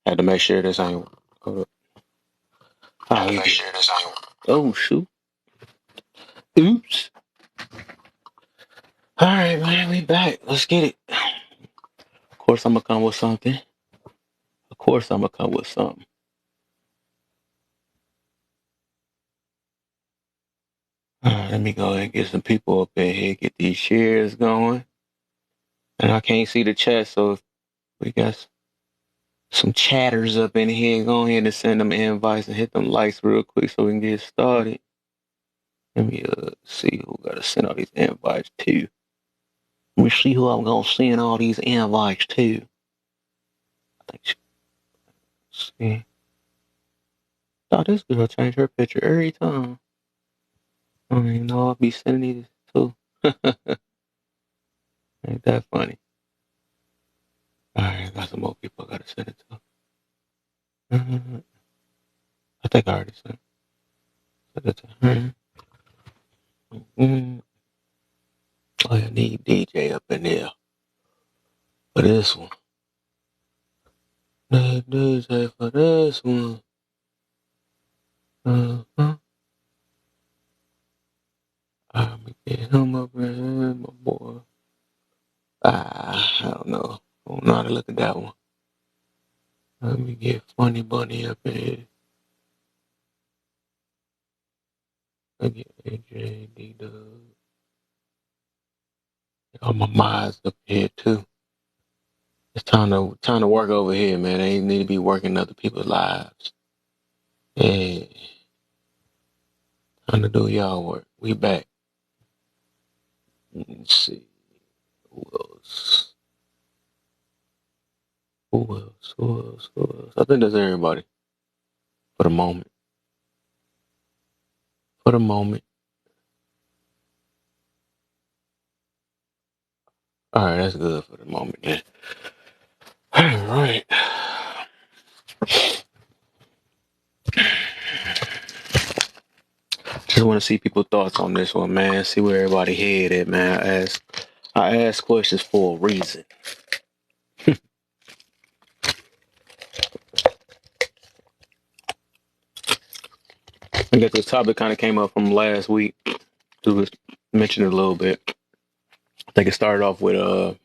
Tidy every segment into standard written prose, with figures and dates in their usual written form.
Had to make sure this ain't. Hold up. Oh shoot! Oops! All right, man, we back. Let's get it. Of course, I'm gonna come with something. Of course, I'm gonna come with something. All right, let me go ahead and get some people up in here. Get these shares going. And I can't see the chat, so if we got some chatters up in here, go ahead and send them invites and hit them likes real quick so we can get started. Let me see who got to send all these invites to. Let me see who I'm gonna send all these invites to. I think see. Thought this girl changed her picture every time. I don't even know I'll be sending these too. Ain't that funny? Alright, got some more people I gotta send it to. I think I already sent it to her. Oh, I need DJ up in there for this one. Need DJ for this one. Uh-huh. Let me get him up in here, my boy. I don't know. I don't know how to look at that one. Let me get Funny Bunny up in here. I get AJ, D-Dub. All my mods up here too. It's time to work over here, man. They need to be working other people's lives. Yeah, time to do y'all work. We back. Let's see. Who else? Who else? Who else? Who else? I think that's everybody. For the moment. For the moment. Alright, that's good for the moment, man. Alright. Just want to see people's thoughts on this one, man. See where everybody head at, man. I ask questions for a reason. I guess this topic kind of came up from last week. To was mentioned it a little bit. I think it started off with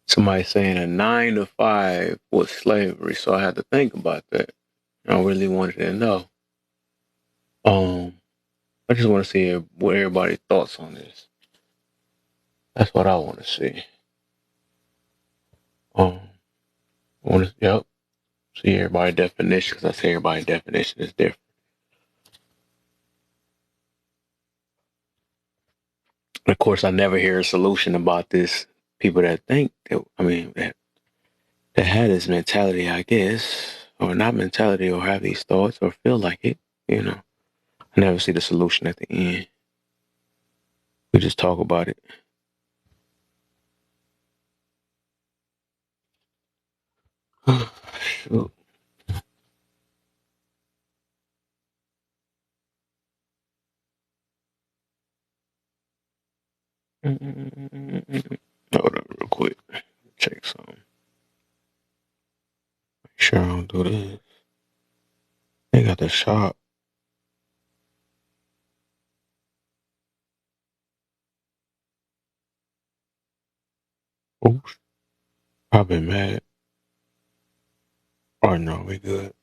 somebody saying a 9 to 5 was slavery, so I had to think about that. I really wanted to know. I just want to see what everybody's thoughts on this. That's what I want to see. I want to, see everybody's definition because I say everybody's definition is different. And of course, I never hear a solution about this. People that think that, that had this mentality, I guess, or not mentality, or have these thoughts, or feel like it. I never see the solution at the end. We just talk about it. Shoot. Hold up real quick. Check something. Make sure I don't do this. They got the shop. Oops. I've been mad. Oh no, we good.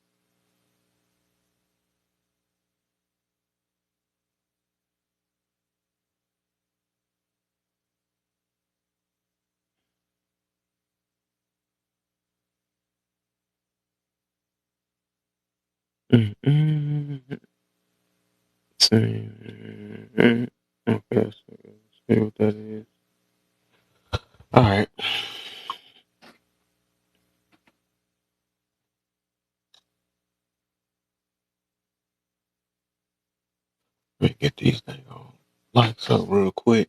See. Okay, so see what that is. All right. Let me get these things on. Lights up real quick.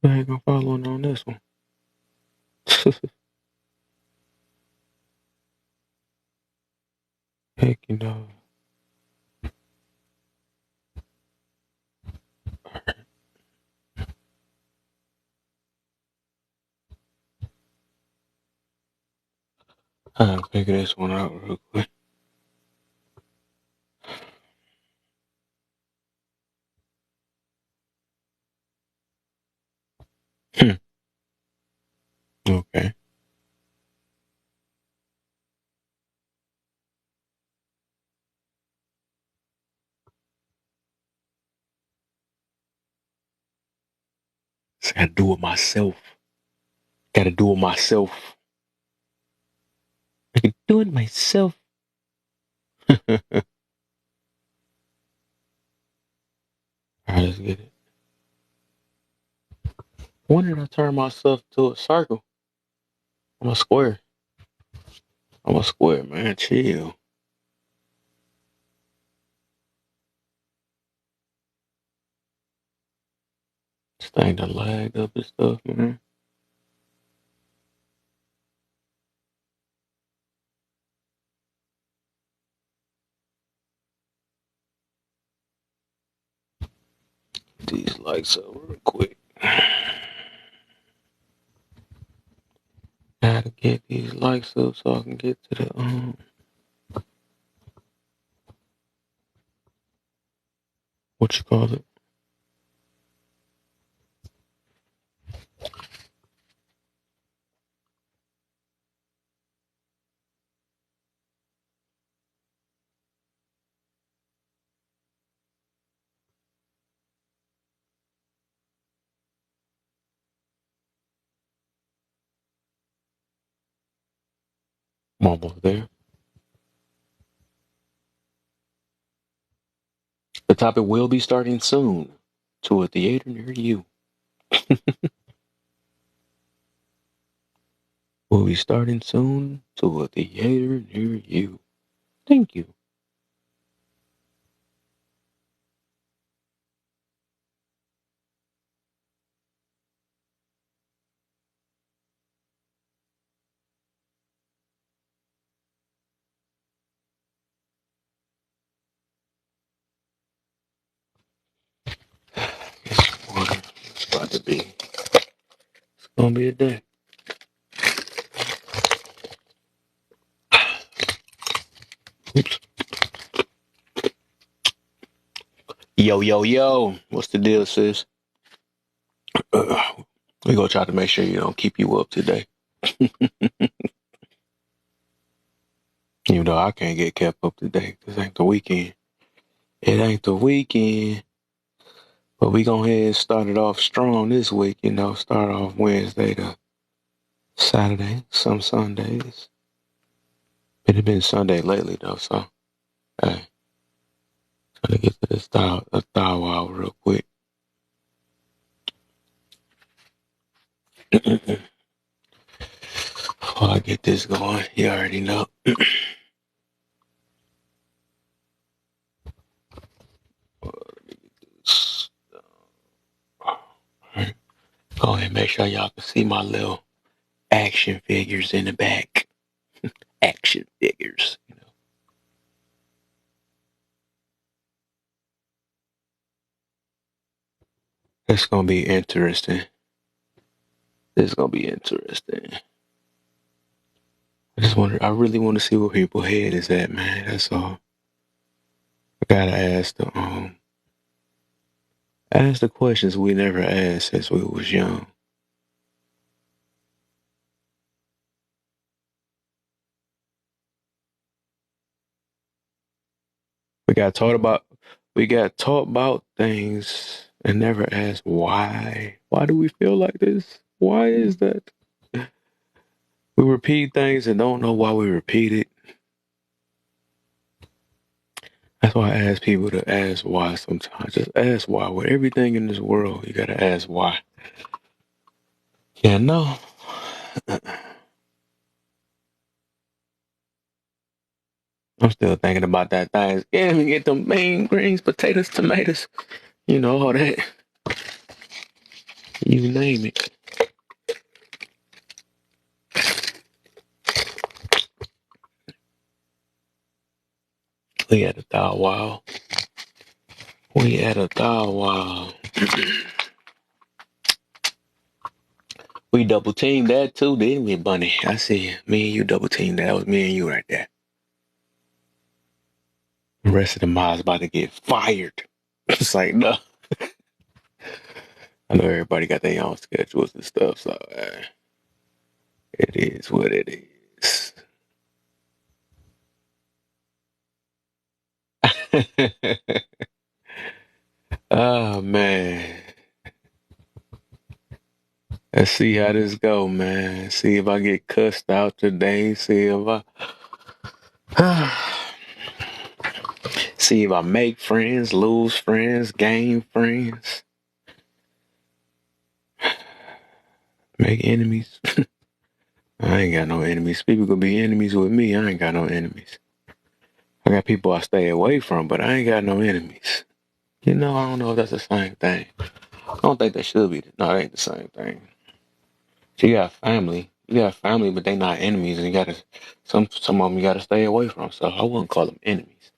I ain't gonna follow on this one. Heck, I'll figure this one out real quick. Okay. Just gotta do it myself. Gotta do it myself. I can do it myself. Alright, let's get it. When did I turn myself to a circle? I'm a square. I'm a square, man. Chill. This thing done lagged up and stuff, man. These lights up real quick. Gotta get these lights up so I can get to the what you call it? I'm almost there. The topic will be starting soon to a theater near you. Will be starting soon to a theater near you. Thank you. It's about to be. It's gonna be a day. Oops. Yo, yo, yo. What's the deal, sis? We gonna try to make sure you don't keep you up today. Even though I can't get kept up today. This ain't the weekend. It ain't the weekend. But we gonna head and start it off strong this week, start off Wednesday to Saturday, some Sundays. It has been Sunday lately though, so hey. Trying to get to this thou out real quick. Before I get this going, you already know. Right. Go ahead and make sure y'all can see my little action figures in the back. Action figures. It's gonna be interesting. It's gonna be interesting. I really want to see where people's head is at, man. That's all. I gotta ask the questions we never asked since we was young. We got taught about we got taught about things and never asked why. Why do we feel like this? Why is that? We repeat things and don't know why we repeat it. That's why I ask people to ask why sometimes. Just ask why. With everything in this world, you gotta ask why. Yeah, no. I'm still thinking about that Thanksgiving. Get them beans, greens, potatoes, tomatoes. All that. You name it. We had a thou wow. We had a thou wow. We double teamed that too, didn't we, Bunny? I see me and you double teamed that. That was me and you right there. The rest of the mods about to get fired. It's like, no. I know everybody got their own schedules and stuff, so it is what it is. Oh man. Let's see how this go, man. See if I get cussed out today. See if I see if I make friends, lose friends, gain friends, make enemies. I ain't got no enemies. People could be enemies with me. I ain't got no enemies. I got people I stay away from, but I ain't got no enemies. You know, I don't know if that's the same thing. I don't think that should be. No, it ain't the same thing. So you got family. You got family, but they not enemies, and you gotta some of them you gotta stay away from. So I wouldn't call them enemies.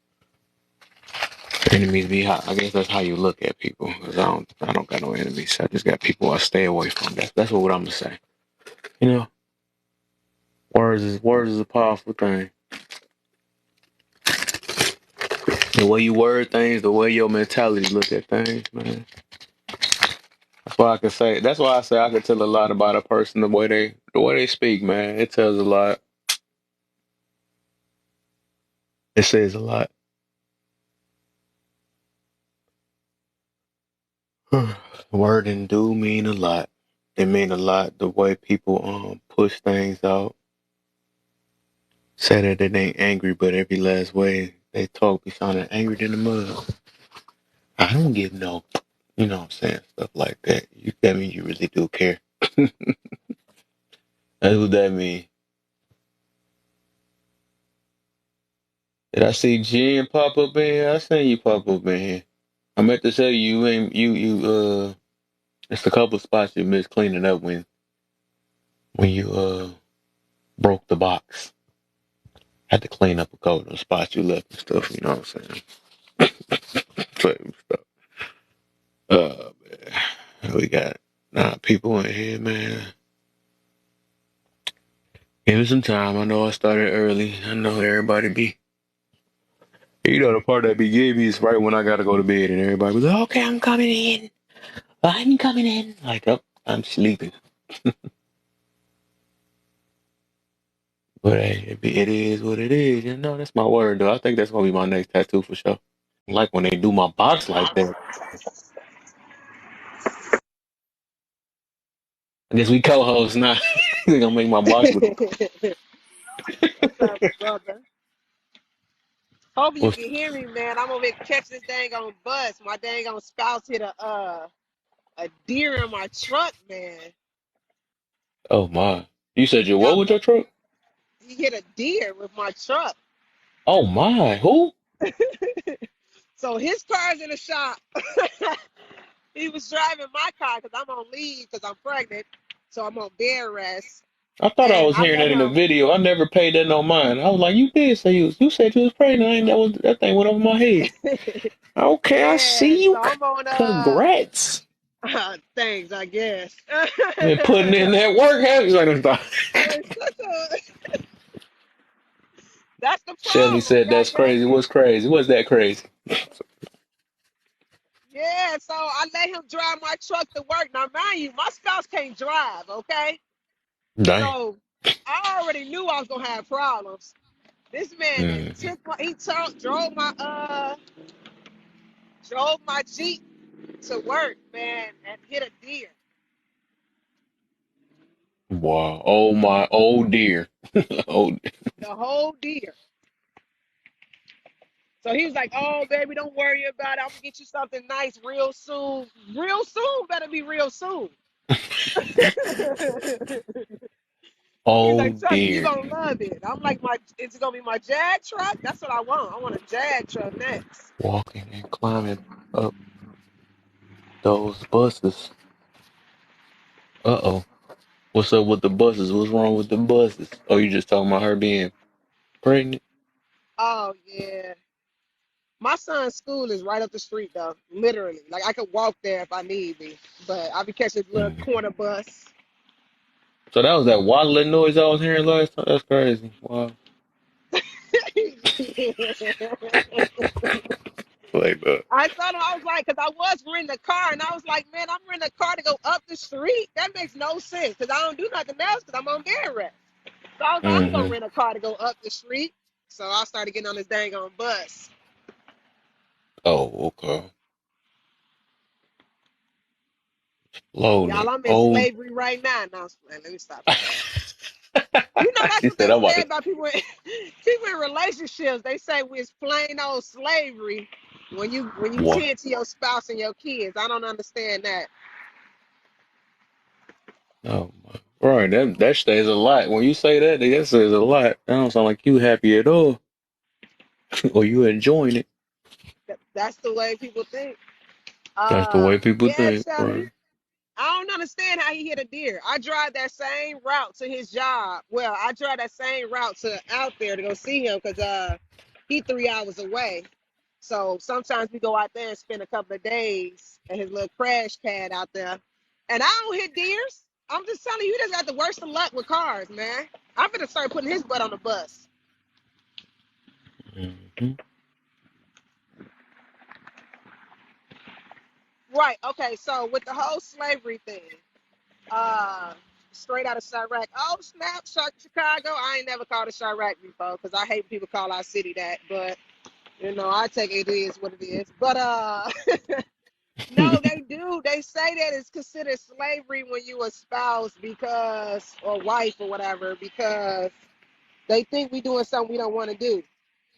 Enemies be how I guess that's how you look at people. Cause I don't got no enemies. I just got people I stay away from. That's what I'm gonna say. You know, words is a powerful thing. The way you word things, the way your mentality look at things, man. That's why I can say. That's why I say I can tell a lot about a person the way they speak, man. It tells a lot. It says a lot. Word and do mean a lot. It mean a lot the way people push things out. Say that it ain't angry, but every last way they talk be sounding angry than the mud. I don't give no, you know what I'm saying, stuff like that. You that mean you really do care. That's what that mean. Did I see Jen pop up in here? I seen you pop up in here. I meant to tell you you ain't it's a couple spots you missed cleaning up when you broke the box. Had to clean up a couple of the spots you left and stuff, you know what I'm saying? Certain stuff. Man. We got people in here, man. Give me some time. I know I started early. I know everybody be. You know the part that be giving me is right when I gotta go to bed, and everybody was like, "Okay, I'm coming in. I'm coming in." Like, oh, I'm sleeping. But hey, it is what it is. You know, that's my word, though. I think that's gonna be my next tattoo for sure. Like when they do my box like that. I guess we co-hosts now. They gonna make my box look. What's up, brother? Hope you What's can hear me, man. I'm over here catch this dang on bus. My dang on spouse hit a deer in my truck, man. oh my? You said you what Yup, with your truck? he hit a deer with my truck. Oh my? Who? So his car's in the shop. He was driving my car because I'm on leave because I'm pregnant. So I'm on bed rest. I thought I And was I hearing let that in the him, video. I never paid that no mind. I was like, you did say you said you was pregnant. I ain't, that thing went over my head. Okay, I yeah, see you. so I'm on, Congrats. thanks, I guess. Been putting in that work. He's like, It's such a, that's the Shelly problem, said God that's dang crazy. it. What's crazy? What's that crazy? Yeah, so I let him drive my truck to work. Now, mind you, my spouse can't drive, okay? Dang. So I already knew I was gonna have problems. This man then Mm. drove my Jeep to work, man, and hit a deer. Wow. Oh my. Oh dear. Oh. The whole deer. So he was like, "Oh, baby, don't worry about it. I'm gonna get you something nice real soon. Real soon, better be real soon." He's Oh like, "Trust me, you're dear. gonna love it." I'm like, is it gonna be my Jag truck? That's what I want. I want a Jag truck next. Walking and climbing up those buses. Uh oh. What's up with the buses? What's wrong with the buses? Oh, you just talking about her being pregnant? Oh yeah. My son's school is right up the street though, literally. Like I could walk there if I need be. But I be catching this little Mm. corner bus. So that was that waddling noise I was hearing last time. That's crazy. Wow. Like that. I told him, I was like, because I was renting a car, and I was like, man, I'm renting a car to go up the street. That makes no sense because I don't do nothing else because I'm on bed rest. So I was like, I'm gonna Mm-hmm. rent a car to go up the street. So I started getting on this dang on bus. Oh, okay. Loading Y'all, it. I'm in Oh. slavery right now. No, let me stop playing. You know that's She what they said, I'm about say to. about people people in relationships. They say it's plain old slavery when you What? tend to your spouse and your kids. I don't understand that. Oh, my. Right. That says a lot. When you say that, that says a lot. That don't sound like you happy at all. Or you enjoying it. That's the way people think. That's the way people Yeah, think. Shelly. Right. I don't understand how he hit a deer. I drive that same route to his job. Well, I drive that same route to out there to go see him because he 3 hours away. So sometimes we go out there and spend a couple of days at his little crash pad out there. And I don't hit deers. I'm just telling you, he just got the worst of luck with cars, man. I'm gonna start putting his butt on the bus. Mm-hmm. Right. Okay. So with the whole slavery thing, uh, straight out of Chirac. Oh snap, Chicago. I ain't never called it Chirac before because I hate when people call our city that. But you know, I take it is what it is. But no, they do. They say that it's considered slavery when you a spouse because or wife or whatever because they think we doing something we don't want to do.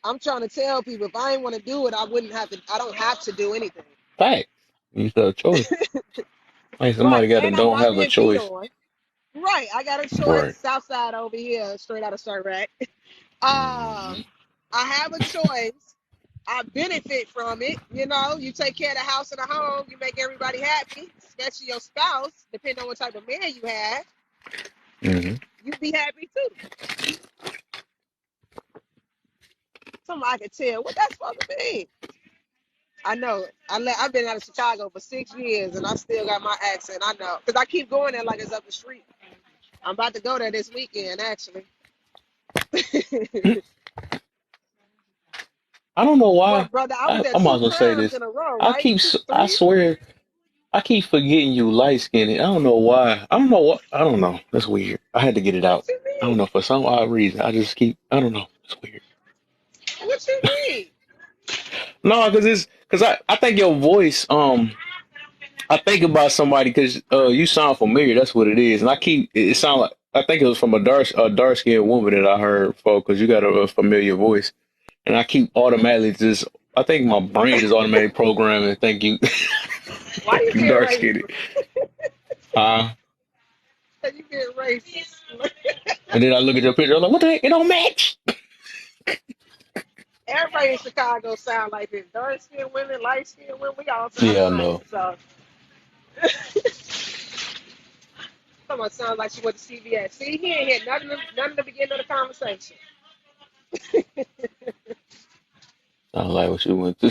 I'm trying to tell people if I ain't want to do it, I wouldn't have to. I don't have to do anything. Facts. You got a choice. Like somebody Right, got to and I'm don't not have a being beat choice. on. Right, I got a choice. Right. South side over here, straight out of Chirac. Mm-hmm. I have a choice. I benefit from it. You know, you take care of the house and the home, you make everybody happy, especially your spouse, depending on what type of man you have. Mm-hmm. You be happy too. Somebody could tell what that's supposed to be. I know. I've been out of Chicago for 6 years and I still got my accent. I know. Because I keep going there like it's up the street. I'm about to go there this weekend, actually. I don't know But why. brother, I was there I might two as well say times this. in a row, I right? keep, Two, I three. swear, I keep forgetting you light skinned. I don't know why. I don't know what. I don't know. That's weird. I had to get it What out. you I don't know mean? for some odd reason. I just keep. I don't know. It's weird. What you mean? No, because I think your voice. I think about somebody because you sound familiar. That's what it is. And I keep. It sound like I think it was from a dark skinned woman that I heard before because you got a familiar voice. And I keep automatically just. I think my brain just automatically programming and think you. Why you You being dark racist? skinned. Uh, You being racist? and then I look at your picture, I'm like, what the heck? It don't match. Everybody in Chicago sound like this. Dark skinned women, light skinned women, we all sound Yeah, I alike. know. So someone sounds like she went to CVS. See, he ain't hit none of the beginning of the conversation. Sound like what she went to.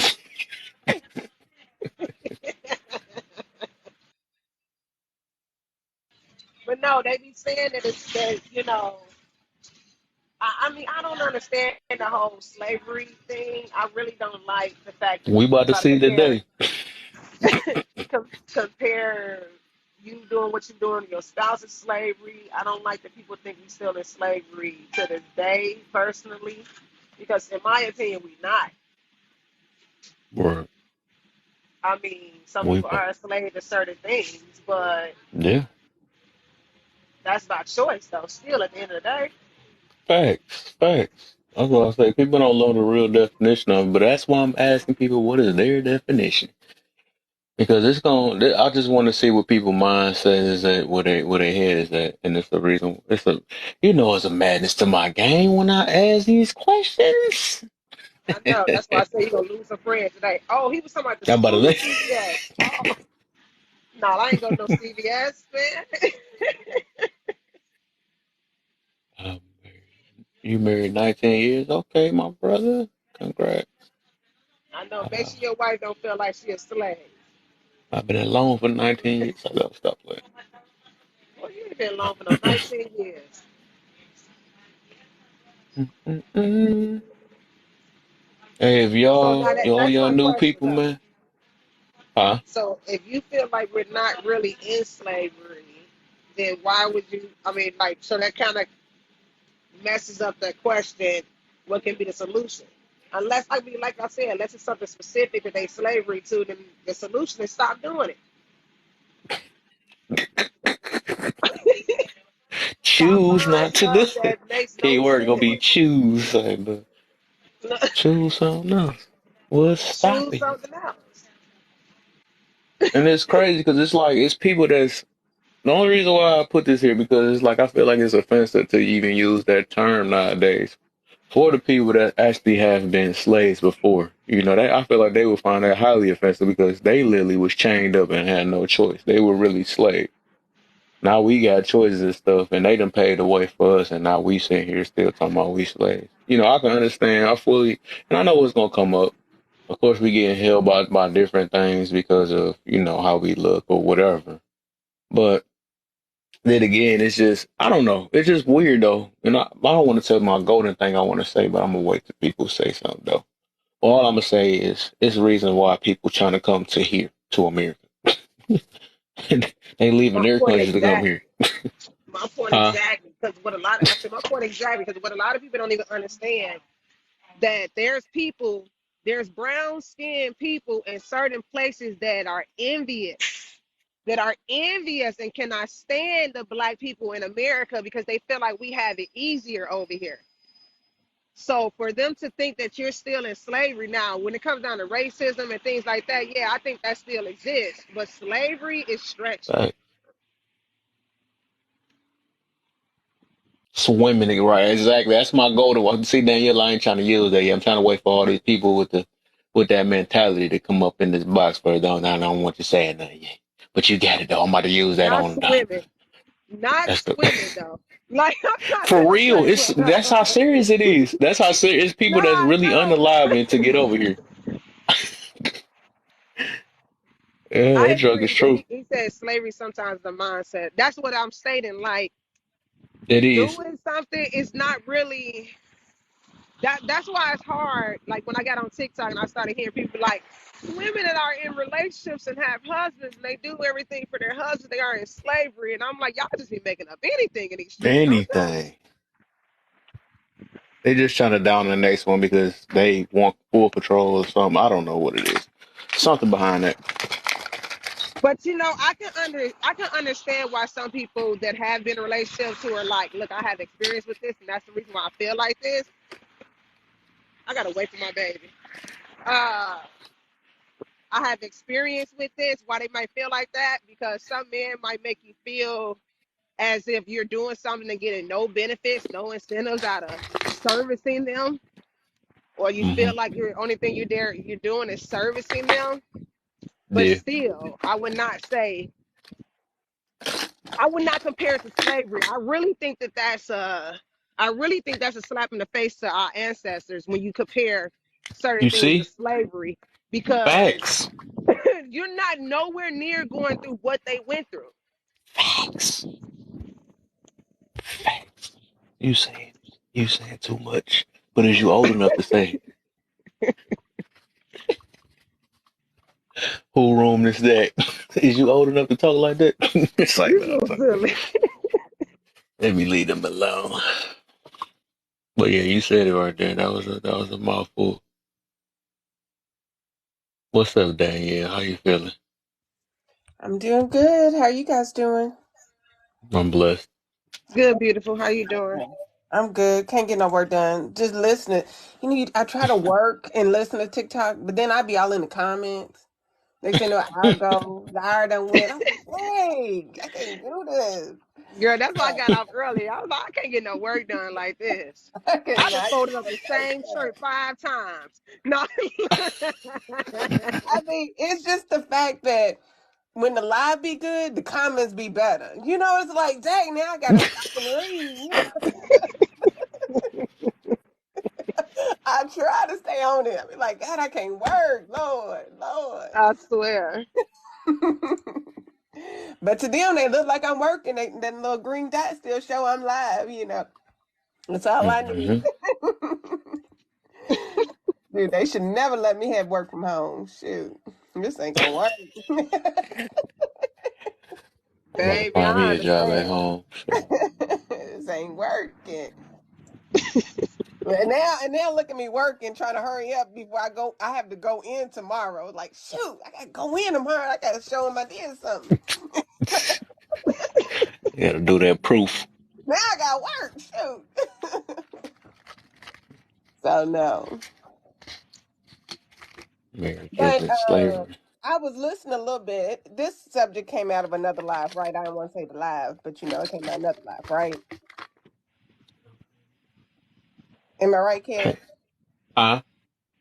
But no, they be saying that it's that, you know, I mean, I don't understand the whole slavery thing. I really don't like the fact that We people about to try to see compare today. compare you doing what you're doing to your spouse's slavery. I don't like that people think we still in slavery to this day, personally, because in my opinion, we not. Right. I mean, some We people about. are enslaved to certain things, but Yeah. that's by choice, though. Still, at the end of the day, Facts. Facts. That's what I say. People don't know the real definition of it, but that's why I'm asking people what is their definition. Because it's going. I just want to see what people's mindset is at, where their head is at, and it's the reason. It's a madness to my game when I ask these questions. I know. That's why I say you're going to lose a friend today. Oh, he was talking about the I'm about to school let. CVS. Oh, no, I ain't going to no CVS, man. Um, you married 19 years? Okay, my brother. Congrats. I know. Make Uh, sure your wife don't feel like she a slave. I've been alone for 19 years. I gotta stop playing. been alone for no 19 years. Mm-mm-mm. Hey, if So now y'all that's y'all my new question people, though. man. Huh? So if you feel like we're not really in slavery, then why would you? I mean, like, so that kind of messes up the question. What can be the solution? Unless, I mean, like I said, unless it's something specific that they slavery to, then the solution is stop doing it. Stop Choose buying not to do stuff it. that makes no Keyword gonna sense. be choose. Like, but choose something else. What's Choose stopping you? something else. And it's crazy because it's like it's people that's the only reason why I put this here because it's like I feel like it's offensive to even use that term nowadays for the people that actually have been slaves before. You know, I feel like they would find that highly offensive because they literally was chained up and had no choice. They were really slaves. Now we got choices and stuff, and they done paid the way for us, and now we sitting here still talking about we slaves. You know, I can understand. I fully, and I know what's gonna come up. Of course, we getting held by different things because of how we look or whatever. But then again, it's just I don't know. It's just weird though, and I don't want to tell my golden thing I want to say, but I'm gonna wait till people say something though. All I'm gonna say is it's the reason why people trying to come to here to America. They leaving My their point countries to come exactly. here, My point huh? exactly. Because what a lot of, I said my point exactly because what a lot of people don't even understand that there's brown skinned people in certain places that are envious and cannot stand the black people in America because they feel like we have it easier over here. So for them to think that you're still in slavery now, when it comes down to racism and things like that, yeah, I think that still exists. But slavery is stretching. Right. Swimming it right, exactly. That's my goal. To see Danielle, I ain't trying to use that. Yeah, I'm trying to wait for all these people with that mentality to come up in this box first. I don't want you saying nothing yet, but you got it though. I'm about to use that Not on them. Dog. swimming. Not That's the swimming though. Like I'm not for gonna real. say It's that's how what. serious it is. That's how serious. It's people that's Nah, really no. unaliving to get over here. Yeah, I that drug agree, is but true. he said slavery sometimes the mindset. That's what I'm stating. Like It is. doing something is not really that's why it's hard. Like when I got on TikTok and I started hearing people like women that are in relationships and have husbands and they do everything for their husbands, they are in slavery. And I'm like, y'all just be making up anything in these streets, don't y'all? Anything. They just trying to down the next one because they want full control or something. I don't know what it is. Something behind that. But I can understand why some people that have been in relationships who are like, look, I have experience with this, and that's the reason why I feel like this. I gotta wait for my baby. Uh, I have experience with this. Why they might feel like that? Because some men might make you feel as if you're doing something and getting no benefits, no incentives out of servicing them, or you Hmm. feel like you're only thing you're doing is servicing them. But Yeah. still, I would not compare it to slavery. I really think that's a slap in the face to our ancestors when you compare certain You things to see? slavery because Facts. you're not nowhere near going through what they went through. Facts. Facts. You saying too much. But is you old enough to say who room is that? Is you old enough to talk like that? It's like You no, so silly. let me leave them alone. But yeah, you said it right there. That was a mouthful. What's up, Danielle? How you feeling? I'm doing good. How are you guys doing? I'm blessed. Good, beautiful. How you doing? Okay. I'm good. Can't get no work done. Just listening. I try to work and listen to TikTok, but then I be all in the comments. Next thing you know, an hour go, the hour done went. I'm like, hey, I can't do this. Girl, that's why I got off early. I was like, I can't get no work done like this. I I done cannot folded up do the same shirt 5 times. No, I mean, it's just the fact that when the live be good, the comments be better. It's like, dang, now I gotta stop and read. I try to stay on it. I be like, God, I can't work. Lord, Lord. I swear. But to them, they look like I'm working. That little green dot still show I'm live. That's all I need. Hmm. Dude, they should never let me have work from home. Shoot, this ain't gonna work. I'm about to Baby, find me I a job at understand. home. Shit. This ain't working. And now look at me working, trying to hurry up before I go. I have to go in tomorrow. Like, shoot, I gotta go in tomorrow. I gotta show them I did something. You gotta do that proof. Now I got work. Shoot. So no. Marriage, But giving slavery. I was listening a little bit. This subject came out of another live, right? I don't want to say the live, but it came out of another live, right? Am I right, Kev? Huh?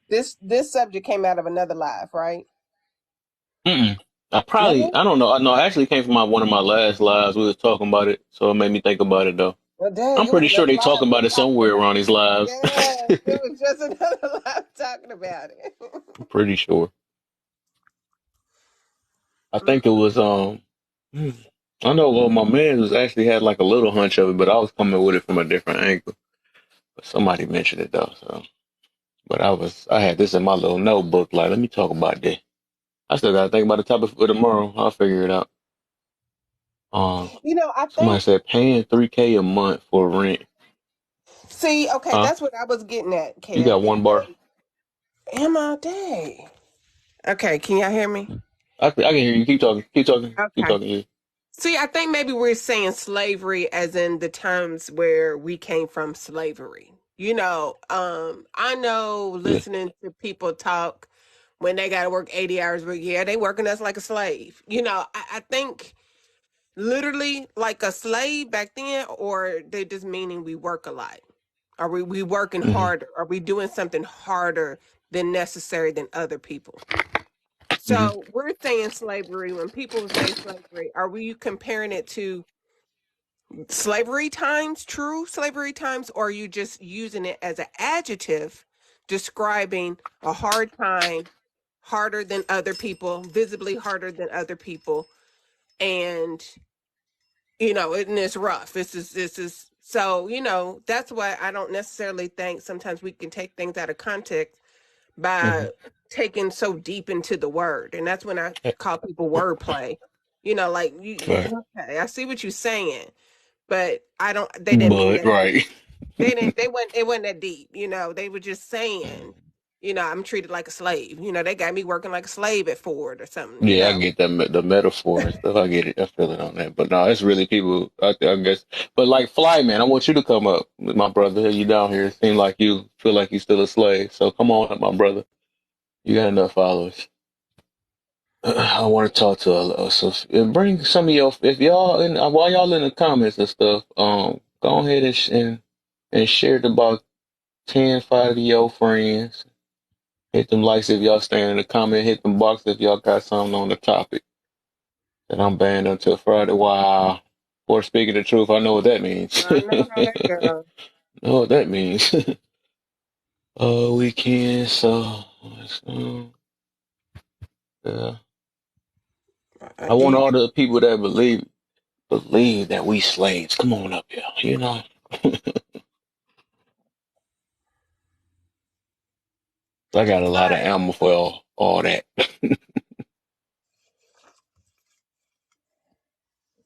This subject came out of another live, right? Mm-mm. No? I don't know. I know. It actually came from one of my last lives. We was talking about it, so it made me think about it though. Well, dang, I'm it was pretty sure another they live talking we about were it talking somewhere about around these it. lives. Yes, it was just another live talking about it. I'm pretty sure. I Mm. think it was hmm, I know. Well, my man was actually had like a little hunch of it, but I was coming with it from a different angle. But somebody mentioned it though, so. But I had this in my little notebook. Like, let me talk about this. I still gotta think about the topic for tomorrow. I'll figure it out. Um, I Somebody think, said paying $3K a month for rent. see, okay, Huh? that's what I was getting at, You Kev, got one bar? because am I day? Okay, can y'all hear me? I can hear you. Keep talking. Keep talking. Keep Okay. talking. Yeah. See, I think maybe we're saying slavery as in the times where we came from slavery. I know Yeah. listening to people talk when they got to work 80 hours a week, yeah, they working us like a slave. I think literally like a slave back then, or they just meaning we work a lot. Are we working Hmm. harder? Are we doing something harder than necessary than other people? Hmm. So we're saying slavery. When people say slavery, are we comparing it to slavery times, true slavery times, or are you just using it as an adjective describing a hard time, harder than other people, visibly harder than other people, and and it's rough. This is so, that's why I don't necessarily think sometimes we can take things out of context Hmm. by taking so deep into the word. And that's when I call people wordplay. Like Right. okay, I see what you're saying, but I don't they didn't mean But that deep. right. They wasn't that deep, they were just saying, I'm treated like a slave. They got me working like a slave at Ford or something. Yeah, I get that the metaphor and stuff. I get it. I feel it on that. But no, it's really people. I guess. But like Fly Man, I want you to come up, my brother. You down here? It seem like you feel like you're still a slave. So come on up, my brother. You got enough followers. I want to talk to us. So bring some of your if y'all while y'all in the comments and stuff. Go ahead and share it about 5 of your friends. Hit them likes if y'all staying in the comment. Hit them box if y'all got something on the topic. That I'm banned until Friday. Wow. For speaking the truth, I know what that means. I know how that goes. Know what that means. Weekend. So, yeah. I Do want you all the people that believe that we slaves. Come on up here. I got a lot of ammo for all that.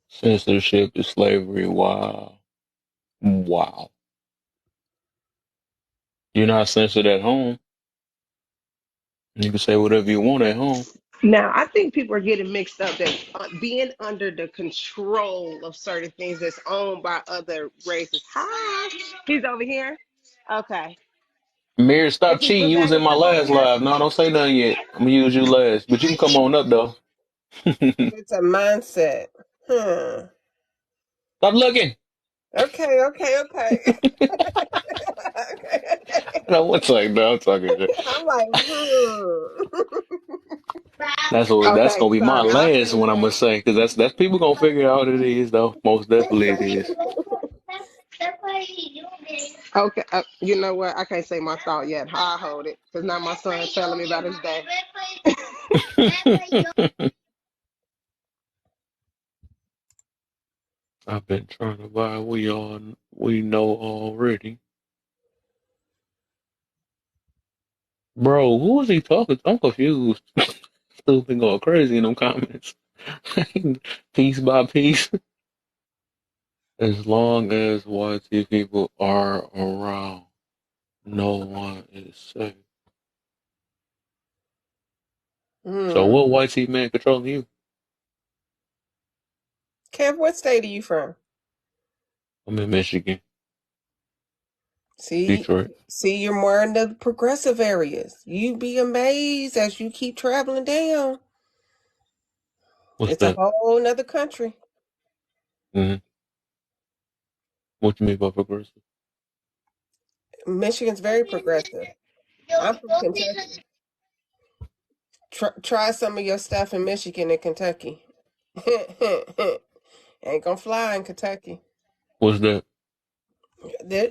Censorship is slavery. Wow. Wow. You're not censored at home. You can say whatever you want at home. Now, I think people are getting mixed up that being under the control of certain things that's owned by other races. Hi, he's over here. Okay. Mir, stop Is his cheating. book You was bag in and my stuff over last here? live. No, don't say nothing yet. I'm gonna use you last. But you can come on up though. it's a mindset? Stop looking. Okay, okay, okay. Okay, okay. No, one second. No, I'm talking shit. I'm like, That's Okay, gonna be my sorry. I'll last say it one. I'm gonna later. say because that's people gonna figure out it is though. Most definitely it is. Okay, you know what? I can't say my thought yet. I hold it because now my son's telling me about his day. I've been trying to buy. We know already, bro. Who is he talking to? I'm confused. Still been going crazy in them comments, piece by piece. As long as YT people are around, no one is safe. So Hmm. what YT man controlling you? Kev, what state are you from? I'm in Michigan, See, Detroit. you're more in the progressive areas. You'd be amazed as you keep traveling down. What's It's a that? whole nother country. Mm-hmm. What you mean by progressive? Michigan's very progressive. I'm from Kentucky. Try some of your stuff in Michigan and Kentucky. Ain't gonna fly in Kentucky. What's that?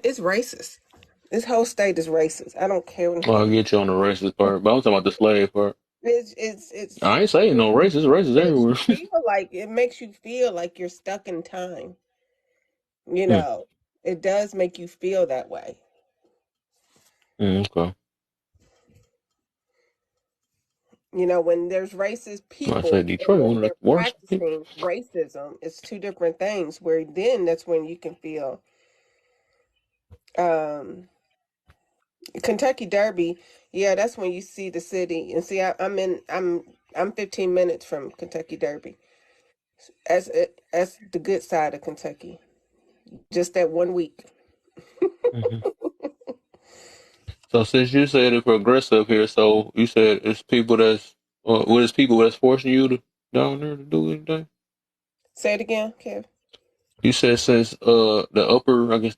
It's racist. This whole state is racist. I don't care. Well, I'll get you on the racist part, but I'm talking about the slave part. It's I ain't saying no racist. Racist makes you everywhere. feel like it makes you feel like you're stuck in time. You Hmm. know, it does make you feel that way. Okay. When there's racist I say people and Detroit, then one of the they're worst. practicing racism, it's two different things. Where then that's when you can feel um Kentucky Derby. Yeah, that's when you see the city and see. I'm 15 minutes from Kentucky Derby. As the good side of Kentucky. Just that 1 week. Hmm. So since you said it's progressive here, so you said it's people what is people that's forcing you to down there to do anything? Say it again, Kev. You said since the upper, I guess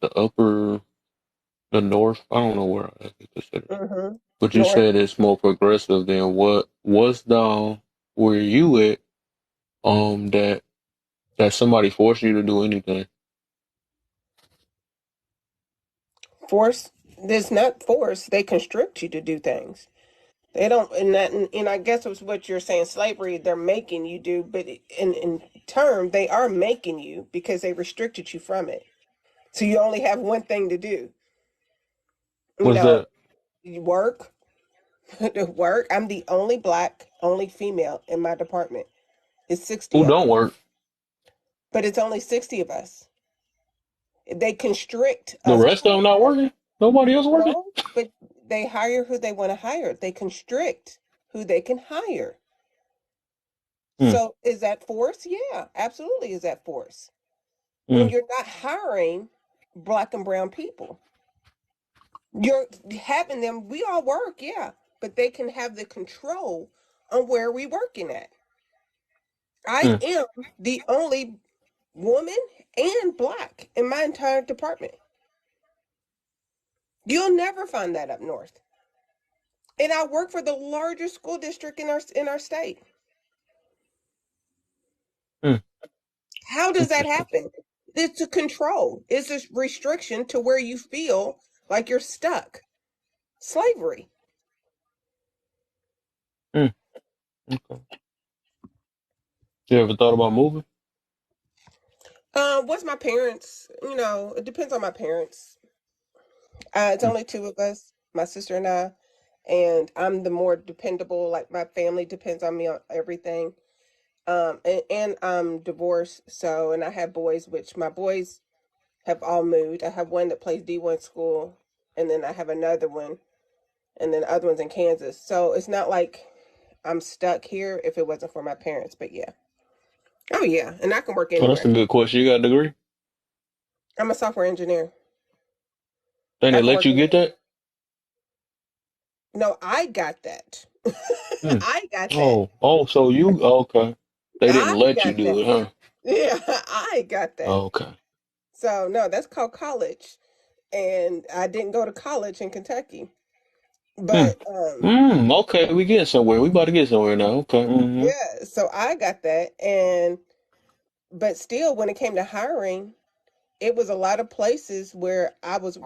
the north, I don't know where I consider that, Mm-hmm. but you North said it's more progressive than what's down where you at, that somebody forced you to do anything. force. There's not force. They constrict you to do things. They don't, and I guess it's what you're saying. Slavery, they're making you do, but in term, they are making you because they restricted you from it. So you only have one thing to do. You What's know, that? you work, work. I'm the only black, only female in my department. It's 60 Who of don't us, work? but it's only 60 of us. They constrict The us rest of them not working? Nobody else working? no, but they hire who they want to hire. They constrict who they can hire. Hmm. So is that force? Yeah, absolutely is that force. When Hmm. you're not hiring black and brown people, you're having them, we all work, yeah, but they can have the control on where we working at. I Hmm. am the only woman and black in my entire department. You'll never find that up north. And I work for the largest school district in our state. Hmm. How does that Interesting. happen? It's a control. It's a restriction to where you feel like you're stuck. Slavery. Hmm. Okay. You ever thought about moving? What's my parents? It depends on my parents. It's Hmm. only two of us, my sister and I'm the more dependable. Like my family depends on me on everything. And I'm divorced, so and I have boys, which my boys have all moved. I have one that plays D1 school, and then I have another one, and then the other one's in Kansas. So it's not like I'm stuck here if it wasn't for my parents. But yeah, oh yeah, and I can work Well, that's anywhere. a good question. You got a degree? I'm a software engineer. Then I they can let work you get anywhere. that? No, I got that. Hmm. I got that. Oh, so you okay? They didn't I let you got do that. it, huh? Yeah, I got that. Okay. So no, that's called college, and I didn't go to college in Kentucky, Hmm. but Okay, we get somewhere. We about to get somewhere now. Okay. Mm-hmm. yeah. So I got that, and but still, when it came to hiring, it was a lot of places where I was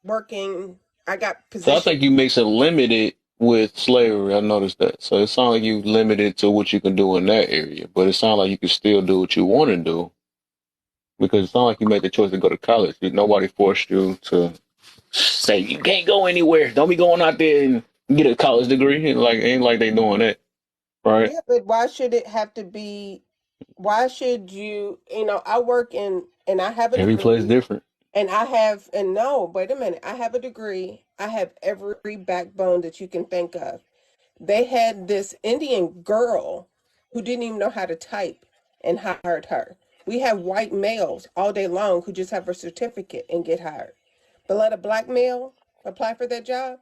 working. I got So I positions. think you makes it limited with slavery. I noticed that. So it sounds like you limited to what you can do in that area, but it sounds like you can still do what you want to do. Because it's not like you made the choice to go to college. Nobody forced you to say you can't go anywhere. Don't be going out there and get a college degree. Ain't like they doing that, right? Yeah, but why should it have to be? Why should you? I work and I have a Every place degree, different. and I have, and no, wait a minute, I have a degree. I have every backbone that you can think of. They had this Indian girl who didn't even know how to type and hired her. We have white males all day long who just have a certificate and get hired. But let a black male apply for that job,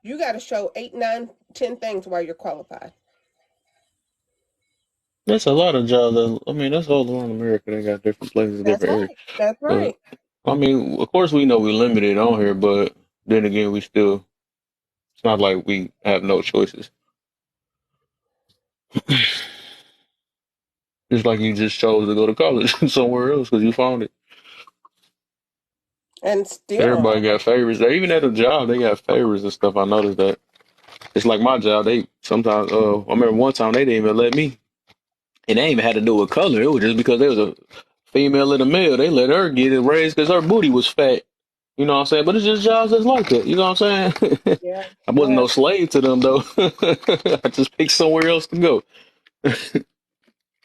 you got to show 8, 9, 10 things why you're qualified. That's a lot of jobs. I mean, that's all around America. They got different places, That's different areas. right. That's But right. I mean, of course, we know we're limited on here, but then again, we still. It's not like we have no choices. It's like you just chose to go to college somewhere else because you found it. And still, Everybody got favorites. They even at a job, they got favorites and stuff. I noticed that. It's like my job. They sometimes. I remember one time they didn't even let me, and they ain't even had to do with color. It was just because there was a female and a male. They let her get it raised because her booty was fat. You know what I'm saying? But it's just jobs that's like that. You know what I'm saying? yeah, I wasn't yeah, no slave to them though. I just picked somewhere else to go.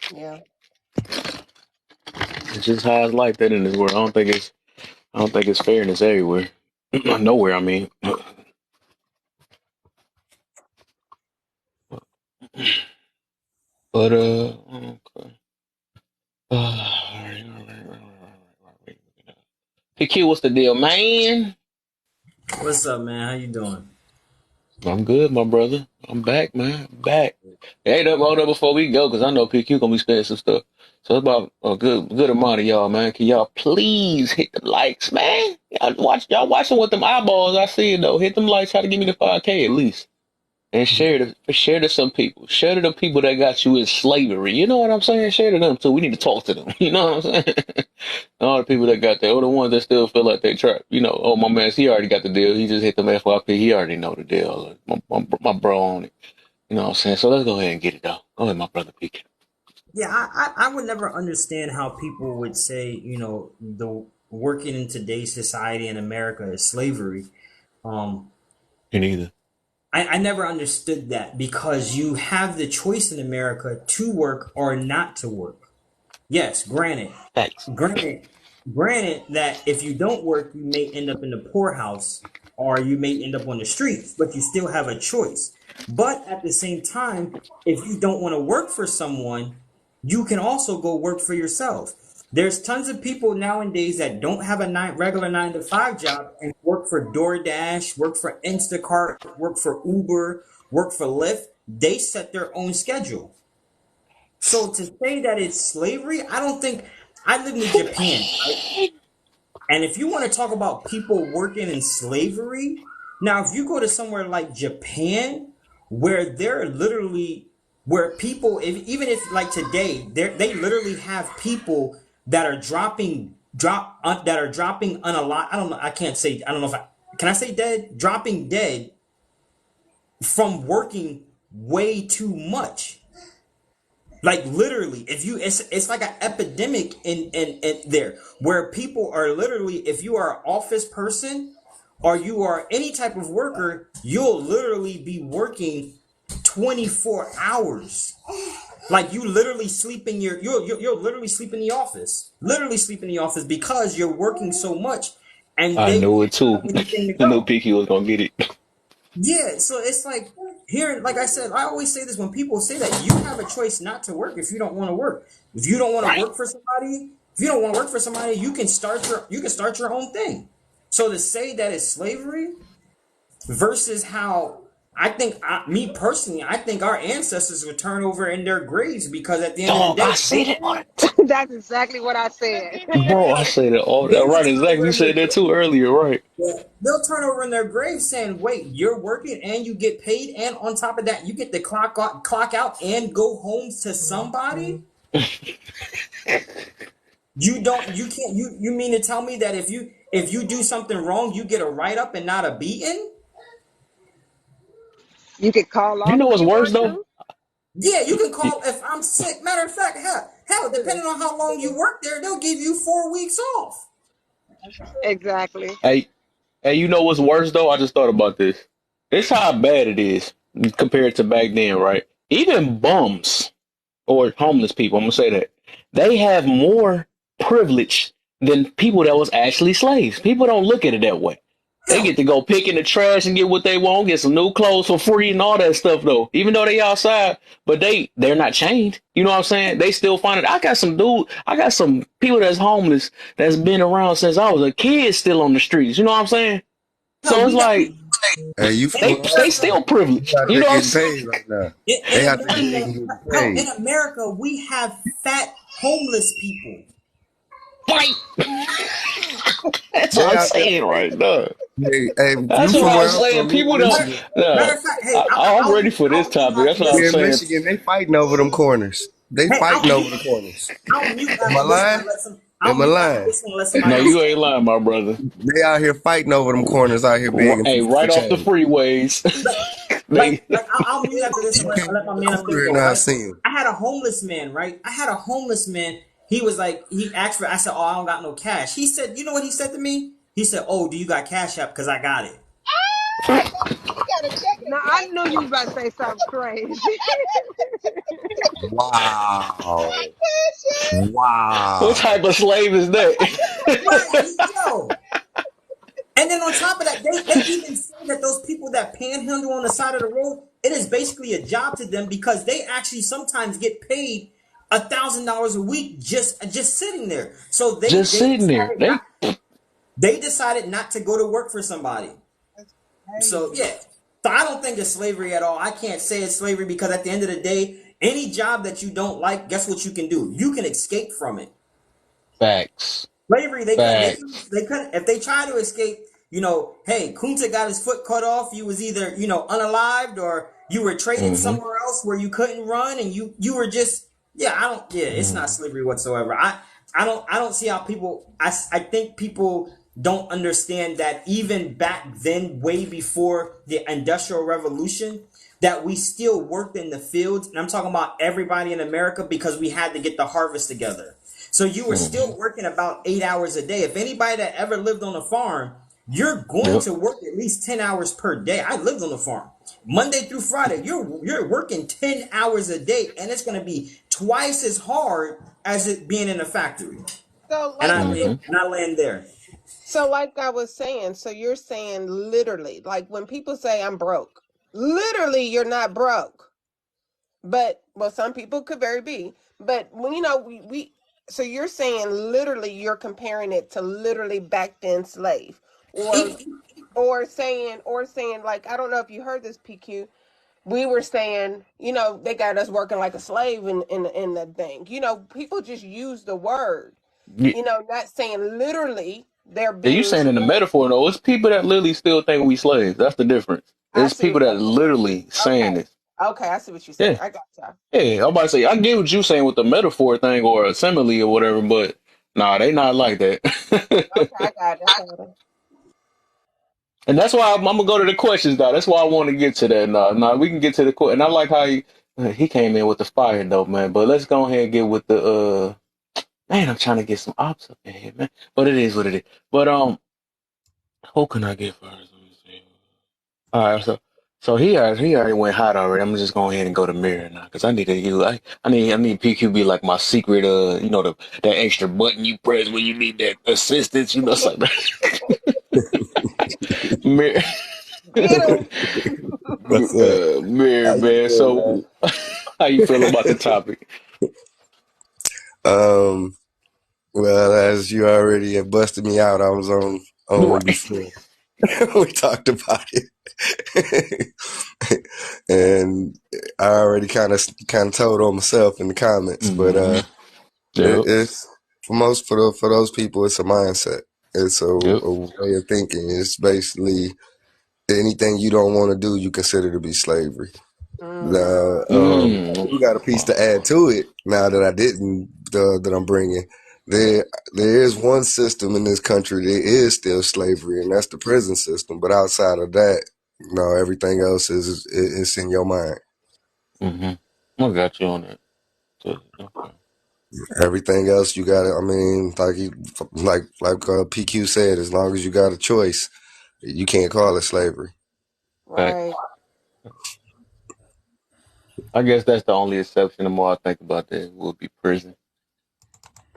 yeah. It's just how it's like that in this world. I don't think it's fairness everywhere. Nowhere, I mean. But okay. Alright. PQ, what's the deal, man? What's up, man? How you doing? I'm good, my brother. I'm back, man. I'm back. Hey, hold up before we go, because I know PQ gonna be spending some stuff. So it's about a good amount of y'all, man. Can y'all please hit the likes, man? Y'all watching with them eyeballs. I see it though. Hit them likes. Try to give me the 5K at least. And share to some people. Share to the people that got you in slavery. You know what I'm saying? Share to them too. We need to talk to them. You know what I'm saying? All the people that got that, or the ones that still feel like they trapped. You know, oh my man, he already got the deal. He just hit them FYP. He already know the deal. My bro on it. You know what I'm saying? So let's go ahead and get it though. Go ahead, my brother PK. Yeah, I would never understand how people would say, the working in today's society in America is slavery. Um, You neither. I never understood that because you have the choice in America to work or not to work. Yes, Thanks. granted, granted that if you don't work, you may end up in the poorhouse or you may end up on the streets, but you still have a choice. But at the same time, if you don't want to work for someone, you can also go work for yourself. There's tons of people nowadays that don't have a regular 9 to 5 job and work for DoorDash, work for Instacart, work for Uber, work for Lyft. They set their own schedule. So to say that it's slavery, I don't think. I lived in Japan, right? And if you want to talk about people working in slavery, now if you go to somewhere like Japan, where they're literally where people, even if like today, they literally have people that are dropping unalive. I don't know. I can't say. I don't know if I can. I say dead. Dropping dead from working way too much. Like literally, if you it's like an epidemic in there where people are literally, if you are an office person or you are any type of worker, you'll literally be working 24 hours. Like you literally sleep in you'll literally sleep in the office. Literally sleep in the office because you're working so much and I they knew don't it too. have anything to I knew go. PQ was gonna get it. Yeah, so it's like here, like I said, I always say this when people say that you have a choice not to work if you don't want to work. If you don't want to Right. work for somebody, if you don't want to work for somebody, you can start your own thing. So to say that it's slavery versus how me personally, I think our ancestors would turn over in their graves because at the end of the Dog, I day, said it all the time. That's exactly what I said. Bro, I said it all they would right, turn exactly. over You in their said that too graves. earlier, right? They'll turn over in their grave saying, "Wait, you're working and you get paid, and on top of that, you get to clock out, and go home to somebody." You don't, you can't, you mean to tell me that if you do something wrong, you get a write up and not a beating? You can call You off know if what's you worse want though? to. Yeah, you can call if I'm sick. Matter of fact, hell, Hell, True. depending on how long you work there, they'll give you 4 weeks off. Exactly. Hey, hey, you know what's worse though? I just thought about this. This how bad it is compared to back then, right? Even bums or homeless people, I'm gonna say that they have more privilege than people that was actually slaves. People don't look at it that way. They Hell, get to go pick in the trash and get what they want, get some new clothes for free and all that stuff though. Even though they outside, but they're not chained. You know what I'm saying? They still find it. I got some people that's homeless that's been around since I was a kid still on the streets. You know what I'm saying? hell, So it's we got like Hey, you in from they America? America. still You privileged. out You there know what I'm getting saying? paid right now. In They out there America, digging getting hell, in paid. America, we have fat homeless people. Fight. That's what They I'm out there. saying right now. Hey, That's you what from I'm where I'm saying. from? Me People in don't. Matter, Michigan. matter No, of fact, hey, I'm ready for this I'll mute topic. That's after what I'm Me this. in saying. Michigan, they fighting over them corners. They Hey, fighting over the corners. I'll mute Am I after this one lying? and let some. I'll Am I mute after lying? this one and let No, somebody else you talk. ain't lying, my brother. They out here fighting over them corners out here begging Hey, for right off the change. freeways. Like, they I'll mute after this You and came let my over the man up there corner and go. I Right. seen him. I had a homeless man. Right. I had a homeless man. He was like, he asked for. I said, "Oh, I don't got no cash." He said, "You know what he said to me?" He said, "Oh, do you got Cash App? Because I got it." Now I knew you was about to say something crazy. Wow. what Wow. type of slave is Right, that? yo. And then on top of that, they even say that those people that panhandle on the side of the road, it is basically a job to them because they actually sometimes get paid $1,000 a week just sitting there. So Just sitting there. they decided not to go to work for somebody. So Crazy. yeah. So I don't think it's slavery at all. I can't say it's slavery because at the end of the day, any job that you don't like, guess what you can do? You can escape from it. Facts. Slavery, Facts. they couldn't, if they try to escape, hey, Kunta got his foot cut off. You was either, unalived or you were traded Mm-hmm. somewhere else where you couldn't run and you were just, it's not Mm-hmm. slavery whatsoever. I don't see how I think people don't understand that even back then, way before the Industrial Revolution, that we still worked in the fields. And I'm talking about everybody in America because we had to get the harvest together. So you were Mm-hmm. still working about 8 hours a day. If anybody that ever lived on a farm, you're going Yep. to work at least 10 hours per day. I lived on a farm. Monday through Friday, you're working 10 hours a day, and it's going to be twice as hard as it being in a factory. So And like I I was Mm-hmm. and I land there. So, like I was saying, so you're saying literally, like when people say I'm broke, literally, you're not broke. But, well, some people could very be. But when so you're saying literally, you're comparing it to literally back then slave, or E- or saying like I don't know if you heard this, PQ. We were saying, they got us working like a slave in the thing. People just use the word, Yeah, not saying literally they're you being saying in the slave. metaphor though, it's people that literally still think we slaves. That's the difference. I It's see people what. that Okay, literally saying okay, this. okay. I see what you're saying. Yeah. I got you. Yeah. I'm about to say I get what you saying with the metaphor thing or a simile or whatever, but nah, they not like that. Okay, I got it. I got it. And that's why I'm gonna go to the questions now. That's why I want to get to that. Now we can get to the question. And I like how he came in with the fire though, man. But let's go ahead and get with the man. I'm trying to get some ops up in here, man. But it is what it is. But who can I get first? Let me see. All right, so he already went hot already. I'm just going ahead and go to mirror now because I need to use I need PQ be like my secret that extra button you press when you need that assistance. Something. Mirror. Get him. What's up? How Mirror, you man. doing, man? So, how you feel about the topic? Um, well, as you already have busted me out, I was on Right. before. We talked about it. And I already kind of told on myself in the comments, but Mm-hmm. Yep. it's for those people, it's a mindset. It's Yep. a way of thinking. It's basically anything you don't want to do, you consider to be slavery. Mm. Now, Mm. you got a piece to add to it. Now that I didn't, that I'm bringing, there is one system in this country that is still slavery, and that's the prison system. But outside of that, no, everything else is in your mind. Mm-hmm. I got you on that. So, okay. Everything else you got to, I mean, like PQ said, as long as you got a choice, you can't call it slavery. Fact. Right. I guess that's the only exception. The more I think about that, would be prison.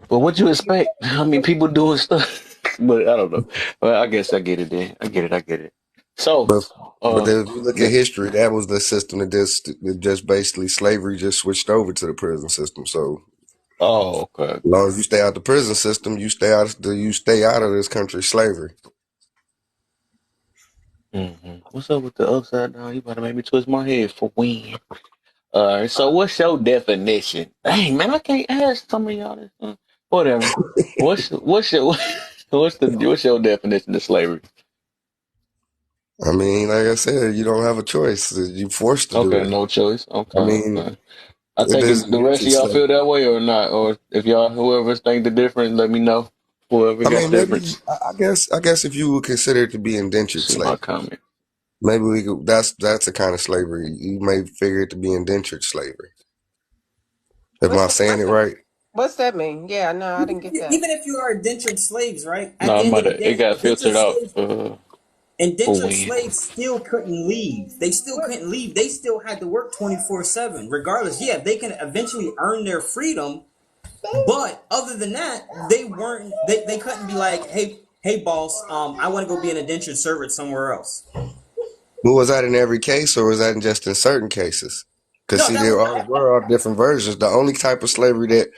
But what you expect? I mean, people doing stuff, but I don't know. Well, I guess I get it. Then I get it. I get it. So, But but uh, then if you look at yeah. history, that was the system that just basically slavery just switched over to the prison system. So Oh, okay. as Okay. long as you stay out the prison system, you stay out of this country slavery. What's up with the upside down? You about to make me twist my head for when? All right. So, what's your definition? Dang, man, I can't ask some of y'all this. Whatever. What's your what's your definition of slavery? I mean, like I said, you don't have a choice. You're forced to do Okay, it. no choice. I Okay, mean, okay. I it take is it the rest of indentured y'all feel slavery. that way or not, or if y'all whoever's think the different, let me know. Whoever I got mean, maybe difference, I guess if you would consider it to be indentured see my slavery, comment. maybe we could. That's a kind of slavery. You may figure it to be indentured slavery. Am What's I that, saying it right? what's that mean? Yeah, no, I didn't get that. Even if you are indentured slaves, right? At No, the I'm end about of the to. It day, got filtered out for indentured when. slaves still couldn't leave. They still What? couldn't leave. They still had to work 24/7, regardless. Yeah, they can eventually earn their freedom, but other than that, they weren't. They couldn't be like, hey, boss, I want to go be an indentured servant somewhere else. But was that in every case, or was that just in certain cases? Because No, see, that was there all were all different versions. The only type of slavery that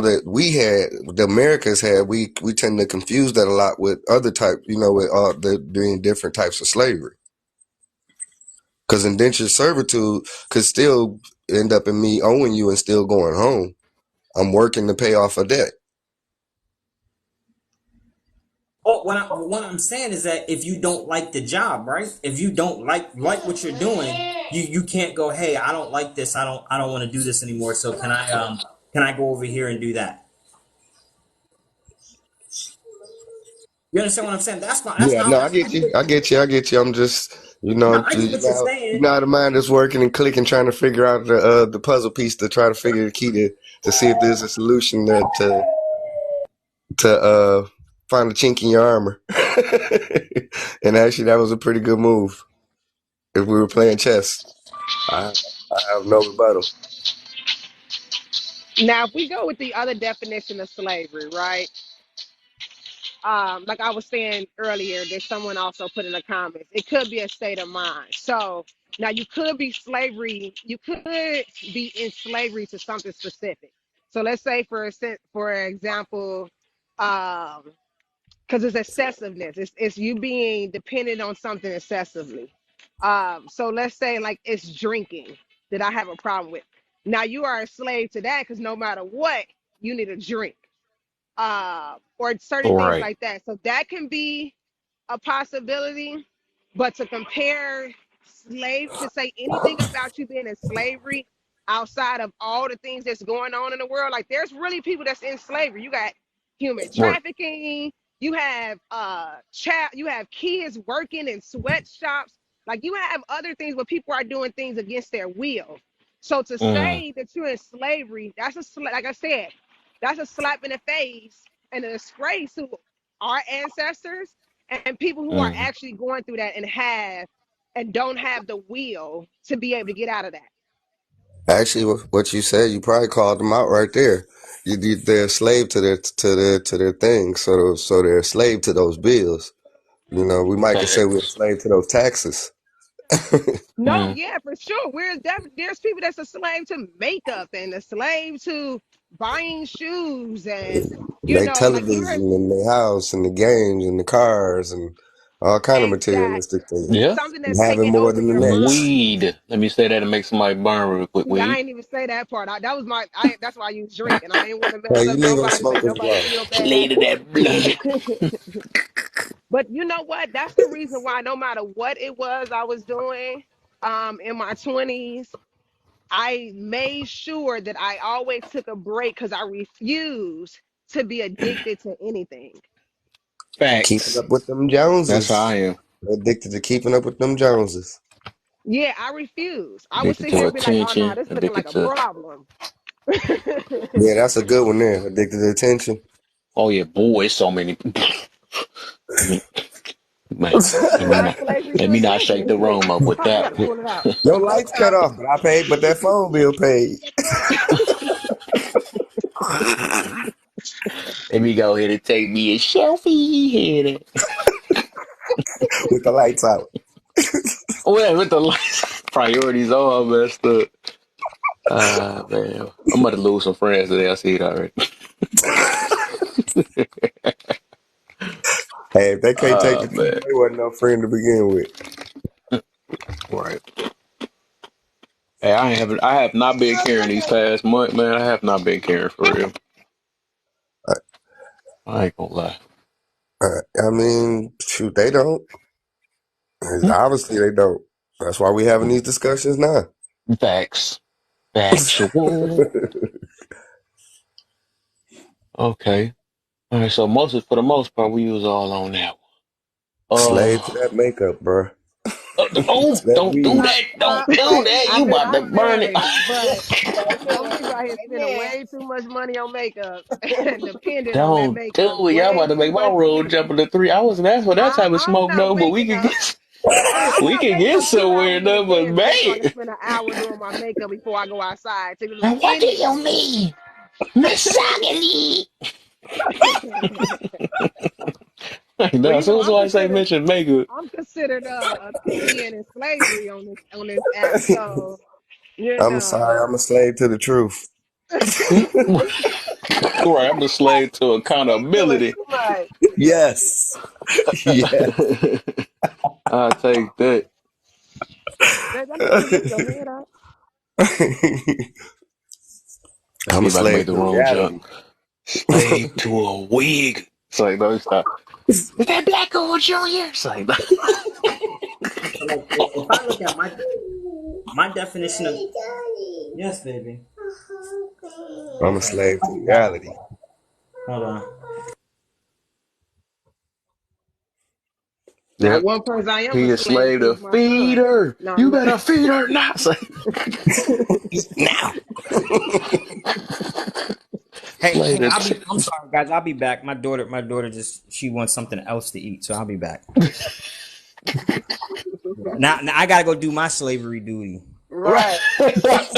that we had, the Americans had, we tend to confuse that a lot with other type, with the being different types of slavery. Because indentured servitude could still end up in me owing you and still going home. I'm working to pay off a debt. Oh, what I'm saying is that if you don't like the job, right? If you don't like what you're doing, you can't go, hey, I don't like this. I don't want to do this anymore. So can I go over here and do that? You understand what I'm saying? Yeah, no, I get you. I get you. I get you. I'm just, No, I get what you're you saying. know how the mind is working and clicking, trying to figure out the puzzle piece to try to figure the key to see if there's a solution to find a chink in your armor. And actually, that was a pretty good move. If we were playing chess, I I have no rebuttal. Now, if we go with the other definition of slavery, right? Like I was saying earlier, that someone also put in the comments, it could be a state of mind. So now you could be slavery, you could be in slavery to something specific. So let's say for example, um, because it's excessiveness, it's you being dependent on something excessively. So let's say like it's drinking that I have a problem with. Now you are a slave to that because no matter what, you need a drink, or certain things Right. like that. So that can be a possibility, but to compare slave to say anything about you being in slavery outside of all the things that's going on in the world, like there's really people that's in slavery. You got human Right. trafficking, you have chat, you have kids working in sweatshops, like you have other things where people are doing things against their will. So to Mm, say that you're in slavery, like I said, that's a slap in the face and a disgrace to our ancestors and people who are mm. actually going through that and don't have the will to be able to get out of that. Actually, what you said, you probably called them out right there. They're a slave to their things, so they're a slave to those bills. We might could say we're a Facts. slave to those taxes. No, Mm. yeah, for sure. There's people that's a slave to makeup and a slave to buying shoes and They like you're television and the house and the games and the cars and all kind of materialistic exactly things. Yeah. something And that's having taking more over than the your next. mind. Weed. Let me say that and make somebody burn real quick. See, I Weed. ain't even say that part. That was that's why I use drinking. I ain't want to mess Hey, you up leave them nobody, make smoking nobody blunt. feel bad. Lady that blood. But you know what? That's the reason why no matter what it was I was doing in my 20s, I made sure that I always took a break because I refused to be addicted to anything. Keeping Facts. up with them That's how I Joneses. am. Addicted to keeping up with them Joneses. Yeah, I refuse. I would Addicted sit here to and be like, oh no, attention. this looking like Addicted a to problem. Yeah, that's a good one there. Addicted to attention. Oh yeah, boy, it's so many. Let me, man, let me Not not slavery let to me not shake attention. the room up with Pop, you that gotta one. pull it out. Your What lights cut topic? off, but I paid, but that phone bill paid Let me go ahead and take me a selfie here. with the lights out. Well, with the lights, priorities all messed up. Man, I'm about to lose some friends today. I see it already. Hey, if they can't take the truth, Man, they wasn't no friend to begin with. right. Hey, I have not been caring these past month, man. I have not been caring for real. I ain't gonna lie. I mean, shoot, they don't. Obviously, they don't. That's why we having these discussions now. Facts. Factual. Okay. All right. So for the most part, we was all on that one. Slave to that makeup, bro. Oh, To that don't do weed. that. Don't do Wait, that. I You said, about to burn it. wait a some minute. people out here spending Amen. way too much money on makeup and depending on that Don't makeup do it. Y'all about way to too make my much. road jump into 3 hours, and that's for that type of I'm smoke, not though. But waking up. I'm we not can waiting get no 2 somewhere, hours in though. But advance just so I can man, spend an hour doing my makeup before I go outside. To do now what do you anything. mean, misogyny? Well, Now, as soon as I say mention makeup, I'm considered a Indian in slavery on this app. So you I'm sorry, know, I'm a slave to the truth. right? I'm a slave to He's doing accountability. too much. Yes. Yes. I take that. that don't you lift your head up. Let's I'm see a if I can slave make the to room jump. reality. Slave to a wig. It's like, no, stop. Is that Black Gold Junior? It's like, So like, if I look at my definition of yes, baby. I'm a Sorry, slave I'll to be back. reality. Hold on. Now, yep. one person I am a He a slave slave to to is my feed son. her. No, You look. better feed her now. It's like, Eat now. Hey, slave hey, to I'm sorry, guys. I'll be back. My daughter just she wants something else to eat, so I'll be back. Now I gotta go do my slavery duty. right. Right.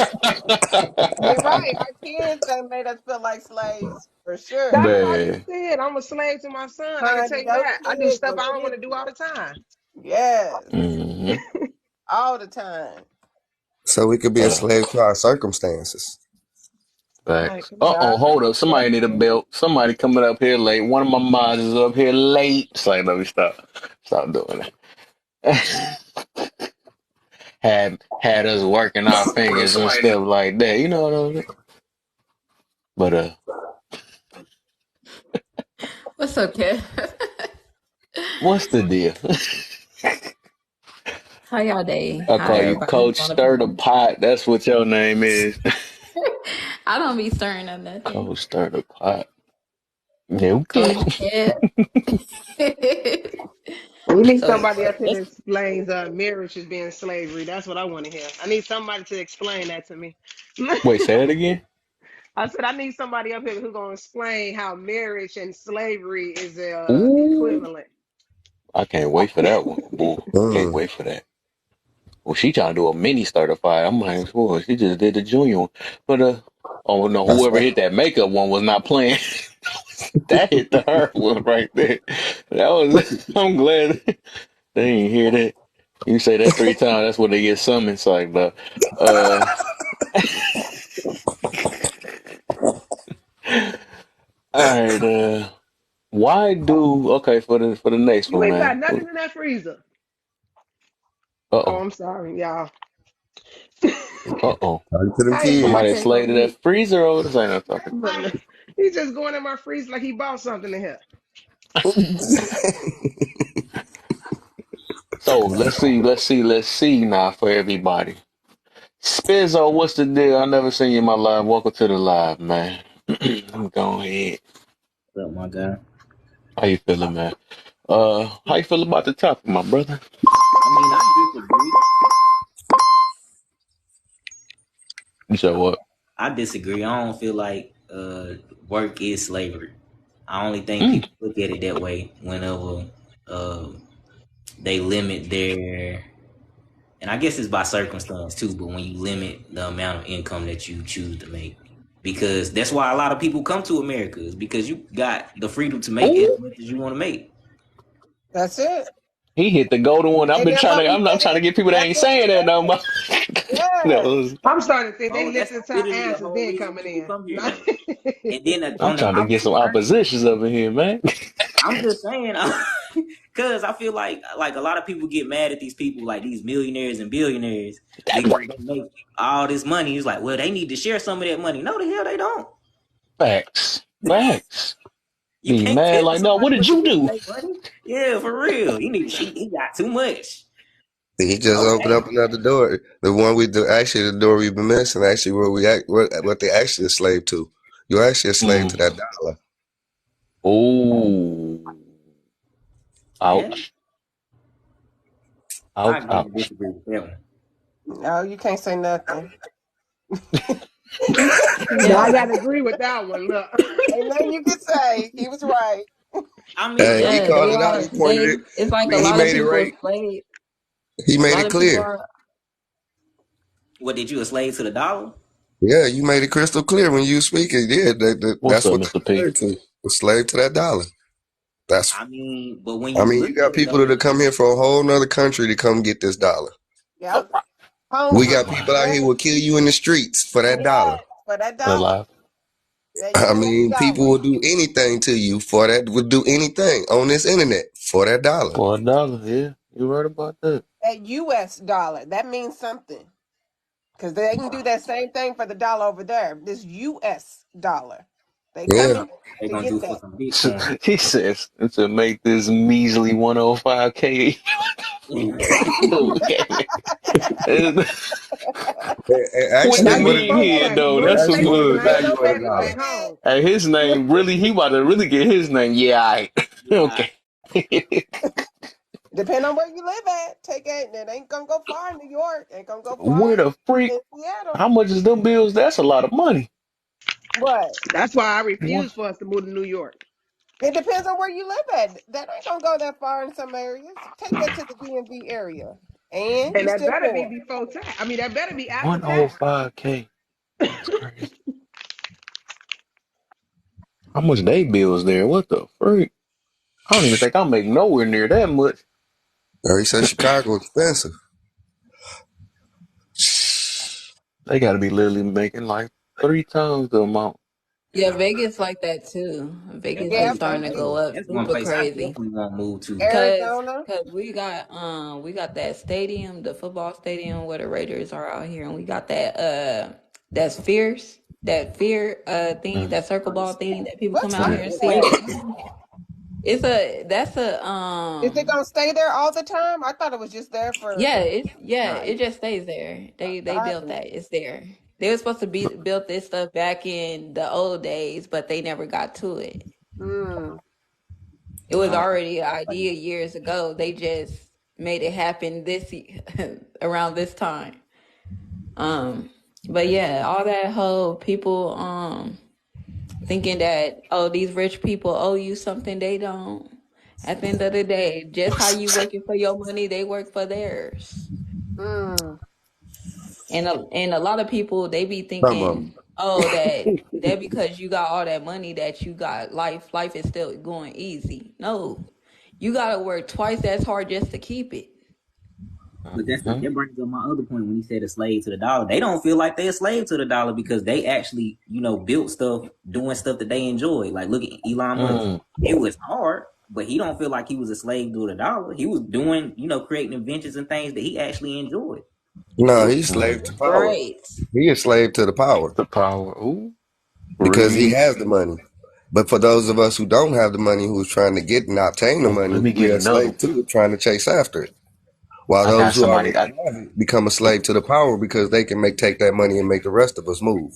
You're right. Our kids, they made us feel like slaves for That's sure. what I just Man, said. I'm a slave to my son. I can tell Honey, you those that. I do kids stuff will I don't get want to do you. all the time. Yes. hmm All the time. So we could be a slave to our circumstances. Right. facts. 'Cause Hold up. Yep. Somebody need a belt. Somebody coming up here late. One of my mods is up here late. It's like, let me stop. Stop doing that. Had us working our fingers and stuff like that. You know what I mean? But What's up, kid? what's the deal? How y'all day? I How call you everybody Coach doing up Stir the in Pot. That's what your name is. I don't be stirring up nothing. Coach Stir the Pot. Yeah, okay. Coach Ed. we need So somebody up here that let's explains marriage as being slavery. That's what I want to hear. I need somebody to explain that to me. Wait, say that again. I said I need somebody up here who's gonna explain how marriage and slavery is Ooh, equivalent. I can't wait for that one. Ooh, can't Mm, wait for that. Well, she trying to do a mini starter fire. I'm like, boy, she just did the junior one. But oh no, that's whoever hit that makeup one was not playing. That hit the hard one right there. That was. I'm glad they ain't hear that. You say that 3 times, that's when they get summoned. It's like, but uh, all right. Why do okay for the next You one, ain't got man? nothing in that freezer. Uh Oh, oh, I'm sorry, y'all. oh. talking to them I ain't Somebody kids. talking slated on that mute. freezer over. This ain't not talking. But he's just going in my freezer like he bought something in here. So let's see now for everybody. Spizzo, what's the deal? I never seen you in my live. Welcome to the live, man. I'm going ahead. Oh my god. How you feeling, man? How you feel about the topic, my brother? I mean, I disagree. You said what? I disagree. I don't feel like work is slavery. I only think Mm. people look at it that way whenever uh, they limit their, and I guess it's by circumstance too, but when you limit the amount of income that you choose to make. Because that's why a lot of people come to America, is because you got the freedom to make as Ooh, much as you want to make. That's it. he hit the golden one. I've Ain't been that trying what to. we I'm trying to said? get people that That's ain't what we saying that no more. said. That Yeah. was- I'm starting to think they Oh, that's listen to our literally the answers whole then reason coming people in. come here though. And then I'm on the trying to get opposite some side, oppositions up in here, man. I'm just saying, because I feel like a lot of people get mad at these people, like these millionaires and billionaires, That because right. they make all this money. It's like, well, they need to share some of that money. No, the hell they don't. Facts. Facts. You Be can't mad tell like, no, what somebody did what to you do with do? their money. Yeah, for real. He got too much. He just opened Okay. up another door. The one we do, actually, the door we've been missing. Actually, where we act, what they actually a slave to. You're actually a slave to Mm. that dollar. Oh, Yeah, ouch, I ouch, agree to ouch. disagree with that one. No, you can't say nothing. Now I Yeah, gotta agree with that one. Look. Ain't nothing you can say. He was right. I mean, Hey, but he yeah, called they it out. are. He pointed it. It's like a He lot of made it people right. are slave. He A made lot it of people clear. are. what, did you a slave to the dollar? Yeah, you made it crystal clear when you were speaking. Yeah, What's that's up, what Mr. they P? referred to. A slave to that dollar. That's. I mean, but when I you mean, look you got at it people that though, have come here from a whole nother country to come get this dollar. Yep. We Hungry. got What? people out Yeah. here will kill you in the streets for that Yeah. dollar. For that dollar. Alive? That I US mean, people dollar. will do anything to you for that. Would do anything on this internet for that dollar. For $1? Yeah, you right about that. That US dollar. That means something. Because they can do that same thing for the dollar over there. This US dollar. They Yeah, coming they to gonna do get for that. some Bitcoin. He says to make this measly 105K. Okay. What And the actually, I what get a need folks here dollar, like, though? Lord, That's say some actually, this what and the I ain't bullshit. no value of a baby dollar? back home. Hey, his name really, he about to really get his name. Yeah, I Yeah, okay. Depending on where you live at. It ain't gonna go far in New York. Ain't gonna go Where far the freak? in Seattle. How much is them bills? That's a lot of money. What? That's why I What? refuse for us to move to New York. It depends on where you live at. That ain't gonna go that far in some areas. Take that to the DMV area. And And you that still better be poor. before tax. I mean, that better be after tax. 105K. That's crazy. How much they bills there? What the freak? I don't even think I make nowhere near that much. He said Chicago expensive. They got to be literally making like 3 times the amount. Yeah, Vegas like that too. that's Vegas is Yeah, Vegas. starting to Vegas, go up That's one super place I crazy. definitely won't move to. Arizona. Cause we got that stadium, the football stadium where the Raiders are out here, and we got that's fierce, that fear thing, Mm. that circle ball thing that people come What's out up here Mm. and with see. that? It's a that's a Is it gonna stay there all the time? I thought it was just there for it just stays there. They got built it. that. It's there. They were supposed to be built this stuff back in the old days, but they never got to it. Mm, It was Um, already an idea years ago. They just made it happen around this time. Um, but yeah, all that whole people thinking that, oh, these rich people owe you something, they don't. At the end of the day, just how you working for your money, they work for theirs. mm, And a lot of people, they be Some of them. thinking, oh, that because you got all that money that you got life is still going easy. No, you gotta work twice as hard just to keep it. but Mhm. that brings up my other point when he said a slave to the dollar. They don't feel like they're a slave to the dollar because they actually, built stuff, doing stuff that they enjoy. Like look at Elon Musk. Mm. It was hard, but he don't feel like he was a slave to the dollar. He was doing, creating inventions and things that he actually enjoyed. No, Ooh. he's slave to power. Right. He is slave to the power The power. Ooh. because he Freak. has the money. But for those of us who don't have the money, who's trying to get and obtain the Oh, money, let me we get are another slave one. to it, trying to chase after it. While I those got who somebody. already have it become a slave to the power because they can take that money and make the rest of us move.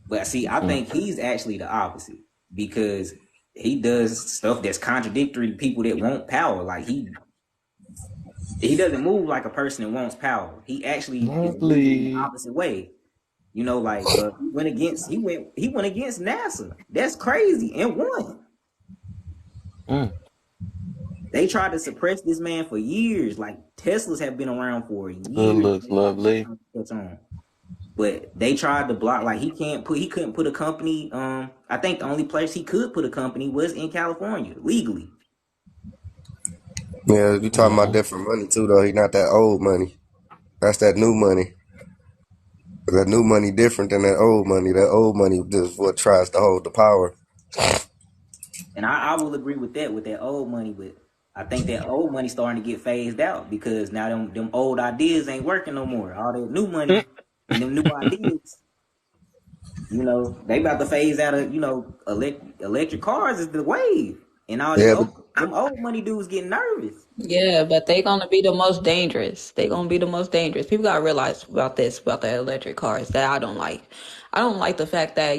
But see, I Mm. think he's actually the opposite because he does stuff that's contradictory to people that want power. Like he doesn't move like a person that wants power. He actually is moving in the Lovely. opposite way. You know, like he went against NASA. That's crazy and won. Mm. They tried to suppress this man for years. Like Teslas have been around for Good years. looks, lovely. Catch on. But they tried to block. Like he couldn't put a company. I think the only place he could put a company was in California legally. Yeah, you talking about Mm. different money too, though. He not that old money. That's that new money. That new money different than that old money. That old money is what tries to hold the power. And I will agree with that old money, but I think that old money starting to get phased out because now them old ideas ain't working no more. All that new money and them new ideas, you know, they about to phase out of electric cars is the wave, and all this Yeah, old them old money dudes getting nervous. Yeah, but they gonna be the most dangerous. They gonna be the most dangerous. People gotta realize about this, about the electric cars that I don't like. I don't like the fact that,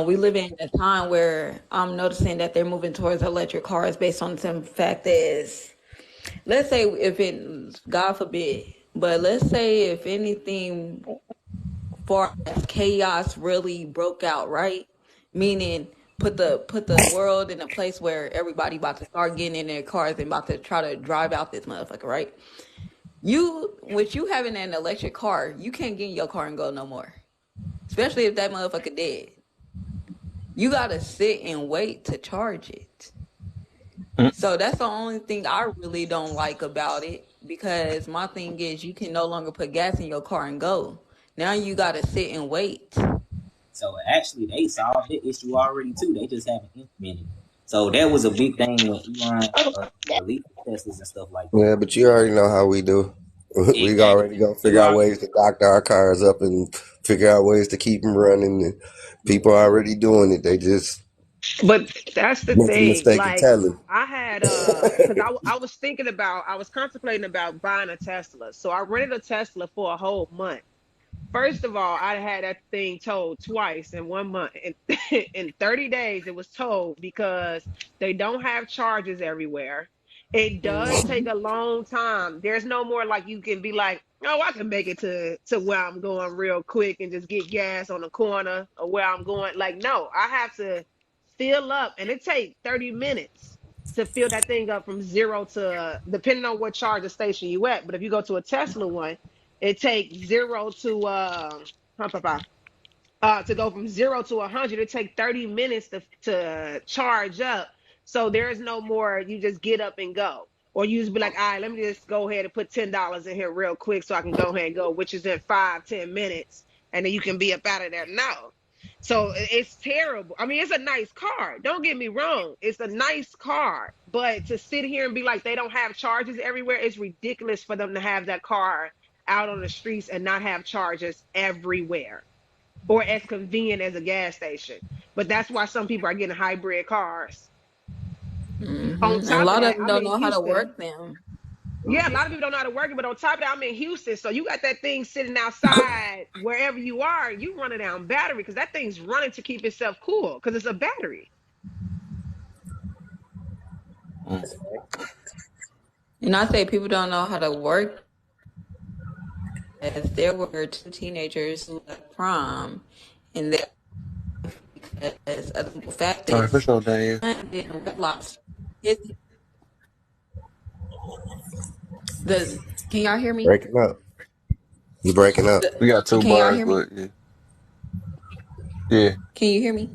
we live in a time where I'm noticing that they're moving towards electric cars based on some fact is, let's say if it, God forbid, but let's say if anything far as chaos really broke out, right? Meaning put the world in a place where everybody about to start getting in their cars and about to try to drive out this motherfucker, right? You with you having an electric car, you can't get in your car and go no more. Especially if that motherfucker dead. You gotta sit and wait to charge it. Mm. So that's the only thing I really don't like about it because my thing is you can no longer put gas in your car and go. Now you gotta sit and wait. So actually, they solved the issue already too. They just haven't implemented it. So that was a big thing when Elon released the Teslas and stuff like that. yeah, but you already know how we do. We already Exactly. gonna You figure out are ways to doctor our cars up and figure out ways to keep them running. And people are already doing it. They just But that's the make the thing. mistake of Like telling. I had because I was thinking about I was contemplating about buying a Tesla. So I rented a Tesla for a whole month. First of all, I had that thing towed twice in 1 month. In 30 days, it was towed because they don't have charges everywhere. It does take a long time. There's no more like you can be like, oh, I can make it to where I'm going real quick and just get gas on the corner or where I'm going. Like, no, I have to fill up, and it takes 30 minutes to fill that thing up from zero to depending on what charger station you at. But if you go to a Tesla one, it takes zero to go from 0 to 100. It takes 30 minutes to charge up. So there's no more you just get up and go. Or you just be like, all right, let me just go ahead and put $10 in here real quick so I can go ahead and go, which is in 5, 10 minutes, and then you can be up out of there. No. So it's terrible. I mean, it's a nice car. Don't get me wrong. It's a nice car. But to sit here and be like they don't have charges everywhere, it's ridiculous for them to have that car out on the streets and not have charges everywhere or as convenient as a gas station. But that's why some people are getting hybrid cars. On And a top of lot of that, them I'm don't in know how to Houston. work them. Yeah, a lot of people don't know how to work it, but on top of that, I'm in Houston. So you got that thing sitting outside wherever you are, you running down battery because that thing's running to keep itself cool because it's a battery. Mm. And I say people don't know how to work as there were two teenagers who left prom and they because of the fact All right, for is sure, Daniel. one didn't realize his the can y'all hear me? Breaking up. You breaking up. We got two Can y'all bars, hear me? but yeah. Yeah. Can you hear me?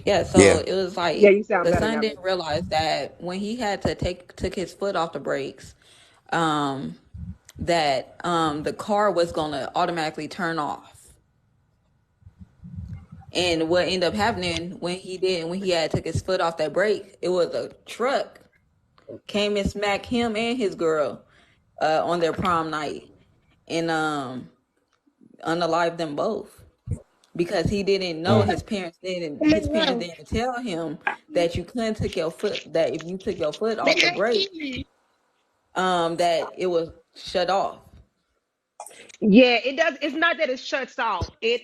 Yeah, so Yeah. it was Yeah, like you sound the better son now, didn't baby. realize that when he had to took his foot off the brakes, um, that the car was gonna automatically turn off. And what ended up happening when he had took his foot off that brake, it was a truck came and smacked him and his girl on their prom night and unalived them both because he didn't know Mm. his parents didn't tell him that you couldn't take your foot that if you took your foot off the brake that it was shut off. Yeah, it does. It's not that it shuts off. It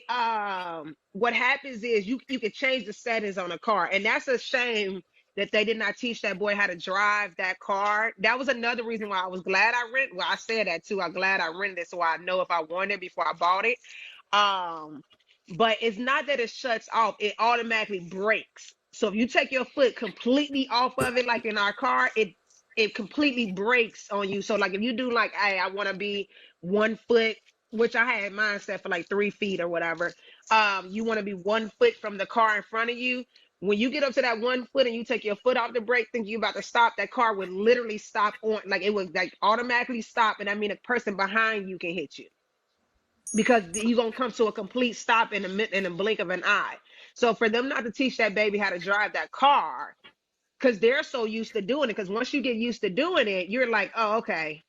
what happens is you can change the settings on a car, and that's a shame that they did not teach that boy how to drive that car. That was another reason why I was glad I rented. Well, I said that too. I'm glad I rented it so I know if I want it before I bought it. Um, but it's not that it shuts off, it automatically brakes. So if you take your foot completely off of it, like in our car, it completely breaks on you. So like if you do like, hey, I want to be 1 foot, which I had mine set for like 3 feet or whatever. You want to be 1 foot from the car in front of you. When you get up to that 1 foot and you take your foot off the brake, think you about to stop, that car would literally stop on, like it would like automatically stop, and I mean a person behind you can hit you because you're gonna come to a complete stop in a blink of an eye. So for them not to teach that baby how to drive that car, because they're so used to doing it, because once you get used to doing it, you're like, oh, okay.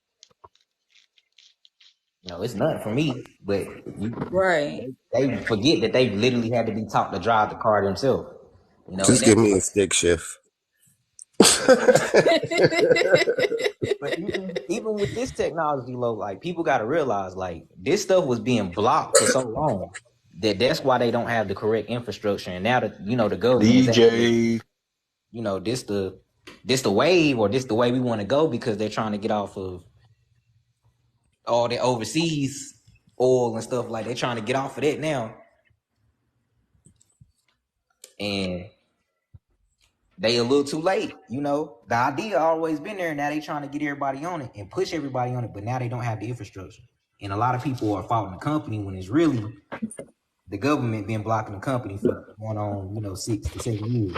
No, it's nothing for me. But Right. they forget that they literally had to be taught to drive the car themselves. You know, and Just that, give me a stick shift. but even with this technology, low, like people got to realize, like this stuff was being blocked for so long that that's why they don't have the correct infrastructure. And now that the government is actually, DJ. this the wave, or this the way we want to go, because they're trying to get off of all the overseas oil and stuff. Like they're trying to get off of that now, and they a little too late. The idea always been there. Now they trying to get everybody on it and push everybody on it, but now they don't have the infrastructure. And a lot of people are faulting the company when it's really the government been blocking the company for going on 6 to 7 years.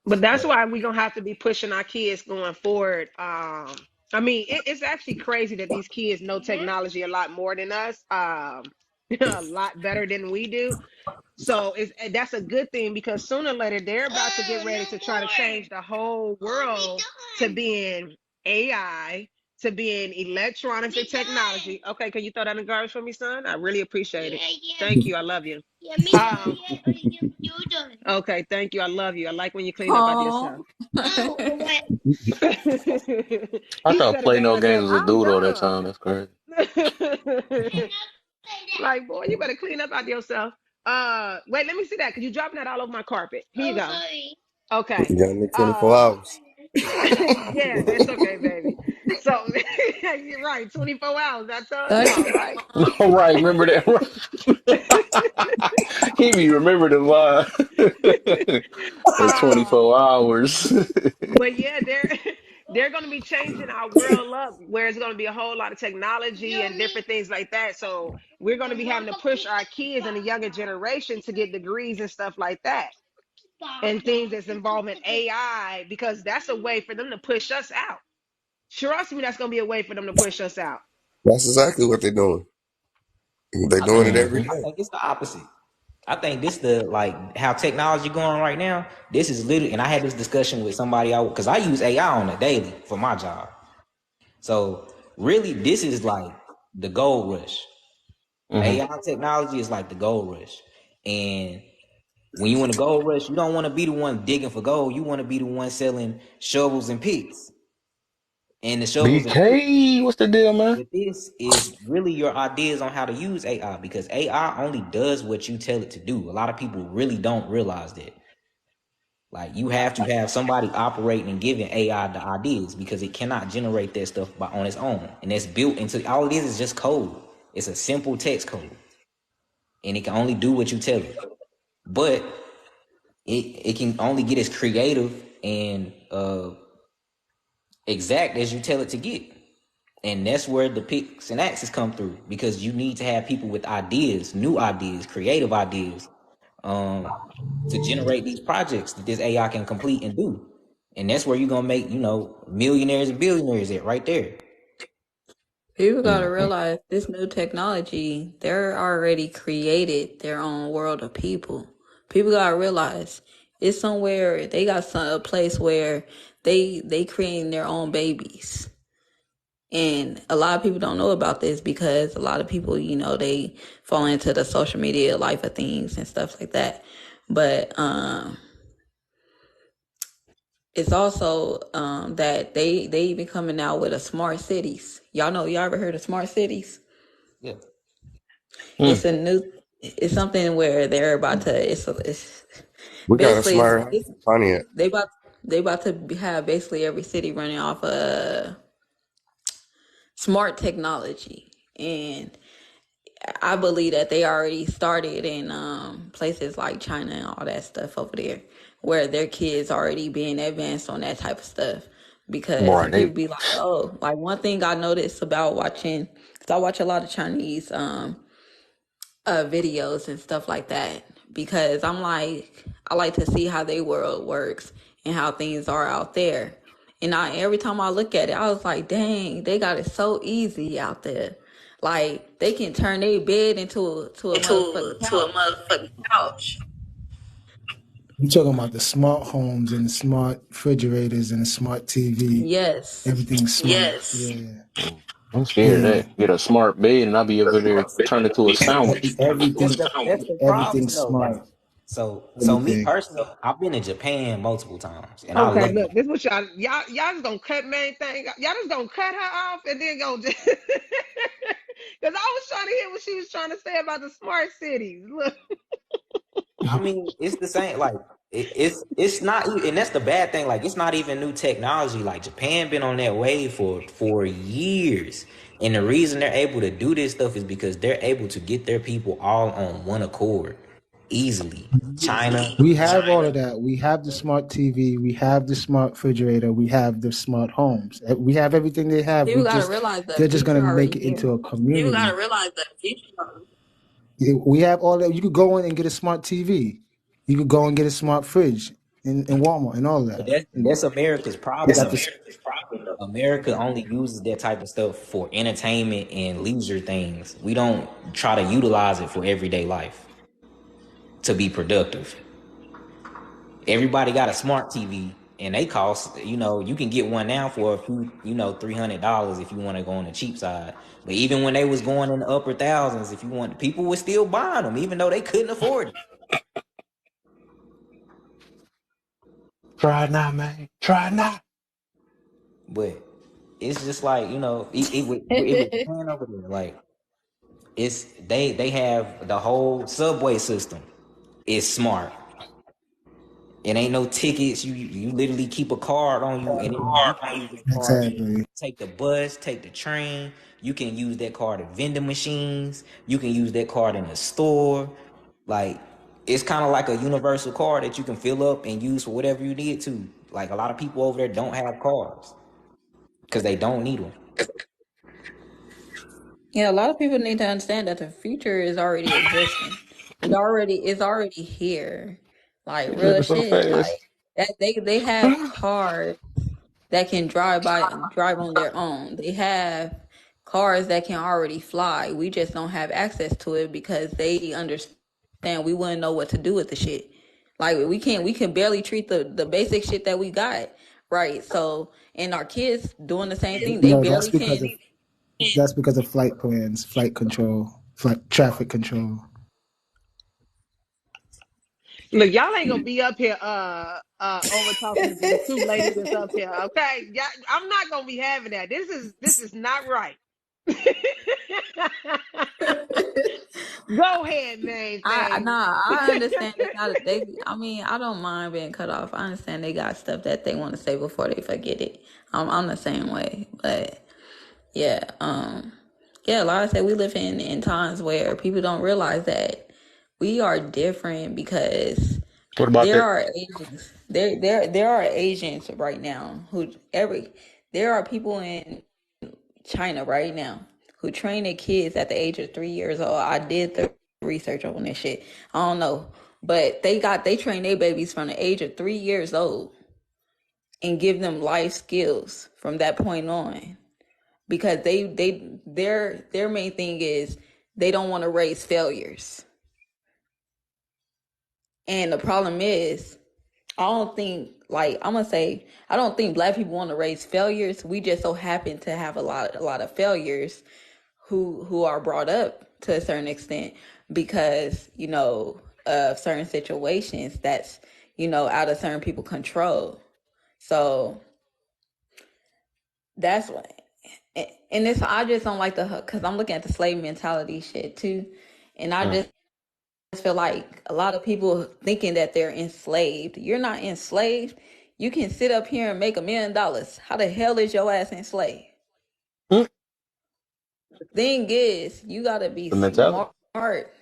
But that's why we're gonna have to be pushing our kids going forward. I mean, it's actually crazy that these kids know technology a lot more than us, a lot better than we do. So that's a good thing, because sooner or later they're about to get ready to try to change the whole world to being AI, to being electronics and technology. Okay, can you throw that in the garbage for me, son? I really appreciate it. Thank you. I love you. Okay, thank you. I love you. I like when you clean up after yourself. Oh. I He thought said a play no man and said, games was a I'm dude all that done. time. That's crazy. Like, boy, you better clean up after yourself. Wait, let me see that, because you dropping that all over my carpet. Here you go. Okay. You got me 24 Uh hours. yeah, it's okay, baby. So you're right, 24 hours. I told y'all, right? All right, remember that. He be remember the line. It's uh 24 hours. but yeah, they're going to be changing our world up, where it's going to be a whole lot of technology and different things like that. So we're going to be having to push our kids and the younger generation to get degrees and stuff like that, and things that's involving AI, because that's a way for them to push us out. Trust me, that's going to be a way for them to push us out. That's exactly what they're doing. They're I doing think it every Mhm. I day. think it's the opposite. I think this the like how technology going right now. This is literally, and I had this discussion with somebody because I use AI on a daily for my job. So really, this is like the gold rush. Mhm. AI technology is like the gold rush, and when you want a gold rush, you don't want to be the one digging for gold. You want to be the one selling shovels and picks. And the shovels and picks BK, what's the deal, man? with this is really your ideas on how to use AI, because AI only does what you tell it to do. A lot of people really don't realize that. Like you have to have somebody operating and giving AI the ideas, because it cannot generate that stuff on its own. And that's built into, all it is just code. It's a simple text code. And it can only do what you tell it. But it can only get as creative and exact as you tell it to get. And that's where the picks and axes come through, because you need to have people with ideas, new ideas, creative ideas, um, to generate these projects that this AI can complete and do. And that's where you're gonna make, millionaires and billionaires at right there. People gotta Mhm. realize this new technology, they're already created their own world of people. People gotta realize it's somewhere they got a place where they creating their own babies. And a lot of people don't know about this, because a lot of people, they fall into the social media life of things and stuff like that. But it's also that they even coming out with a smart cities. Y'all ever heard of smart cities? Yeah. It's Mm. a new, it's something where they're about to, We got a Basically, smart it's funny. they about they about to have basically every city running off smart technology, and I believe that they already started in places like China and all that stuff over there, where their kids already being advanced on that type of stuff. Because Boy, people they be like, oh, like one thing I noticed about watching, because I watch a lot of Chinese videos and stuff like that, because I like to see how their world works and how things are out there. And every time I look at it, I was like, dang, they got it so easy out there. Like they can turn their bed into a motherfucking To a couch. motherfucking couch. You talking about the smart homes and the smart refrigerators and the smart TV? Yes. Everything's smart. Yes. Yeah. I'm scared of Yeah. that. Get a smart bed and I'll be over there turn it to a sandwich. Everything. That's the problem Everything's though. Like, smart. so me Everything. personally, I've been to Japan multiple times, and I Okay, love look, it. this what y'all just gonna cut main thing. Y'all just gonna cut her off and then go just because I was trying to hear what she was trying to say about the smart cities. Look, I mean, it's the same. Like, it's not, and that's the bad thing. Like, it's not even new technology. Like, Japan been on that wave for years, and the reason they're able to do this stuff is because they're able to get their people all on one accord easily. China, We have all of that. We have the smart TV. We have the smart refrigerator. We have the smart homes. We have everything they have. People gotta realize the They're just future gonna make already it into here. a community. you gotta realize that future. We have all that. You could go in and get a smart TV. You could go and get a smart fridge in Walmart and all But that. that's America's They problem got though. this. America only uses that type of stuff for entertainment and leisure things. We don't try to utilize it for everyday life to be productive. Everybody got a smart TV, and they cost. You can get one now for a few, $300 if you want to go on the cheap side. But even when they was going in the upper thousands, if you want, people were still buying them, even though they couldn't afford it. Try it now, man. Try it now. But it's just like it with Japan over there, like they have the whole subway system. It's smart. It ain't no tickets. You literally keep a card on you, and then you can use that card to Exactly. take the bus, take the train. You can use that card at vending machines. You can use that card in a store. Like, it's kind of like a universal card that you can fill up and use for whatever you need to. Like, a lot of people over there don't have cards because they don't need them. Yeah, a lot of people need to understand that the future is already existing. It's already here. Like It's real living so shit. Like fast. that they have cars that can drive on their own. They have cars that can already fly. We just don't have access to it because they understand we wouldn't know what to do with the shit. Like we can barely treat the basic shit that we got. Right. So and our kids doing the same thing. They No, barely can. that's because of flight plans, flight control, flight traffic control. look, y'all ain't gonna be up here over talking the two ladies that's up here. Okay, I'm not gonna be having that. This is not right. Go ahead, main thing. I understand they got it. I mean, I don't mind being cut off. I understand they got stuff that they want to say before they forget it. I'm the same way, but yeah, yeah. Like I said, we live in times where people don't realize that we are different because What about there that? are agents. There are agents right now there are people in China right now who train their kids at the age of 3 years old. I did the research on this shit. I don't know, but they train their babies from the age of 3 years old and give them life skills from that point on because their main thing is they don't want to raise failures. And the problem is, I don't think I don't think black people want to raise failures. We just so happen to have a lot of failures who are brought up to a certain extent because of certain situations that's out of certain people control. So that's what, and this I just don't like the because I'm looking at the slave mentality shit too, and I Uh, just feel like a lot of people thinking that they're enslaved. You're not enslaved. You can sit up here and make $1 million. How the hell is your ass enslaved? Mm, The thing is, you gotta be the mentality. smart.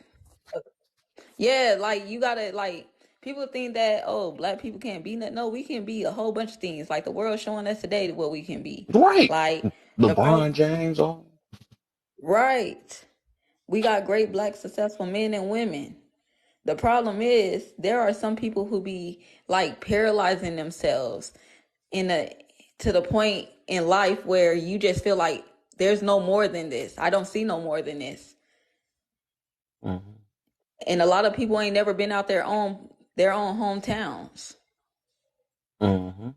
Yeah, like you gotta like people think that oh black people can't be nothing. No, we can be a whole bunch of things. Like the world showing us today what we can be. Right. Like the problem, LeBron James on. right? We got great black successful men and women. The problem is there are some people who be like paralyzing themselves in a to the point in life where you just feel like there's no more than this. I don't see no more than this. Mm-hmm. And a lot of people ain't never been out their own hometowns. Mm-hmm.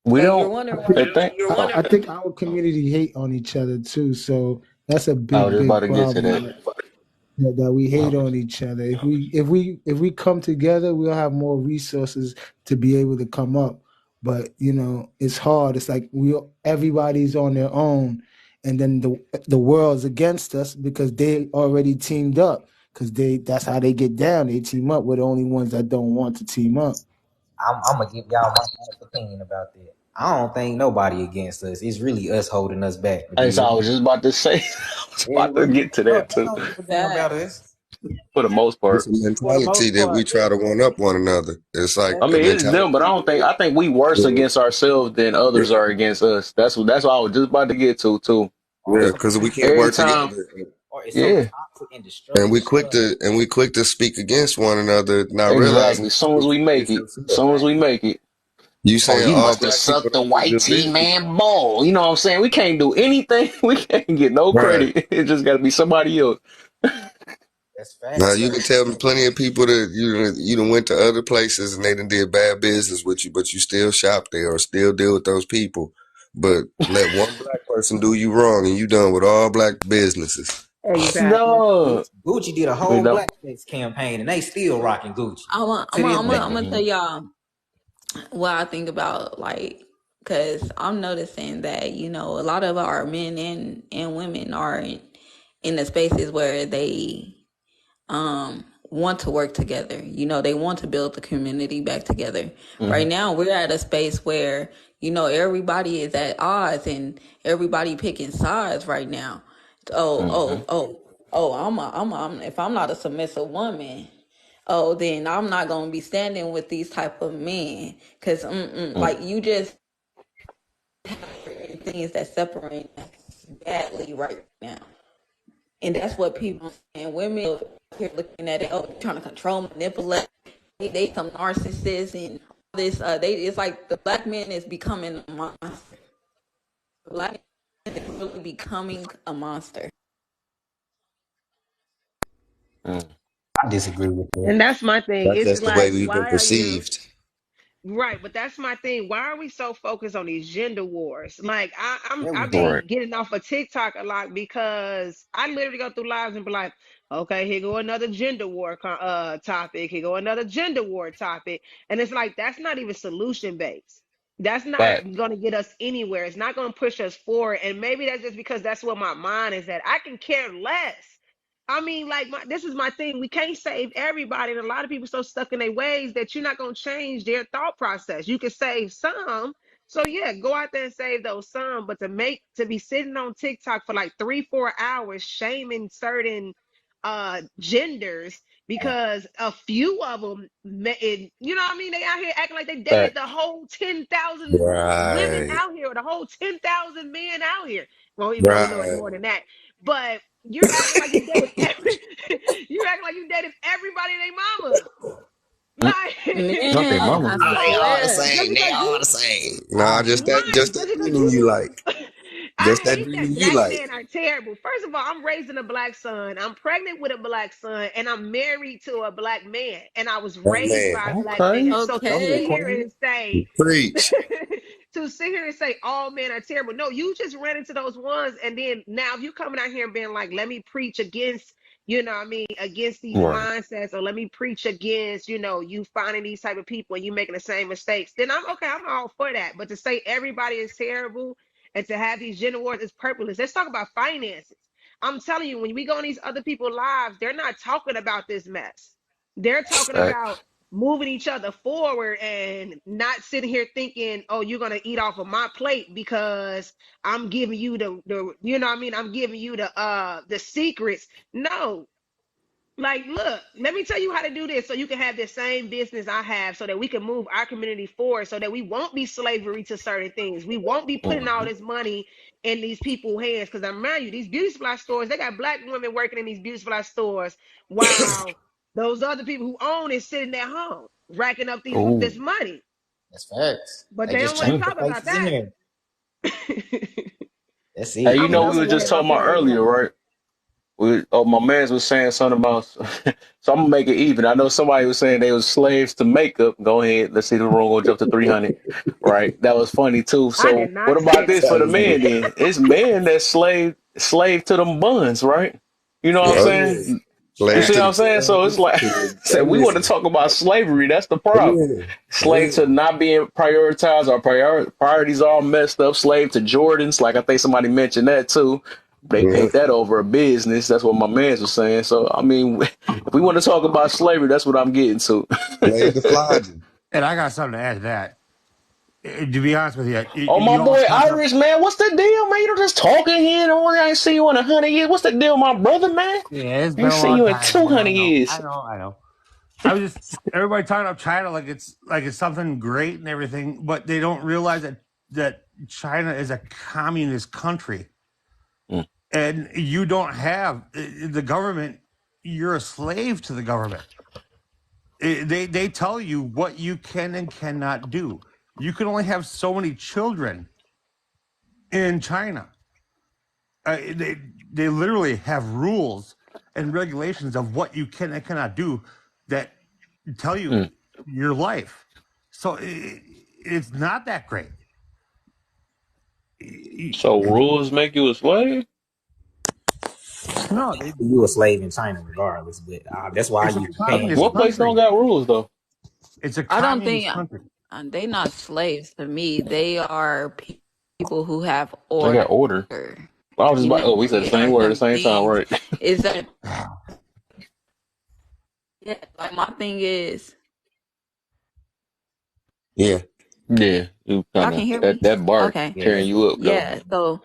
We So you're don't. wondering I why think I think. Oh, I think our community hate on each other too. So that's a I was big, just about big to get to problem. that. That we hate Oh, on each other. If we come together, we'll have more resources to be able to come up. But it's hard. It's like everybody's on their own, and then the world's against us because they already teamed up. Because that's how they get down. They team up. We're the only ones that don't want to team up. I'm gonna give y'all my honest opinion about that. I don't think nobody against us. It's really us holding us back. To be so I real, was just about to say. I was yeah, about to get to that they too. don't give a damn about us. facts. For the most It's part. a For the mentality most that we part, try to one up one another. It's like I a mean, it's them, but mentality. I think we worse Yeah, against ourselves than others are against us. That's what I was just about to get to too. on yeah, some because we can't Every work time, together, or it's so yeah, toxic and and destructive stuff. we quick to speak against one another, not realizing exactly. you're Soon as speaking we make against it, yourself. soon as we make it, You oh, saying you all must have black people sucked the don't do white good tea business, man ball. You know what I'm saying? We can't do anything. We can't get no right? credit. It just got to be somebody else. That's Now facts, you though. can tell me plenty of people that you done went to other places and they done did bad business with you, but you still shop there or still deal with those people. But let one black person do you wrong and you done with all black businesses. Exactly. No, Gucci did a we whole don't. blackface campaign, and they still rocking Gucci I'm gonna to I'm this I'm day. gonna I'm gonna tell Mhm. y'all what I think about like because I'm noticing that a lot of our men and women are in the spaces where they want to work together. They want to build the community back together. Right Mhm. now we're at a space where everybody is at odds and everybody picking sides right now. Oh, Mhm. oh, oh, oh, if I'm not a submissive woman, oh, then I'm not going to be standing with these type of men cuz Mhm. like you just things that separate us badly right now. And that's what people and women here looking at it, oh, trying to control, manipulate. They some narcissists and all this. It's like the black man is becoming a monster. The black man is really becoming a monster. Mhm. I disagree with that. And that's my thing. That's It's just the way like, we've been why are you perceived. right? But that's my thing. Why are we so focused on these gender wars? Like There we I go. Right. be getting off of TikTok a lot because I literally go through lives and be like, okay, here go another gender war topic. Here go another gender war topic, and it's like that's not even solution based. That's not Fact. going to get us anywhere. It's not going to push us forward. And maybe that's just because that's what my mind is at. I can care less. I mean, like this is my thing. We can't save everybody, and a lot of people so stuck in their ways that you're not gonna change their thought process. You can save some, so yeah, go out there and save those some. But to be sitting on TikTok for like 3-4 hours shaming certain genders because a few of them, you know what I mean? They out here acting like they dated Fact. the whole 10,000 women Right, out here, or the whole 10,000 men out here. Well, even though we know it's right. more than that, but you're acting like you dated you acting like you dated everybody and their mama. Mm. Like Not their Man, mama. I Oh, they so all the swear. just same. They because all you the same. Nah, right, just just that because dreaming you you like. Just I that hate that dreaming you black like. men are terrible. First of all, I'm raising a black son. I'm pregnant with a black son, and I'm married to a black man, and I was Oh raised man, by a black Okay. man. So to Go ahead, sit Okay. here Queen. and say preach. to sit here and say all men are terrible. No, you just ran into those ones, and then now if you coming out here and being like, let me preach against, what I mean, against these Right. mindsets, or let me preach against, you finding these type of people and you making the same mistakes, then I'm okay. I'm all for that. But to say everybody is terrible and to have these gender wars is purposeless. Let's talk about finances. I'm telling you, when we go in these other people's lives, they're not talking about this mess. They're talking about Facts. moving each other forward and not sitting here thinking, oh, you're gonna eat off of my plate because I'm giving you the you know what I mean, I'm giving you the secrets. No, like, look, let me tell you how to do this so you can have the same business I have so that we can move our community forward so that we won't be slavery to certain things. We won't be putting all Hmm. this money in these people's hands. Because I remind you, these beauty supply stores, they got black women working in these beauty supply stores while those other people who own it sitting at home racking up this Ooh. money. That's facts. But They they just don't want to change Mm. the talk about faces in that. there. That's Hey, it. you I'm And know, I'm we it's gonna were go just ahead and talking lock about in on earlier, that. right? My man was saying something about, so I'm gonna make it even. I know somebody was saying they was slaves to makeup. Go ahead, let's see the room go jump to 300, right? That was funny too. I did So what not say about this for that. the crazy. men then? It's men that slave to them buns, right? You know what I'm Oh Facts. yeah, saying? You slave see to what the I'm saying? So it's guns, like, to the said we want to listen. talk about slavery. That's the Oh problem. yeah, oh Slave to yeah. not being prioritized. Our priorities all messed up. Slave to Jordans. Like I think somebody mentioned that too. They Yeah. paint that over a business. That's what my man was saying. So I mean, if we want to talk about slavery, that's what I'm getting to. Slave to flogging. And I got something to add to that. To be honest with you, Oh, my you always boy talk about. Irish, man, what's the deal, man? You don't just talking here, and I ain't seen you in 100 years. What's the deal, my brother, man? Yeah, it's I been ain't a seen long you in time, man. 200 I know, years. I know, I know. I was just everybody talking about China like it's something great and everything, but they don't realize that China is a communist country, Mm, and you don't have the government. You're a slave to the government. They tell you what you can and cannot do. You can only have so many children in China. They literally have rules and regulations of what you can and cannot do that tell you mm. your life. So it's not that great. So rules make you a slave? No, they, You a slave in China regardless, but that's why I it's a use Japan as communist an What place don't country. example. got rules though? It's a I don't think communist country. they not slaves to me. They are people who have They got order. order. I was just You about. know, Oh, we said the there same are word at the some same time, things. right? Is that yeah? Like my thing is, Yeah. Yeah, you y'all kind can of hear me. that bark Okay, Yeah, tearing that's you up though. yeah. So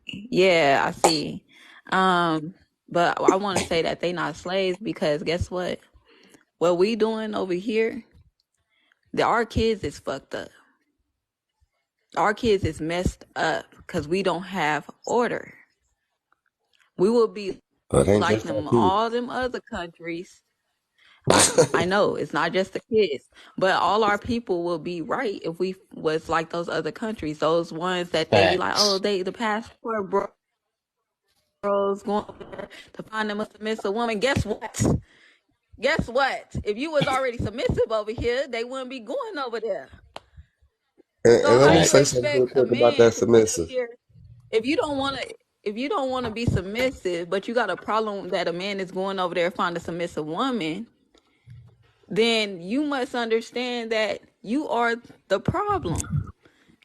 yeah, I see. Um, but I want to say that they not slaves because guess what? What we doing over here, our kids is fucked up. Our kids is messed up because we don't have order. We will be Oh, it ain't like just our them, kids. all them other countries. I know it's not just the kids, but all our people will be right if we was like those other countries. Those ones that they be like, oh, Facts. the passport bros going over there to find them a submissive woman. Guess what? Guess what? If you was already submissive over here, they wouldn't be going over there. So And let how me you say Facts. something real expect a quick about that man to sit up submissive. here if you don't want to? If you don't want to be submissive, but you got a problem that a man is going over there to find a submissive woman, then you must understand that you are the problem.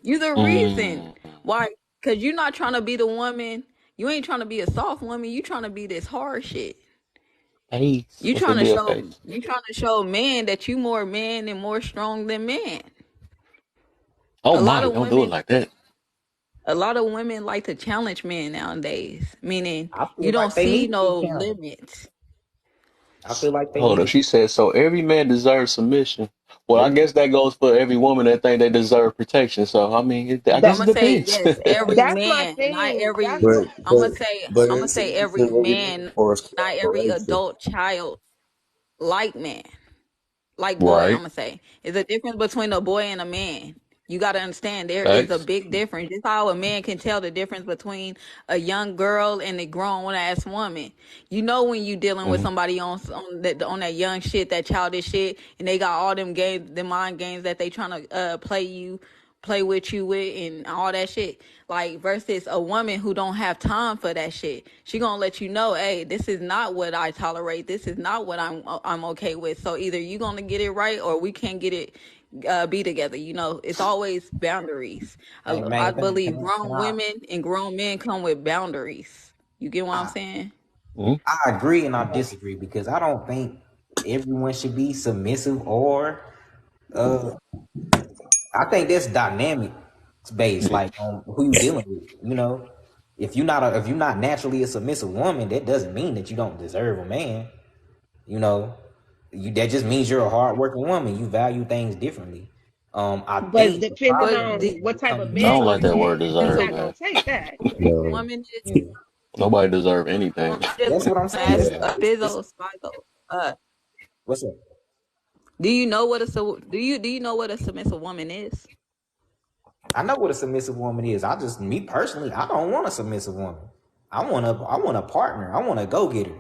You the reason Mm. why, because you're not trying to be the woman. You ain't trying to be a soft woman. You trying to be this hard shit. Face. You What's the trying to deal, show face? you trying to show men that you more man and more strong than man. Oh A lot my, of don't do it women, like that. a lot of women like to challenge men nowadays. Meaning I you feel don't like they see need to be no challenged. limits. I feel like they Hold need up, to be. she said so. Every man deserves submission. Well, I Yeah. guess that goes for every woman that think they deserve protection. So I mean, I That guess I'm it gonna say depends. yes, every that's my man, not thing. every. But I'm but gonna say, but I'm gonna in say every submission, what we looking man, for is not every cooperation. adult child like man. Like boy, I'm Right. gonna say, is a difference between a boy and a man. You got to understand there is a Facts. big difference. Just how a man can tell the difference between a young girl and a grown ass woman. You know when you dealing with Mm-hmm. somebody on that young shit, that childish shit, and they got all them games, them mind games that they trying to play with you with, and all that shit. Like versus a woman who don't have time for that shit. She gonna let you know, hey, this is not what I tolerate. This is not what I'm okay with. So either you gonna get it right or we can't get it be together. You know, it's always boundaries. Hey I man, believe can grown I women and grown men come with boundaries. You get what I'm I, saying? Mhm. I agree and I disagree because I don't think everyone should be submissive or uh I think that's dynamic based, Yeah. like on who you dealing with. You know, if you're not naturally a submissive woman, that doesn't mean that you don't deserve a man. You know, that just means you're a hardworking woman. You value things differently. I But think the depending But problem do, on is when what it type comes of I to don't man like you that submission. word with, he's it's a deserve, not gonna man. take that. No. woman is. Yeah. Nobody deserve anything. I just That's want what I'm to saying. ask Yeah. It's Spizo. what's up? Do you know what a do you know what a submissive woman is? I know what a submissive woman is. Me personally, I don't want a submissive woman. I want a partner. I want a go getter.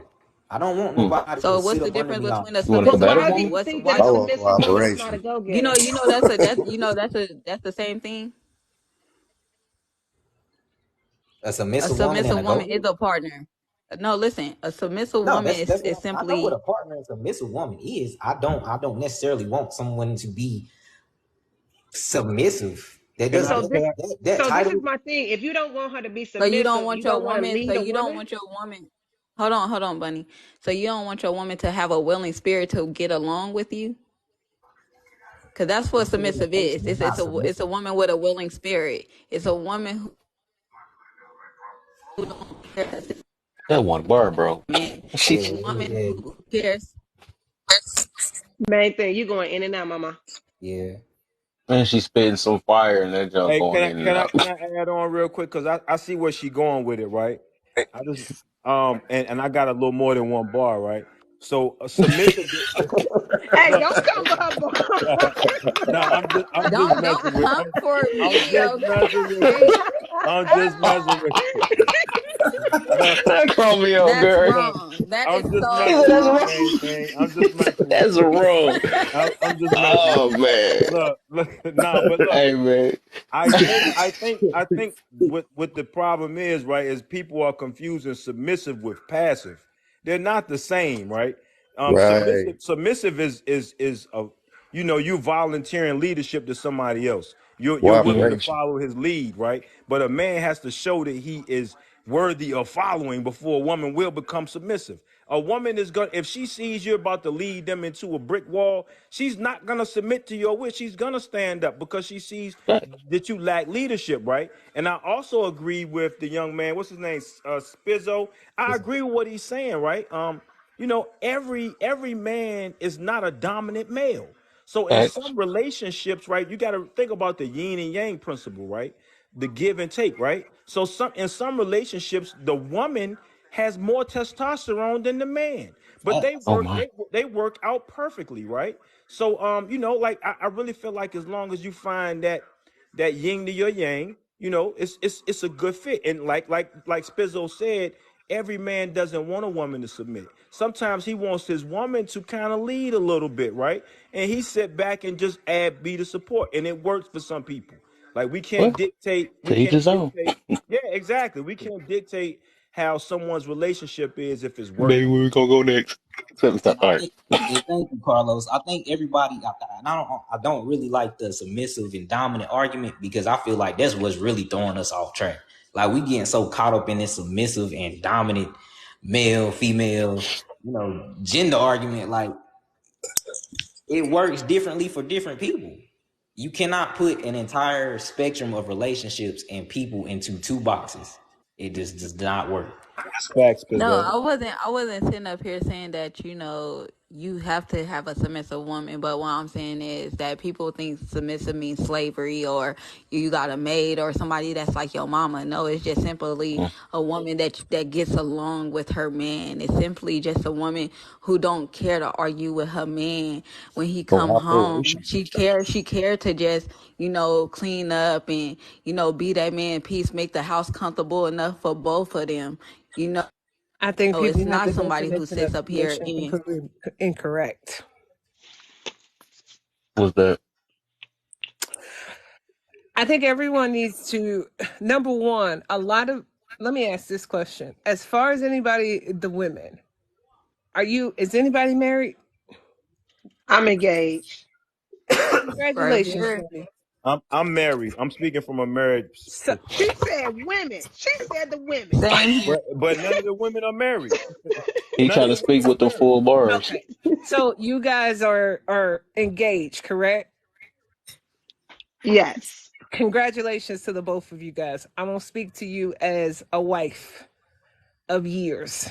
I don't want Hmm. nobody to So what's sit the up under difference me all. between a You want a But submissive why do woman? compatible? you What's think that why a I want submissive woman is not a cooperation. go-getter? you know that's the same thing. A A submissive woman and submissive a go woman is getter. a partner. No, listen, a submissive No, woman that's is what I know what simply a partner and submissive woman is. I don't necessarily want someone to be submissive. That Can I? doesn't So this, that so this is title. my thing. If you don't want her to be so you don't submissive, you want your don't want to woman so lead a you don't woman. want your woman. Hold on, Bunny. So you don't want your woman to have a willing spirit to get along with you? Cause that's what That's a submissive limitation. is. It's not It's a submissive. woman with a willing spirit. It's a woman who don't care. That one bar, bro. Man, She, it's Yeah, a woman yeah, who cares. Main thing, you going in and out, mama. yeah. man, she spitting some fire and that junk Hey, going in and out. can I add on real quick? Cause I see where she going with it, right? I just and I got a little more than one bar, right? So a submissive. Hey, No, don't come for her, boy. no, I'm just Don't messing with come for I'm me, just messing with okay? you. I'm just messing with you. No, That caught me off That's guard. no, wrong. That I'm is just He so said, messing that's with you, wrong. wrong. man, man. I'm just messing with That's you. wrong. I'm just messing with Oh, you. man. Look, nah, but look. Hey, man. I think what the problem is, right, is people are confusing submissive with passive. They're not the same, right? Right. Submissive is a, you volunteering leadership to somebody else. You're willing to Mhm. Cooperation. follow his lead, right? But a man has to show that he is worthy of following before a woman will become submissive. A woman is going to, if she sees you're about to lead them into a brick wall, she's not going to submit to your wish. She's going to stand up because she sees Facts. that you lack leadership, right? And I also agree with the young man, what's his name, Spizzo. I agree with what he's saying, right? Every man is not a dominant male. So in Facts. some relationships, right, you got to think about the yin and yang principle, right? The give and take, right? So in some relationships, the woman has more testosterone than the man, but they Oh, work my. they work out perfectly, right? So like I really feel like as long as you find that yin to your yang, it's a good fit. And like Spizzo said, every man doesn't want a woman to submit. Sometimes he wants his woman to kind of lead a little bit, right? And he sit back and just be the support, and it works for some people. Like What? we To each can't his own. dictate. Yeah, exactly. We can't dictate how someone's relationship is if it's Baby, working. where we gonna go next? And Stop. I All right. think, and thank you, Carlos. I think everybody, and I don't really like the submissive and dominant argument because I feel like that's what's really throwing us off track. Like we getting so caught up in this submissive and dominant male, female, gender argument. Like it works differently for different people. You cannot put an entire spectrum of relationships and people into two boxes. It just does not work. Facts, No, Spizzo. I wasn't sitting up here saying that, you have to have a submissive woman, but what I'm saying is that people think submissive means slavery or you got a maid or somebody that's like your mama. No, it's just simply Mm. a woman that gets along with her man. It's simply just a woman who don't care to argue with her man when he come home. Cooperation. She cared to just, clean up and, be that man peace, make the house comfortable enough for both of them. You know, I think it's people have not the somebody who definition of sits up here submission and completely incorrect. Was that? I think everyone needs to, number one, let me ask this question. As far as anybody, the women, is anybody married? I'm engaged. right Congratulations, here. honey. I'm married. I'm speaking from a married So, She perspective. said women. She said the women. Same here. But none of the women are married. He None trying of to the speak women with are the married. full bars. okay. So you guys are engaged, correct? Yes. Congratulations to the both of you guys. I'm gonna speak to you as a wife of years.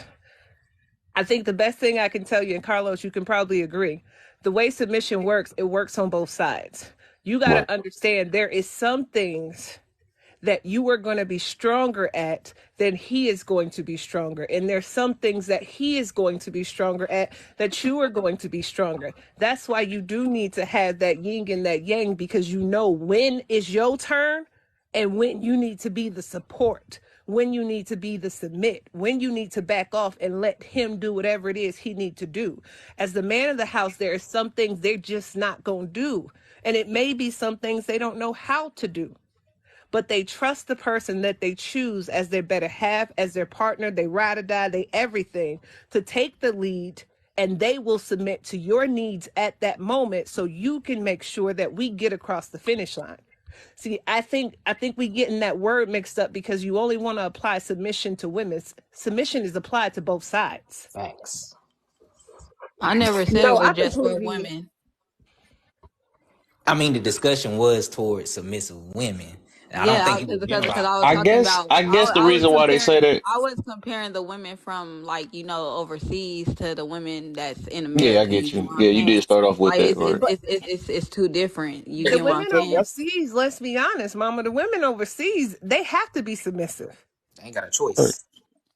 I think the best thing I can tell you, and Carlos, you can probably agree, the way submission works, it works on both sides. You got Right. to understand there is some things that you are going to be stronger at than he is going to be stronger. And there's some things that he is going to be stronger at that you are going to be stronger. That's why you do need to have that yin and that yang, because you know when is your turn and when you need to be the support, when you need to be the submit, when you need to back off and let him do whatever it is he need to do. As the man of the house, there are some things they're just not going to do. And it may be some things they don't know how to do, but they trust the person that they choose as their better half, as their partner, they ride or die, they everything, to take the lead, and they will submit to your needs at that moment so you can make sure that we get across the finish line. See, I think we getting that word mixed up because you only want to apply submission to women. Submission is applied to both sides. Facts. I never said it No, was I just for completely. women. I mean, the discussion was towards submissive women. And I don't Yeah, think you were because I generalizing. was I talking guess about I guess the I was reason why they say comparing that. the women from, like, overseas to the women that's in Yeah, I America. get You get you. what I'm Yeah, you saying? did start off with Like that, right? But it's too different. You the get what I'm women saying? That's overseas, let's be honest, mama, the women overseas, they have to be submissive. They ain't got a Right. choice.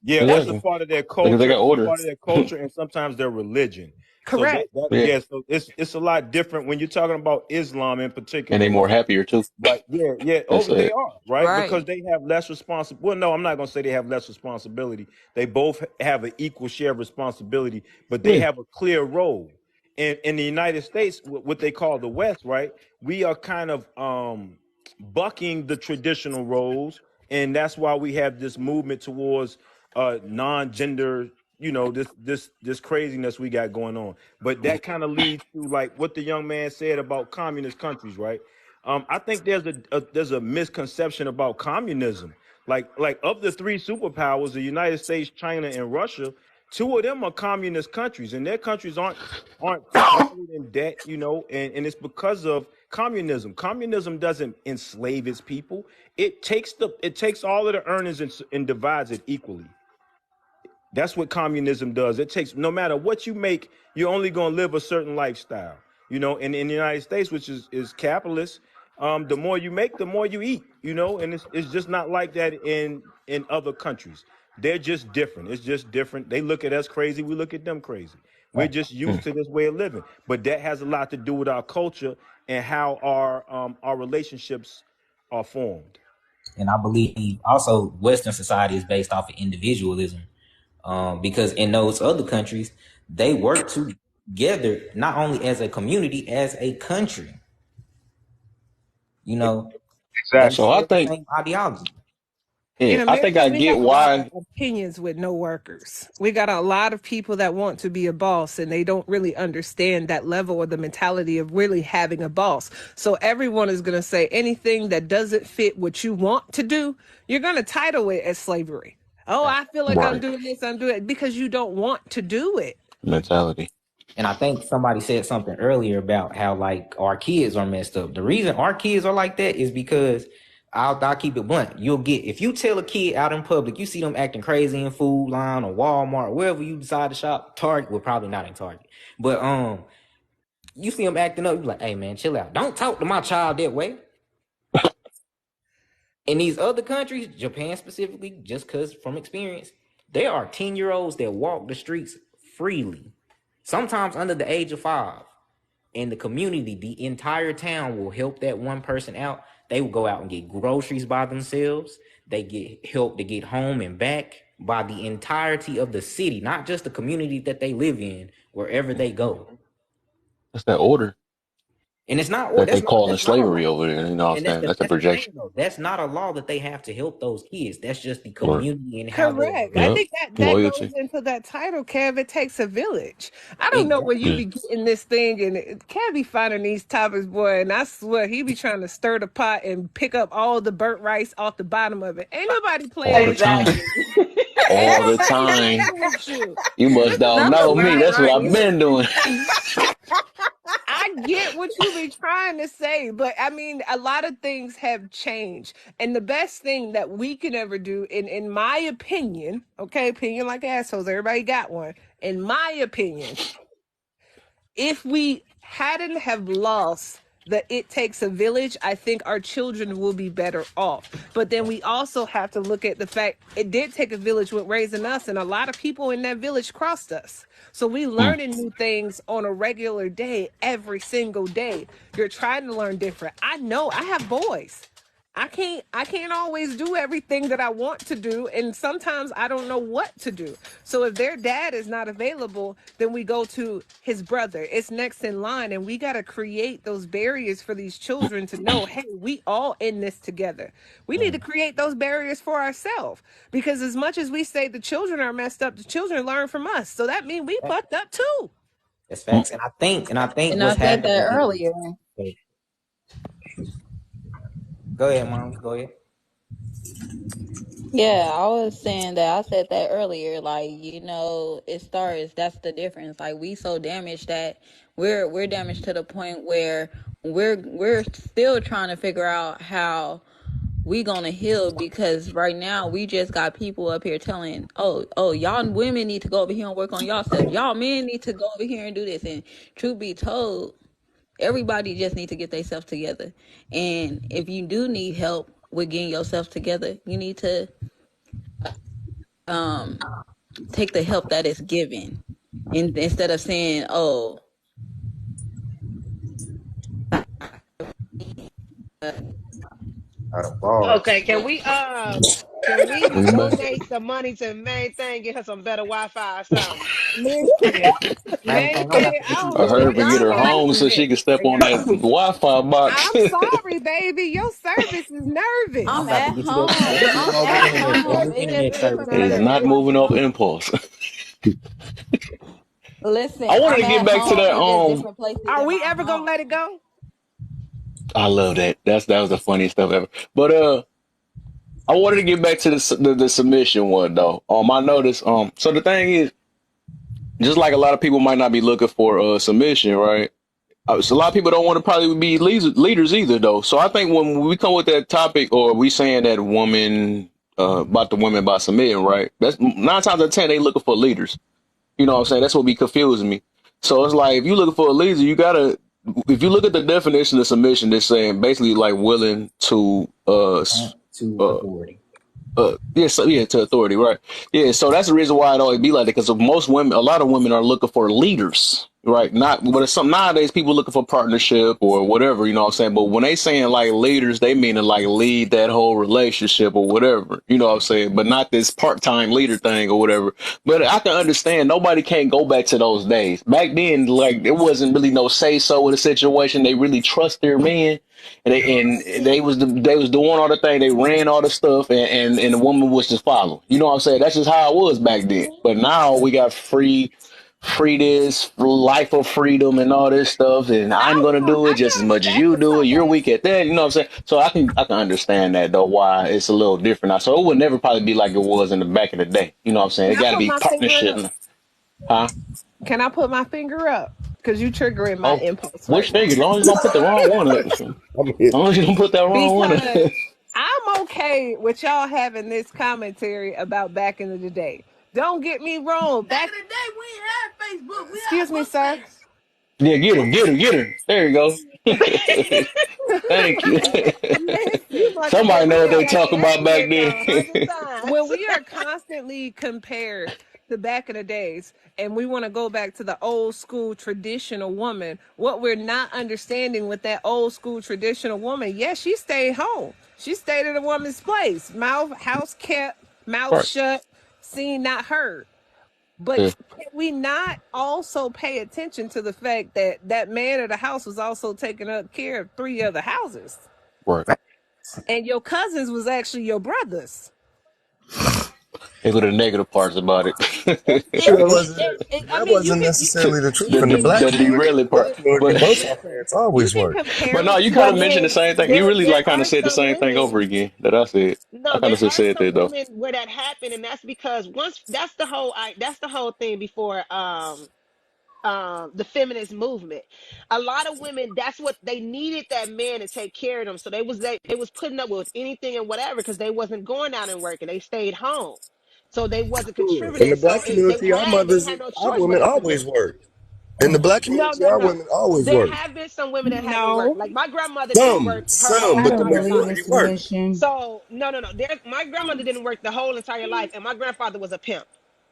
Yeah, that's a Exactly. part of their Because they culture. got It's a order. part of their culture and sometimes their religion. So Correct. Yeah, yeah, so it's a lot different when you're talking about Islam in and they particular, more right? happier too. Like, yeah. That's Oh, they it. are, right? Because Right. they have less responsibility. Well, no, I'm not gonna say they have less responsibility. They both have an equal share of responsibility, but they Yeah. have a clear role. In the United States, what they call the West, right? We are kind of bucking the traditional roles, and that's why we have this movement towards non-gender, this craziness we got going on. But that kind of leads to like what the young man said about communist countries, right? I think there's a misconception about communism. Like of the three superpowers, the United States, China, and Russia, two of them are communist countries, and their countries aren't flooded in debt, and it's because of communism. Communism doesn't enslave its people. It takes all of the earnings and divides it equally. That's what communism does. It takes, no matter what you make, you're only going to live a certain lifestyle. And in the United States, which is capitalist, the more you make, the more you eat. And it's just not like that in other countries. They're just different. It's just different. They look at us crazy. We look at them crazy. We're just used Mm. to this way of living. But that has a lot to do with our culture and how our relationships are formed. And I believe also Western society is based off of individualism. Because in those other countries, they work together not only as a community, as a country. You know, they Exactly. So I share the think, same ideology. In yeah, I think America, I we get got a lot why. of opinions with no workers. We got a lot of people that want to be a boss and they don't really understand that level or the mentality of really having a boss. So everyone is going to say anything that doesn't fit what you want to do, you're going to title it as slavery. Oh, I feel like I'm Right. doing this, I'm doing it because you don't want to do it. Mentality. And I think somebody said something earlier about how like our kids are messed up. The reason our kids are like that is because I'll keep it blunt. You'll get, if you tell a kid out in public, you see them acting crazy in Food Line or Walmart, wherever you decide to shop, Target, well, probably not in Target, but you see them acting up, you like, hey man, chill out. Don't talk to my child that way. In these other countries, Japan specifically, just because from experience, there are 10-year-olds that walk the streets freely, sometimes under the age of 5. And the community, the entire town will help that one person out. They will go out and get groceries by themselves. They get help to get home and back by the entirety of the city, not just the community that they live in, wherever they go. That's that order. And it's not, or That they that's not, calling that's not a slavery law. over there. You know what I'm And saying? That's a that's the thing projection. though. That's not a law that they have to help those kids. That's just the Or community and how they Correct. I yeah, think that goes loyalty. into that title, Kev. It takes a village. I don't know where you exactly. Yeah. be getting this thing, and Kev be finding these topics, boy. And I swear he be trying to stir the pot and pick up all the burnt rice off the bottom of it. Ain't nobody All playing the with you. time. Exactly. Ain't All the nobody time. playing with you. You must don't Not the know me. burnt That's what I've rice. been doing. I get what you be trying to say, but I mean, a lot of things have changed. And the best thing that we can ever do, in my opinion, okay, opinion like assholes, everybody got one. In my opinion, if we hadn't have lost the it takes a village, I think our children will be better off. But then we also have to look at the fact it did take a village with raising us, and a lot of people in that village crossed us. So we Mm. learning new things on a regular day, every single day. You're trying to learn different. I know I have boys. I can't always do everything that I want to do, and sometimes I don't know what to do. So if their dad is not available, then we go to his brother. It's next in line, and we got to create those barriers for these children to know, hey, we all in this together. We need to create those barriers for ourselves, because as much as we say the children are messed up, the children learn from us. So that means we fucked up too. That's Mm. facts. And I think And I what's said that happening. earlier. Go ahead, mom. Go ahead. Yeah, I was saying that. I said that earlier. Like, it starts. That's the difference. Like, we so damaged that we're damaged to the point where we're still trying to figure out how we gonna heal, because right now we just got people up here telling, oh, y'all women need to go over here and work on y'all self. Y'all men need to go over here and do this. And truth be told, everybody just need to get themselves together. And if you do need help with getting yourself together, you need to um take the help that is given, instead of saying, oh, Out of bars. Okay, can we We must. donate some money to main thing, get her some better Wi-Fi or something? Listen, Main man, thing, I'm gonna have to I get you don't I know hooked up heard what to with get y'all her some. got home so going. she can step Hey, on that Wi-Fi box. I'm sorry, baby. Your service is I'm I'm nervous. about to at get you a home. good I'm mobile at internet, a home. new It just internet be service putting right It's certain there. not days moving off on. impulse. Listen, I wanted I'm to get at back to home. that. It's just different places Are in we my ever gonna home. let it go? I love that. That was the funniest stuff ever. But I wanted to get back to the submission one though. I noticed. So the thing is, just like a lot of people might not be looking for submission, right? So a lot of people don't want to probably be leaders either, though. So I think when we come with that topic, or we saying that woman about the women by submitting, right? That's 9 times out of 10 they looking for leaders. You know what I'm saying? That's what be confusing me. So it's like if you looking for a leader, you gotta. If you look at the definition of submission, they're saying basically like willing to To uh authority. yeah, so, yeah, to authority, right? Yeah, so that's the reason why it always be like that, because most women, a lot of women are looking for leaders, right? Not, but it's some nowadays people looking for partnership or whatever, you know what I'm saying? But when they saying like leaders, they meaning like lead that whole relationship or whatever, you know what I'm saying? But not this part-time leader thing or whatever. But I can understand nobody can't go back to those days. Back then, like there wasn't really no say so in the situation. They really trust their men, and they was doing all the thing. They ran all the stuff, and the woman was just following. You know what I'm saying? That's just how it was back then. But now we got free this life of freedom and all this stuff, and I'm gonna do it I just as got a much as you statement do it. for You're that. weak at that. You know what I'm saying? So I can understand that though, why it's a little different now. So it would never probably be like it was in the back of the day. You know what I'm saying? It Can I got to put be my finger partnership, up? huh? Can I put my finger up? Because you triggering my Oh, impulse which right now. figure? As long as you don't put the wrong one up. As I'm here. long as you don't put that wrong one up. Because I'm okay with y'all having this commentary about back in the day. Don't get me wrong. Back in the day, we ain't had Facebook. Excuse me, sir. Yeah, get her. There you go. Thank you. You Listen, must have Somebody been know with what us they back talk in that about back bitch then. 100 times. when we are constantly compared to back in the days, and we want to go back to the old school traditional woman, what we're not understanding with that old school traditional woman, yes, she stayed home. She stayed in a woman's place. Mouth, house kept, mouth Right. shut, seen, not heard. But Yeah, can we not also pay attention to the fact that that man of the house was also taking up care of three other houses, right. and your cousins was actually your brothers? Here go the negative parts about it. It, That it, wasn't it, it, I that mean, wasn't necessarily the truth. you In the can black the community, derailing part. But both our listen. parents You always can work. but compare no, it you to kind of where mentioned the same thing. You really there like kind of are said the some same thing women. over again that I said. I No, kind there of just are said some that though. women where that happened, and that's because once that's the whole thing before the feminist movement. A lot of women, that's what they needed, that man to take care of them. So they was putting up with anything and whatever because they wasn't going out and working. They stayed home. So they wasn't In contributing. the So black community, they didn't have no our choice but women to always submit. work. In the black No, community, no, our no. women always There work. have been some women that haven't worked. No, Like my grandmother didn't Some, work her some, whole I but the don't entire believe life. in majority work. submission. So no. My grandmother didn't work the whole entire life, and my grandfather was a pimp.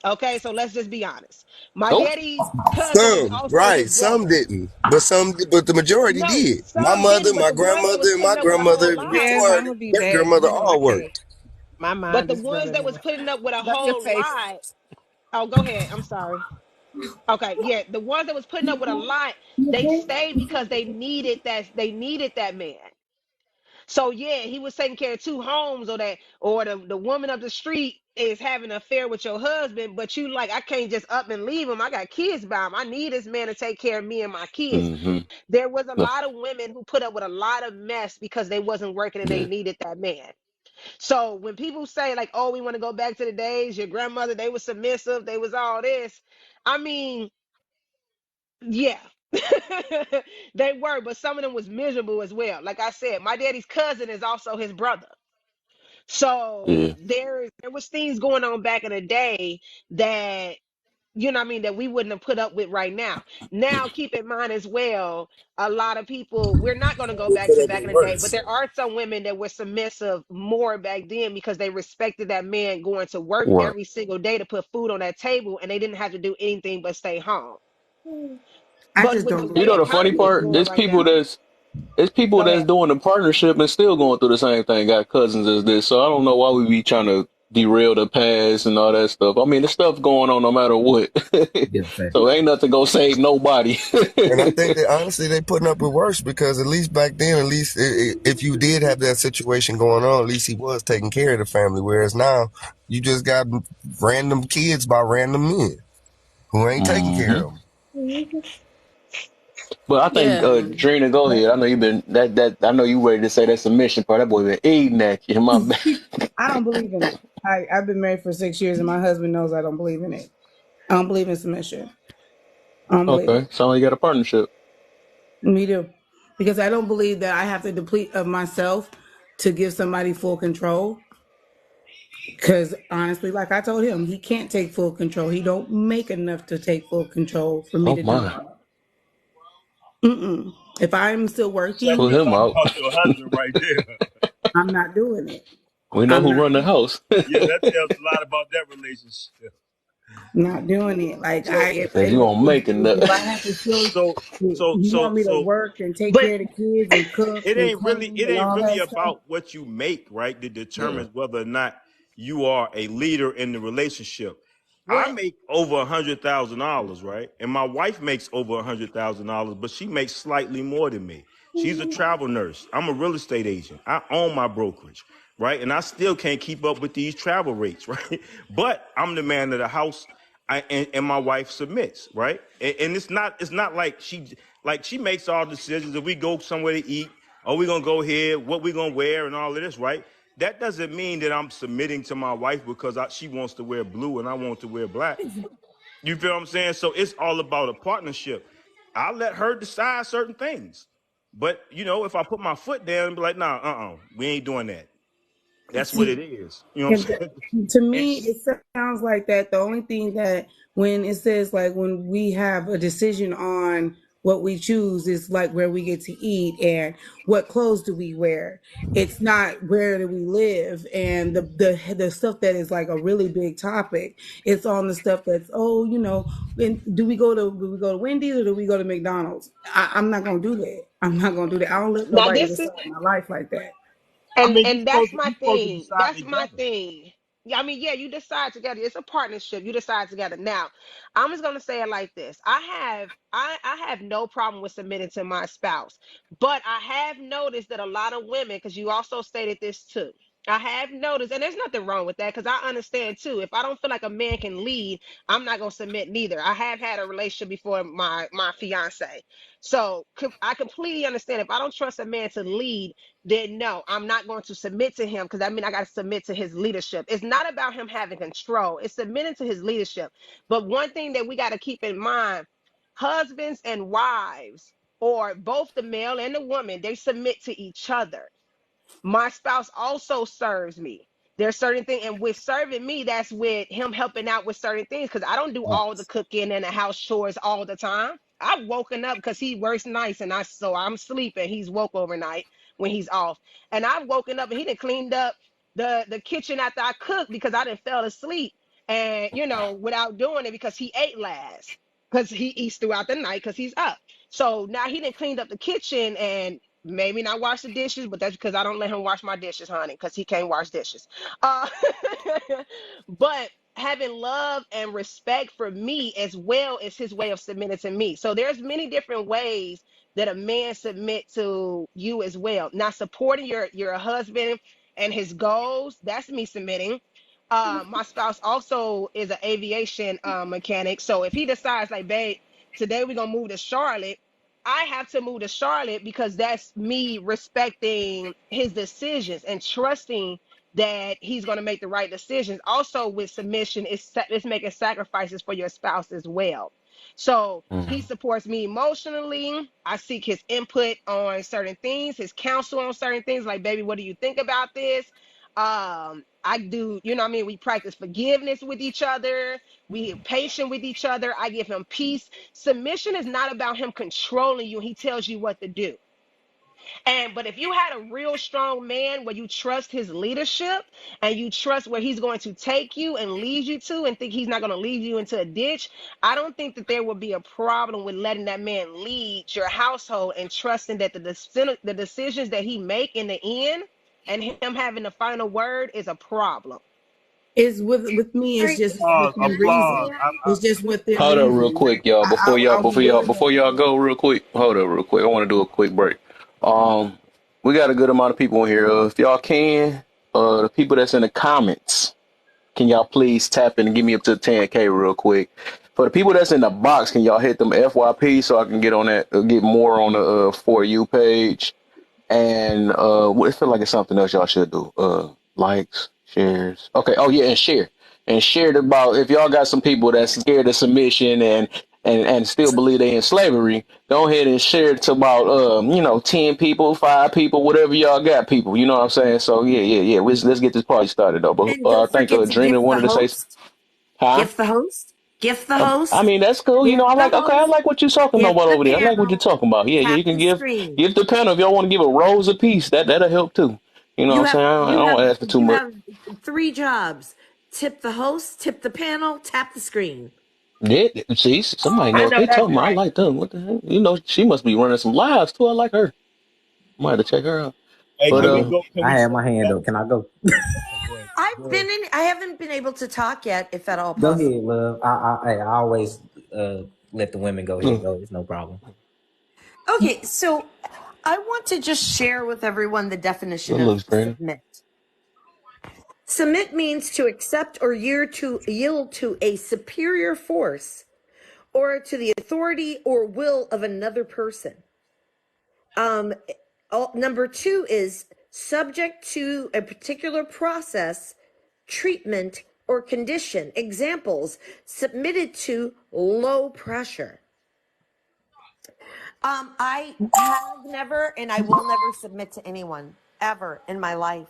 Okay, so let's just be honest. My Oh, daddy's cousin was Some, also his right? Some brother. didn't, but the majority No, did. My some mother, didn't, but my the ones that was grandmother, and my putting up with a whole grandmother lot, Yes, before her I'm gonna be great back. grandmother all Okay, worked. my but mind the is ones running that was away. putting up with a Love your whole face. lot. Oh, go ahead. I'm sorry. Okay, yeah, the ones that was putting up with a lot, they stayed because they needed that man. So yeah, he was taking care of two homes, or that, or the woman up the street is having an affair with your husband, but you like, I can't just up and leave him. I got kids by him. I need this man to take care of me and my kids. mm-hmm. There was a No, lot of women who put up with a lot of mess because they wasn't working and they yeah. needed that man. So when people say like, oh, we want to go back to the days, your grandmother, they was submissive, they was all this. I mean, yeah. They were, but some of them was miserable as well. Like I said, my daddy's cousin is also his brother. So Yeah. there was things going on back in the day that, you know what I mean, that we wouldn't have put up with right now. Now, keep in mind as well, a lot of people, we're not going to go We back put to up back with in the day, but worse. there are some women that were submissive more back then because they respected that man going to work Right. every single day to put food on that table, and they didn't have to do anything but stay home. I But just with don't the You way believe know in the funny economy is part? going submission. right now, It's people go that's ahead. doing the partnership and still going through the same thing. Got cousins as this, so I don't know why we be trying to derail the past and all that stuff. I mean, the stuff going on no matter what. Yeah, fact. So ain't nothing gonna save nobody. And I think that honestly they putting up with worse because at least back then, at least if you did have that situation going on, at least he was taking care of the family. Whereas now you just got random kids by random men who ain't taking care hmm of them. But I think Yeah. Drina, go ahead. I know you've been that. I know you ready to say that submission part. That boy been eating at you. My bad. I don't believe in it. I've been married for 6 years, and my husband knows I don't believe in it. I don't believe in submission. I don't believe Okay, it. so you got a partnership. Me too, because I don't believe that I have to deplete of myself to give somebody full control. Because honestly, like I told him, he can't take full control. He don't make enough to take full control for me Oh to do my, that. Mm-mm. If I'm still That's pull working, what him talking out. about your husband right there. I'm not doing it. We know I'm who not run the house. Yeah, that tells a lot about that relationship. not doing it. Like So, Says you gonna make if enough. I have to still, so, you want me to work and take But care of the kids and cook and clean it and ain't all really that stuff. about what you make, right? That Yeah. determines whether or not you are a leader in the relationship. I what make over $100,000, right? And my wife makes over $100,000, but she makes slightly more than me. She's a travel nurse. I'm a real estate agent. I own my brokerage, right? And I still can't keep up with these travel rates, right? But I'm the man of the house. And my wife submits, right? And it's not like she makes all the decisions. If we go somewhere to eat, are we gonna go here? What we gonna wear and all of this, right? That doesn't mean that I'm submitting to my wife because she wants to wear blue and I want to wear black. You feel what I'm saying? So it's all about a partnership. I let her decide certain things, but if I put my foot down and be like, nah, we ain't doing that. That's what See, it is. You know what and I'm saying? to And me, it sounds like that. The only thing that when it says like when we have a decision on what we choose is like where we get to eat and what clothes do we wear. It's not where do we live and the stuff that is like a really big topic. It's on the stuff that's and do we go to Wendy's or do we go to McDonald's? I'm not gonna do that. I'm not gonna do that. I don't let now nobody this is decide my life like that. I mean, and that's my you supposed to thing. decide That's my together. thing. I mean, yeah, you decide together. It's a partnership. You decide together. Now, I'm just gonna say it like this. I have no problem with submitting to my spouse, but I have noticed that a lot of women, because you also stated this too. I have noticed, and there's nothing wrong with that, because I understand too. If I don't feel like a man can lead, I'm not gonna submit neither. I have had a relationship before my fiance, so I completely understand. If I don't trust a man to lead, then no, I'm not going to submit to him, because that means I got to submit to his leadership. It's not about him having control, it's submitting to his leadership. But one thing that we got to keep in mind, husbands and wives, or both the male and the woman, they submit to each other. My spouse also serves me. There's certain things, and with serving me, that's with him helping out with certain things, because I don't do all the cooking and the house chores all the time. I've woken up because he works nights, and I'm sleeping. He's woke overnight when he's off, and I've woken up and he done cleaned up the kitchen after I cooked because I didn't fell asleep, and without doing it, because he ate last, because he eats throughout the night because he's up. So now he done cleaned up the kitchen and maybe not wash the dishes, but that's because I don't let him wash my dishes, honey, because he can't wash dishes. Uh, but having love and respect for me as well as his way of submitting to me. So there's many different ways that a man submit to you as well. Now, supporting your husband and his goals, that's me submitting. My spouse also is an aviation mechanic. So if he decides, like, babe, today we're gonna move to Charlotte, I have to move to Charlotte, because that's me respecting his decisions and trusting that he's going to make the right decisions. Also, with submission, it's making sacrifices for your spouse as well. So he supports me emotionally. I seek his input on certain things, his counsel on certain things, like, baby, what do you think about this? I do, what I mean? We practice forgiveness with each other. We are patient with each other. I give him peace. Submission is not about him controlling you. He tells you what to do. But if you had a real strong man where you trust his leadership and you trust where he's going to take you and lead you to, and think he's not going to lead you into a ditch, I don't think that there would be a problem with letting that man lead your household and trusting that the decisions that he make in the end and him having the final word is a problem. Is with me, it's Sorry, just Applause, within applause. reason. may It's just within Hold up real reason. quick, y'all. I'll be doing that. Before y'all go real quick. Hold up real quick. I want to do a quick break. Um, we got a good amount of people in here. If y'all can, the people that's in the comments, can y'all please tap in and give me up to 10K real quick? For the people that's in the box, can y'all hit them FYP so I can get on that, get more on the For You page? And I feel like it's something else y'all should do. Likes, shares. Okay. Oh yeah, and share. And share it about, if y'all got some people that's scared of submission and still believe they in slavery, go ahead and share it to about 10 people, 5 people, whatever y'all got people. You know what I'm saying? So yeah. Let's get this party started though. But And I don't think forget to Drina gift the wanted to say, host. huh? Gift the host. Gift the I host. mean, that's cool. You know, Gift I the like, okay, I host. like what you're talking about Gift the over there. I like what you're panel. talking about. Yeah, Tap you can the screen. give the panel if y'all want to give a rose a piece. That'll help too. You know what You I'm have saying? I you have don't ask for too you much. have 3 jobs. Tip the host, tip the panel, tap the screen. Yeah, see, somebody know I what know they that's talking about. I right. like them. What the hell? You know, she must be running some lives too. I like her. Might have to check her out. Hey, But can we Love, go? Can I we had go my to hand up. Mel? Can I go? Oh, go ahead. Go I've ahead. been in. I haven't been able to talk yet. If at all Go possible. ahead, love. I always let the women go ahead. Go. It's no problem. Okay, so I want to just share with everyone the good definition of looks, Brandon. submit. Submit means to accept or yield to a superior force or to the authority or will of another person. Um, Number 2 is subject to a particular process, treatment, or condition. Examples: submitted to low pressure. I have never and I will never submit to anyone ever in my life.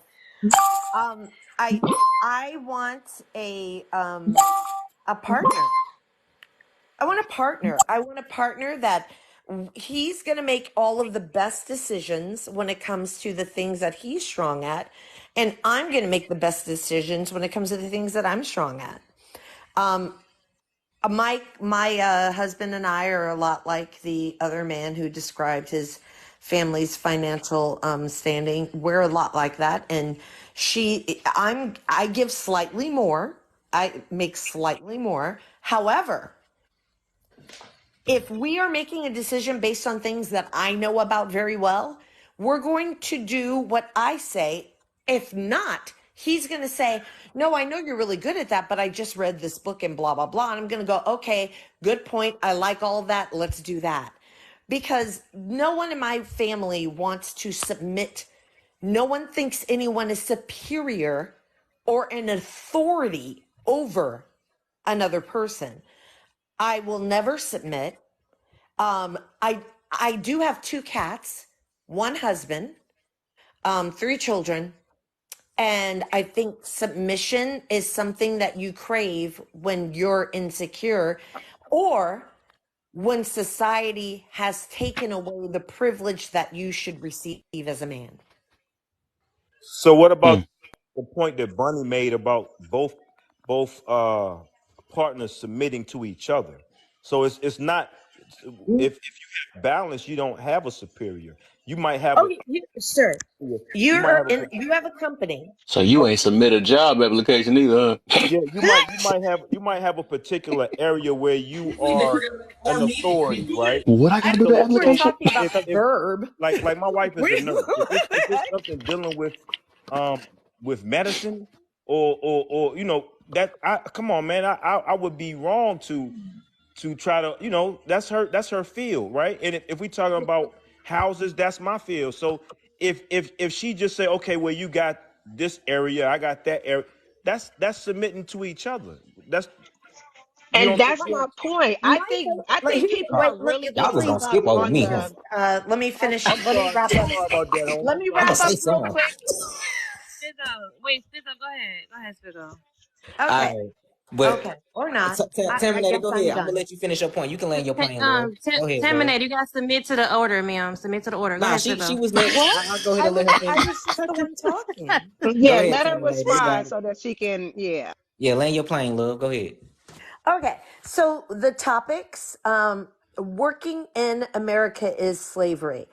Um, I I want a partner. I want a partner. I want a partner that he's going to make all of the best decisions when it comes to the things that he's strong at, and I'm going to make the best decisions when it comes to the things that I'm strong at. My husband and I are a lot like the other man who described his family's financial standing. We're a lot like that, and I give slightly more. I make slightly more. However, if we are making a decision based on things that I know about very well, we're going to do what I say. If not, he's going to say, no, I know you're really good at that, but I just read this book and blah, blah, blah. And I'm going to go, okay, good point. I like all of that. Let's do that. Because no one in my family wants to submit. No one thinks anyone is superior or an authority over another person. I will never submit. I do have 2 cats, 1 husband, 3 children, and I think submission is something that you crave when you're insecure or when society has taken away the privilege that you should receive as a man. So what about Mm. the point that Bunny made about both partners submitting to each other? So it's not, if you have balance, you don't have a superior. You might have Oh, a sir, you might have a you have a company. So you oh, ain't submit a job application either, huh? yeah, you might have a particular area where you are an authority, right? What I I gotta do don't the So think we're so application? talking about if the if verb. like my wife is a Wait, nurse. If it's what? something dealing with medicine or that, I come on, man, I would be wrong to try to, that's her field, right? And if we talking about houses, that's my field. So if she just say, okay, well, you got this area, I got that area, that's submitting to each other. That's you And don't think that's so? my point. My I think people Uh, wait, are really y'all getting just hung gonna wait, up skip over on me, huh? the. let me finish. I'm Let me sorry. wrap I'm up. sorry about that, Let homie. me I'm gonna wrap say up real something. quick. Spizzo. Wait, Spizzo, go ahead. Go ahead, Spizzo. All Okay. right, but Okay. Or not. I Terminator, guess go I'm ahead. I'm gonna done. let you finish your point. You can land your plane, love. Go ahead, love. Terminator, you gotta submit to the order, ma'am. Submit to the order. Go Nah, ahead, she Spizzo. was next. What? I'll go ahead and let her I finish. was just the one talking. Go Yeah, ahead, let her Terminator. You got respond it. so that she can. Yeah. Yeah, land your plane, love. Go ahead. Okay. So the topics, working in America is slavery.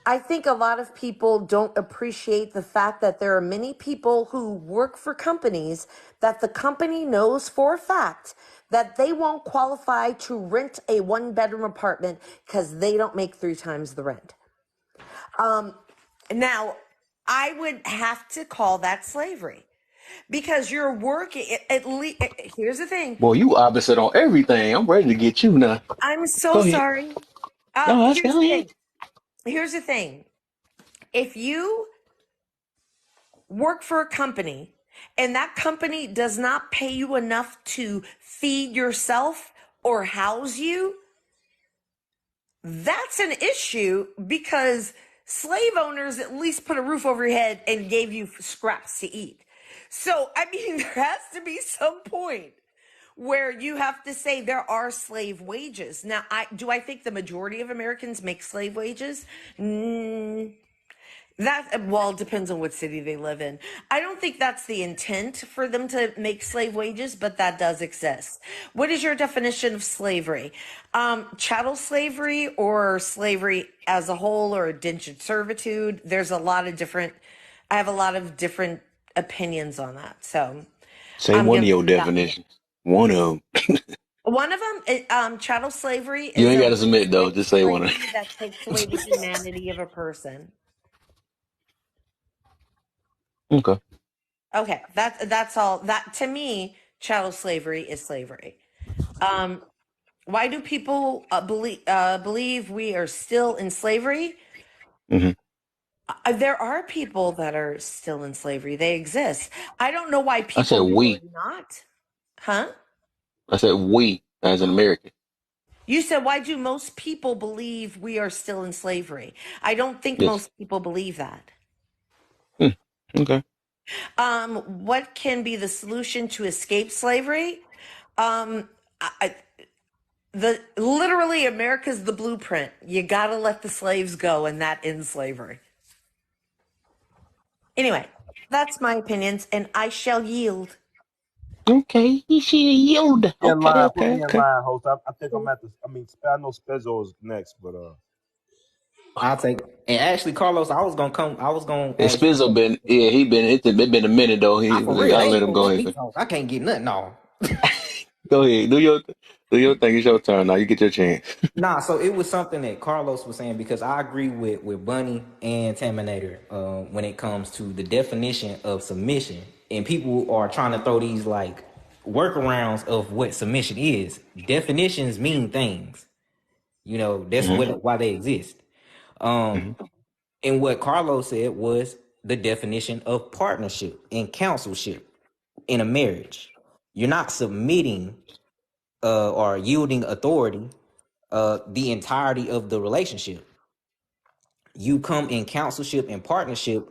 I think a lot of people don't appreciate the fact that there are many people who work for companies that the company knows for a fact that they won't qualify to rent a 1-bedroom apartment because they don't make 3 times the rent. Now, I would have to call that slavery because you're working at least. Here's the thing. Boy, you opposite on everything. I'm ready to get you now. I'm so Go ahead. sorry. No, that's Here's go the ahead. thing. Here's the thing. If you work for a company and that company does not pay you enough to feed yourself or house you, that's an issue because slave owners at least put a roof over your head and gave you scraps to eat. So, I mean, there has to be some point where you have to say there are slave wages. Now, I think the majority of Americans make slave wages? It depends on what city they live in. I don't think that's the intent for them to make slave wages, but that does exist. What is your definition of slavery? Chattel slavery or slavery as a whole or indentured servitude? I have a lot of different opinions on that. So Say I'm one going of to your leave that one. definitions. One of them. One of them, chattel slavery You is ain't a got to submit though. slave Just say one of slavery that takes away the humanity of a person. them. Okay. Okay, that's all. That to me, chattel slavery is slavery. Um, why do people believe we are still in slavery? Hmm. There are people that are still in slavery. They exist. I don't know why I said people who are we. not, huh? I said we as an American. You said why do most people believe we are still in slavery? I don't think Yes. most people believe that. Hmm. Okay. What can be the solution to escape slavery? Um, I, the literally America's the blueprint. You got to let the slaves go, and that ends slavery. Anyway, that's my opinions, and I shall yield. Okay. You should yield. In Okay. put Okay. me in Okay. line, host. I think I'm at the. I know Spezzo is next, but I'll take. And actually, Carlos, I was gonna come. I was gonna And ask you. Spizzo been, yeah, it been a minute though. I He for was like, real, I they let ain't him gonna go let me ahead. talk. I can't get nothing off. Go ahead, do your thing. It's your turn now. You get your chance. Nah, so it was something that Carlos was saying because I agree with Bunny and Taminator when it comes to the definition of submission, and people are trying to throw these like workarounds of what submission is. Definitions mean things, you know. That's Hmm. what why they exist. Hmm. And what Carlos said was the definition of partnership and counselship in a marriage. You're not submitting or yielding authority the entirety of the relationship. You come in counselship and partnership.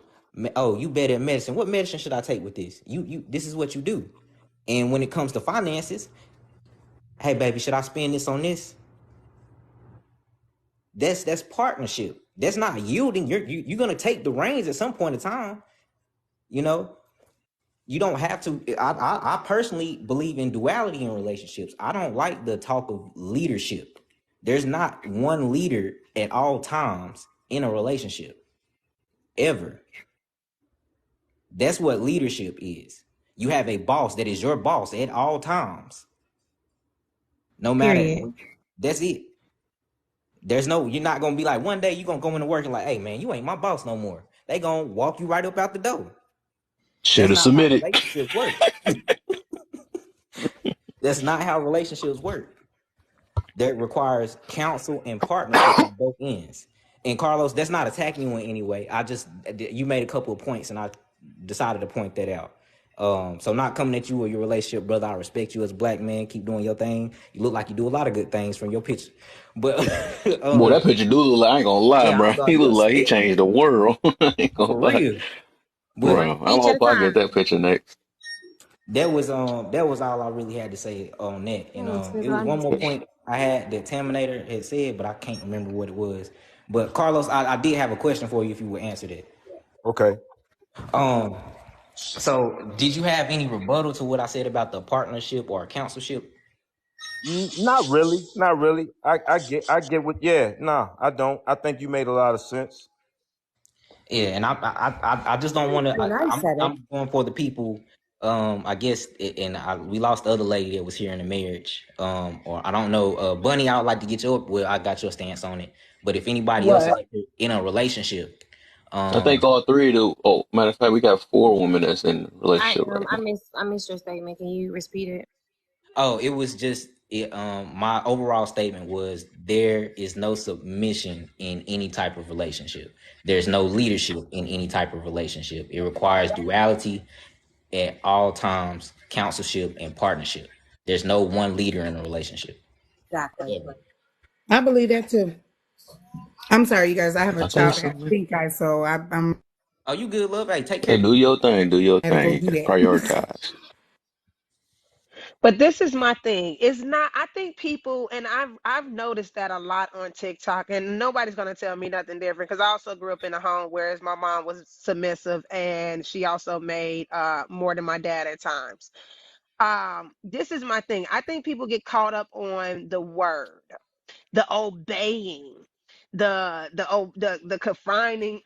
Oh, you better at medicine. What medicine should I take with this? You. This is what you do. And when it comes to finances, hey baby, should I spend this on this? That's partnership. That's not yielding. You're gonna take the reins at some point in time. You know, you don't have to. I personally believe in duality in relationships. I don't like the talk of leadership. There's not one leader at all times in a relationship ever. That's what leadership is. You have a boss that is your boss at all times. No matter. Period. That's it. There's no, you're not gonna be like one day you're gonna go into work and like, hey man, you ain't my boss no more. They gonna walk you right up out the door. Should That's have not how submitted. relationships work. That's not how relationships work. That requires counsel and partnership on both ends. And Carlos, that's not attacking you in any way. I just, you made a couple of points and I decided to point that out. So not coming at you or your relationship, brother. I respect you as a black man. Keep doing your thing. You look like you do a lot of good things from your picture. But Boy, that picture do look like, I ain't gonna lie, yeah, I bro. was about He look to like he say changed the world. I ain't gonna for lie. real. But One Bro, I each at a hope I get time. that picture next. that was all I really had to say on that. And Sis, it was I one more understand. point I had that Taminator had said, but I can't remember what it was. But Carlos, I did have a question for you if you would answer that. Okay. Um, so did you have any rebuttal to what I said about the partnership or councilship? Not really. Not really. I get what. Yeah. Nah, I don't. I think you made a lot of sense. Yeah, and I just don't want to. I mean, I said it. I'm going for the people. I guess, and we lost the other lady that was here in the marriage. Or I don't know. Bunny, I would like to get your. Well, I got your stance on it. But if anybody else What? out there in a relationship, I think um, all three do. Oh, matter of fact, we got four women that's in a I relationship am. right now. I missed your statement. Can you repeat it? oh, it was just it. My overall statement was there is no submission in any type of relationship. There's no leadership in any type of relationship. It requires duality at all times, counselship and partnership. There's no one leader in a relationship. Exactly. Ever. I believe that too. I'm sorry, you guys. I have a I think child that so, has man. pink eye, so I'm Oh, you good, love? Hey, take Hey, care. do your thing. Do your gonna go thing. do that. Prioritize. But this is my thing. It's not, I think people, and I've noticed that a lot on TikTok, and nobody's gonna tell me nothing different because I also grew up in a home where my mom was submissive and she also made more than my dad at times. This is my thing. I think people get caught up on the word, the obeying, the confining,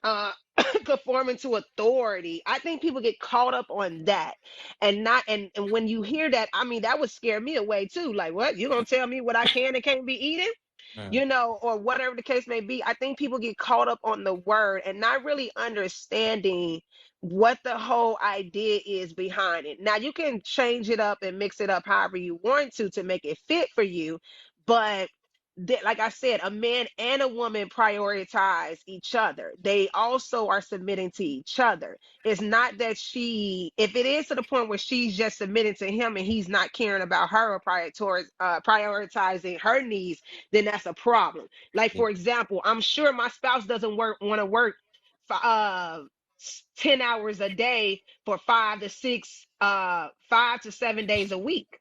conforming to authority. I think people get caught up on that, and not and when you hear that, I mean, that would scare me away too. Like, what, you gonna tell me what I can and can't be eating? Mm. You know, or whatever the case may be. I think people get caught up on the word and not really understanding what the whole idea is behind it. Now, you can change it up and mix it up however you want to make it fit for you, but like I said, a man and a woman prioritize each other. They also are submitting to each other. It's not that if it is to the point where she's just submitting to him and he's not caring about her or prioritizing her needs, then that's a problem. Like, Yeah. for example, I'm sure my spouse doesn't want to work uh 10 hours a day for 5 to 7 days a week,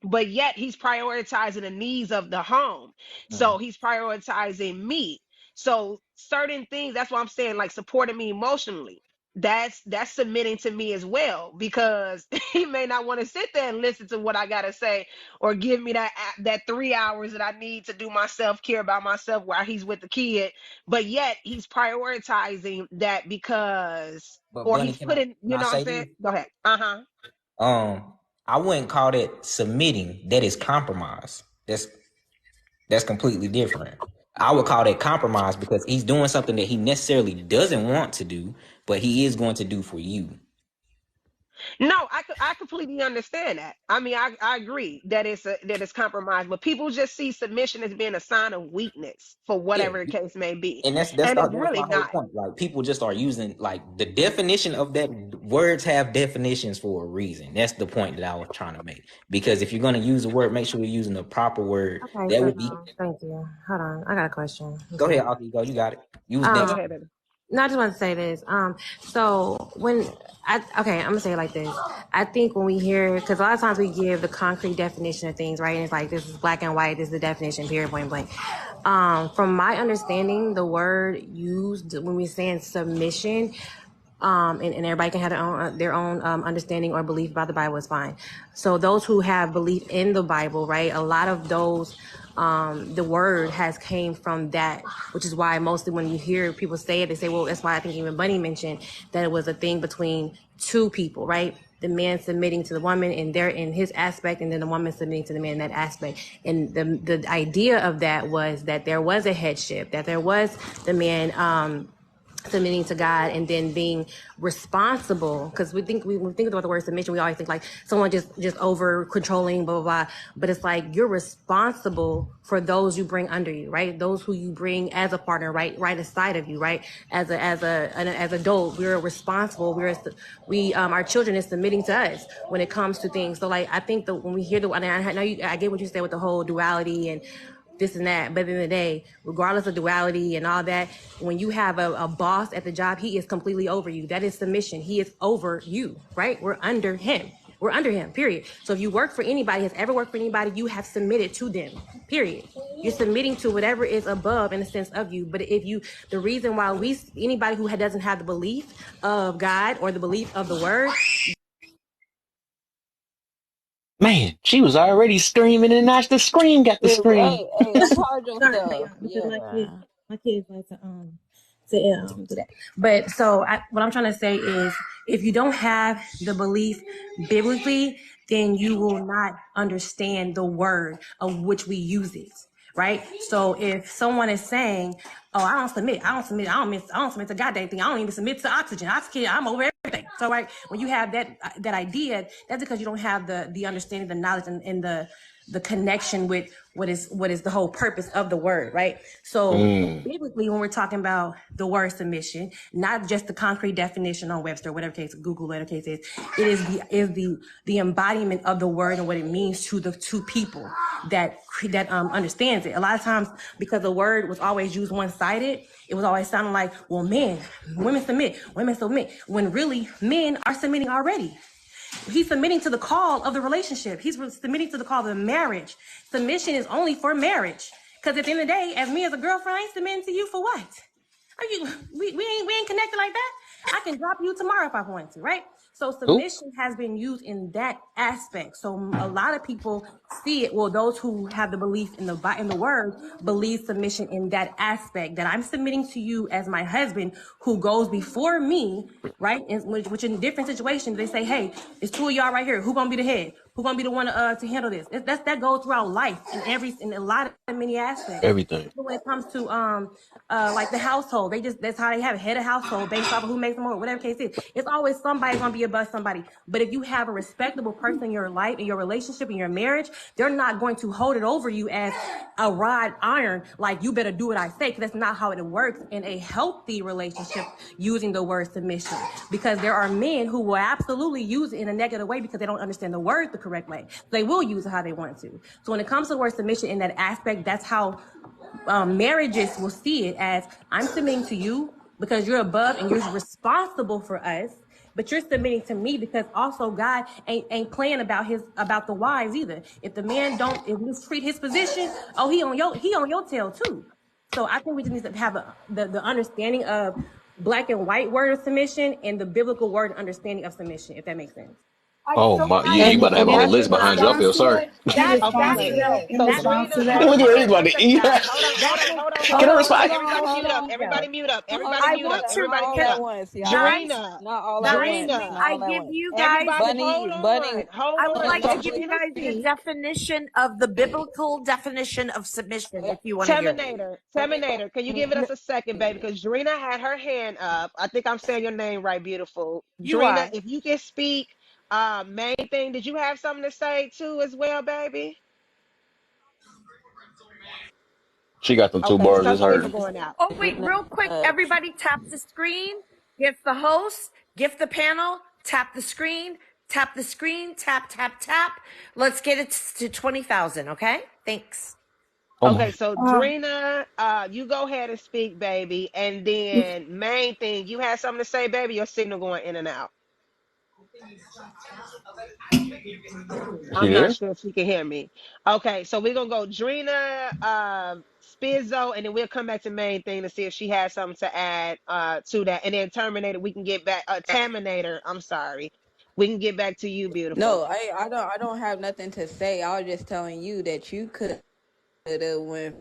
but yet he's prioritizing the needs of the home. Mm. So he's prioritizing me. So certain things, that's why I'm saying, like, supporting me emotionally. that's submitting to me as well, because he may not want to sit there and listen to what I gotta say, or give me that 3 hours that I need to do my self-care by myself while he's with the kid, but yet he's prioritizing that because, But or Bunny, he's putting, can you I know what I'm say saying? this? Go ahead. Uh-huh. I wouldn't call that submitting. That is compromise. That's completely different. I would call that compromise because he's doing something that he necessarily doesn't want to do, but he is going to do for you. No, I completely understand that. I mean, I agree that it's compromise, but people just see submission as being a sign of weakness for Yeah. whatever the case may be, And and it's that's really my whole not. point. Like people just are using like the definition of that, words have definitions for a reason. That's the point that I was trying to make. Because if you're gonna use a word, make sure you're using the proper word. Okay, That so would be thank you. Hold on, I got a question. go ahead, Aki, go. You got it. You was Yeah, next. go Um, ahead, baby. no, I just want to say this. So when I'm gonna say it like this. I think when we hear, because a lot of times we give the concrete definition of things, right? And it's like this is black and white. This is the definition. Period. Point blank. From my understanding, the word used when we're saying submission, and everybody can have their own understanding or belief about the Bible is fine. So those who have belief in the Bible, right? A lot of those, the word has came from that, which is why mostly when you hear people say it, they say, well, that's why I think even Bunny mentioned that it was a thing between two people, right? The man submitting to the woman in his aspect, and then the woman submitting to the man in that aspect. And the idea of that was that there was a headship, that there was the man submitting to God and then being responsible, because when we think about the word submission, we always think like someone just over controlling, blah blah blah. But it's like you're responsible for those you bring under you, right? Those who you bring as a partner, right aside of you, right? As adult, we're responsible. We our children is submitting to us when it comes to things. So like I think that when we hear and I know I get what you said with the whole duality and this and that. But at the end of the day, regardless of duality and all that, when you have a boss at the job, he is completely over you. That is submission. He is over you, right? We're under him. We're under him, period. So if you work for anybody, has ever worked for anybody, you have submitted to them, period. You're submitting to whatever is above in the sense of you. But the reason why anybody who doesn't have the belief of God or the belief of the word. Man, she was already screaming, and now the scream got the scream. Hey, charge Sorry, yourself. because Yeah. my kids like to do that. But so what I'm trying to say is, if you don't have the belief biblically, then you will not understand the word of which we use it. Right. So if someone is saying, "Oh, I don't submit to goddamn thing. I don't even submit to oxygen. I'm over everything." So right, when you have that idea, that's because you don't have the understanding, the knowledge, and the connection with what is the whole purpose of the word, right? So Mm, biblically, when we're talking about the word submission, not just the concrete definition on Webster, whatever case, Google, whatever case it is the embodiment of the word and what it means to the two people that understands it. A lot of times, because the word was always used one sided, it was always sounding like, well, women submit, when really men are submitting already. He's submitting to the call of the relationship. He's submitting to the call of the marriage. Submission is only for marriage. Because at the end of the day, as me as a girlfriend, I ain't submitting to you for what? Are you? We ain't connected like that. I can drop you tomorrow if I want to, right? So cool. submission has been used in that aspect. So a lot of people see it. Well, those who have the belief in the word believe submission in that aspect, that I'm submitting to you as my husband who goes before me, right? Which in different situations they say, hey, it's two of y'all right here. Who gonna be the head? Who gonna be the one to handle this? That goes throughout life in a lot of many aspects. Everything. When it comes to like the household, that's how they have it, head of household based off of who makes the more, whatever case is. It's always somebody's gonna be above somebody. But if you have a respectable person in your life, in your relationship, in your marriage, they're not going to hold it over you as a rod iron, like you better do what I say, because that's not how it works in a healthy relationship using the word submission. Because there are men who will absolutely use it in a negative way because they don't understand the word the correct way. They will use it how they want to. So when it comes to the word submission in that aspect, that's how marriages will see it as, I'm submitting to you because you're above and you're responsible for us, but you're submitting to me because also God ain't playing about the wives either. If the man don't mistreat his position, oh, he on your tail too. So I think we just need to have the understanding of black and white word of submission and the biblical word and understanding of submission, if that makes sense. Oh So my, can I you And about to have say a whole that's list in behind you up here, response to sir. that. In that Okay, response that to wait. that. is In So that response Drina, to hold that. on Look at one everybody second, eat. guys. Hold on, hold that on, is hold on, Get hold a on, so hold on. response. Everybody Hold mute up. on, Everybody mute up. Everybody I mute want up. not to Everybody all mute at up. once, y'all. guys Drina, Not all at guys once. may Drina. Not I all at give once. you guys Everybody Bunny, hold on. bunny, Hold I would on. like to Let give you Drina guys the speak. definition of the biblical definition of submission if you want to hear. Terminator, can you give it us a second, baby? Because Drina had her hand up. I think I'm saying your name right, beautiful. You Drina, are. if you can speak, main thing, did you have something to say too as well, baby? She got them two Okay, bars. It's some people her. going out. Oh wait, Drina, real quick, everybody tap the screen. Gift the host, gift the panel, tap the screen, tap, tap, tap. Let's get it to 20,000, okay? Thanks. Oh Okay, my. so Um, Drina, you go ahead and speak, baby. And then main thing, you had something to say, baby. Your signal going in and out. Is she I'm not there? sure if she can hear me. Okay, so we're gonna go Drina, Spizzo, and then we'll come back to main thing to see if she has something to add to that. And then Terminator, we can get back Terminator, I'm sorry. We can get back to you, beautiful. No, I don't have nothing to say. I was just telling you that you could have went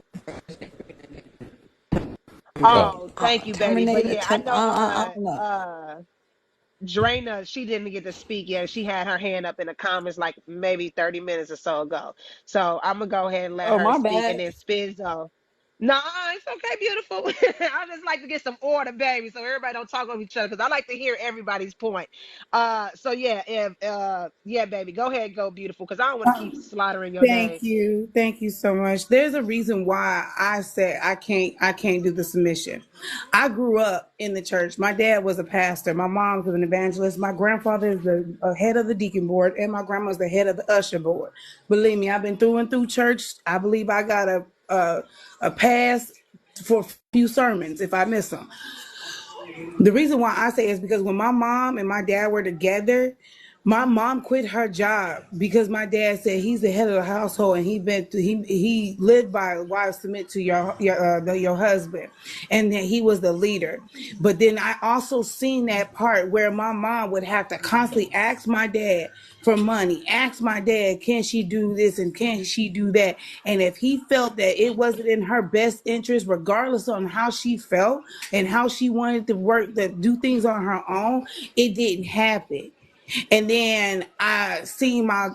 Oh, thank you, baby. But Terminator. yeah, I know I don't know. Drina, she didn't get to speak yet. She had her hand up in the comments like maybe 30 minutes or so ago. So I'm gonna go ahead and let Oh, her my speak and bad. then Spizzo. No, it's okay, beautiful. I just like to get some order, baby, so everybody don't talk over each other because I like to hear everybody's point. So yeah, if yeah, baby, go ahead, go beautiful, because I don't want to keep slaughtering your name. Thank you. Thank you so much. There's a reason why I said I can't do the submission. I grew up in the church. My dad was a pastor. My mom was an evangelist. My grandfather is the head of the deacon board, and my grandma's the head of the usher board. Believe me, I've been through and through church. I believe I got a pass for a few sermons if I miss them. The reason why I say is because when my mom and my dad were together, my mom quit her job because my dad said he's the head of the household and he lived by wives submit to your husband, and that he was the leader. But then I also seen that part where my mom would have to constantly ask my dad for money, ask my dad, can she do this and can she do that? And if he felt that it wasn't in her best interest, regardless on how she felt and how she wanted to work, to do things on her own, it didn't happen. And then I see my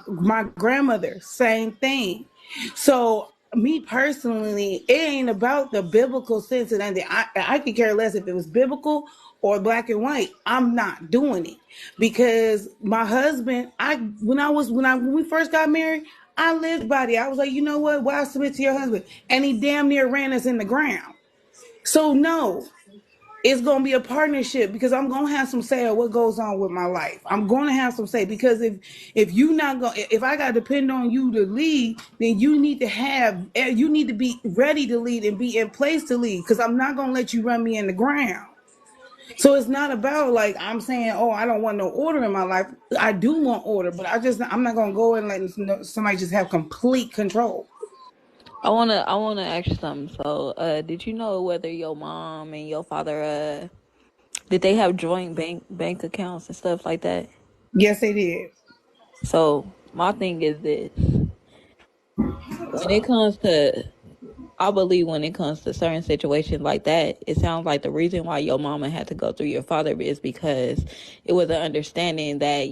grandmother, same thing. So me personally, it ain't about the biblical sense and anything. I could care less if it was biblical or black and white. I'm not doing it because my husband, when we first got married, I lived by it. I was like, you know what? Why submit to your husband? And he damn near ran us in the ground. So no, it's gonna be a partnership because I'm gonna have some say of what goes on with my life. I'm gonna have some say because if you not going if I gotta depend on you to lead, then you need to be ready to lead and be in place to lead because I'm not gonna let you run me in the ground. So it's not about like I'm saying, oh, I don't want no order in my life. I do want order, but I'm not gonna go and let somebody just have complete control. I wanna ask you something. So, did you know whether your mom and your father did they have joint bank accounts and stuff like that? Yes, they did. So my thing is this: when it comes to I believe when it comes to certain situations like that, it sounds like the reason why your mama had to go through your father is because it was an understanding that,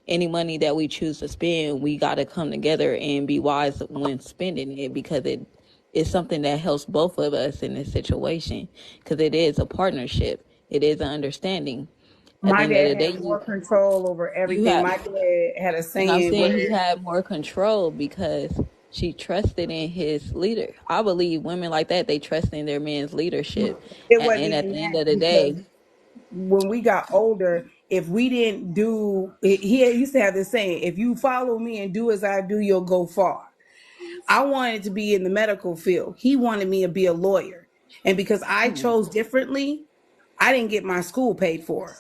any money that we choose to spend, we got to come together and be wise when spending it because it is something that helps both of us in this situation because it is a partnership. It is an understanding. At the My end of dad the day, had more control over you everything. have My dad had a and I'm saying saying he where had more control because she trusted in his leader. I believe women like that, they trust in their man's leadership. it And, wasn't and at even the end that of the because day, when we got older, if we didn't do, he used to have this saying, if you follow me and do as I do, you'll go far. I wanted to be in the medical field. He wanted me to be a lawyer. And because I hmm, chose differently, I didn't get my school paid for.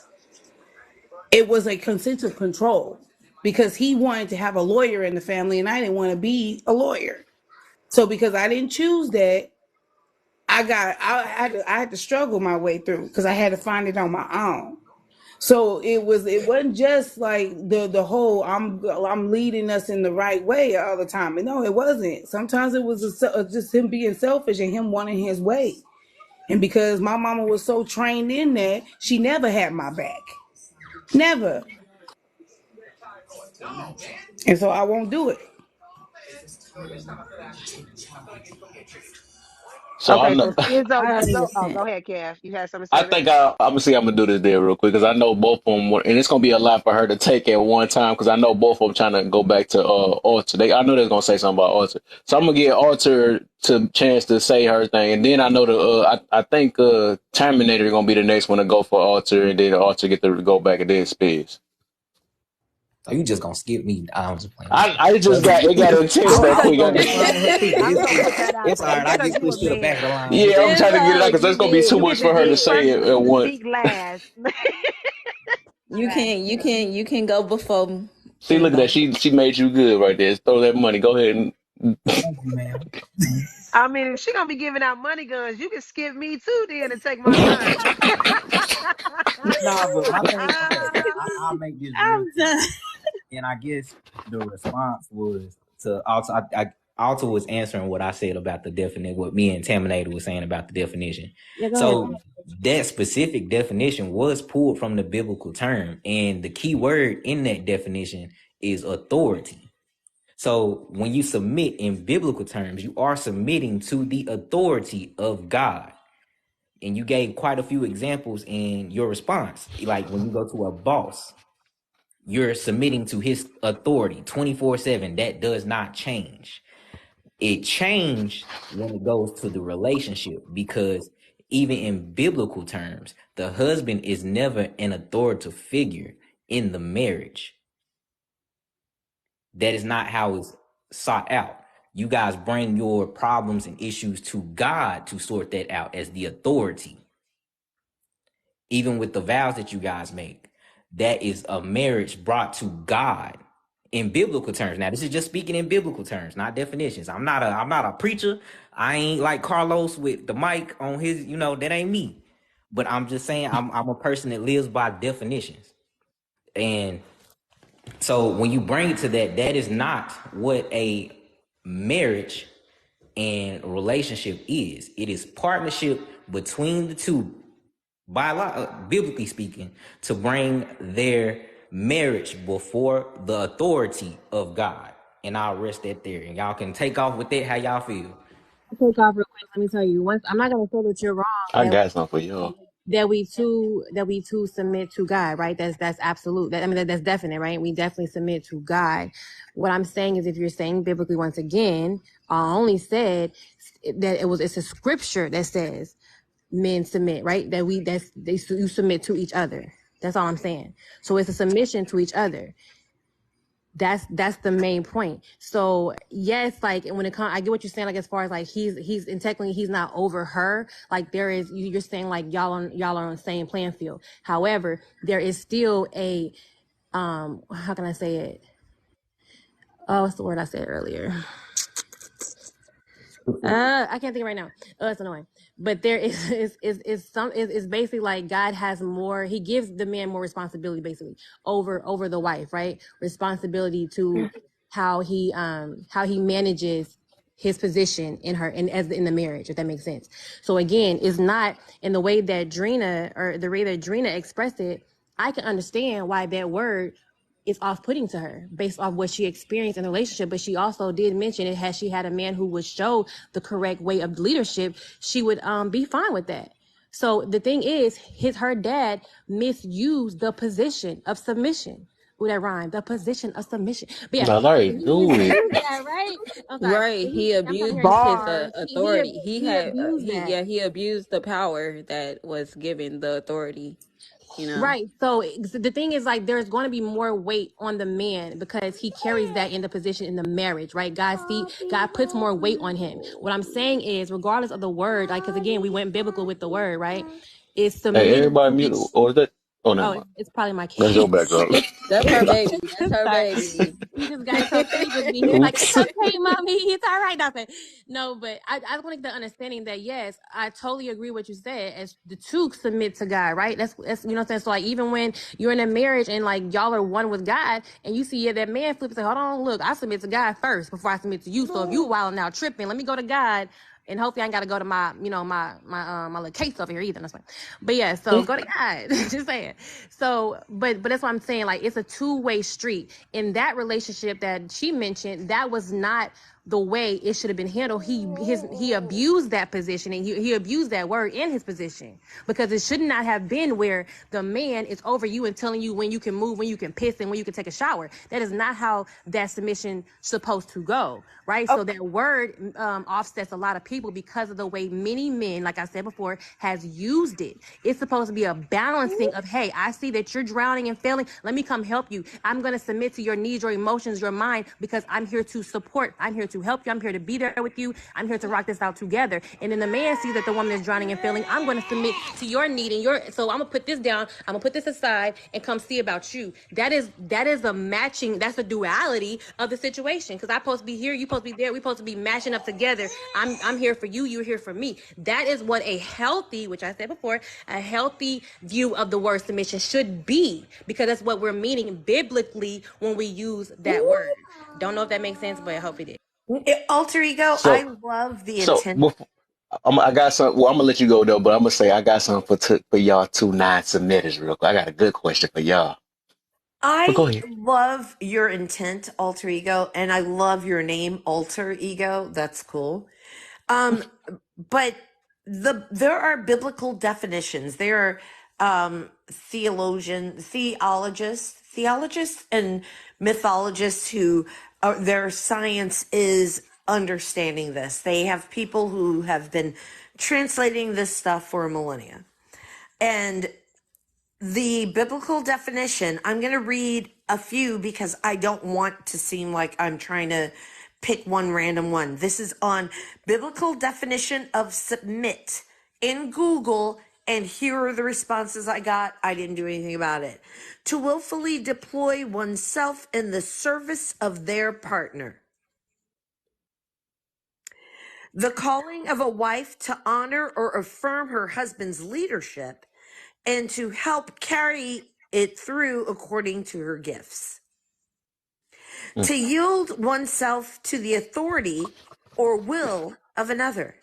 It was a consensus control because he wanted to have a lawyer in the family and I didn't want to be a lawyer. So because I didn't choose that, I had to struggle my way through because I had to find it on my own. So it wasn't just like the whole I'm leading us in the right way all the time. And no, it wasn't. Sometimes it was just him being selfish and him wanting his way. And because my mama was so trained in that, she never had my back. Never. And so I won't do it. So I Okay, know. so Schizo, I go understand. ahead, Kev. You had something to I say, babe? think I'm gonna see. I'm gonna do this there real quick because I know both of them, and it's gonna be a lot for her to take at one time because I know both of them trying to go back to Alter. I know they're gonna say something about Alter, so I'm gonna give Alter to chance to say her thing, and then I know I think Terminator gonna be the next one to go for Alter, and then Alter get to go back and then Spears. So you just gonna skip me? I'm just playing. I just got it got intense I'm No, that I gonna just quick. want to say, respond to her too. I'm It's gonna cool. put that out It's all there. right. I You know get you a pushed to the back of the man. line. It's Yeah, I'm cool. It's trying to get it out all because that's gonna be good. too You much get to for her to speak say first. You at get to once. speak last. You Right. can you can go before See, look at that. anybody. She made you good right there. Throw that money. Go ahead and Thank you, ma'am. I mean, if she gonna be giving out money guns, you can skip me too then and take my turn. Nah, but my thing. Okay, I'll make this real I'm quick. done. And I guess the response was to also Alta was answering what I said about the definition, what me and Taminator was saying about the definition. Yeah, go ahead. So that specific definition was pulled from the biblical term, and the key word in that definition is authority. So when you submit in biblical terms, you are submitting to the authority of God. And you gave quite a few examples in your response. Like when you go to a boss, you're submitting to his authority 24/7. That does not change. It changed when it goes to the relationship because even in biblical terms, the husband is never an authoritative figure in the marriage. That is not how it's sought out. You guys bring your problems and issues to God to sort that out as the authority. Even with the vows that you guys make, that is a marriage brought to God in biblical terms. Now, this is just speaking in biblical terms, not definitions. I'm not a preacher. I ain't like Carlos with the mic on his, that ain't me. But I'm just saying I'm a person that lives by definitions. And so when you bring it to that, that is not what a marriage and relationship is. It is partnership between the two, biblically speaking, to bring their marriage before the authority of God. And I'll rest that there. And y'all can take off with that how y'all feel. Take off real quick. Let me tell you. Once I'm not gonna say that you're wrong. I got something for y'all. That we too submit to God, right? That's absolute. That's definite, right? We definitely submit to God. What I'm saying is, if you're saying biblically, once again, I only said that it's a scripture that says men submit, right? You submit to each other. That's all I'm saying. So it's a submission to each other. That's the main point. So yes, like when it comes, I get what you're saying. Like as far as like he's and technically he's not over her. Like there is, you're saying like y'all are on the same playing field. However, there is still a how can I say it? Oh, what's the word I said earlier? I can't think right now. Oh, it's annoying. But there is basically like God has more. He gives the man more responsibility, basically over the wife, right? Responsibility to how he manages his position in her and as in the marriage, if that makes sense. So again, it's not in the way that Drina expressed it. I can understand why that word is off-putting to her based off what she experienced in the relationship. But she also did mention it, had she had a man who would show the correct way of leadership, she would be fine with that. So the thing is, her dad misused the position of submission. Ooh, that rhyme. The position of submission. But yeah, I he already knew it. misused that, right? I'm sorry. Right. He I'm trying to abused hear you. his Bars. authority. He abused He that. yeah, he abused the power that was given the authority, you know. Right. So the thing is, like, there's going to be more weight on the man because he carries that in the position in the marriage, right? God puts more weight on him. What I'm saying is, regardless of the word, like, because again, we went biblical with the word, right? Is Hey, submitting everybody to mute. each. Or is that? Oh, never Oh, mind. it's probably my Let's go kid. back up. That's her baby. That's her Sorry. baby. He just got so sweet with me. He's like, Oops. "It's okay, mommy. It's all right." Nothing. No, but I wanted the understanding that yes, I totally agree with what you said. As the two submit to God, right? That's you know what I'm saying. So like even when you're in a marriage and like y'all are one with God, and you see that man flips and say, "Hold on, look, I submit to God first before I submit to you." So if you wilding out tripping, let me go to God. And hopefully I ain't got to go to my, you know, my little case over here either. That's fine. But yeah, so go to God. Just saying. So, but that's what I'm saying. Like it's a two-way street. In that relationship that she mentioned, that was not the way it should have been handled. He abused that position and he abused that word in his position because it should not have been where the man is over you and telling you when you can move, when you can piss, and when you can take a shower. That is not how that submission supposed to go, right? Oh, So that word offsets a lot of people because of the way many men, like I said before, has used it. It's supposed to be a balancing of, hey, I see that you're drowning and failing. Let me come help you. I'm going to submit to your needs, your emotions, your mind, because I'm here to support. I'm here to help you. I'm here to be there with you. I'm here to rock this out together. And then the man sees that the woman is drowning and failing. I'm going to submit to your need and your. So I'm gonna put this down. I'm gonna put this aside and come see about you. That is a matching. That's a duality of the situation. Because I'm supposed to be here. You supposed to be there. We supposed to be matching up together. I'm here for you. You're here for me. That is what a healthy, which I said before, a healthy view of the word submission should be. Because that's what we're meaning biblically when we use that word. Don't know if that makes sense, but I hope it did. alter ego. I So, love the so intent. before, I got some. Well, I'm gonna let you go though, but I'm gonna say I got something for y'all two non-submitters real quick. I got a good question for y'all. But go I ahead. love your intent, alter ego, and I love your name, alter ego. That's cool. Um, but there are biblical definitions. There are theologists, and mythologists who their science is understanding this. They have people who have been translating this stuff for millennia, and the biblical definition, I'm going to read a few because I don't want to seem like I'm trying to pick one random one. This is on biblical definition of submit in Google, and here are the responses I got. I didn't do anything about it. To willfully deploy oneself in the service of their partner. The calling of a wife to honor or affirm her husband's leadership and to help carry it through according to her gifts. Mm. To yield oneself to the authority or will of another.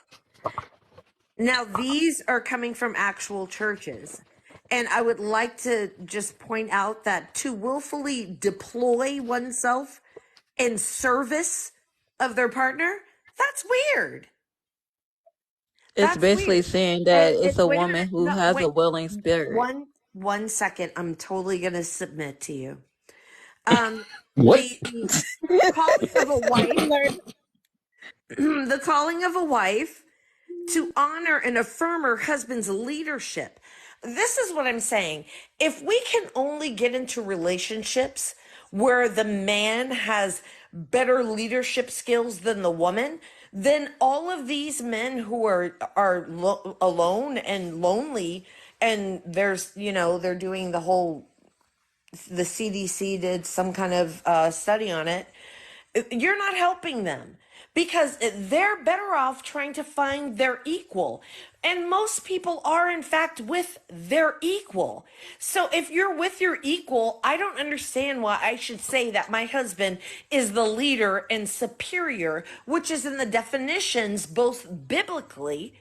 Now, these are coming from actual churches. And I would like to just point out that to willfully deploy oneself in service of their partner, that's weird. It's That's basically weird. saying that it's a Wait a woman minute. who No, has a wait. willing spirit. One second. I'm totally going to submit to you. Um, What? the calling of a wife, the calling of a wife to honor and affirm her husband's leadership. This is what I'm saying. If we can only get into relationships where the man has better leadership skills than the woman, then all of these men who are alone and lonely, and they're doing the CDC did some kind of study on it. You're not helping them because they're better off trying to find their equal. And most people are, in fact, with their equal. So if you're with your equal, I don't understand why I should say that my husband is the leader and superior, which is in the definitions both biblically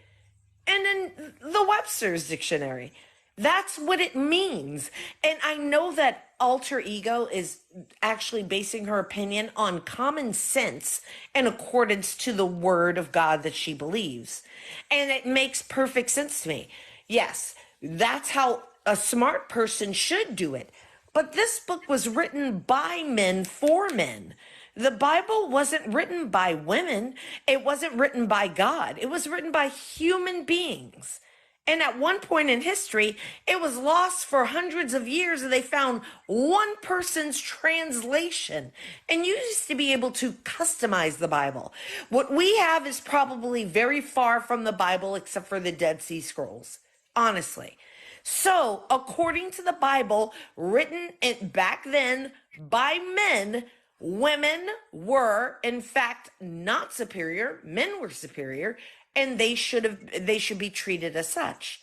and in the Webster's dictionary. That's what it means. And I know that alter ego is actually basing her opinion on common sense in accordance to the word of God that she believes. And it makes perfect sense to me. Yes, that's how a smart person should do it. But this book was written by men for men. The Bible wasn't written by women. It wasn't written by God. It was written by human beings. And at one point in history, it was lost for hundreds of years, and they found one person's translation. And you used to be able to customize the Bible. What we have is probably very far from the Bible, except for the Dead Sea Scrolls, honestly. So, according to the Bible, written back then by men, women were in fact not superior, men were superior, and they should be treated as such.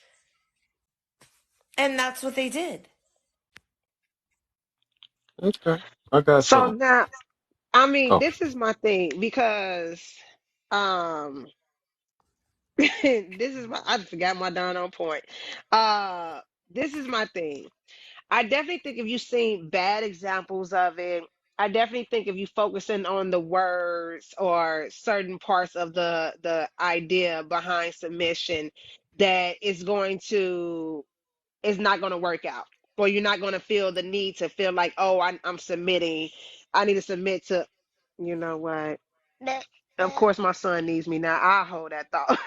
And that's what they did. Okay, I got So something. now, I mean, Oh, this is my thing because um this is my I forgot my darn on point. Uh this is my thing. I definitely think if you've seen bad examples of it, I definitely think if you focusing on the words or certain parts of the idea behind submission, that it's not going to work out, or you're not going to feel the need to feel like, oh, I'm submitting. I need to submit to, you know what? Of course, my son needs me now. I hold that thought.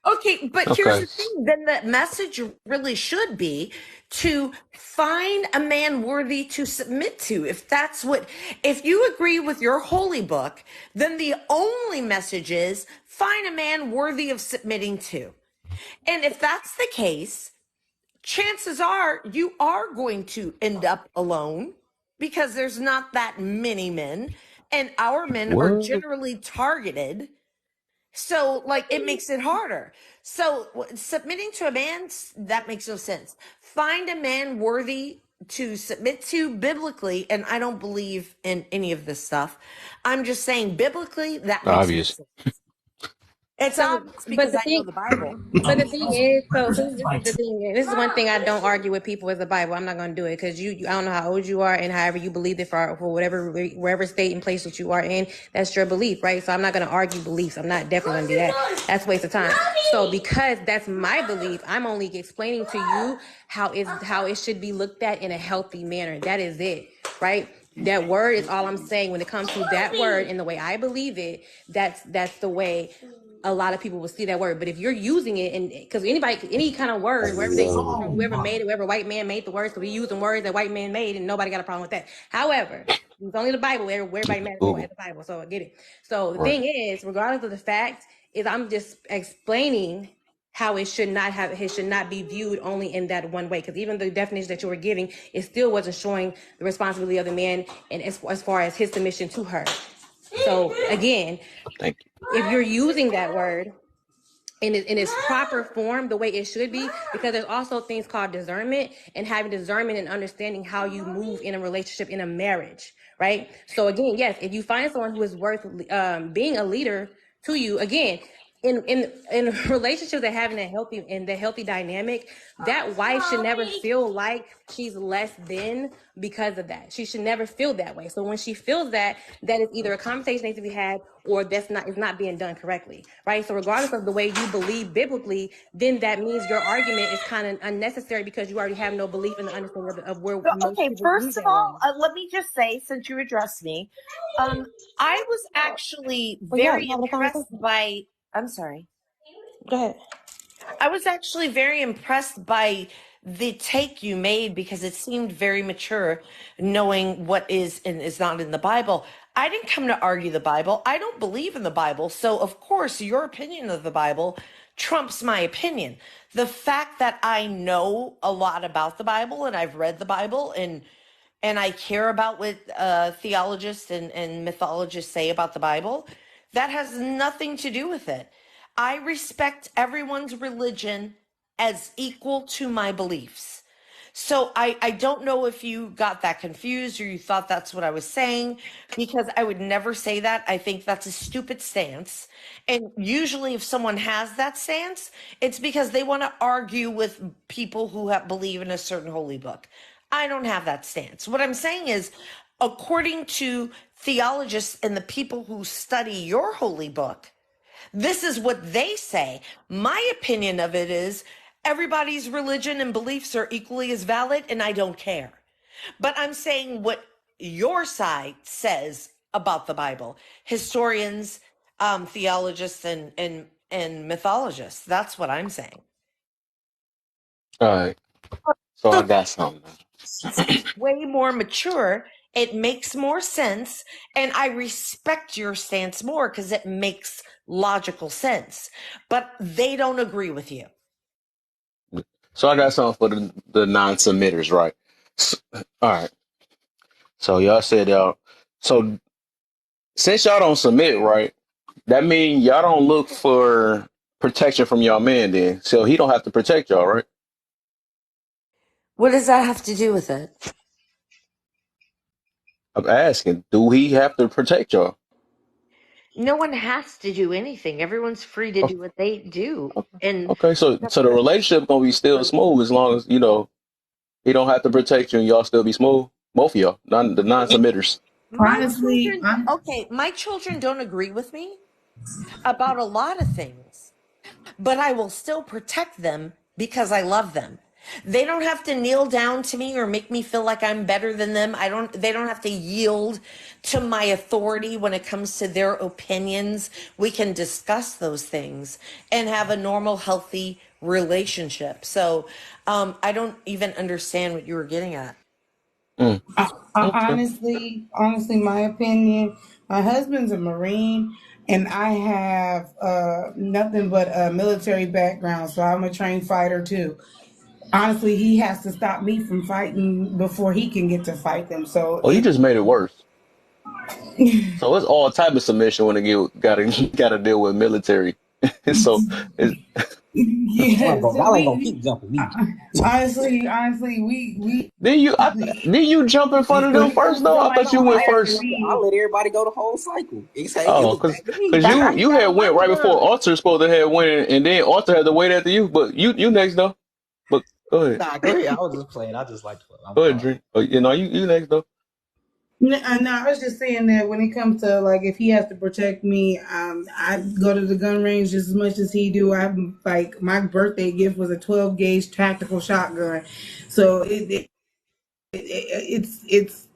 Okay, but here's okay. the thing. Then the message really should be to find a man worthy to submit to. If you agree with your holy book, then the only message is find a man worthy of submitting to. And if that's the case, chances are you are going to end up alone because there's not that many men, and our men are What? generally targeted. So, like, it makes it harder. So, submitting to a man, that makes no sense. Find a man worthy to submit to biblically, and I don't believe in any of this stuff. I'm just saying, biblically, that makes no Obvious. sense. It's So, obvious but because the I know thing, the Bible. but the thing is, so this is the thing. This is one thing I don't argue with people is the Bible. I'm not going to do it because I don't know how old you are and however you believe it for whatever, wherever state and place that you are in, that's your belief, right? So I'm not going to argue beliefs. I'm not definitely going to do that. That's a waste of time. So because that's my belief, I'm only explaining to you how it should be looked at in a healthy manner. That is it, right? That word is all I'm saying. When it comes to that word and the way I believe it, that's the way a lot of people will see that word. But if you're using it, and because any kind of word, wherever they use it from, whoever made it, whoever white man made the words, so we using words that white man made, and nobody got a problem with that. However, it's only the Bible. Everybody mad Google. at the Bible, so I get it. So the Right. thing is, regardless of the fact, is I'm just explaining how it should not be viewed only in that one way. Because even the definition that you were giving, it still wasn't showing the responsibility of the man, and as far as his submission to her. So again, Thank you. if you're using that word in its proper form, the way it should be, because there's also things called discernment, and having discernment and understanding how you move in a relationship, in a marriage, right? So again, yes, if you find someone who is worth being a leader to you, again, in relationships that having the healthy dynamic, that wife should never feel like she's less than because of that. She should never feel that way. So when she feels that, that is either a conversation needs to be had, or it's not being done correctly, right? So regardless of the way you believe biblically, then that means your argument is kind of unnecessary because you already have no belief in the understanding of where Well, most okay, people use first of that all, word. let me just say, since you addressed me, I was actually Well, yeah, very we're having a impressed conversation. by. I'm sorry. Go ahead. I was actually very impressed by the take you made because it seemed very mature, knowing what is and is not in the Bible. I didn't come to argue the Bible. I don't believe in the Bible. So, of course, your opinion of the Bible trumps my opinion. The fact that I know a lot about the Bible and I've read the Bible and I care about what theologists and mythologists say about the Bible, that has nothing to do with it. I respect everyone's religion as equal to my beliefs. So I don't know if you got that confused or you thought that's what I was saying, because I would never say that. I think that's a stupid stance. And usually if someone has that stance, it's because they want to argue with people who believe in a certain holy book. I don't have that stance. What I'm saying is, according to theologists and the people who study your holy book, this is what they say. My opinion of it is everybody's religion and beliefs are equally as valid, and I don't care. But I'm saying what your side says about the Bible. Historians, theologists, and mythologists. That's what I'm saying. All right. So I So got something. seems way more mature. It makes more sense. And I respect your stance more because it makes logical sense. But they don't agree with you. So I got something for the non-submitters, right? All right. So y'all said y'all. So since y'all don't submit, right? That means y'all don't look for protection from y'all man. Then, so he don't have to protect y'all, right? What does that have to do with it? I'm asking, do he have to protect y'all? No one has to do anything. Everyone's free to O- do what they do. And Okay, so the relationship gonna be still smooth as long as he don't have to protect you and y'all still be smooth. Both of y'all, the non-submitters. my Honestly, children, okay, my children don't agree with me about a lot of things, but I will still protect them because I love them. They don't have to kneel down to me or make me feel like I'm better than them. They don't have to yield to my authority when it comes to their opinions. We can discuss those things and have a normal, healthy relationship. So, I don't even understand what you were getting at. Mm, okay. honestly, my opinion, my husband's a Marine and I have nothing but a military background, so I'm a trained fighter too. Honestly, he has to stop me from fighting before he can get to fight them. So Well, you just made it worse. So it's all type of submission when it gotta gotta deal with military. So it's, Y'all ain't yes, gonna, y'all ain't gonna keep jumping me. honestly, we did you jump in front of when them it comes first to though? I like thought you he went has to first. I be. let everybody go the whole cycle. It Oh, was cause, back to me. cause That's you how you you had gotta went right love before them. Arthur supposed to have went, and then Arthur had to wait after you. But you next though. But go ahead, Nah, go ahead. I was just playing. I just like to play. I'm go ahead, sorry. Dream. You next though. No, I was just saying that when it comes to like if he has to protect me, I go to the gun range just as much as he do. I'm like my birthday gift was a 12 gauge tactical shotgun, so it's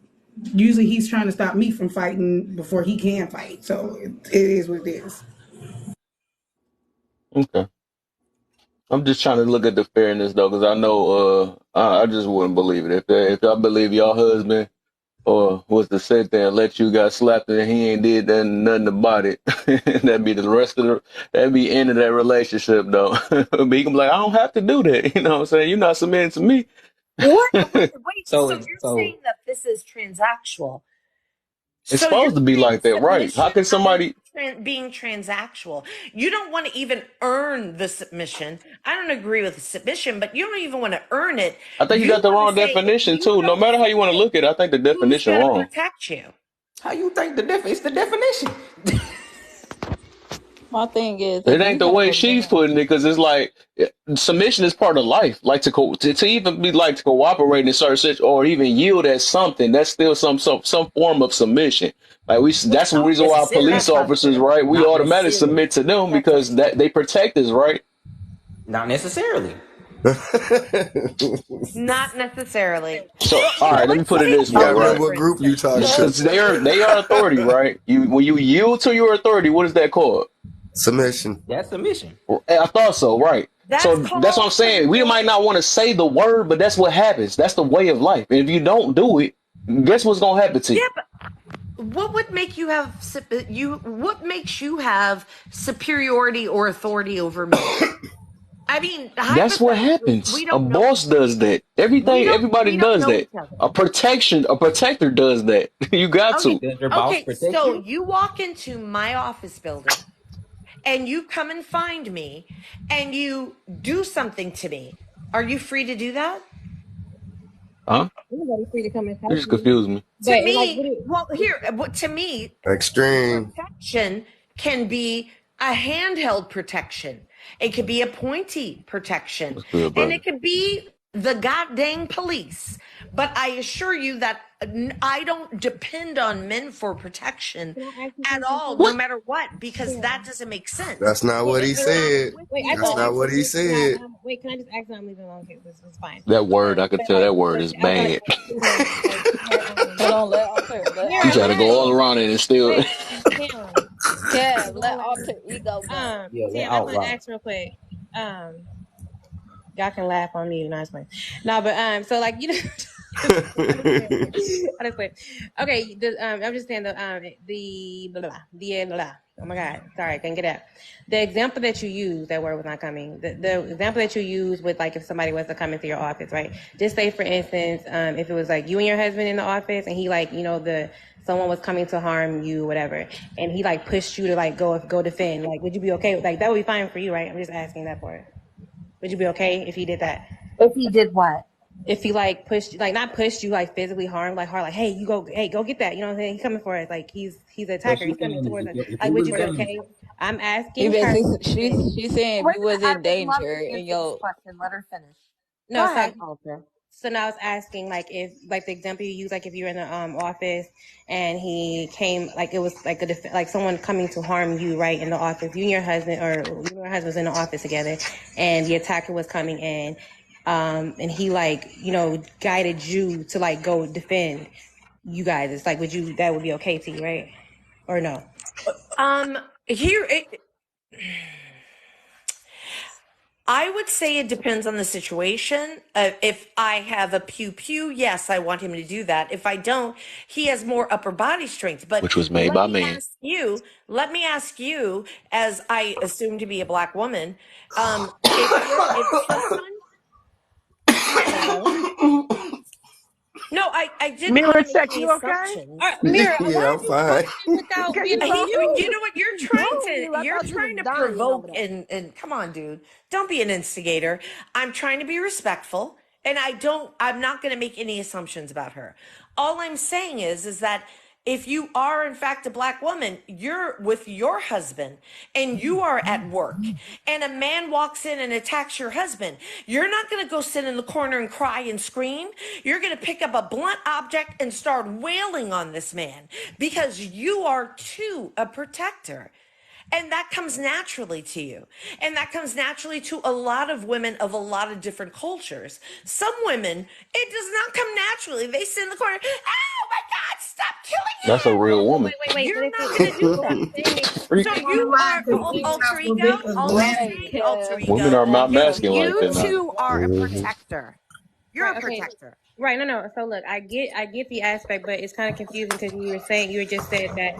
usually he's trying to stop me from fighting before he can fight. So it is what it is. Okay. I'm just trying to look at the fairness though, because I know I just wouldn't believe it if I believe your husband or was to sit there and let you got slapped and he ain't did nothing about it. That'd be the rest of that'd be end of that relationship though. But he can be like, I don't have to do that. You know what I'm saying? You're not submitting to me. What? Wait. So, So you're so saying that this is transactional? It's So you're supposed to be saying like that, right? How submission can as in somebody being transactional? You don't want to even earn the submission. I don't agree with the submission, but you don't even want to earn it. I think you You got the want to wrong say if definition you too. No don't matter how you want to submit, look at it, I think the who's definition going to wrong. protect you? how you think it's the definition? My thing is, It if ain't you the have way a she's man, putting it because it's like submission is part of life. Like to even be like to cooperate in certain situations or even yield at something. That's still some form of submission. Like that's the Not reason why necessarily. police That's not officers, true. right? We Not automatically necessarily. submit to them That's not because true. that they protect us, right? Not necessarily. Not necessarily. So Well, all right, let me let's put it take this way, Depends on voting, right? what for group you instance. talking to. Because they are authority, right? When you yield to your authority, what is that called? Submission. That's submission. I thought so, right? That's So that's what called I'm saying. We might not submission. want to say the word, but that's what happens. That's the way of life. And if you don't do it, guess what's gonna happen to Yeah, you? but what would make you have you? What makes you have superiority or authority over me? I mean, That's what hypothetically, happens. A boss does that. Everybody we don't does know that. each other. A protector does that. You got Okay. to. Does your boss Okay, protect so you? you walk into my office building and you come and find me and you do something to me. Are you free to do that? Huh? Anybody free to come and You touch just me. confused me. To But like, me, well, here, to me, Extreme. protection can be a handheld protection. It could be a pointy protection. What's good, And brother? it could be the goddamn police. But I assure you that I don't depend on men for protection can I ask you at something, all, no What? Tim? matter what, because that Tim. doesn't make sense. That's not what he And I'm said. with wait, I That's can not ask what he can I said. wait, can I just ask I'm leaving alone? Okay, this is fine. That word, I could But tell like that word but is I want bad. like hold on, let Alter, let You Here, try to Alter go all Ego, hush. around it and still. Wait, Tim. Kev, Don't let let me Alter Ego go. Yeah, let Tim, I just want to outlaw. ask real quick. Um y'all can laugh on me, nice one. No, but so like you know I just wait. Okay, I'm just saying the blah, blah, the blah, blah. Oh my God, sorry, I couldn't get up. The example that you use, that word was not coming. The example that you use with like if somebody was to come into your office, right? Just say for instance, if it was like you and your husband in the office, and he like someone was coming to harm you, whatever, and he like pushed you to like go defend. Like, would you be okay? Like that would be fine for you, right? I'm just asking that part. Would you be okay if he did that? If he did what? If he like pushed, like not pushed you, like physically harmed, like hard, like hey, go get that. You know what I'm saying? He's coming for us. Like he's an What attacker. she's He's coming saying is, towards us. if Like, he would was you be dangerous, okay? I'm He asking her. basically she's saying if Wait you a minute. was I in would love danger to and answer this your question. Let her finish. No, Go so ahead, Culture. now I was asking like if like the example you use, like if you're in the office and he came, like it was like like someone coming to harm you right in the office. You and your husband, or you and your husband was in the office together, and the attacker was coming in, and he like guided you to like go defend you guys. It's like that would be okay to you, right? Or no? Here, I would say it depends on the situation. If I have a pew pew, yes, I want him to do that. If I don't, he has more upper body strength. But which was made by man. let me ask you, as I assume to be a black woman, if someone, hello, no, I didn't want Mirror to make check, any you okay? All assumptions. right, Mira, why Yeah, are I'm you fine. talking without Okay, being you a so You leader? know rude. what? You so rude. I You're thought you was trying to dying over provoke there. and come on, dude. Don't be an instigator. I'm trying to be respectful, and I'm not going to make any assumptions about her. All I'm saying is that if you are in fact a black woman, you're with your husband and you are at work and a man walks in and attacks your husband, you're not going to go sit in the corner and cry and scream. You're going to pick up a blunt object and start wailing on this man because you are too a protector. And that comes naturally to you. And that comes naturally to a lot of women of a lot of different cultures. Some women, it does not come naturally. They sit in the corner, oh my God, stop killing That's a him. real So woman. wait. You're But if not he, going to do but what that. I'm saying is, Freak. So if On the you line, are because each alter house will ego, differ. right, alter cause Women ego. are not masculine like You that now. two are a protector. You're right, a okay, protector. right, no. So look, I get the aspect, but it's kind of confusing because you just said that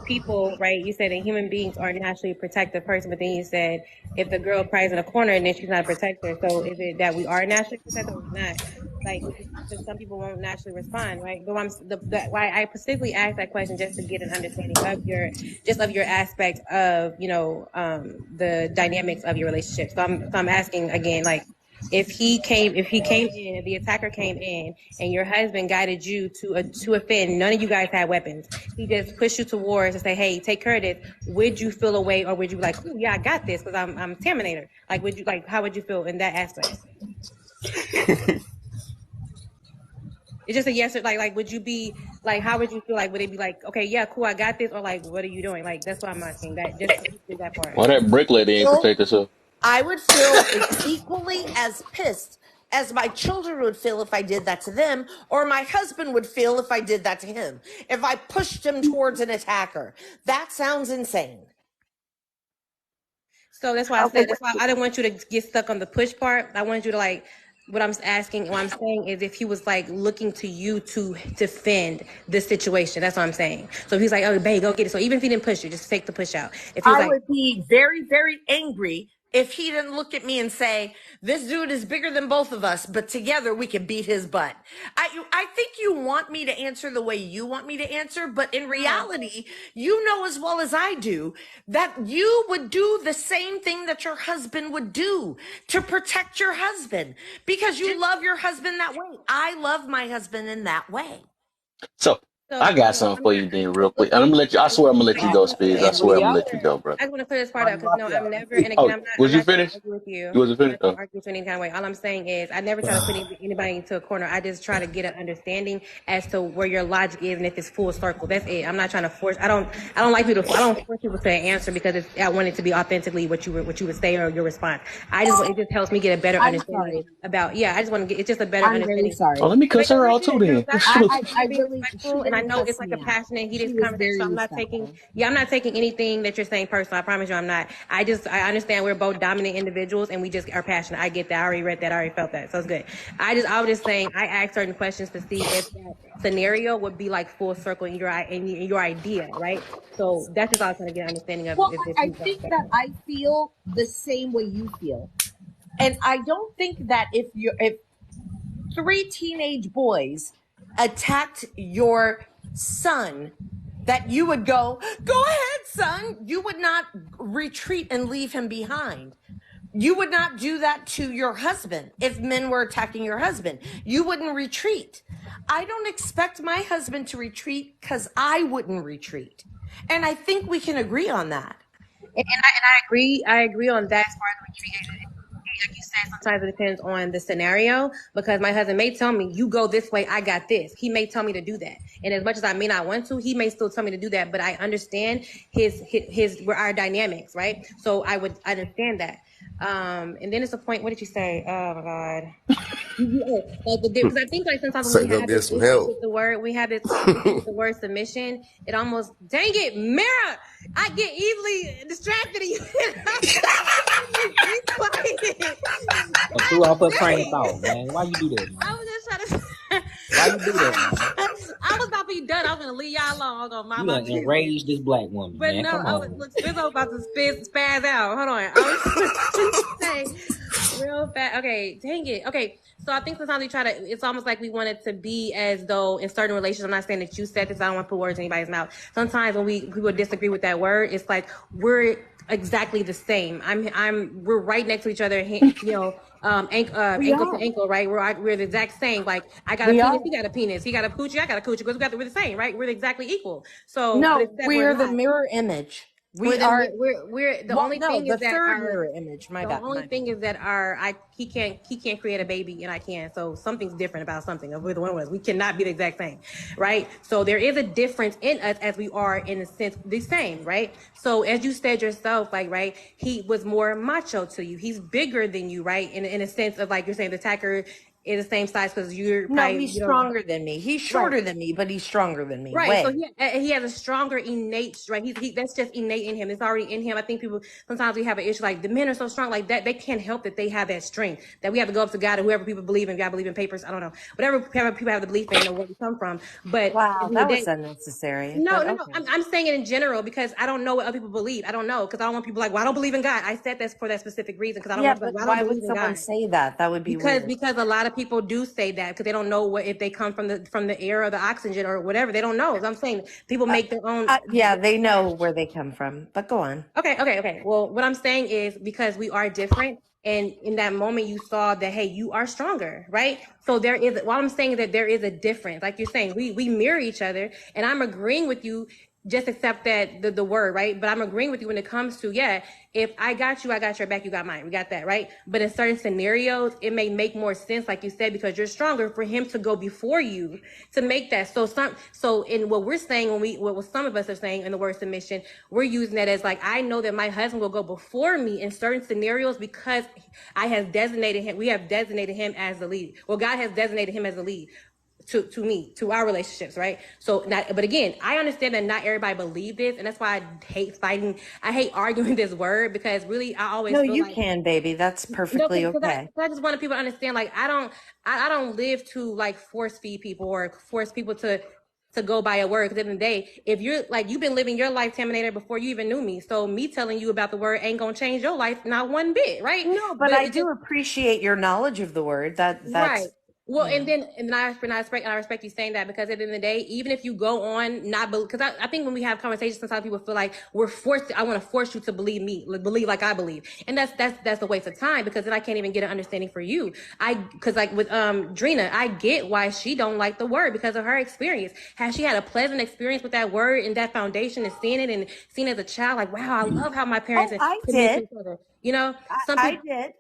people, right? You said that human beings are naturally a protective person, but then you said if the girl cries in a corner and then she's not a protector, so is it that we are naturally protective or not? Like, because some people won't naturally respond, right? But why I specifically asked that question just to get an understanding of your aspect of the dynamics of your relationship. So I'm asking again, like if the attacker came in and your husband guided you to offend, none of you guys had weapons. He just pushed you towards and say, "Hey, take care of this." Would you feel away, or would you be like, "Oh yeah, I got this because I'm Terminator"? Like, how would you feel in that aspect? It's just a yes or like would you be like, how would you feel? Like, would it be like, okay, yeah, cool, I got this, or like, what are you doing? Like, that's what I'm asking. That just specifically that part. Why that brick lady ain't Well, protect herself? I would feel equally as pissed as my children would feel if I did that to them, or my husband would feel if I did that to him. If I pushed him towards an attacker. That sounds insane. So that's why I Okay, said, that's why I didn't want you to get stuck on the push part. I wanted you to like, what I'm saying is if he was like looking to you to defend this situation, that's what I'm saying. So if he's like, oh, babe, go get it. So even if he didn't push you, just take the push out. If he was I like, would be very, very angry if he didn't look at me and say, this dude is bigger than both of us, but together we can beat his butt. I think you want me to answer the way you want me to answer, but in reality, you know as well as I do that you would do the same thing that your husband would do to protect your husband because you love your husband that way. I love my husband in that way. So so I got no, something I'm for not. you, then, So real look, quick. And I'm gonna let you. I swear, I'm gonna let wait, you I just go, want to Spears. clear I this part swear, up. I'm gonna y'all let you are go, bro. I just want to clear this part up Marty because no, Marty I'm out. never, and again, Oh, was I'm you not trying to finished? argue with you. You wasn't I'm finished, not trying to though. argue with you in any kind of way. All I'm saying is I never try to put anybody into a corner. I just try to get an understanding as to where your logic is and if it's full circle. That's it. I'm not trying to force. I don't like people. I don't force people to answer because I want it to be authentically what you would say or your response. It just helps me get a better I'm understanding sorry. about. Yeah, I just want to get. It's just a better I'm really understanding. Oh, sorry. let me Wait, cuss no, her you're out too, good. No, then. I'm I, being I, I respectful, really, and I didn't know cuss it's like me a out. passionate, She heated was conversation. very So I'm not taking, respectful. I'm not taking anything that you're saying personal. I promise you, I'm not. I understand we're both dominant individuals, and we just are passionate. I get that. I already read that. I already felt that. So it's good. I was just saying, I asked certain questions to see if that scenario would be like full circle in your idea, right? So that's just all I was trying to get an understanding of Well, if I you felt think that that way. I feel the same way you feel. And I don't think that if three teenage boys attacked your son, that you would go ahead, son. You would not retreat and leave him behind. You would not do that to your husband. If men were attacking your husband, you wouldn't retreat. I don't expect my husband to retreat because I wouldn't retreat. And I think we can agree on that. I agree on that as far as retreat. Like you said, sometimes it depends on the scenario because my husband may tell me, you go this way, I got this. He may tell me to do that. And as much as I may not want to, he may still tell me to do that. But I understand his our dynamics, right? So I would understand that. And then it's a point, what did you say? Oh my God. Like because I think like sometimes when Say we go have this get some issue help. with the word, we have this issue with the word submission. It almost dang it, Mira, I get easily distracted. And you, be quiet. And threw God off her train of thought, dang. man. Why you do that, I man? was just trying to. Why you do that, man? I was about to be done. I was gonna leave y'all alone. I'm gonna mind You my done business. enraged this black woman, But man. no, Come I was on. look Spizzo about to spaz out. Hold on. I was trying to say real fast. Okay, dang it. Okay, so I think sometimes we try to. It's almost like we want it to be as though in certain relations. I'm not saying that you said this. I don't want to put words in anybody's mouth. Sometimes when people disagree with that word, it's like we're exactly the same. We're right next to each other. We Ankle to are. ankle, right? We're the exact same. Like I got a We penis, are. he got a penis, he got a coochie, I got a coochie. Because we're the same, right? We're exactly equal. So, but No, except we we're are the not. mirror image. We're We the are, we're the well, only no, thing the is that third our mirror image. My the bad. only My bad. thing is that he can't create a baby and I can. So something's different about something. With one of us, we cannot be the exact same, right? So there is a difference in us as we are in a sense the same, right? So as you said yourself, like right, he was more macho to you. He's bigger than you, right? In a sense of like you're saying the attacker is the same size because you're No, probably he's stronger than me. He's right. shorter than me, but he's stronger than me. Right, so Way. he has a stronger innate, right? That's just innate in him. It's already in him. I think people sometimes we have an issue like the men are so strong, like that they can't help that they have that strength. That we have to go up to God or whoever people believe in. If y'all believe in papers, I don't know, whatever people have the belief in or where we come from. But at the Wow, end of that the was day, unnecessary, no, but no, no. okay. I'm saying it in general because I don't know what other people believe. I don't know because I don't want people like, well, I don't believe in God. I said that's for that specific reason because I don't Yeah, want to be but like, well, I don't why would believe in someone God. say that? That would be Because weird. because a lot of people do say that because they don't know what if they come from the air or the oxygen or whatever. They don't know. So I'm saying people make their own. Yeah, they know where they come from, but go on. Okay. Well, what I'm saying is because we are different, and in that moment you saw that hey, you are stronger, right? So there is. What I'm saying is that there is a difference. Like you're saying, we mirror each other, and I'm agreeing with you. Just accept that the word, right? But I'm agreeing with you when it comes to yeah. If I got you, I got your back. You got mine. We got that, right? But in certain scenarios, it may make more sense, like you said, because you're stronger for him to go before you to make that. So in what we're saying what some of us are saying in the word submission, we're using that as like I know that my husband will go before me in certain scenarios because I have designated him. We have designated him as the lead. Well, God has designated him as the lead to me, to our relationships, right? So not, but again, I understand that not everybody believe this, and that's why I hate fighting. I hate arguing this word because really, I always No, feel you like can, baby. That's no, perfectly because okay. I just want people to understand. Like I don't live to like force feed people or force people to go by a word. Because at the end of the day, if you're like you've been living your life, Terminator, before you even knew me, so me telling you about the word ain't gonna change your life not one bit, right? No, but But I it do just appreciate your knowledge of the word. right. That's Well, you know. I respect you saying that because at the end of the day, even if you go on not because I think when we have conversations, sometimes people feel like we're forced. I want to force you to believe me, believe like I believe, and that's a waste of time because then I can't even get an understanding for you. Because like with Drina, I get why she don't like the word because of her experience. Has she had a pleasant experience with that word and that foundation and seeing it and seeing it as a child? Like wow, I love how my parents Oh, I submit to did. each other. You know, some I people did.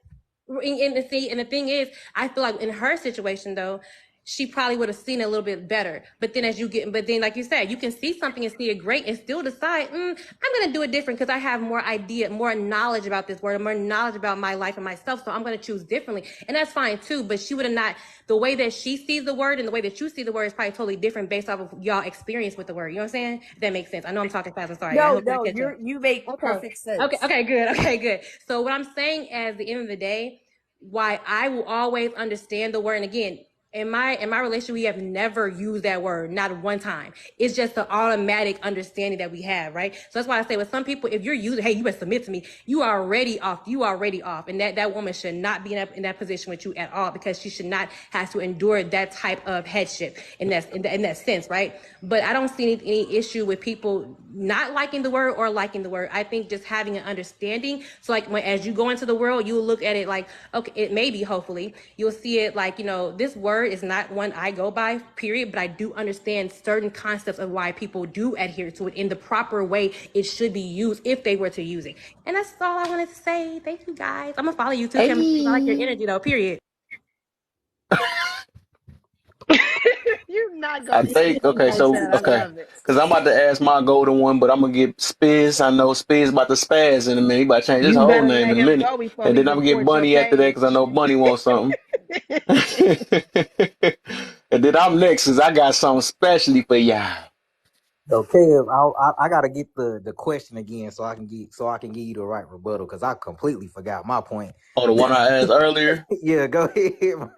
and the thing is, I feel like in her situation though, she probably would have seen it a little bit better. But then but then like you said, you can see something and see it great and still decide, I'm gonna do it different because I have more knowledge about this word, more knowledge about my life and myself. So I'm gonna choose differently. And that's fine too. But she would have not, the way that she sees the word and the way that you see the word is probably totally different based off of y'all experience with the word. You know what I'm saying? If that makes sense. I know I'm talking fast. I'm sorry. I No, hope I no, catch up. you make Okay. perfect sense. Okay, good. Okay, good. So what I'm saying at the end of the day, why I will always understand the word, and again, in my relationship, we have never used that word, not one time. It's just the automatic understanding that we have, right? So that's why I say with some people, if you're using, hey, you better submit to me, you are already off. You are already off. And that woman should not be in that position with you at all, because she should not have to endure that type of headship in that sense, right? But I don't see any issue with people not liking the word or liking the word. I think just having an understanding. So like as you go into the world, you'll look at it like, okay, it may be, hopefully, you'll see it like, this word is not one I go by, period, but I do understand certain concepts of why people do adhere to it in the proper way it should be used if they were to use it. And that's all I wanted to say. Thank you, guys. I'm gonna follow you too, Kim. I like your Hey, energy though, period. You're not I gonna think leave okay, like so that. I okay, love it. because I'm about to ask my golden one, but I'm gonna get Spiz. I know Spiz about to spaz in a minute. He about to change his You whole better name let in a him minute, go before and he then I'm gonna get reports your Bunny after that because I page. know Bunny wants something. And then I'm next because I got something specially for y'all. So Kev, I gotta get the question again so I can give you the right rebuttal because I completely forgot my point. Oh, the one I asked earlier. Yeah, go ahead. Bro.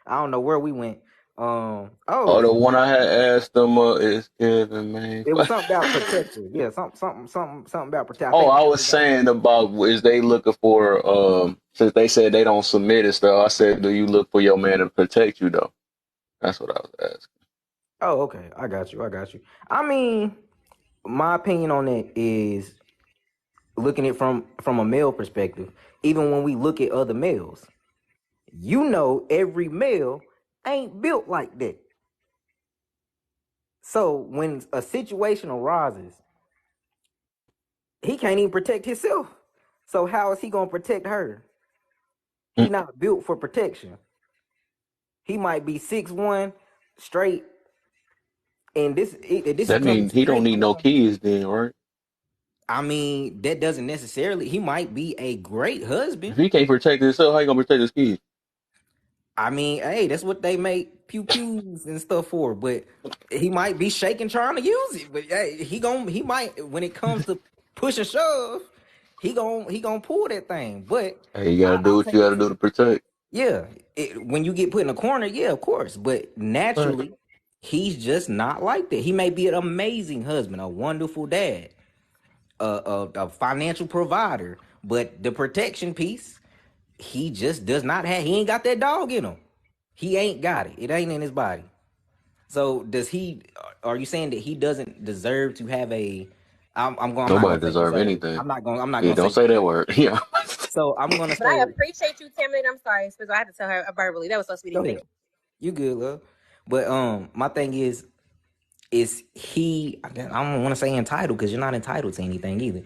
I don't know where we went. Oh, Oh, the one I had asked them is Kevin, man. it was something about protection. Yeah, something about protection. I Oh, think I that's was what we got. saying about is they looking for since they said they don't submit and stuff. I said, do you look for your man to protect you though? That's what I was asking. Oh, okay. I got you. I got you. I mean, my opinion on it is looking at it from a male perspective. Even when we look at other males, every male ain't built like that. So when a situation arises, he can't even protect himself. So how is he gonna protect her? He Mm, not built for protection. He might be 6'1", straight, and this is that coming means he don't straight need no from. kids then, right? I mean, that doesn't necessarily. He might be a great If husband. he can't protect himself, how you gonna protect his kids? I mean, hey, that's what they make pew pews and stuff for. But he might be shaking trying to use it. But hey, he might when it comes to push and shove, he gonna pull that thing. But Hey, you gotta do I what you think gotta do to protect. yeah, when you get put in a corner, yeah, of course. But Right. naturally, he's just not like that. He may be an amazing husband, a wonderful dad, a financial provider, but the protection piece, he just does not have. He ain't got that dog in him. He ain't got it. It ain't in his body. So does he? Are you saying that he doesn't deserve to have a? I'm going. I'm not Nobody gonna say deserve deserve. anything. I'm not Yeah, gonna don't say say that deserve. word. Yeah. So I'm gonna But I say. appreciate you, Tim, and I'm sorry, because I had to tell her verbally. That was so sweet of Go you. Thank ahead. you. You good, love. But my thing is he? I don't want to say entitled because you're not entitled to anything either.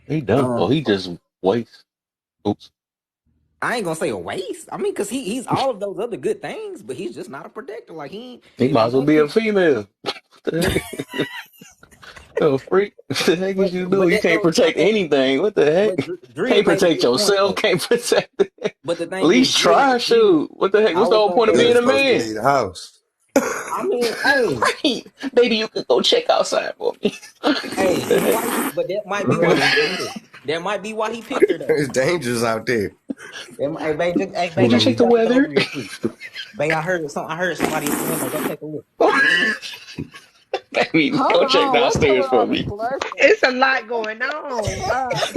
He done. Well, Um, he just waste. Oops. I ain't gonna say a waste. I mean, cause he's all of those other good things, but he's just not a protector. Like He a might as well lot of be a people. female. What the heck? Oh, freak. What the heck is you do? But You that can't goes. I protect think. anything. What the heck? But Drea Can't made a protect good point yourself. though. Can't protect it. At But the thing is, least try, shoot. What the heck? I What's the was whole gonna point of Yeah, being say. it's a supposed to man? leave the house. I mean, hey, Right. Baby, you could go check outside for me. hey, What the he heck? might be, but that might be why he Right. picked her. That might be why he picked her though. There's dangers out there. Hey, Would you baby, check you the got to go weather? real quick. Babe, I heard somebody at the window. Go take a look. Baby, Hold go check on, what's up downstairs with for all the me. slurping? It's a lot going on.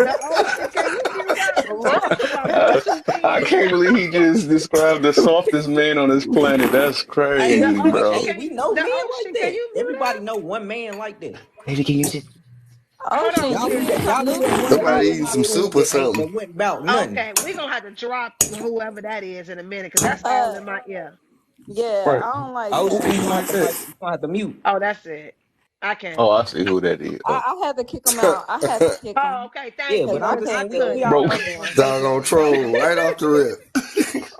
The ocean, can you mute up? Because I'm gonna put my Uh, Bluetooth I in. can't believe he just described the softest man on this planet. That's The crazy, ocean, bro. Hey, can we know the men like ocean, can that. you mute Everybody up? know one man like that. Baby, can you just Hold on, Ocean, you need some Y'all new knew that one Somebody man clothes, in eating high some school soup or that something. went about nothing. Okay, we're gonna have to drop whoever that is in a minute because that's all uh, in my ear. yeah, right? I don't like Oh, Who that. you eating like that? gonna have to mute. Oh, that's it. I Oh, can't. I see who that is. Oh, I had to kick him out. I had to kick Oh, him okay, Yeah, thank but because you, I because I can't we deal couldn't. with all bro. know that he man. gonna say Doggone something. troll right off the rip.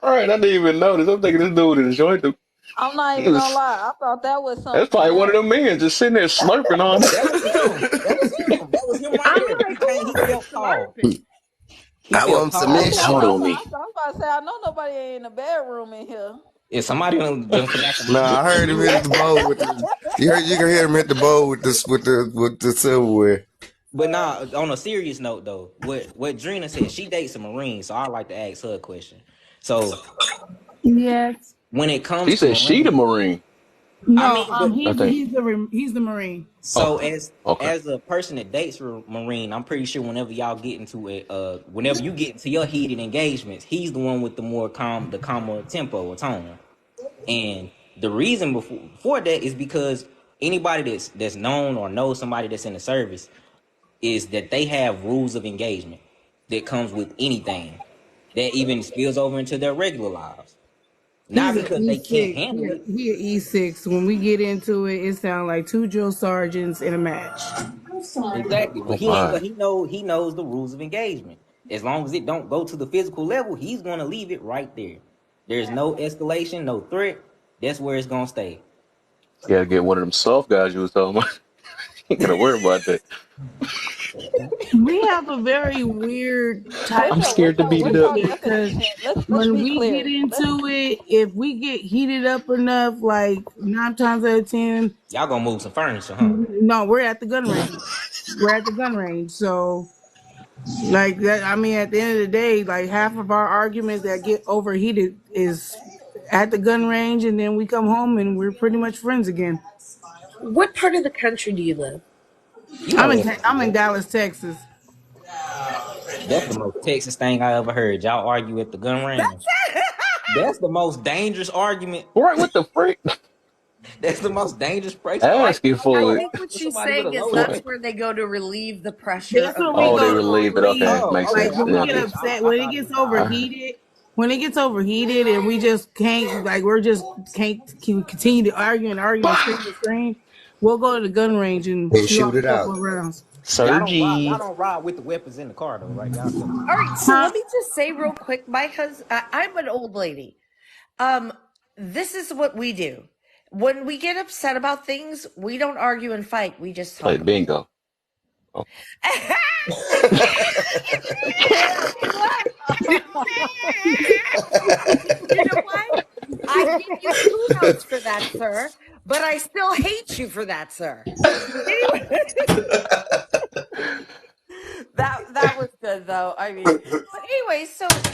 All right, I didn't even notice. I'm thinking this dude is joined. I'm not He even gonna was. lie. I thought that was That's something probably one of that them men just sitting there slurping on it. That was him. That was him. That was him right I'm there. like, who He was felt tall. slurping? He I felt want tall. that's He what I was submission. thought. Total like, I me. thought I was about to say I know nobody ain't in the bedroom in here. if somebody done forgot to mute Nah, I heard him hit the bowl with the. You can hear him hit the bowl with this with the silverware. But nah, on a serious note though, what Drina said, she dates a Marine, so I like to ask her a question. So Yes. when it comes She to said she the Marine, Marine. I No, mean, but I think. he's the Marine. Oh, so okay. as a person that dates a Marine, I'm pretty sure whenever y'all get into it, whenever you get into your heated engagements, he's the one with the more the calmer tempo or tone. And the reason before that is because anybody that's known or knows somebody that's in the service is that they have rules of engagement that comes with anything that even spills over into their regular lives. He's Not an because they can't E6. handle it. He an E6. When we get into it, it sounds like two drill sergeants in a match. Exactly. But Oh my. he knows the rules of engagement. As long as it don't go to the physical level, he's gonna leave it right there. There's no escalation, no threat. That's where it's gonna stay. You gotta get one of them soft guys you was talking about. You ain't gotta worry about that. We have a very weird type I'm of scared to beat it What's up. your relationship because definition? Let's when be we get clear. Let's into it, if we get heated up enough, like 9 times out of 10, Y'all gonna move some furniture, huh? no, we're at the gun range. We're at the gun range. So, like that, I mean, at the end of the day, like half of our arguments that get overheated is at the gun range, and then we come home and we're pretty much friends again. What part of the country do you live? You know where I'm in Florida. Dallas, Texas. That's the most Texas thing I ever heard. Y'all argue at the gun range. That's the most dangerous argument. Right, what the freak? That's the most dangerous place to argue Asking I for it. think what with she's somebody with a saying is loaded that's Right. weapon. where they go to relieve the pressure That's of when the we Oh, they go war. to relieved it. Okay, relieve. Oh, makes okay. Like sense. when I we Yeah. thought get it was. upset, I when it thought it gets was. All right. overheated, and we just can't, like we're just can't continue to argue and argue and scream and scream. We'll go to the gun range and And shoot shoot off a it out. couple of rounds. Y'all don't ride. Y'all Sergi. don't ride with the weapons in the car though, right? Y'all separate. All right, so Huh? let me just say real quick, my husband, I'm an old lady. Um, this is what we do. When we get upset about things, we don't argue and fight. We just Play talk about bingo. Oh. it. Karen, relax. You know what? I give you kudos for that, sir, but I still hate you for that, sir. Anyway, That was good though. I mean, but anyway, so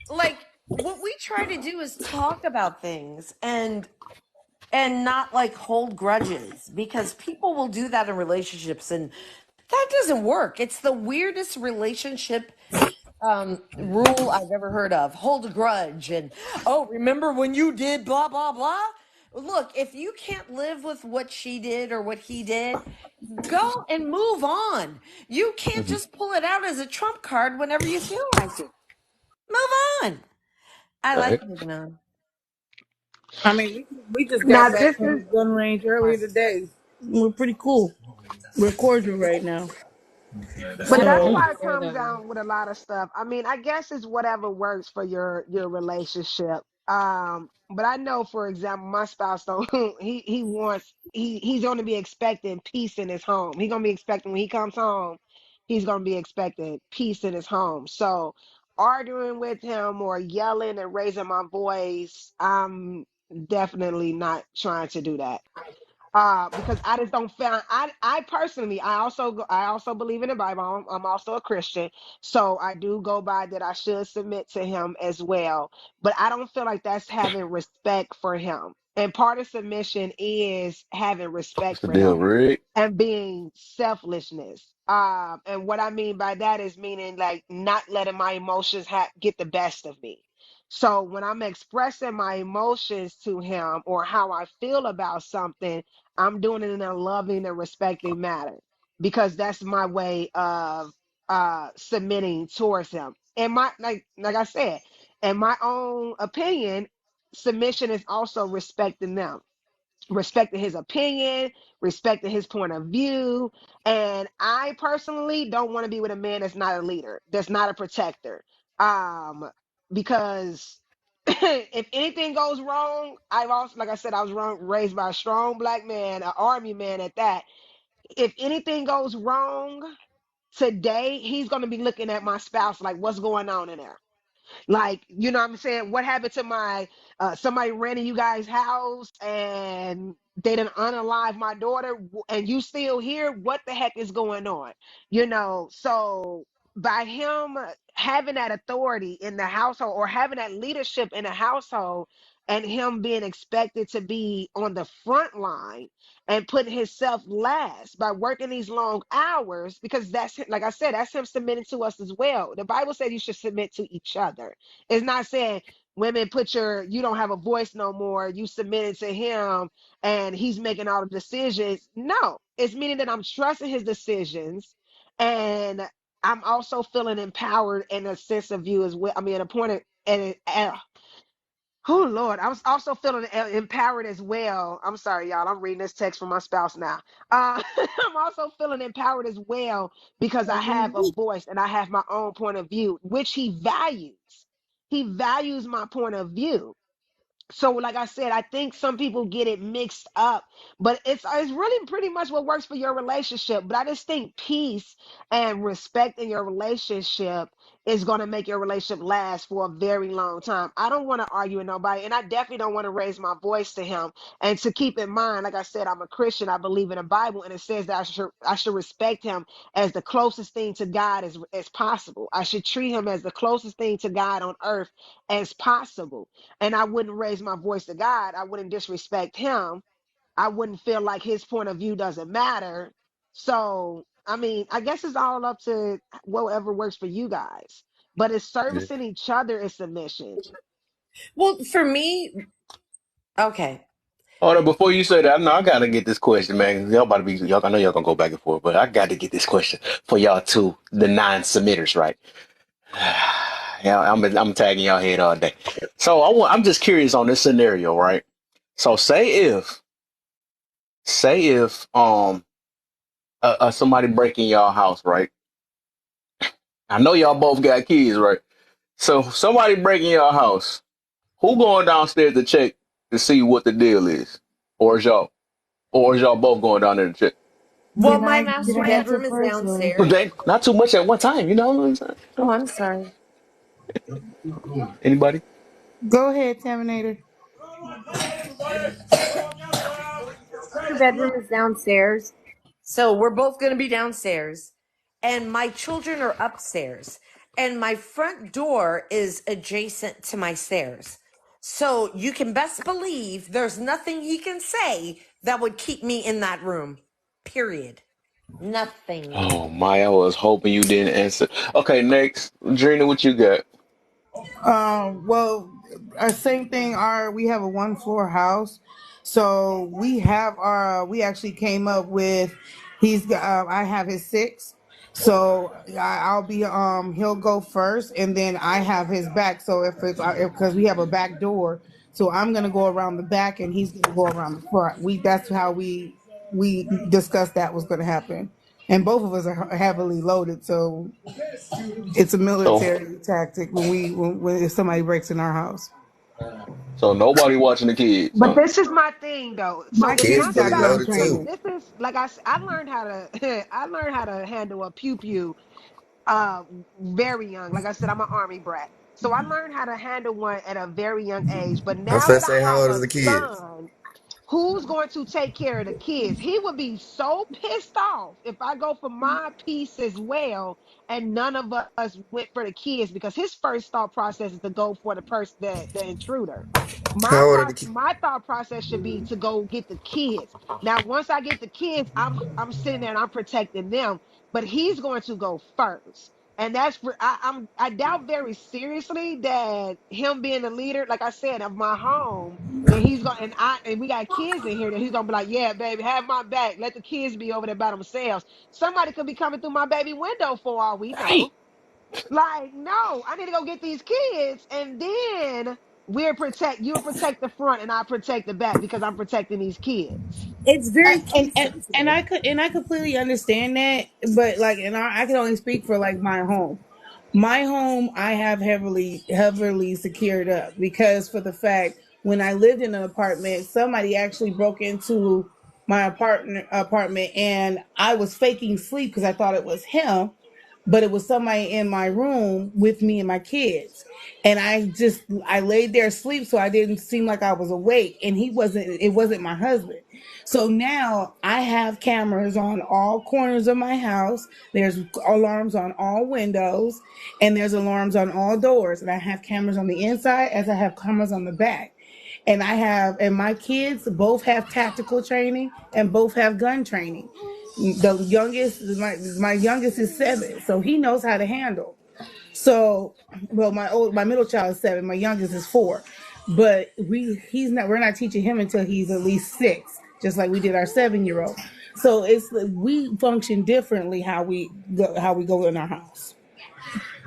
like what we try to do is talk about things and not like hold grudges because people will do that in relationships and that doesn't work. It's the weirdest relationship rule I've ever heard of. Hold a grudge and oh, remember when you did blah blah blah? Look, if you can't live with what she did or what he did, go and move on. You can't Mhm. just pull it out as a trump card whenever you feel like it. Move on. I All like right. moving on. I mean, we just got Now back this from the is gun range earlier today. We're pretty cool. We're cordial right now. But I that's So why it prefer comes the down with a lot of stuff. I mean, I guess it's whatever works for your relationship. But I know, for example, my spouse don't he wants he's gonna be expecting peace in his home. He's gonna be expecting when he comes home, he's gonna be expecting peace in his home. So arguing with him or yelling and raising my voice, I'm definitely not trying to do that because I just don't feel I personally I also believe in the Bible. I'm also a Christian, so I do go by that I should submit to him as well, but I don't feel like that's having respect for him, and part of submission is having What's respect the for deal, him Rick? and being selflessness. And what I mean by that is meaning like not letting my emotions get the best of me. So when I'm expressing my emotions to him or how I feel about something, I'm doing it in a loving and respecting manner because that's my way of submitting towards him. And my like I said, in my own opinion, submission is also respecting them, respecting his opinion, respecting his point of view. And I personally don't want to be with a man that's not a leader, that's not a protector. Um, because if anything goes wrong, I've also, like I said, I was raised by a strong black man, an army man at that. If anything goes wrong today, he's going to be looking at my spouse like, what's going on in there? Like, you know what I'm saying? What happened to my somebody ran in you guys' house and they didn't unalive my daughter and you still here? What the heck is going on? You know, so by him having that authority in the household or having that leadership in the household and him being expected to be on the front line and putting himself last by working these long hours, because that's, like I said, that's him submitting to us as well. The Bible said you should submit to each other. It's not saying women you don't have a voice no more, you submitted to him and he's making all the decisions. No, it's meaning that I'm trusting his decisions, and I'm also feeling empowered in a sense of view as well. I mean, appointed and oh Lord, I was also feeling empowered as well. I'm sorry, y'all. I'm reading this text from my spouse now. I'm also feeling empowered as well because I have a voice and I have my own point of view, which he values. He values my point of view. So like I said, I think some people get it mixed up, but it's really pretty much what works for your relationship. But I just think peace and respect in your relationship is going to make your relationship last for a very long time. I don't want to argue with nobody, and I definitely don't want to raise my voice to him. And to keep in mind, like I said, I'm a Christian. I believe in the Bible, and it says that I should respect him as the closest thing to God as possible. I should treat him as the closest thing to God on earth as possible, and I wouldn't raise my voice to God. I wouldn't disrespect him. I wouldn't feel like his point of view doesn't matter. So, I mean, I guess it's all up to whatever works for you guys. But it's Yeah. servicing each other is submission. Well, for me, okay. Hold on, before you say that, I gotta get this question, man. Y'all about to be, y'all, I know y'all gonna go back and forth, but I got to get this question for y'all too, the non-submitters, right? Yeah, I'm tagging y'all head all day. So I'm just curious on this scenario, right? So say if somebody breaking y'all house, right? I know y'all both got kids, right? So somebody breaking your house, who going downstairs to check to see what the deal is, or is y'all both going down there to check? Well, Can my I get master an answer bedroom is first, or downstairs. Not too much at one time, you know what I'm saying? Oh, I'm sorry. Anybody? go ahead, Terminator? Master bedroom is downstairs. So we're both going to be downstairs, and my children are upstairs, and my front door is adjacent to my stairs. So you can best believe there's nothing he can say that would keep me in that room. Period. Nothing. Oh my, I was hoping you didn't answer. Okay, next, Drina, what you got? Well, same thing. We have a one floor house, so we actually came up with. I have his six, so I'll be he'll go first, and then I have his back. So because we have a back door, so I'm gonna go around the back, and he's gonna go around the front. That's how we discussed that was gonna happen, and both of us are heavily loaded, so it's a So, military tactic when if somebody breaks in our house. so nobody watching the kids, But huh? this is my thing though. So My it's Kids kids not fully got about gun loaded so too. training. this is like I learned how to I learned how to handle a pew pew uh very young. Like I said, I'm an army brat. So I learned how to handle one at a very young age. But I'm now finna that I say, how have old is a the kids? son, who's going to take care of the kids? He would be so pissed off if I go for my piece as well and none of us went for the kids, because his first thought process is to go for the person, the intruder. How old are the kids? My thought process should be to go get the kids. Now, once I get the kids, I'm sitting there and I'm protecting them, but he's going to go first. And I doubt very seriously that him being the leader, like I said, of my home, that he's going and we got kids in here, that he's gonna be like, yeah, baby, have my back. Let the kids be over there by themselves. Somebody could be coming through my baby window for all we Hey, know. Like, no, I need to go get these kids, and then you'll protect the front and I protect the back because I'm protecting these kids. It's very And, case and sensitive. I completely understand that, but like, and I can only speak for like my home. My home, I have heavily secured up because for the fact when I lived in an apartment, somebody actually broke into my apartment and I was faking sleep because I thought it was him, but it was somebody in my room with me and my kids. And I laid there asleep so I didn't seem like I was awake, and it wasn't my husband. So now I have cameras on all corners of my house. There's alarms on all windows, and there's alarms on all doors. And I have cameras on the inside as I have cameras on the back. And my kids both have tactical training and both have gun training. The youngest, my youngest is 7, so he knows how to handle. So, well, my middle child is 7, my youngest is 4, but we're not teaching him until he's at least 6, just like we did our 7-year-old. So we function differently how we go in our house.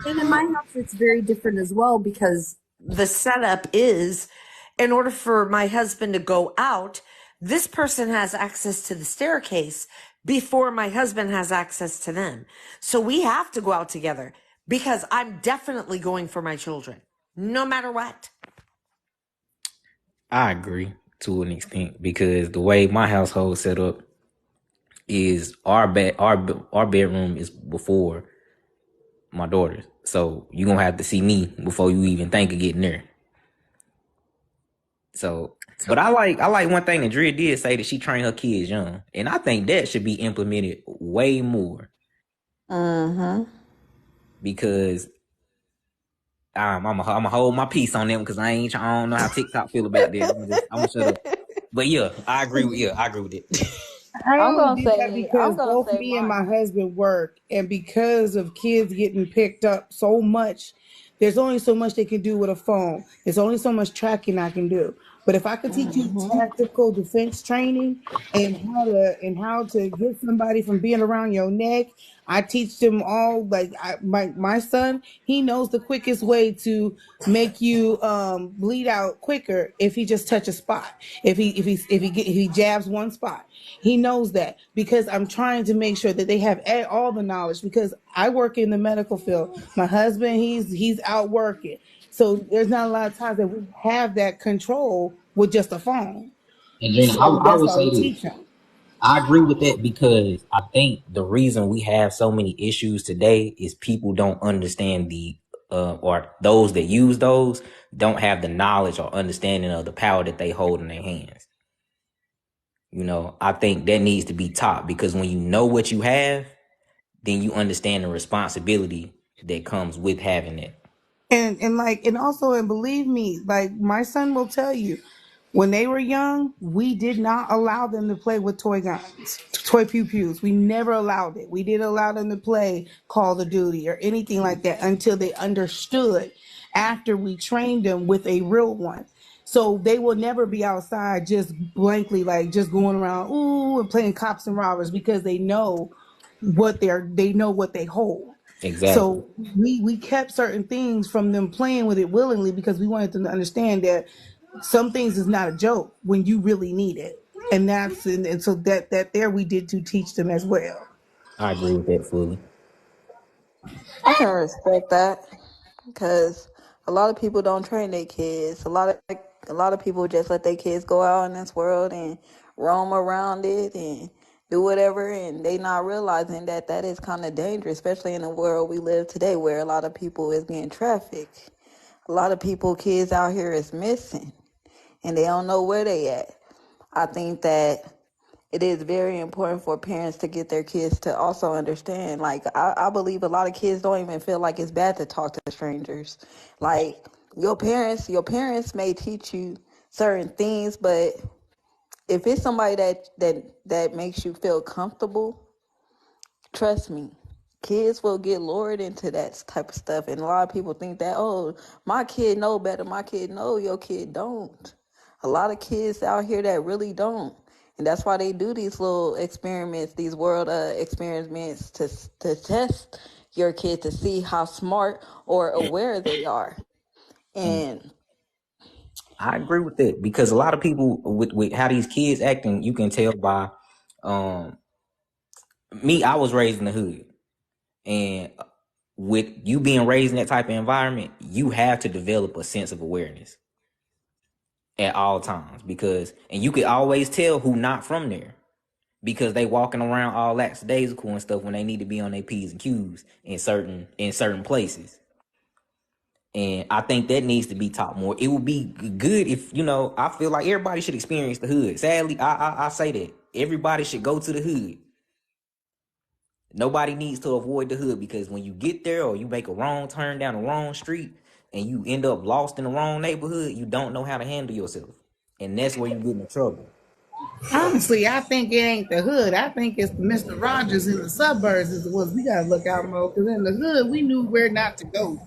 And in my house, it's very different as well because the setup is in order for my husband to go out, this person has access to the staircase before my husband has access to them. So we have to go out together because I'm definitely going for my children, no matter what. I agree to an extent because the way my household set up is our bedroom is before my daughter's. So you're gonna have to see me before you even think of getting there. So but I like one thing that Drea did say that she trained her kids young. And I think that should be implemented way more Mm-hmm. because I'm gonna hold my peace on them because I don't know how TikTok feel about that. I'm gonna shut up. But yeah, I agree with it. I I'm only gonna did that say, I'm because gonna both say me and my mine. husband work, and because of kids getting picked up so much, there's only so much they can do with a phone. There's only so much tracking I can do. But if I could teach you Mm-hmm. tactical defense training and how to get somebody from being around your neck, I teach them all. Like my son, he knows the quickest way to make you bleed out quicker if he just touch a spot. If he jabs one spot, he knows that because I'm trying to make sure that they have all the knowledge because I work in the medical field. My husband, he's out working. So there's not a lot of times that we have that control with just a phone. And Gina, So I that's would why we say teach this. them. I agree with that because I think the reason we have so many issues today is people don't understand or those that use those don't have the knowledge or understanding of the power that they hold in their hands. I think that needs to be taught because when you know what you have, then you understand the responsibility that comes with having it. And believe me, like my son will tell you, when they were young, we did not allow them to play with toy guns, toy pew pews. We never allowed it. We didn't allow them to play Call of Duty or anything like that until they understood after we trained them with a real one. So they will never be outside just blankly, like just going around, ooh, and playing cops and robbers because they know what they hold. Exactly. So we kept certain things from them playing with it willingly because we wanted them to understand that some things is not a joke when you really need it. And so that there we did to teach them as well. I agree with that fully. I can respect that because a lot of people don't train their kids. A lot of people just let their kids go out in this world and roam around it and do whatever, and they not realizing that that is kind of dangerous, especially in the world we live today, where a lot of people is being trafficked. A lot of people, kids out here is missing, and they don't know where they at. I think that it is very important for parents to get their kids to also understand. Like, I believe a lot of kids don't even feel like it's bad to talk to strangers. Like, your parents may teach you certain things, but if it's somebody that makes you feel comfortable, trust me, kids will get lured into that type of stuff. And a lot of people think that, oh, my kid know better. My kid know, your kid don't. A lot of kids out here that really don't. And that's why they do these little experiments, these world experiments to test your kid to see how smart or aware they are. And And I agree with that because a lot of people with how these kids acting, you can tell by um me. I was raised in the hood, and with you being raised in that type of environment, you have to develop a sense of awareness at all times, because and you could always tell who not from there because they walking around all lackadaisical and stuff when they need to be on their P's and Q's in certain places. And I think that needs to be taught more. It would be good if, I feel like everybody should experience the hood. Sadly, I say that everybody should go to the hood. Nobody needs to avoid the hood, because when you get there or you make a wrong turn down the wrong street and you end up lost in the wrong neighborhood, you don't know how to handle yourself. And that's where you get in trouble. Honestly, I think it ain't the hood. I think it's Mr. Rogers in the suburbs is the ones we gotta look out more. Because in the hood, we knew where not to go.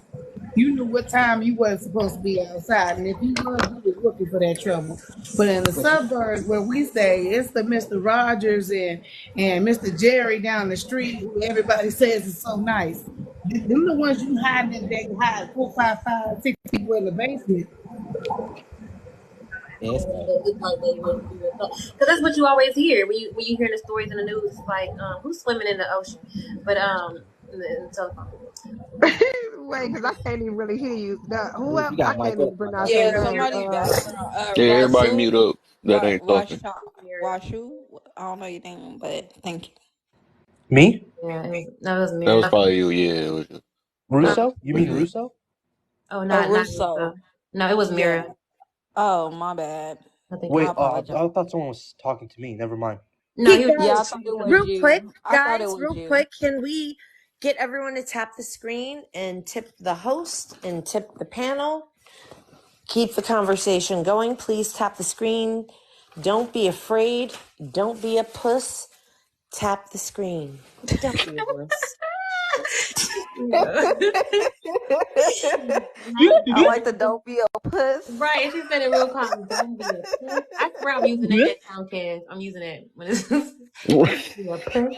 You knew what time you wasn't supposed to be outside, and if you was looking for that trouble. But in the suburbs where we stay, it's the Mr. Rogers and Mr. Jerry down the street who everybody says is so nice. Them the ones you hide in, they hide 4, 5, 5, 6 people in the basement. Yeah, that's right. That look like they wouldn't do it. Because that's what you always hear when you hear the stories in the news. It's like, who's swimming in the ocean? But in the telephone. Wait, because I can't even really hear you. You Whoever, I got mic can't up, even my pronounce guy. their Yeah, name. somebody background. Yeah, everybody Rasu, mute up that ain't talking. Washu. I don't know your name, but thank you. Yeah, Me? it was That was Mira. probably you. Yeah, it was you. But Russo? You we mean good. Russo? Oh, Oh, not Russo. Russo. No, it was Yeah. Mira. Oh, my bad. I think it I Wait, was. apologize. I thought someone was talking to me. Never mind. No, he Hey was just Yeah, I guys, thought it was real quick, you. I thought it guys, was real you. quick, can we get everyone to tap the screen and tip the host and tip the panel? Keep the conversation going. Please tap the screen. Don't be afraid. Don't be a puss. Tap the screen. Don't be a wuss. I like the don't be a puss. Right, she said it real calm. Don't be a puss. I swear I'm using that Comcast. I'm using it when it's don't be a puss.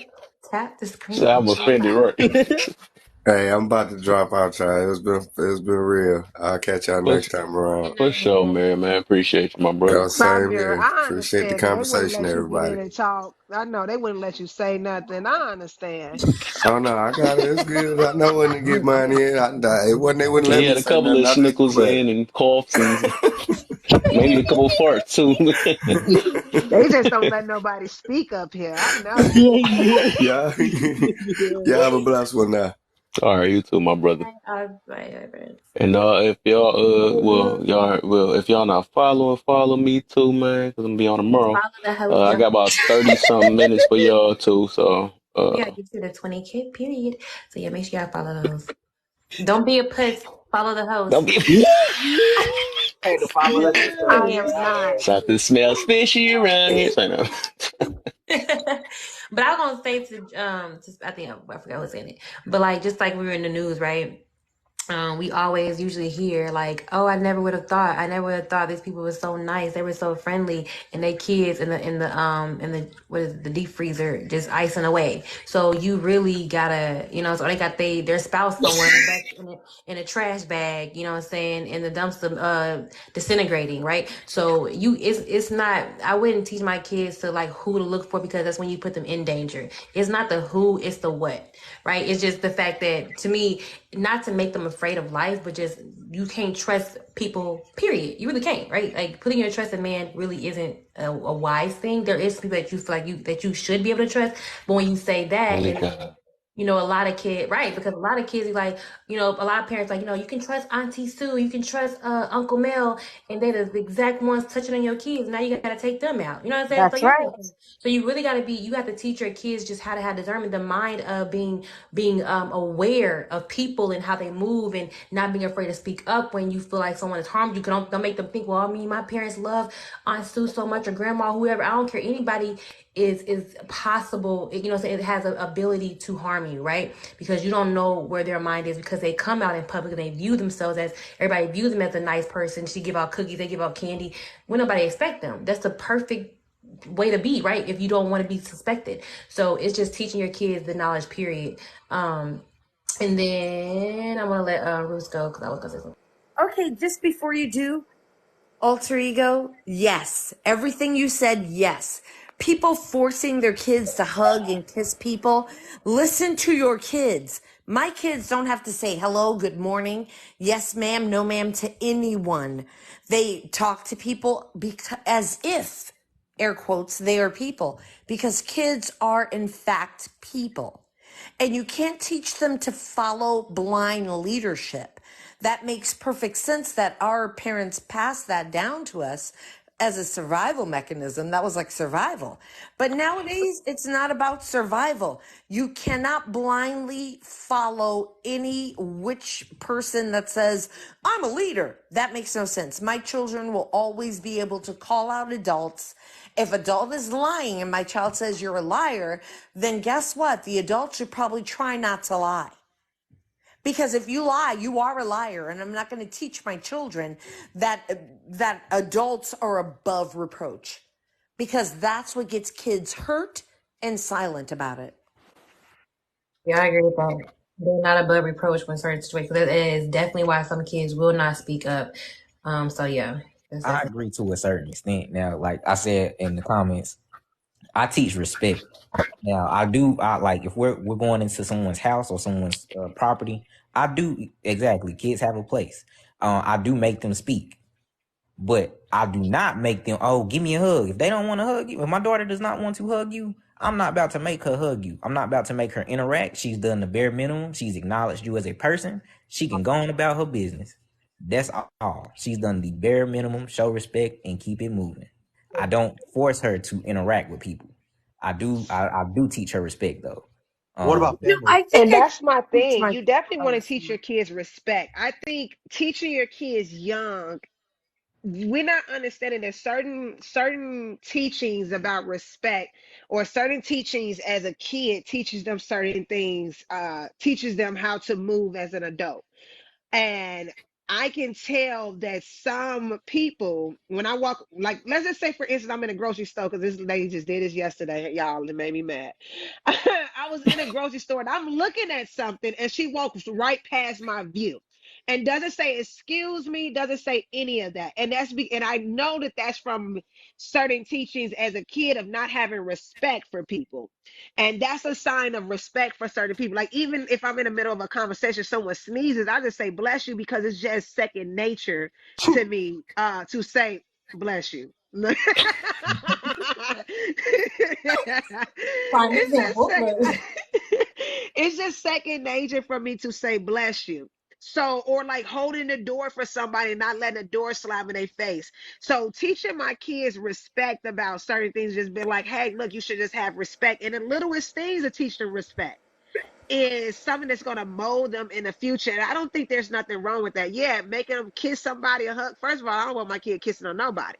Tap the So screen. I'm offended, right? Hey, I'm about to drop out, y'all. It's been real. I'll catch y'all for, next time around. Good for night, sure, Mira. man. Appreciate you, my brother. My Same dear, here. I Appreciate the understand that they wouldn't conversation, let you get everybody. in and talk. I know they wouldn't let you say nothing. I understand. Oh no, I got it. It's good. I know when to get mine in. It wasn't they wouldn't let He me had a say couple nothing. of I just snickles said in and coughs and maybe a couple of farts too. They just don't let nobody speak up here. I know. it. Yeah. Y'all have a blessed one now. All right, you too, my brother. Bye. And if y'all if y'all not following, follow me too, man, because I'm gonna be on tomorrow. Follow the host. I got about 30 some minutes for y'all too, so We gotta get to the 20K period. So yeah, make sure y'all follow the host. Don't be a puss. Follow the don't host. be Hey, to follow that was I crazy. am not. something smells fishy around here. So, no. But I was gonna say I think I forgot who was saying it. But like just like we were in the news, right? We always usually hear like, "Oh, I never would have thought. I never would have thought these people were so nice. They were so friendly, and they kids in the what is it, the deep freezer just icing away." So you really gotta, so they got their spouse somewhere in a trash bag, you know what I'm saying, in the dumpster, disintegrating, right? So it's not. I wouldn't teach my kids to like who to look for, because that's when you put them in danger. It's not the who, it's the what, right? It's just the fact that, to me, not to make them afraid of life, but just you can't trust people, period. You really can't, right? Like putting your trust in man really isn't a wise thing. There is people that you feel like you should be able to trust, but when you say that, Only and God. a lot of kids, right? Because a lot of kids, like, a lot of parents, like, you can trust Auntie Sue, you can trust Uncle Mel, and they're the exact ones touching on your kids. Now you got to take them out. You know what I'm saying? So That's right. you really got to you have to teach your kids just how to have discernment, the mind of being aware of people and how they move, and not being afraid to speak up when you feel like someone has harmed you. Don't make them think, well, I mean, my parents love Aunt Sue so much, or grandma, whoever. I don't care. Anybody is possible, so it has an ability to harm you, right? Because you don't know where their mind is, because they come out in public and they view themselves as, everybody views them as a nice person. She give out cookies, they give out candy when nobody expect them. That's the perfect way to be, right? If you don't want to be suspected. So it's just teaching your kids the knowledge, period. And then I want to let Ruth go, because I was gonna say something. Okay, just before you do, alter ego, yes. Everything you said, yes. people forcing their kids to hug and kiss people. Listen to your kids. My kids don't have to say hello, good morning, yes ma'am, no ma'am to anyone. They talk to people as if, air quotes, they are people, because kids are in fact people. And you can't teach them to follow blind leadership. That makes perfect sense that our parents passed that down to us as a survival mechanism. That was like survival. But nowadays, it's not about survival. You cannot blindly follow any which person that says, I'm a leader. That makes no sense. My children will always be able to call out adults. If adult is lying and my child says you're a liar, then guess what? The adult should probably try not to lie. Because if you lie, you are a liar, and I'm not going to teach my children that adults are above reproach, because that's what gets kids hurt and silent about it. Yeah, I agree with that. They're not above reproach when certain situations. That is definitely why some kids will not speak up. So yeah, that's I definitely. agree to a certain extent. Now, like I said in the comments, I teach respect. Now, I like if we're going into someone's house or someone's property. I do exactly. Kids have a place. I do make them speak. But I do not make them, oh, give me a hug. If they don't want to hug you, if my daughter does not want to hug you, I'm not about to make her hug you. I'm not about to make her interact. She's done the bare minimum. She's acknowledged you as a person. She can go on about her business. That's all. She's done the bare minimum, show respect, and keep it moving. I don't force her to interact with people. I do teach her respect though. What Um, about family? I think And I that's my teach thing. my You definitely want to teach kids. your kids respect. I think teaching your kids young, we're not understanding that certain teachings about respect or certain teachings as a kid teaches them certain things, teaches them how to move as an adult. And I can tell that some people, when I walk, like, let's just say, for instance, I'm in a grocery store because this lady just did this yesterday, y'all, it made me mad. I was in a grocery store and I'm looking at something and she walks right past my view and doesn't say, excuse me, doesn't say any of that. And and I know that that's from certain teachings as a kid of not having respect for people. And that's a sign of respect for certain people. Like, even if I'm in the middle of a conversation, someone sneezes, I just say bless you because it's just second nature to me to say bless you. Prime It's just example. second it's just second nature for me to say bless you. So, or like holding the door for somebody and not letting the door slam in their face. So, teaching my kids respect about certain things, just be like, hey, look, you should just have respect. And the littlest things to teach them respect is something that's going to mold them in the future. And I don't think there's nothing wrong with that. Yeah, making them kiss somebody a hug. First of all, I don't want my kid kissing on nobody,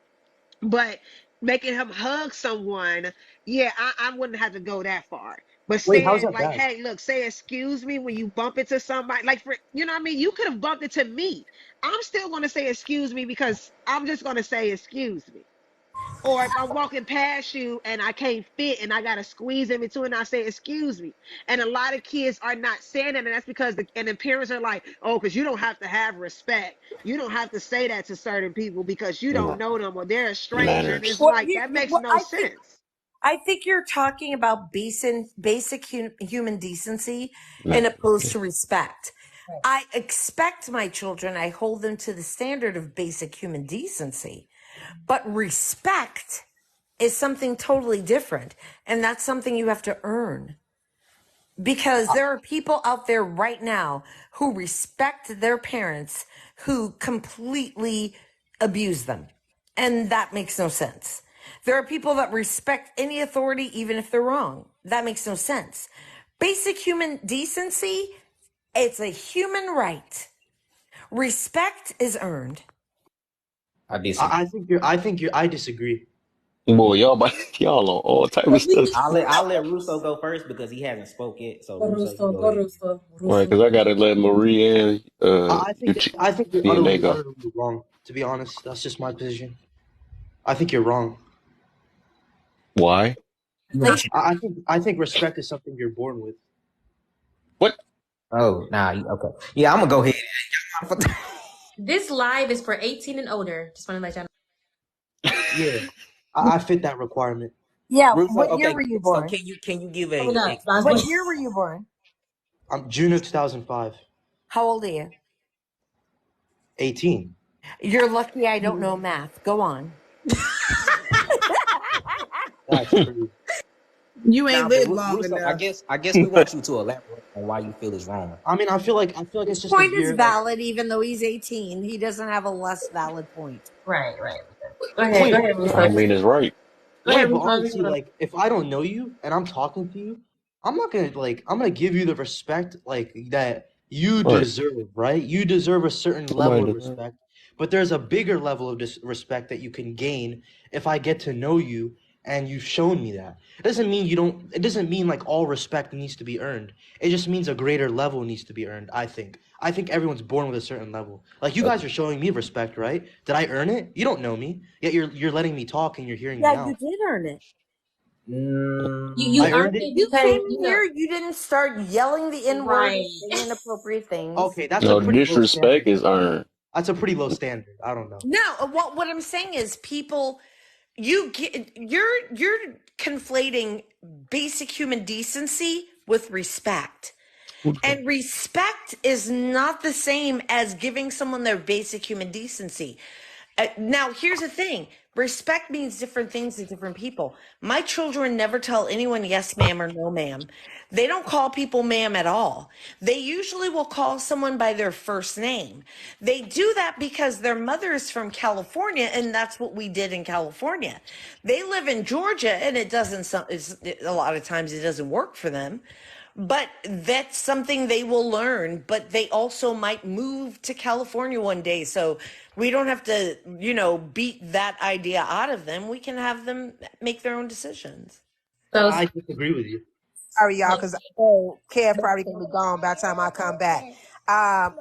but making him hug someone, yeah, I wouldn't have to go that far. But Wait, how's saying that like, bad? hey, look, say excuse me when you bump into somebody, like, for, you know what I mean? You could have bumped into me. I'm still going to say excuse me because I'm just going to say excuse me. Or if I'm walking past you and I can't fit and I gotta squeeze in between, I say, excuse me. And a lot of kids are not saying that, and that's because the parents are like, oh, because you don't have to have respect. You don't have to say that to certain people because you don't know them or they're a stranger. And Manners. it's like that makes no sense. I think you're talking about basic human decency and Manners. opposed to respect. I expect my children, I hold them to the standard of basic human decency, but respect is something totally different. And that's something you have to earn, because there are people out there right now who respect their parents who completely abuse them. And that makes no sense. There are people that respect any authority, even if they're wrong. That makes no sense. Basic human decency, it's a human right. Respect is earned. I disagree. I disagree. Boy, y'all on all type of stuff. I'll let Russo go first because he hasn't spoke yet. So Russo, you go ahead. Right, because I gotta let Maria and I think you're DNA utterly, go. utterly wrong. To be honest, that's just my position. I think you're wrong. Why? Inflation. I think respect is something you're born with. What? Oh, nah, okay. Yeah, I'm gonna go ahead. This live is for 18 and older. Just want to let y'all know. Yeah, I fit that requirement. Yeah. So, What year okay, were you so born? can you give Coming a up. Mine's What born. year were you born? I'm June of 2005. How old are you? 18. You're lucky I don't know math. Go on. That's crazy. You Nah, ain't but lived long Russo, I enough. guess I guess we want you to elaborate on why you feel it's wrong. I mean, I feel like His it's just a point is year that. valid, even though he's 18. He doesn't have a less valid point. Right, right. Go ahead, go Wait, ahead, I Russo. mean, it's right. Go wait, ahead, but Russo. honestly, like, if I don't know you and I'm talking to you, I'm gonna give you the respect like that you Right. deserve, right? You deserve a certain level Somebody of does that. respect, but there's a bigger level of respect that you can gain if I get to know you and you've shown me that. It doesn't mean you don't. It doesn't mean like all respect needs to be earned. It just means a greater level needs to be earned. I think. I think everyone's born with a certain level. Like you guys are showing me respect, right? Did I earn it? You don't know me, yet you're letting me talk and you're hearing me Yeah, you out. did earn it. You I Mm, earned earned it. it You because came in here, you didn't start yelling the N word and right. saying inappropriate things. Okay, that's a No, pretty low disrespect standard. is earned. That's a pretty low standard. I don't know. No, what I'm saying is people you're conflating basic human decency with respect. And respect is not the same as giving someone their basic human decency. Now, here's the thing, respect means different things to different people. My children never tell anyone yes, ma'am, or no, ma'am. They don't call people ma'am at all. They usually will call someone by their first name. They do that because their mother is from California, and that's what we did in California. They live in Georgia, and it doesn't, a lot of times it doesn't work for them. But that's something they will learn, but they also might move to California one day. So we don't have to, beat that idea out of them. We can have them make their own decisions. So, I disagree with you. Sorry, y'all, because Kev probably gonna be gone by the time I come back.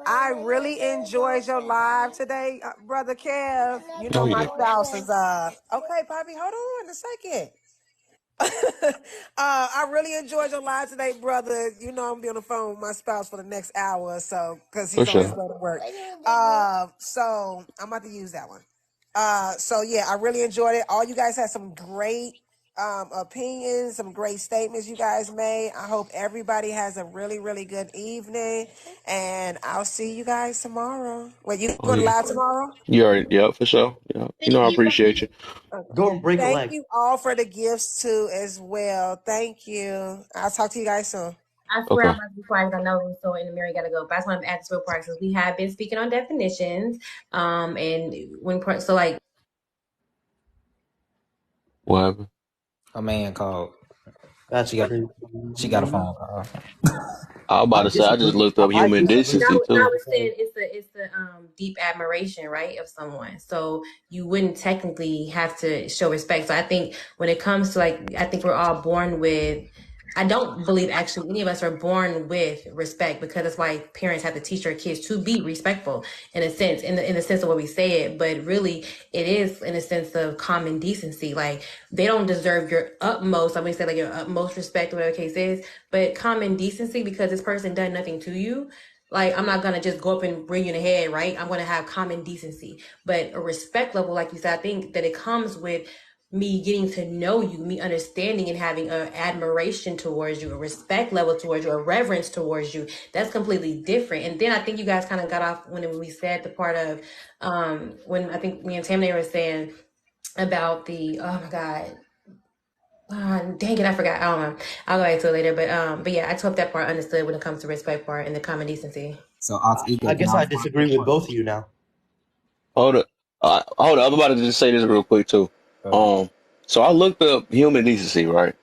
I really enjoyed your live today, brother Kev. You Oh know my yeah. spouse is okay, Poppy. Hold on a second. I really enjoyed your live today, brother. You know I'm gonna be on the phone with my spouse for the next hour or so because For he's on his sure. way to work. So I'm about to use that one. So yeah, I really enjoyed it. All you guys had some great opinions, some great statements you guys made. I hope everybody has a really, really good evening, and I'll see you guys tomorrow. Wait, you Oh going to yeah. live tomorrow? You already, yeah, for sure. Yeah. You know, I appreciate you. Okay. Go and break a Thank leg. you all for the gifts too, as well. Thank you. I'll talk to you guys soon. I swear I'm Okay. about to be quiet because I know Russo and the Mary gotta go. But I just want to add this real part because we have been speaking on definitions. And so like What happened? a man called. That's She got crazy. she got a phone call. I was about I to say I just disagree. looked up I human disagree decency now too. we're because saying it's the deep admiration, right, of someone. So you wouldn't technically have to show respect. So I think when it comes to I think we're all born with. I don't believe actually any of us are born with respect because that's why parents have to teach their kids to be respectful in a sense, in the sense of what we say it. But really, it is in a sense of common decency. Like they don't deserve your utmost. I'm gonna say like your utmost respect, whatever the case is. But common decency because this person done nothing to you. Like I'm not gonna just go up and bring you in the head, right? I'm gonna have common decency, but a respect level, like you said, I think that it comes with me getting to know you, me understanding and having an admiration towards you, a respect level towards you, a reverence towards you. That's completely different. And then I think you guys kind of got off when we said the part of when I think me and Tammy were saying about the oh my god. Dang it, I forgot. I don't know. I'll go back to it later. But yeah, I hope that part understood when it comes to respect part and the common decency. So Ox I Ego, can guess I I respond to disagree that with part? both of you now. Hold up. Hold up. I'm about to just say this real quick too. Uh, Um, so I looked up human decency, right?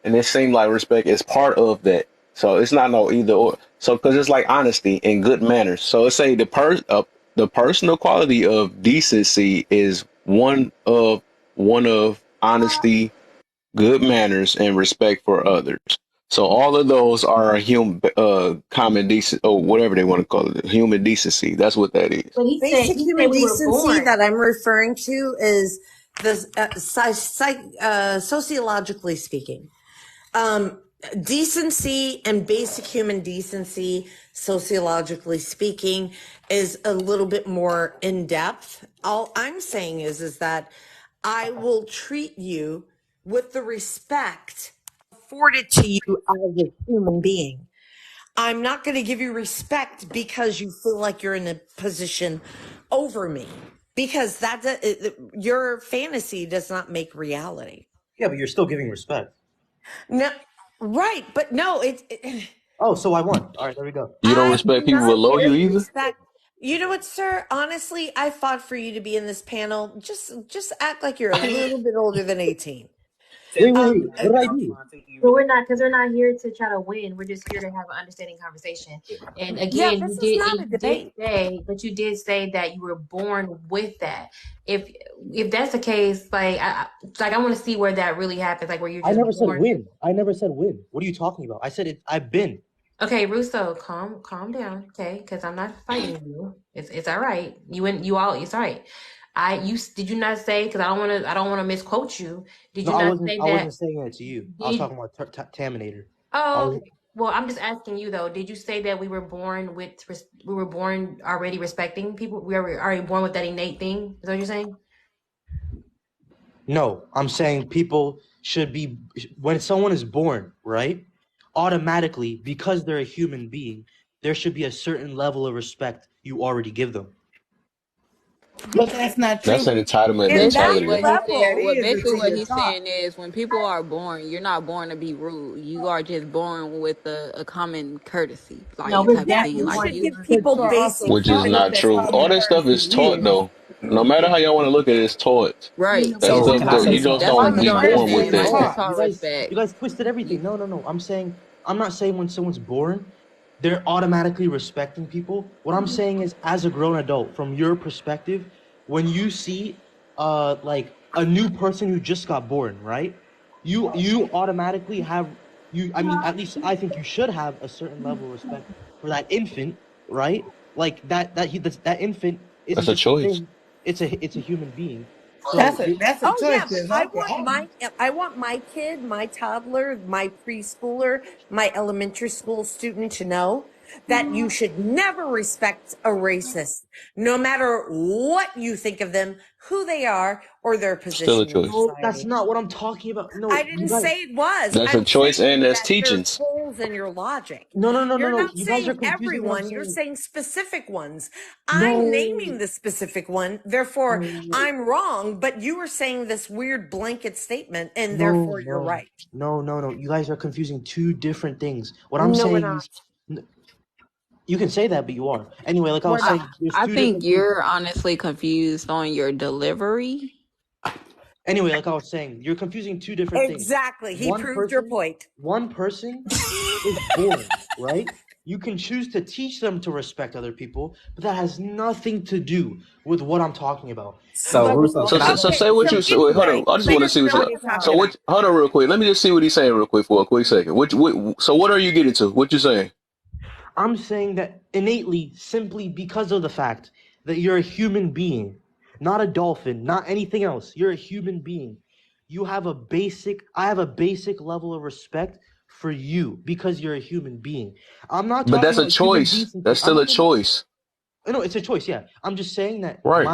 And it seemed like respect is part of that. So it's not no either or. So because it's like honesty and good manners. So it's say the personal quality of decency is one of honesty, good manners, and respect for others. So all of those are human common decent or whatever they want to call it, human decency. That's what that is. But Basic he said human we were decency born. that I'm referring to is the sociologically speaking. Um, Decency and basic human decency, sociologically speaking, is a little bit more in depth. All I'm saying is that I will treat you with the respect afforded to you as a human being. I'm not going to give you respect because you feel like you're in a position over me, because your fantasy does not make reality. Yeah, but you're still giving respect. No, right, but no, Oh, so I won. All right, there we go. You don't I'm respect people not below you giving either? respect. You know what, sir? Honestly, I fought for you to be in this panel. Just act like you're a little bit older than 18. Wait, wait, Um, wait. What did I do? But we're not, because we're not here to try to win. We're just here to have an understanding conversation. And yeah, again, this is not a debate. you did say that you were born with that. If that's the case, like I want to see where that really happens, like where you're I just never said born. win. I never said win. What are you talking about? I said it. I've been. Okay, Russo, calm down, okay? Because I'm not fighting you. It's all right. It's all right. Did you not say? Because I don't want to misquote you. Did No, you I not wasn't. say I that? wasn't saying it to you. I was Did talking about Taminator. I Oh, was. okay. Well, I'm just asking you though. Did you say that we were born already respecting people? We are already born with that innate thing? Is that what you're saying? No, I'm saying people should be, when someone is born, right? Automatically, because they're a human being, there should be a certain level of respect you already give them. But that's not true. That's an entitlement And that Basically, mentality. what he's That level saying, is basically until what you're he's taught. saying is, when people are born, you're not born to be rude. You are just born with a common courtesy, No, like we're type of yeah, thing. definitely you Like born should to be you, give rude. But people you're also basic Which is taught human what not that true. respect. All common that stuff is courtesy taught is. though. No matter how y'all want to look at it, it's taught. right? That It's So stuff can I that say you taught. just something? That's why don't you Common be don't born courtesy with receive is that. no taught. disrespect. You guys twisted everything. No. I'm not saying when someone's born, they're automatically respecting people. What I'm saying is, as a grown adult, from your perspective, when you see like a new person who just got born, right? You automatically have, you I mean, at least I think you should have a certain level of respect for that infant, right? Like that infant isn't That's a just a choice. thing. It's a human being. So That's you a Oh choice. yeah, There's okay. I want my kid, my toddler, my preschooler, my elementary school student to know that you should never respect a racist, no matter what you think of them, who they are, or their Still a position in choice. No, that's society. not what I'm talking about. I No, you didn't guys. say it was. That's a I'm choice and saying that's that there's teachings. holes in your logic. No, You're no. not You guys are saying confusing what I'm everyone, you're saying. saying specific ones. I'm No, naming the specific one, therefore no, I'm wrong, but you were saying this weird blanket statement, and no, therefore you're no, right. no. You guys are confusing two different things. What I'm No, we're saying not. is, you can say that, but you are. Anyway, like I We're was I not. saying, there's I two think different things. you're honestly confused on your delivery. Anyway, like I was saying, you're confusing two different things. Exactly. He proved your point. One person is born, right? You can choose to teach them to respect other people, but that has nothing to do with what I'm talking about. You So guys are Russo, So, can so, I? so Okay, say what so you say. Wait, hold anyway, on. I just he want to see doesn't what know what you. he's So talking about. what? Hold on, real quick. Let me just see what he's saying real quick for a quick second. So what are you getting to? What you saying? I'm saying that innately, simply because of the fact that you're a human being, not a dolphin, not anything else. You're a human being. I have a basic level of respect for you because you're a human being. I'm not But talking that's a about human choice. decency. That's I'm still not a talking, choice, no, it's a choice. Yeah. I'm just saying that right?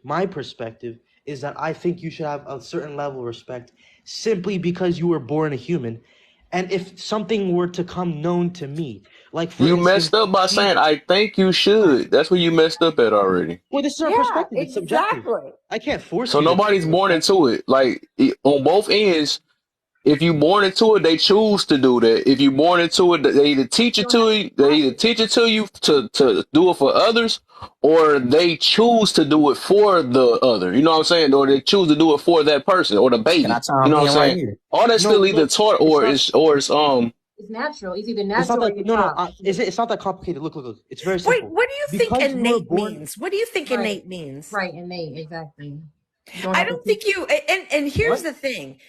my perspective is that I think you should have a certain level of respect simply because you were born a human. And if something were to come known to me, like for You instance, messed up by me. saying I think you should. That's where you messed up at already. Well, this is our Yeah, perspective. It's subjective. exactly. I can't force So you to think nobody's of born respect. into it. Like on both ends, if you born into it, they choose to do that. If you born into it, they either teach You it don't to have you, they either teach it to you to do it for others, or they choose to do it for the other. You know what I'm saying? Or they choose to do it for that person or the Can I baby. You chime know what I'm in right saying? here? All that's No, still either no, taught it's or not. it's. it's natural. It's either It's not natural or that. you're No, no. taught. It's not that complicated. Look. It's very Wait, simple. what do you think Because you were innate born. means? What do you think Right. innate means? Right, innate, exactly. You don't I have to don't teach. think you and here's What? the thing.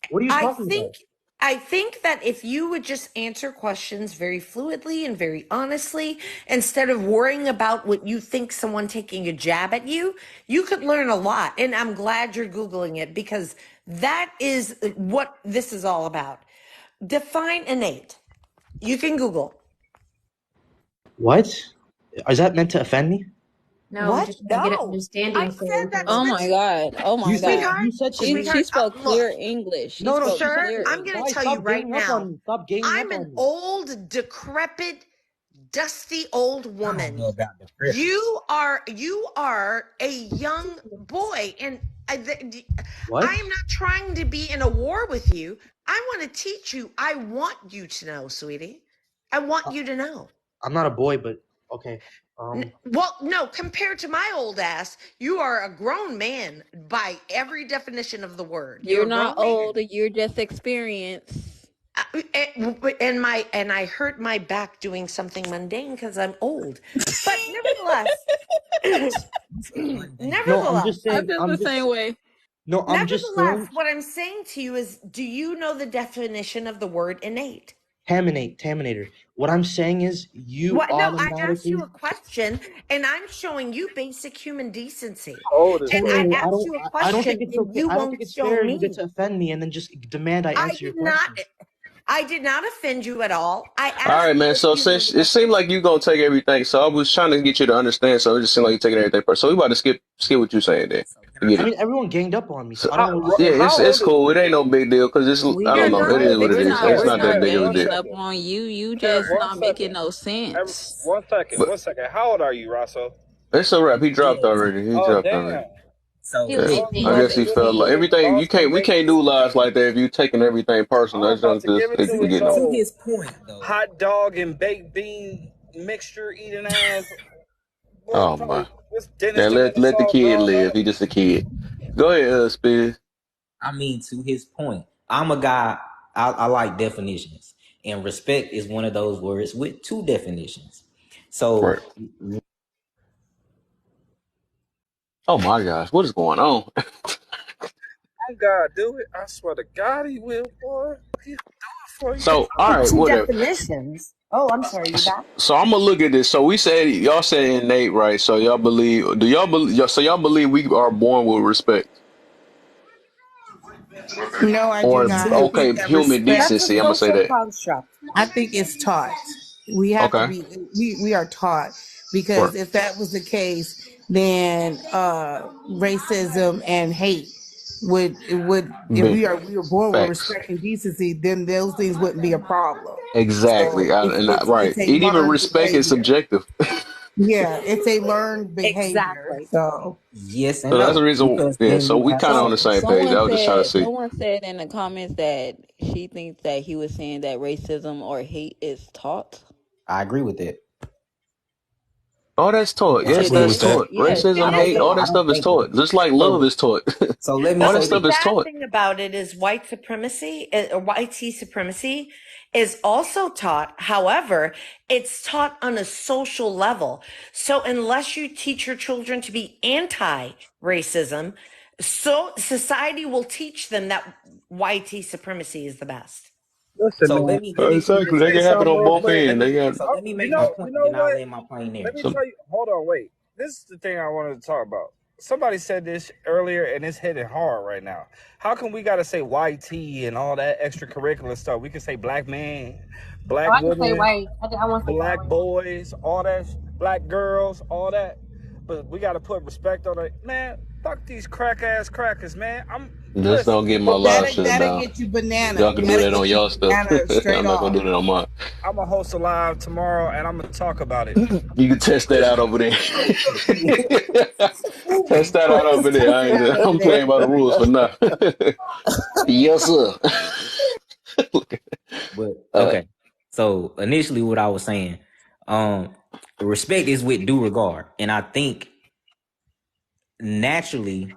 What are you I talking about? think I think that if you would just answer questions very fluidly and very honestly, instead of worrying about what you think someone taking a jab at you, you could learn a lot. And I'm glad you're Googling it because that is what this is all about. Define innate. You can Google. What? Is that meant to offend me? No, we're What? just trying to get an No. I understanding said so we that's Oh can. the my God. Oh You my said God. sweetheart. you said to me. She Sweetheart, spoke look, clear English. She No, no, spoke she said, clear I'm going to guys, tell English. you stop right ganging up on now. me. Stop ganging I'm up an on me. old, decrepit, dusty old I don't woman. know about the prepping. You are a young boy, and I What? am not trying to be in a war with you. I want to teach you. I want you to know, sweetie. I want Uh, you to know. I'm not a boy, but okay. Well, no, compared to my old ass, you are a grown man by every definition of the word. You're You're a not grown man. old, you're just experienced. And I hurt my back doing something mundane because I'm old. But nevertheless, So mundane. No, I'm nevertheless, just I saying. feel the same way. No, I'm just nevertheless, saying. what I'm saying to you is, do you know the definition of the word innate? Taminator. What I'm saying is, you What? No, I asked you automatically. a question, and I'm showing you basic human decency. Old as And I fuck. Taminator, asked you a I don't question, think it's and okay. you I don't think won't it's show fair. You get me. to offend me and then just demand I I answer your did not. question. I did not offend you at all. I All asked right, you man. if So you knew since the it seemed like definition. you gonna take everything, so I was trying to get you to understand. So it just seemed like you're taking everything first. So we about to skip what you saying there. So can I Forget I say it. mean, everyone ganged up on me, So so I don't How know what to yeah, say. how it's old is cool. It ain't no big deal because it's I You're don't We know. It not is what big it we're is. not It's we're Eric? not that not Eric, big of a one ganging deal. up second. on you. You Eric, just one not making second. no Every, sense. one second. But One second. How old are you, Rosso? it's a wrap. He dropped yeah. already. He Oh dropped damn. already. He So was Yeah. Well, I'm I 18. about guess to he give it felt to like him. everything. Boss gonna We make. can't do lives like that if you taking everything personal. I'm That's about just to give it to we him. getting over. to So his point though. hot dog and baked bean mixture eating ass. Boy, Oh probably my. this Dennis Now the let the Menace kid growing live. He up. just a kid. Go ahead, Spears. I mean, to his point, I'm a guy. I like definitions, and respect is one of those words with two definitions. So Right. Oh my gosh, what is going on? Oh God, do it! I swear to God, he will, boy. He'll do it for you. So all right, two whatever. definitions. Oh, I'm sorry. You back? So I'm gonna look at this. So we said y'all said innate, right? So y'all believe? Do y'all believe? So y'all believe we are born with respect, No, I do or not. I think okay, that human respect. That's a decency? I'm gonna say social that. construct. I think it's taught. We have to Okay, be. We are taught right. because if that was the case, then racism and hate would if Big we were born with facts. respect and decency, then those things wouldn't be a problem. Exactly. So Right. it's a And even learned respect is behavior. subjective. Yeah, it's a learned behavior. Exactly. So yes and So that's the no, reason. because Yeah. then So you we have kind of on the to. same page. I was just trying to see. Someone said in the comments that she thinks that he was saying that racism or hate is taught. I agree with that. Oh, that's taught. I Yes, Should agree that's with it? that. taught. Yeah, It Racism, should is hate, it? all taught. that I stuff don't is think that. taught. Just like love So is taught. so let me All that say The stuff this. is sad taught. thing about it is white supremacy, or white supremacy, is also taught. However, it's taught on a social level. So unless you teach your children to be anti-racism, so society will teach them that white supremacy is the best. Listen, So man. Let me Exactly. They tell you can happen something on real both quick. ends. They got let me make my You point, and know then I'll what? lay my plane there. Let me so. tell you. Hold on, wait. This is the thing I wanted to talk about. Somebody said this earlier, and it's hitting hard right now. How come we gotta say YT and all that extracurricular stuff? We can say black man, Oh, black I can say woman, white. I want to say black white. boys, all that, black girls, all that. But we gotta put respect on it, man. Fuck these crack ass crackers, man. I'm Just listen. don't get my live shut that'll down. get you banana. Y'all can do That'll that on get you y'all stuff. banana straight I'm not gonna off. do that on mine. I'm gonna host a live tomorrow, and I'm gonna talk about it. You can test that out over there. Test that out over there. That over I'm playing by the rules for now. Yes, sir. But uh, okay. So initially, what I was saying, um, respect is with due regard, and I think naturally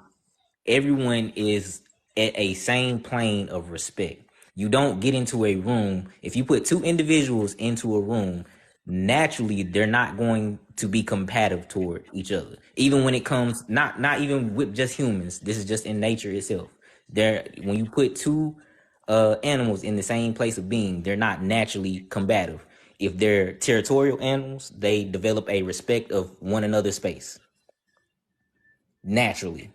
everyone is at a same plane of respect. You don't get into a room if you put two individuals into a room. Naturally, they're not going to be compatible toward each other. Even when it comes, not even with just humans. This is just in nature itself. There, when you put two animals in the same place of being, they're not naturally combative. If they're territorial animals, they develop a respect of one another's space naturally.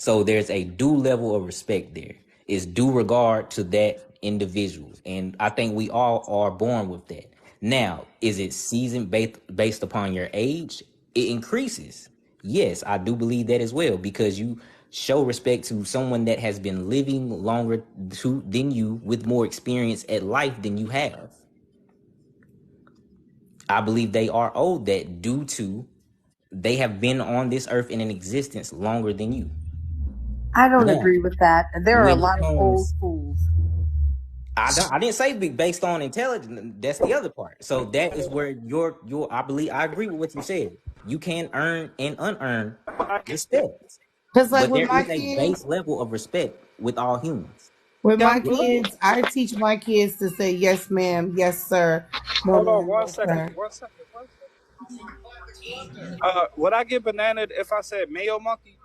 So there's a due level of respect there. It's due regard to that individual. And I think we all are born with that. Now, is it seasoned based upon your age? It increases. Yes, I do believe that as well, because you show respect to someone that has been living longer than you, with more experience at life than you have. I believe they are owed that due to they have been on this earth in an existence longer than you. I don't Now, agree with that. There are a when it lot of old comes, fools. I didn't say based on intelligence. That's the other part. So that is where your I agree with what you said. You can earn and unearn respect, Because like but with there my is a kids, base level of respect with all humans. I teach my kids to say yes, ma'am, yes, sir, no, Hold on ma'am, one no, second. sir. One second. One second. Would I get banana if I said mayo monkey?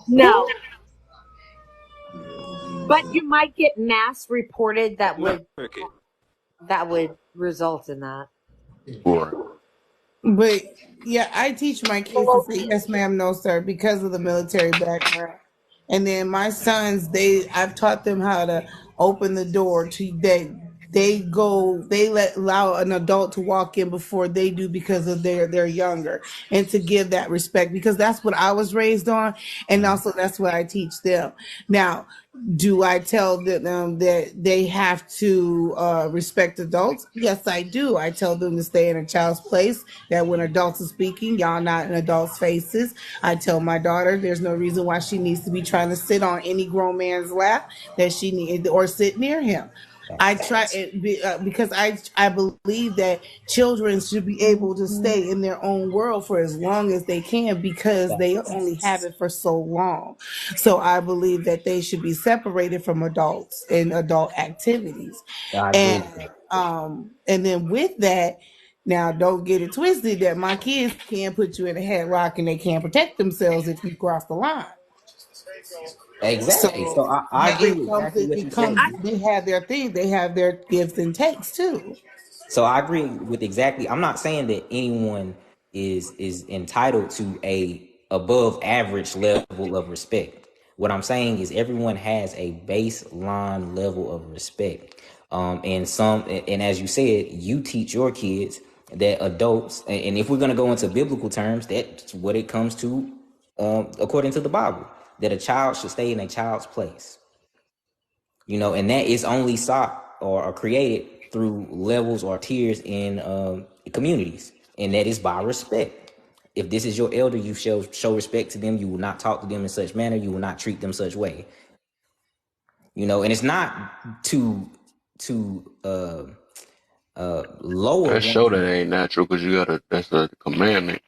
No, but you might get mass reported Cricket. that would result in that. Right. But yeah, I teach my kids to say yes, ma'am, no, sir, because of the military background. And then my sons, I've taught them how to open the door to they let allow an adult to walk in before they do because of they're younger, and to give that respect, because that's what I was raised on, and also that's what I teach them. Now, do I tell them that they have to respect adults? Yes, I do. I tell them to stay in a child's place, that when adults are speaking, y'all not in adults' faces. I tell my daughter there's no reason why she needs to be trying to sit on any grown man's lap, that she need or sit near him. I Facts. try it because I believe that children should be able to stay in their own world for as long as they can, because they Facts. only have it for so long. So I believe that they should be separated from adults and adult activities. I agree And with that. and then with that, now don't get it twisted that my kids can't put you in a headlock and they can't protect themselves if you cross the line. Exactly. So So I agree with exactly it what you said. becomes they have their thing, they have their gives and takes too. So I agree with exactly. I'm not saying that anyone is entitled to a above average level of respect. What I'm saying is everyone has a baseline level of respect. And as you said, you teach your kids that adults, and if we're gonna go into biblical terms, that's what it comes to, according to the Bible, that a child should stay in a child's place. And that is only sought or created through levels or tiers in communities, and that is by respect. If this is your elder, you show respect to them. You will not talk to them in such manner. You will not treat them such way. And it's not to lower That show one. that ain't natural because that's a commandment.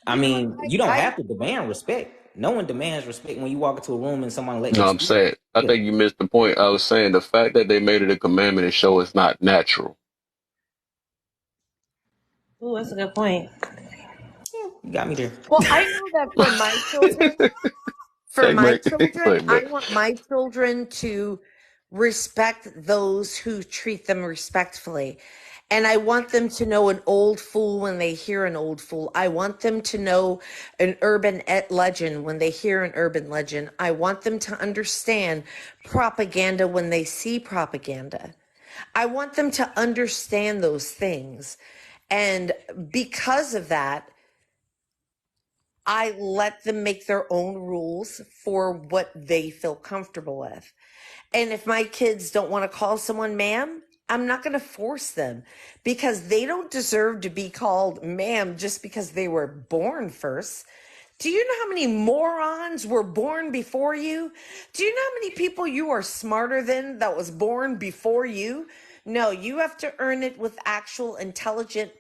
I You know, mean, you don't I have to demand respect. No one demands respect when you walk into a room and someone let No, you I'm speak. saying, I Yeah, think you missed the point. I was saying the fact that they made it a commandment is show it's not natural. Ooh, that's a good point. you got me there. well, I know that for my children, Checkmate. I Checkmate. want my children to respect those who treat them respectfully. And I want them to know an old fool when they hear an old fool. I want them to know an urban legend when they hear an urban legend. I want them to understand propaganda when they see propaganda. I want them to understand those things. And because of that, I let them make their own rules for what they feel comfortable with. And if my kids don't want to call someone ma'am, I'm not going to force them, because they don't deserve to be called ma'am just because they were born first. Do you know how many morons were born before you? Do you know how many people you are smarter than that was born before you? No, you have to earn it with actual intelligent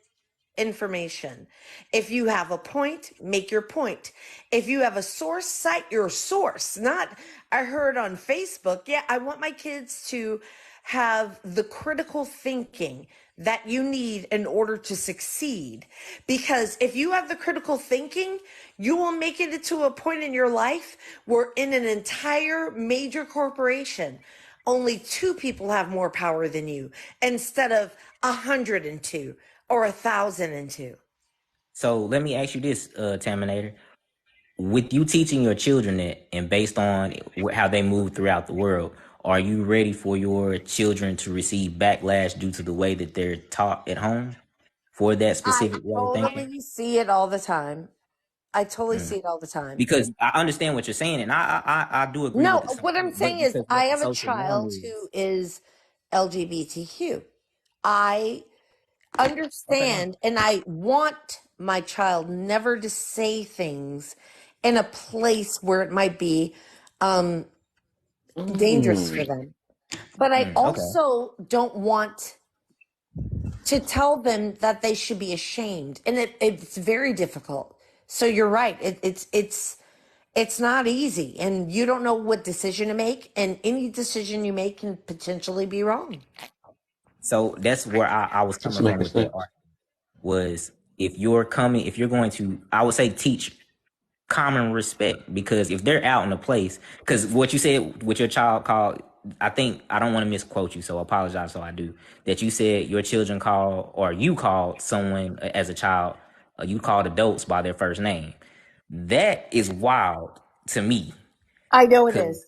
information. If you have a point, make your point. If you have a source, cite your source. Not, I heard on Facebook. Yeah, I want my kids to have the critical thinking that you need in order to succeed. Because if you have the critical thinking, you will make it to a point in your life where in an entire major corporation, only two people have more power than you instead of 102 or 1,002. So let me ask you this, Taminator. With you teaching your children that, and based on how they move throughout the world, are you ready for your children to receive backlash due to the way that they're taught at home for that I specific way of thinking? totally see it all the time. I totally see it all the time. Because I understand what you're saying, and I do agree No, with the what I'm saying is because I what the have a social norm child is. who is LGBTQ. I Okay, no. understand and I want my child never to say things in a place where it might be um, dangerous for them. But I Okay. also don't want to tell them that they should be ashamed. And it's very difficult. So you're right. It's not easy. And you don't know what decision to make. And any decision you make can potentially be wrong. So that's where I was That's coming from making with that sense. art was if you're going to, I would say teach common respect, because if they're out in a place, because what you said with your child called, I think I don't want to misquote you, so I apologize. So I do that you said your children call, or you called someone as a child, you called adults by their first name. That is wild to me. I know it Because is.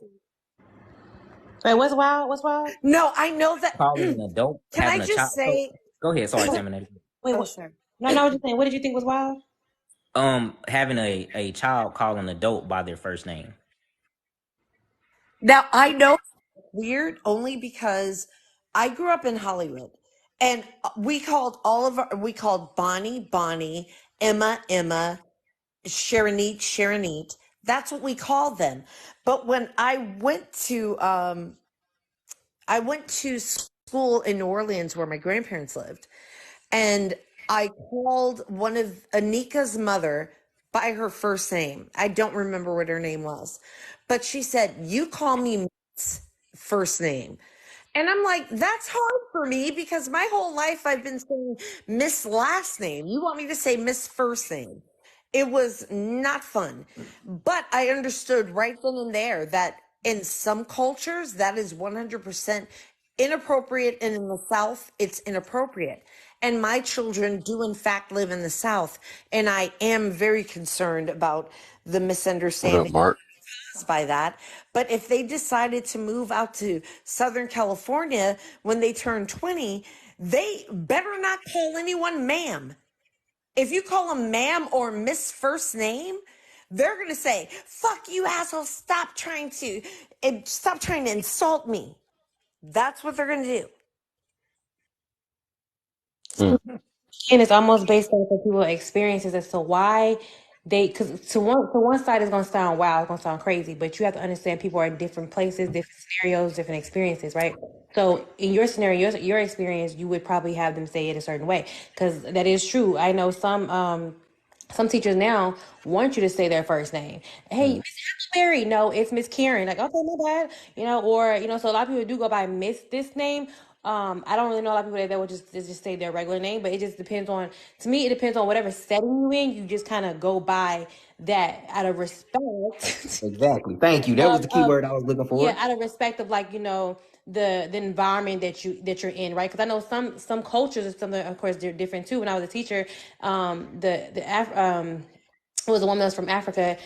Wait, what's wild? What's wild? No, I know that. calling an adult, Can I having a child. just So say, go ahead. Sorry, Terminator. Wait, oh, what? sorry. No, no, I was just saying. What did you think was wild? Having a child call an adult by their first name. Now, I know it's weird only because I grew up in Hollywood and we called Bonnie, Bonnie, Emma, Emma, Sharonite. That's what we called them. But when I went to school in New Orleans where my grandparents lived, and I called one of Anika's mother by her first name. I don't remember what her name was, but she said, "You call me Miss first name." And I'm like, that's hard for me because my whole life I've been saying Miss last name. You want me to say Miss first name? It was not fun. But I understood right then and there that in some cultures that is 100% inappropriate, and in the South it's inappropriate. And my children do in fact live in the South, and I am very concerned about the What up, misunderstanding Mark? by that. But if they decided to move out to Southern California when they turn 20, they better not call anyone ma'am. If you call them ma'am or miss first name, they're going to say, "Fuck you, asshole. Stop trying to insult me." That's what they're going to do. Mm. And it's almost based on what people's experiences as to why they, because to one side it's gonna sound wild, it's gonna sound crazy, but you have to understand people are in different places, different scenarios, different experiences, right? So in your scenario, your experience, you would probably have them say it a certain way, because that is true. I know some teachers now want you to say their first name. Hey, Miss Halle no, it's Miss Karen. Like, okay, my bad. Or so a lot of people do go by Miss this name. I don't really know a lot of people that would just say their regular name, but it just depends on. To me, it depends on whatever setting you in. You just kind of go by that out of respect. Exactly. Thank you. That was of, the key of word I was looking yeah, for. out of respect of like the environment that you're in, right? Because I know some cultures and some, of course, they're different too. When I was a teacher, it was a woman that was from Africa.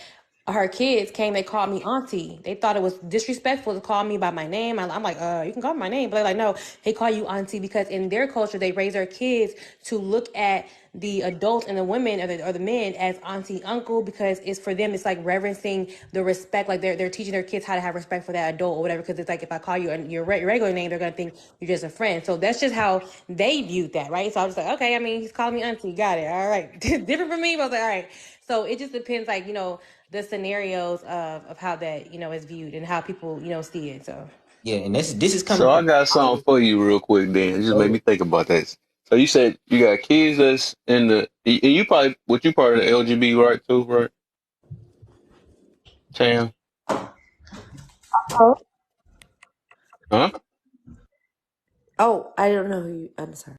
Her kids came, they called me auntie. They thought it was disrespectful to call me by my name. I'm like, you can call me my name. But they're like, no, they call you auntie because in their culture, they raise their kids to look at the adults and the women or the men as auntie, uncle, because it's for them, it's like reverencing the respect. Like they're teaching their kids how to have respect for that adult or whatever. Because it's like, if I call you your regular name, they're going to think you're just a friend. So that's just how they viewed that, right? So I was like, okay, I mean, he's calling me auntie. Got it. All right. Different from me. But I was like, all right. So it just depends, like, the scenarios of how that, is viewed and how people, see it. So Yeah, and this is coming So I from got a something positive. for you real quick. Then it just Go made me ahead. think about this. So you said you got kids that's in and you probably, what, you part of the LGB, right, too, right, Tam? Huh? Oh, I don't know I'm sorry.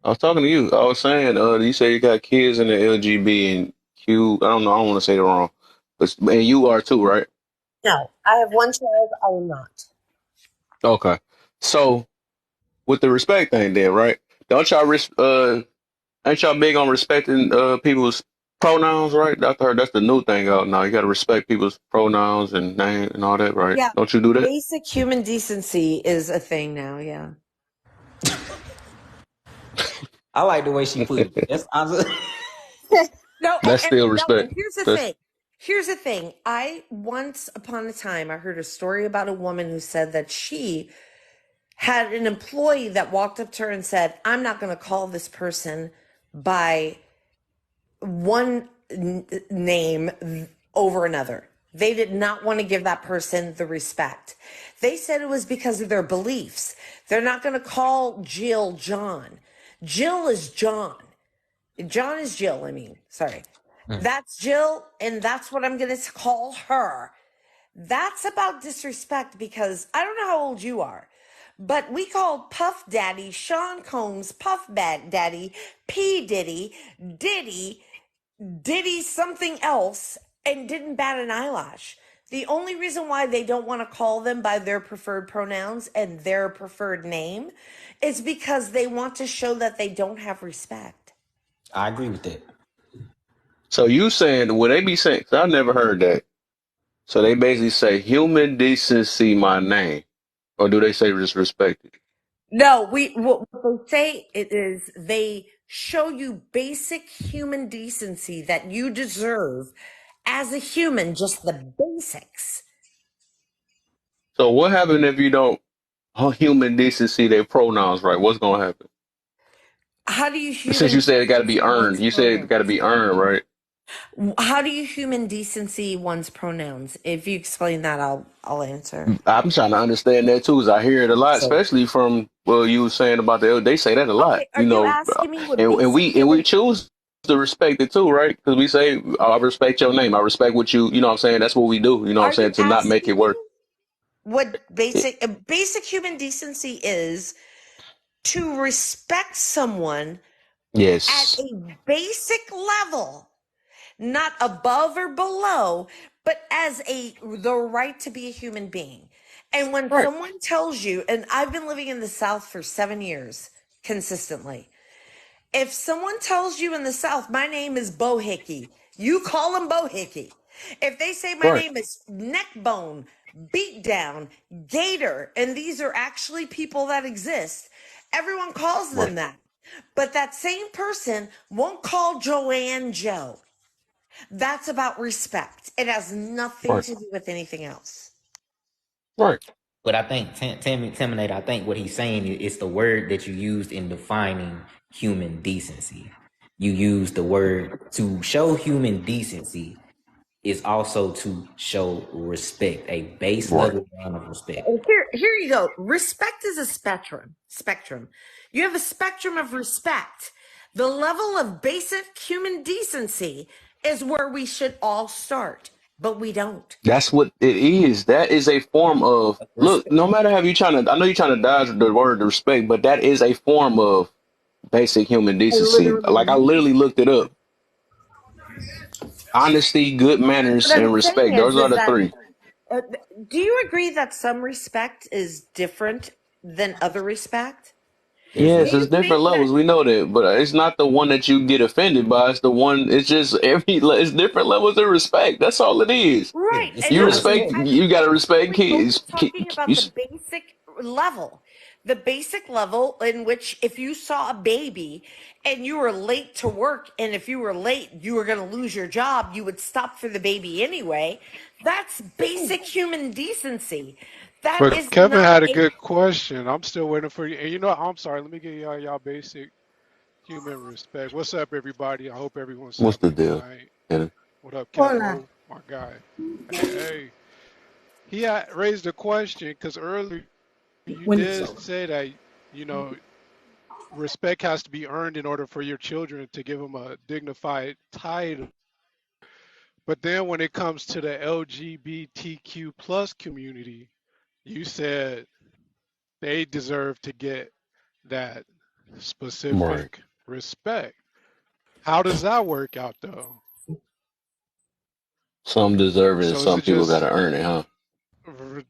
I was talking to you. I was saying, you say you got kids in the LGB and Q. I don't know. I don't want to say it wrong, but and you are too, right? No, I have one child. I am not. Okay. So with the respect thing, then, right? Don't y'all ain't y'all big on respecting people's pronouns, right? I heard that's the new thing out now. You got to respect people's pronouns and name and all that, right? Yeah. Don't you do that? Basic human decency is a thing now. Yeah. I like the way she put it. That's I, No, That's still no, and respect. here's the That's thing. Here's the thing. I once upon a time I heard a story about a woman who said that she had an employee that walked up to her and said, "I'm not going to call this person by one name over another." They did not want to give that person the respect. They said it was because of their beliefs. They're not going to call Jill John. Jill is John. John is Jill, I mean, sorry. That's Jill, and that's what I'm going to call her. That's about disrespect because I don't know how old you are, but we called Puff Daddy, Sean Combs, Puff Daddy, P. Diddy something else, and didn't bat an eyelash. The only reason why they don't want to call them by their preferred pronouns and their preferred name is because they want to show that they don't have respect. I agree with that. so you saying when they be saying? 'Cause I never heard that. So they basically say human decency, my name, or do they say just respect it? No, what they say it is they show you basic human decency that you deserve as a human, just the basics. So what happens if you don't human decency their pronouns right? What's gonna happen? How do you Since human you said it got to be decency earned, one's you said it got to pronouns? be earned, right? How do you human decency one's pronouns? If you explain that, I'll answer. I'm trying to understand that too, 'cause I hear it a lot, So, especially from you were saying about they say that a lot, okay, are you asking me what and basic we human? choose to respect it too, right? Because we say, oh, I respect your name, I respect what you know what I'm saying. That's what we do, you know what I'm Are saying, you to not make it asking me work. what basic human decency is? To respect someone at Yes, a basic level, not above or below, but as the right to be a human being. And when right, someone tells you, and I've been living in the South for 7 years consistently, if someone tells you in the South, my name is Bo Hickey, you call him Bo Hickey. If they say my right, name is Neckbone, Beatdown, Gator, and these are actually people that exist, everyone calls right, them that. But that same person won't call Joanne Joe. That's about respect. It has nothing right, to do with anything else. right. But I think Terminator. I think what he's saying is the word that you used in defining human decency. You use the word to show human decency is also to show respect, a base Right. level amount of respect. And here you go. Respect is a spectrum. Spectrum. You have a spectrum of respect. The level of basic human decency is where we should all start, but we don't. That's what it is. That is a form of look. Respect. No matter how you trying to, I know you're trying to dodge the word respect, but that is a form of basic human I decency. literally Like I use it. literally looked it up. Honesty, good manners, What I'm and saying respect. Those are is the that three. uh, do you agree that some respect is different than other respect? There's Do Yes, no it's you different think that levels. We know that, but it's not the one that you get offended by. It's the one. It's just it's different levels of respect. That's all it is. yeah, right? it's And You still no, respect. respect. You gotta I'm respect literally only kids. talking about the basic level. The basic level in which if you saw a baby and you were late to work, and if you were late, you were going to lose your job, you would stop for the baby anyway. That's basic human decency. That But is Kevin not had a a good question. I'm still waiting for you. And you know, I'm sorry. Let me give y'all basic human respect. What's up, everybody? I hope everyone's What's having the a good deal? night. And What up, hola. Kevo, my guy? Hey, he had raised a question because earlier you When it's did over. say that you know respect has to be earned in order for your children to give them a dignified title. But then when it comes to the LGBTQ plus community, you said they deserve to get that right. specific respect. How does that work out though? Some deserve it, and So is some it people just gotta earn it, huh?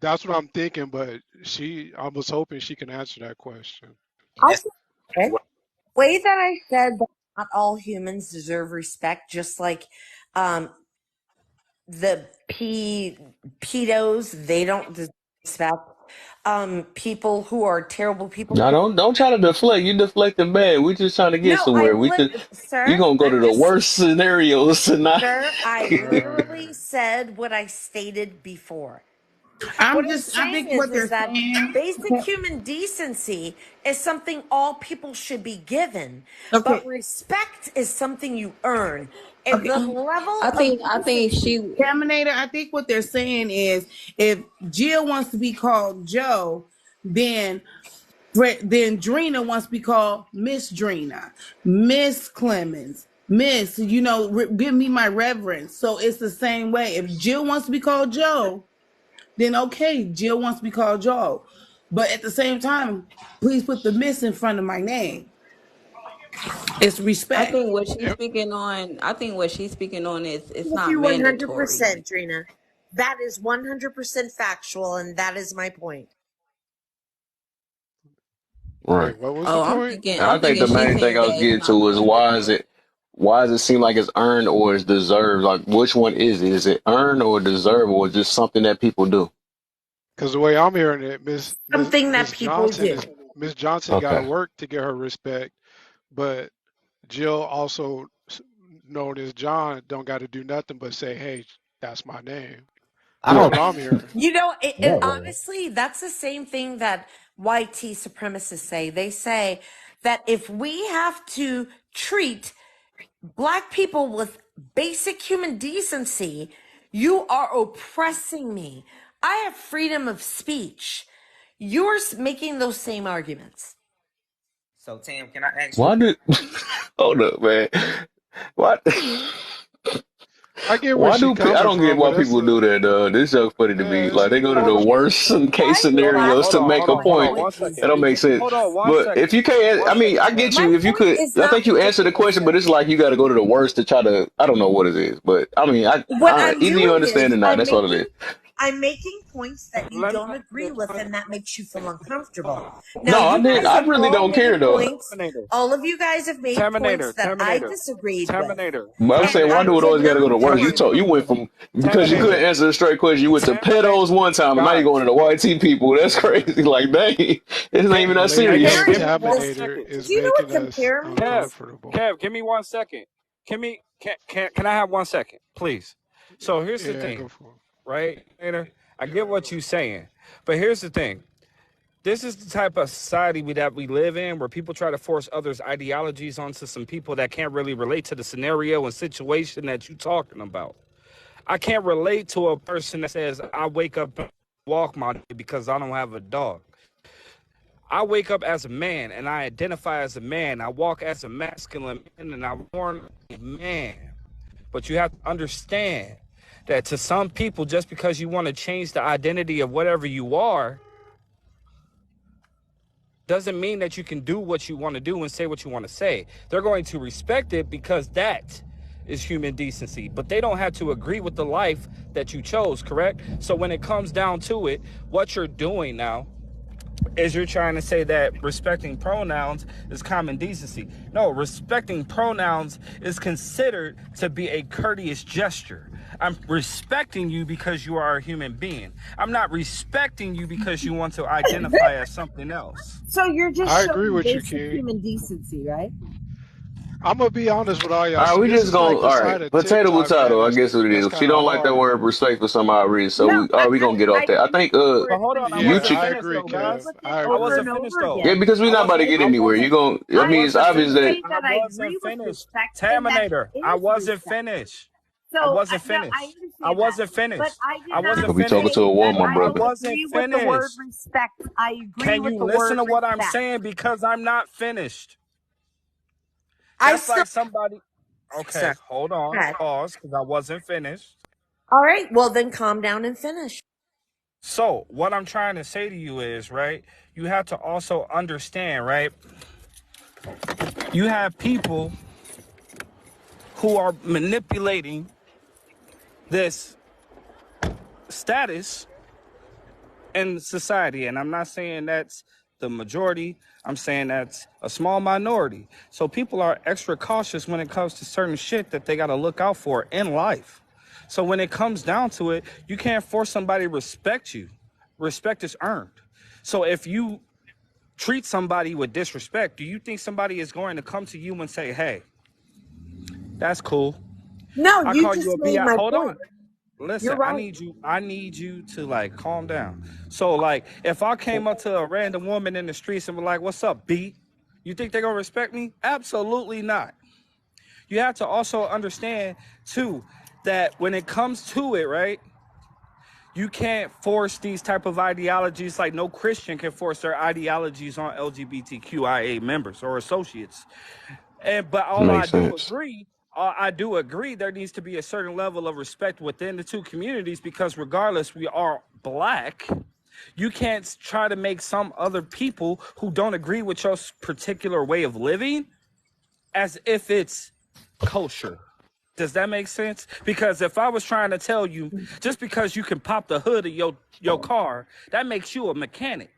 that's what I'm thinking, but I was hoping she can answer that question. And I'll that's say it. Way that I said that not all humans deserve respect, just like um, the pedos, they don't deserve respect. people who are terrible people. Now don't try to deflect. You deflecting bad. We just trying to get No, I somewhere. You sir, gonna go to I'm the just, worst scenarios tonight. sir, I Uh, literally said what I stated before. What I'm I saying think what is they're that saying. basic human decency is something all people should be given, but Okay, respect is something you earn. And okay. the level I of think I think decency. she Terminator, I think what they're saying is if Jill wants to be called Joe, then then Drina wants to be called Miss Drina, Miss Clemens, Miss, give me my reverence. So it's the same way. If Jill wants to be called Joe, then okay, Jill wants to be called Joe. But at the same time, please put the Miss in front of my name. It's I respect. think what she's yep. speaking on. I think what she's speaking on is it's With not you mandatory. 100%, Drina. That is 100% factual, and that is my point. Right. Wait, what was the Oh, point? And I I'm think thinking the she's main thing saying I was that it's getting not to is mandatory. why does it seem like it's earned or it's deserved? Like which one is it? Is it earned or deserved or just something that people do? Because the way I'm hearing it, Something that Miss people Johnson do. is Miss Johnson got to Okay. work to get her respect, but Jill also known as John don't got to do nothing but say, "Hey, that's my name." I That's Right. what don't. I'm hearing. It No. honestly, that's the same thing that YT supremacists say. They say that if we have to treat black people with basic human decency, you are oppressing me. I have freedom of speech. You're making those same arguments. So Tam, can I ask you? Why do hold up, man? Why I get where why she do I coming don't get from, but why that's people do that, This joke funny to me. it's Like they go to Well, the it's worst case why are you Hold on, scenarios hold to laughing on, make hold a on, at hold my on. point. One point, That second. don't make Juicy? sense. Hold on, one But second. if you can't, One I mean, second, I Tam. get My you. If you point could, is I not think you answer the question, but ridiculous. it's like you got to go to the worst to try to. I don't know what it is, but I mean, What I'm either you doing understand is or not. That's all it is. I'm making points that you Let me don't agree with, and that makes you feel uncomfortable. Now, No, I you did. guys I have really all don't care made though. points. Terminator, All of you guys have made points Terminator, that I Terminator, disagreed with, Terminator, But I'm and saying, why I do Terminator, it did always got to go not to feel worse? You went uncomfortable. from because you couldn't Terminator, answer the straight question. You went to Terminator. pedos one time, and now you're going Guys, to the YT people. That's crazy. Like, dang, it's not even Kev, that Lady serious. give me Comparing 1 this, Contaminator second. is do you know what making us compare Kev, means? uncomfortable. Kev, give me 1 second. Can I have 1 second, please? So here's the Yeah, go thing, for it. right? Later, I get what you're saying, but here's the thing. This is the type of society that we live in, where people try to force others' ideologies onto some people that can't really relate to the scenario and situation that you're talking about. I can't relate to a person that says, I wake up and walk my day because I don't have a dog. I wake up as a man and I identify as a man. I walk as a masculine man and I'm born a man. But you have to understand that to some people, just because you want to change the identity of whatever you are, doesn't mean that you can do what you want to do and say what you want to say. They're going to respect it because that is human decency. But they don't have to agree with the life that you chose, correct? So when it comes down to it, what you're doing now is you're trying to say that respecting pronouns is common decency. No, respecting pronouns is considered to be a courteous gesture. I'm respecting you because you are a human being. I'm not respecting you because you want to identify as something else. So you're just I agree showing with you, basic King. human decency, right? I'm gonna be honest with all y'all. All right, See, we this just is like gonna the all side right. of Potato TikTok that potato. I guess what it that's is. She kind of don't like that hard. word respect for some odd reason. So No, we gonna get I off that. I agree think with the word But hold on, I you Yeah, wasn't I finished agree, though, I agree Kev. guys. with it I I over agree. wasn't and finished over though. yeah, again. because we're I not about to wasn't. get I anywhere. You wasn't. going I I mean, it's wasn't obvious finished. that Saying I that I wasn't agree with finished. respect, and that Terminator. I is wasn't respect. finished. I So wasn't no, I finished. I understand that, wasn't but finished. I I did you not wasn't could be talking to finished. a say wall, that my I I brother. wasn't disagree with the word finished. respect. I agree Can with you the listen word to what I'm respect. saying? Because I'm not finished. I That's still, like somebody. Okay, sorry. hold on. Good. Pause, because I wasn't finished. All right, well then calm down and finish. So, what I'm trying to say to you is, right, you have to also understand, right? You have people who are manipulating this status in society. And I'm not saying that's the majority, I'm saying that's a small minority. So people are extra cautious when it comes to certain shit that they got to look out for in life. So when it comes down to it, you can't force somebody to respect you. respect is earned. So if you treat somebody with disrespect, do you think somebody is going to come to you and say, hey, that's cool, No, I you call you just a made bi? my Hold on. point. You're Listen, I right. need you to like calm down. So like if I came up to a random woman in the streets and were like, what's up, B? You think they're gonna respect me? Absolutely not. You have to also understand too that when it comes to it, right? You can't force these type of ideologies, like no Christian can force their ideologies on LGBTQIA members or associates. But Makes sense. I do agree there needs to be a certain level of respect within the two communities, because regardless we are black, you can't try to make some other people who don't agree with your particular way of living as if it's kosher. Does that make sense? Because if I was trying to tell you, just because you can pop the hood of your car, that makes you a mechanic.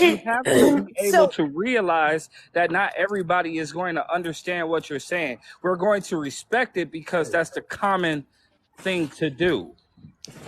You Okay, have to be able so to realize that not everybody is going to understand what you're saying. We're going to respect it because that's the common thing to do.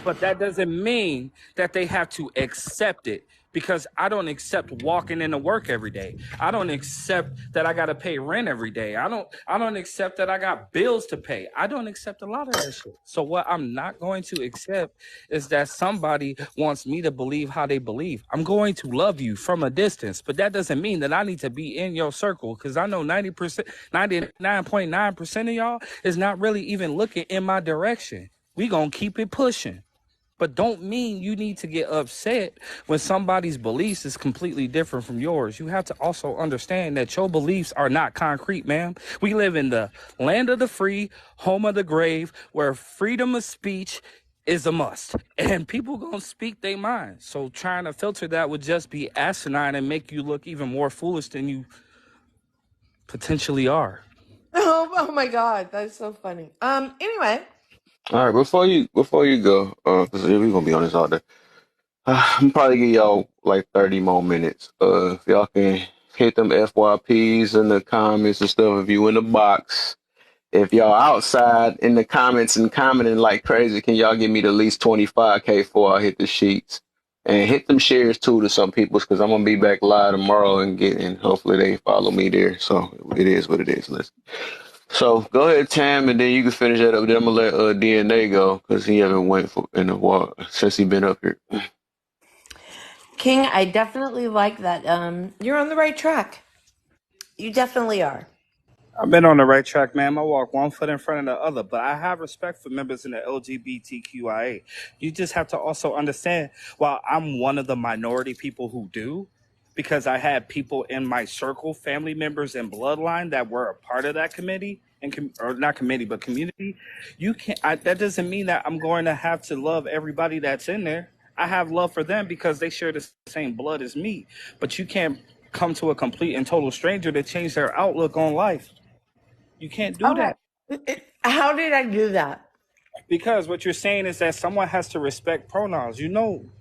But that doesn't mean that they have to accept it, because I don't accept walking into work every day. I don't accept that I got to pay rent every day. I don't accept that I got bills to pay. I don't accept a lot of that shit. So what I'm not going to accept is that somebody wants me to believe how they believe. I'm going to love you from a distance, but that doesn't mean that I need to be in your circle, because I know 90%, 99.9% of y'all is not really even looking in my direction. We gonna keep it pushing. But don't mean you need to get upset when somebody's beliefs is completely different from yours. You have to also understand that your beliefs are not concrete, ma'am. We live in the land of the free, home of the grave, where freedom of speech is a must. And people gonna speak their mind. So trying to filter that would just be asinine and make you look even more foolish than you potentially are. oh my god, that's so funny. Anyway, All right, before you go, because we're gonna be on this all day. I'm probably give y'all like 30 more minutes. If y'all can hit them FYPs in the comments and stuff. If you in the box, if y'all outside in the comments and commenting like crazy, can y'all give me the least 25K before I hit the sheets? And hit them shares too to some people's, because I'm gonna be back live tomorrow and hopefully they follow me there. So it is what it is. So go ahead, Tam, and then you can finish that up. Then I'm gonna let DNA go because he haven't went for in a while since he been up here. King, I definitely like that. You're on the right track. You definitely are. I've been on the right track, man. I walk one foot in front of the other, but I have respect for members in the LGBTQIA. You just have to also understand, while I'm one of the minority people who do, because I had people in my circle, family members and bloodline that were a part of that committee and or not committee, but community. You can't. That doesn't mean that I'm going to have to love everybody that's in there. I have love for them because they share the same blood as me. But you can't come to a complete and total stranger to change their outlook on life. You can't do that, Okay. How did I do that? because what you're saying is that someone has to respect pronouns.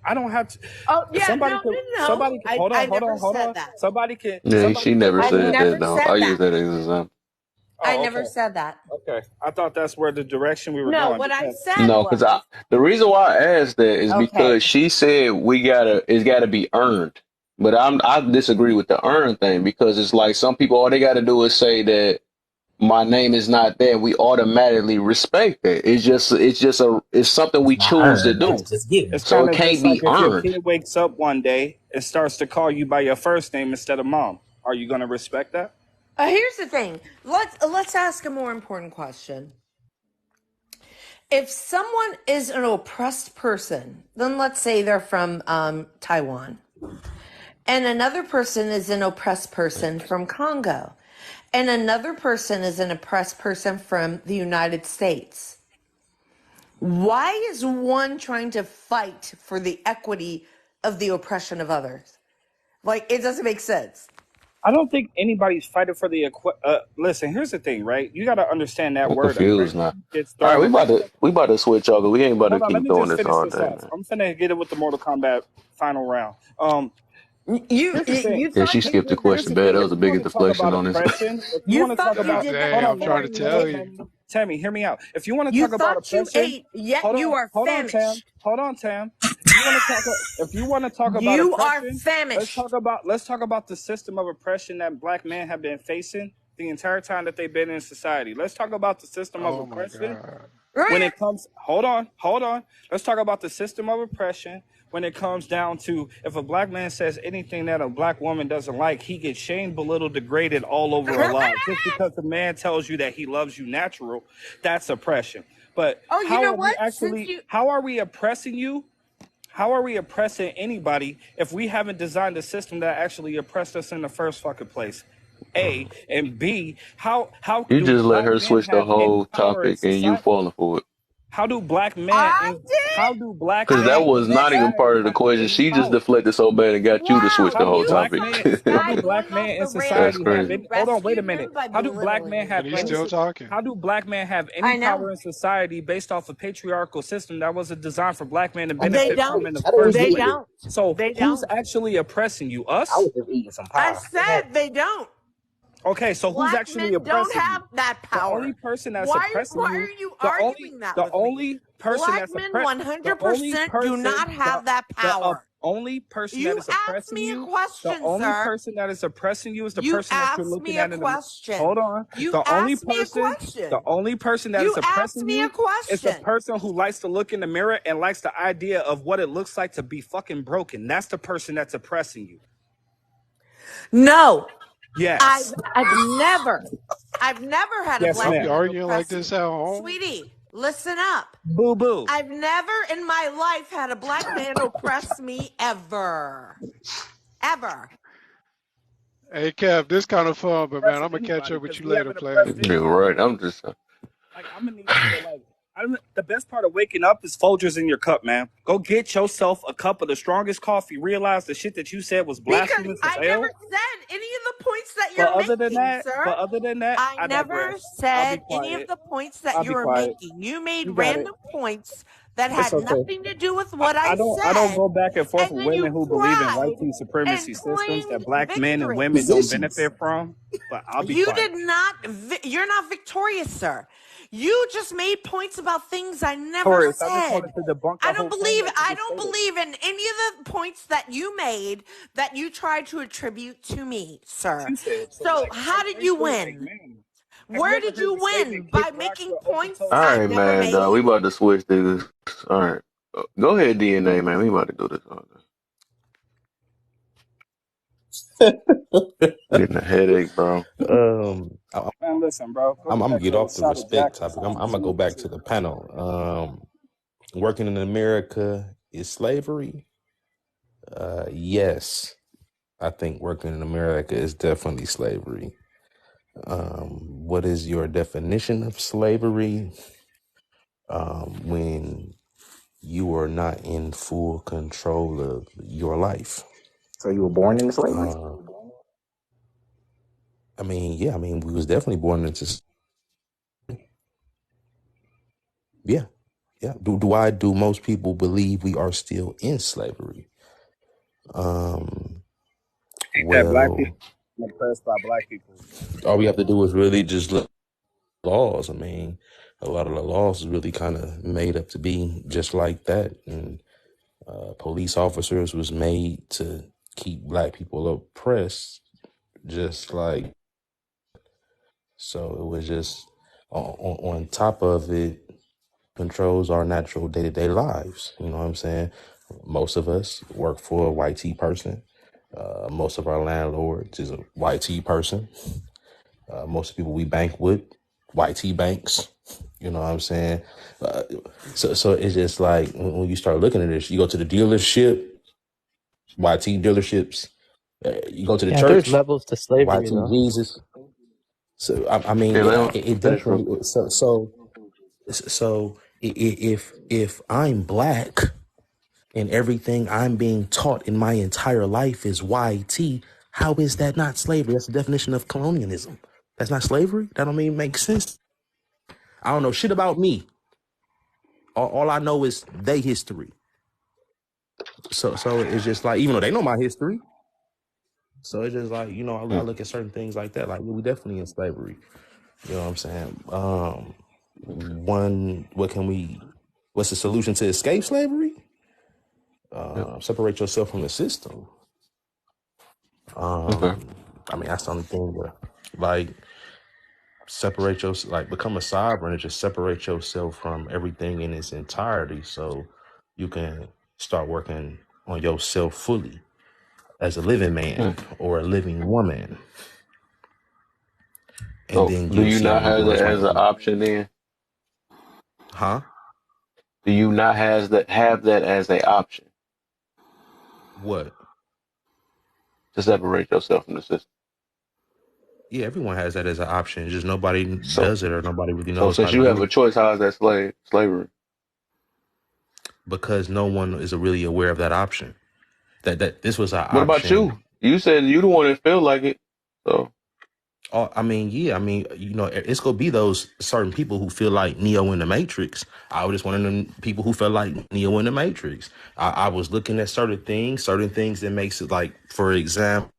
I don't have to. Oh yeah, no, Somebody no, can. no. Somebody can. I Hold I on. Hold never on. Hold said on. that. Somebody can. Yeah, Somebody she can never I said love. that never though. said I use that. that as an example. I Oh, never okay. said that. Okay. I thought that's where the direction we were No, going. what I Because said No, was the reason why I asked that is okay. because she said it's gotta be earned. But I disagree with the earn thing, because it's like some people all they gotta do is say that my name is not there. We automatically respect that. It's something It's we not choose to earned. do. That's just given. it's So kind it of just can't like be if your earned. kid wakes up one day and starts to call you by your first name instead of mom. Are you going to respect that? Here's the thing. Let's ask a more important question. If someone is an oppressed person, then let's say they're from Taiwan, and another person is an oppressed person from Congo, and another person is an oppressed person from the United States. Why is one trying to fight for the equity of the oppression of others? Like, it doesn't make sense. I don't think anybody's fighting for the listen, here's the thing, right? You got to understand that I'm word confused aggression now. gets All right, thrown around. we about to switch over. We ain't about to Hold on, let keep me doing just this finish all this day, off. man. I'm finna get it with the Mortal Kombat final round. You Here's the thing. you Yeah, thought she you skipped the did that. Here's question. the Bad. thing. That If was the you want biggest to talk deflection about on this. oppression, if you You want to talk thought you about, did that hold Hey, on, I'm trying before, to hold tell on, Nick. you. Tammy, hear me out. If you want to You talk about thought you oppression, ate, yet you are hold on, Tam, famished. hold on, Tam. if you want to talk about You are oppression, famished. let's talk about the system of oppression that black men have been facing the entire time that they've been in society. Let's talk about the system of Oh my oppression God. when Right. it comes. Hold on. Let's talk about the system of oppression when it comes down to if a black man says anything that a black woman doesn't like, he gets shamed, belittled, degraded all over a lie. Just because the man tells you that he loves you natural, that's oppression. But Oh, you know what? Since you how are we oppressing you? How are we oppressing anybody if we haven't designed a system that actually oppressed us in the first fucking place? A and B, how You do just let black her men switch the have any whole power in topic and you society? falling for it. How do black men I in how did, do black Because men that I in was not even did. part society of the have question. any She just power? deflected so bad and got you to switch Wow, the How do whole you black topic. saw men this how guy do black going men off in the rails That's society and have crazy. you any hold on, wait a rescued minute. him by How do black belittling men him. have And he's any still talking. how do black men have any I know. power in society based off a patriarchal system that was designed for black men to They benefit from don't. in the How do we first They get place? here? don't. So They who's don't. actually oppressing you? I Us? was just eating some I pie. Go ahead. said they don't. Okay, so who's Black actually men don't oppressing have you? that The only power. person that's Why oppressing you, are you arguing that the with me? only person Black that's men the only 100% do person not have that power. only person that You is asked oppressing me a you, the question, only sir. person that is oppressing you is the You person that you're asked looking me a at in the question. hold on. You asked me a The question. only person that is You asked oppressing me a you is the question. person who likes to look in the mirror and likes the idea of what it looks like to be fucking broken. That's the person that's oppressing you. No, Yes. I've never had a Yes, Y'all black be ma'am. man arguing like oppress this me. at home? Sweetie, listen up. Boo boo. I've never in my life had a black man oppress me ever. Ever. Hey, Kev, this kind of fun, but man, I'm Oppressing gonna catch anybody up with because you we later, haven't player. oppressed Yeah, anybody right. yet. I'm just. Like I'm gonna need you to like. The best part of waking up is Folgers in your cup, man. Go get yourself a cup of the strongest coffee. Realize the shit that you said was Because blasphemous as I never hell. said any of the points that you're making, sir. Other than that, I I never digress. I'll be said any of quiet. the points that I'll you be were quiet. making. You made You got it. random points that It's had okay. nothing to do with what I I don't said, go back and forth and with then you women who believe in white cried team and supremacy systems that claimed black men and victory. women don't Positions. benefit from. But I'll be You quiet. did not, you're not victorious, sir. You just made points about things I never Taurus, I just wanted said. to debunk the whole claim that you I just don't stated. believe in any of the points that you made that you tried to attribute to me, sir. You said so. So how did you Basically, like, win? man, have you Where ever did heard you the statement win? "kick By rocks making with open points All toes"? I right, never man, dog. We made? about to switch this. All right. Go ahead, DNA, man. We about to do this all day. I'm getting a headache, bro. I, Man, listen, bro. Go I'm get gonna that get girl a off the shot of respect Jack or topic. I'm something. gonna She go need to back chill. to the panel. Working in America is slavery. Yes, I think working in America is definitely slavery. What is your definition of slavery? When you are not in full control of your life. So you were born into slavery? I mean, yeah, I mean, we was definitely born into, yeah, yeah. Do most people believe we are still in slavery? That black Well, people are oppressed by black people. all we have to do is really just look at laws. I mean, a lot of the laws is really kind of made up to be just like that. And police officers was made to keep black people oppressed, just like, so it was just on top of it, controls our natural day-to-day lives. You know what I'm saying? Most of us work for a white T person. Most of our landlords is a white T person. Most of the people we bank with, white T banks. You know what I'm saying? Uh, so it's just like when you start looking at this, you go to the dealership, white T dealerships. You go to the Yeah, there's church, levels to white slavery T though. Jesus. So I mean, Yeah, let him it finish real definitely. So if I'm black and everything I'm being taught in my entire life is YT, how is that not slavery? That's the definition of colonialism. That's not slavery? That don't even make sense. I don't know shit about me. All I know is they history. So it's just like, even though they know my history, so it's just like, I quick. look at certain things like that. Like, we definitely in slavery. You know what I'm saying? What's the solution to escape slavery? Yep. Separate yourself from the system. Okay. I mean, that's the only thing that, like, separate yourself, like, become a sovereign and just separate yourself from everything in its entirety so you can start working on yourself fully as a living man Hmm. or a living woman. And So then do you'll you see how not many have that doors as might an be. option then? Huh? Do you not have that as an option What? to separate yourself from the system? Yeah, everyone has that as an option. Just nobody So does it or nobody really so knows how since to you do have it a choice, how is that slavery? because no one is really aware of that option. That this was our What about option. you? You said you the one that feel like it. So Oh, I mean, yeah, I mean, it's gonna be those certain people who feel like Neo in the Matrix. I was just one of them people who felt like Neo in the Matrix. I was looking at certain things that makes it, like, for example,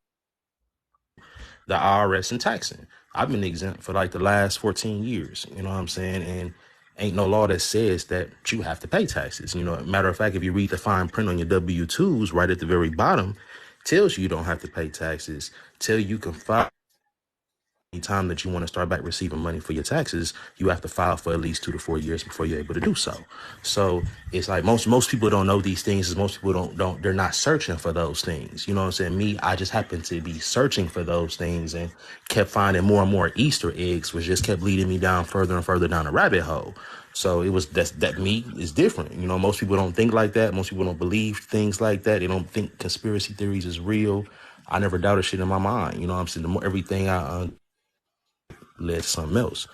the IRS and taxing. I've been exempt for like the last 14 years. You know what I'm saying? And ain't no law that says that you have to pay taxes. Matter of fact, if you read the fine print on your W-2s, right at the very bottom, tells you don't have to pay taxes. Tell you can file. Time that you want to start back receiving money for your taxes, you have to file for at least 2 to 4 years before you're able to do so. So it's like most people don't know these things, as most people don't they're not searching for those things. You know what I'm saying? Me, I just happened to be searching for those things and kept finding more and more Easter eggs, which just kept leading me down further and further down a rabbit hole. So it was that me is different. Most people don't think like that. Most people don't believe things like that. They don't think conspiracy theories is real. I never doubted shit in my mind. You know what I'm saying? The more everything I led to something else.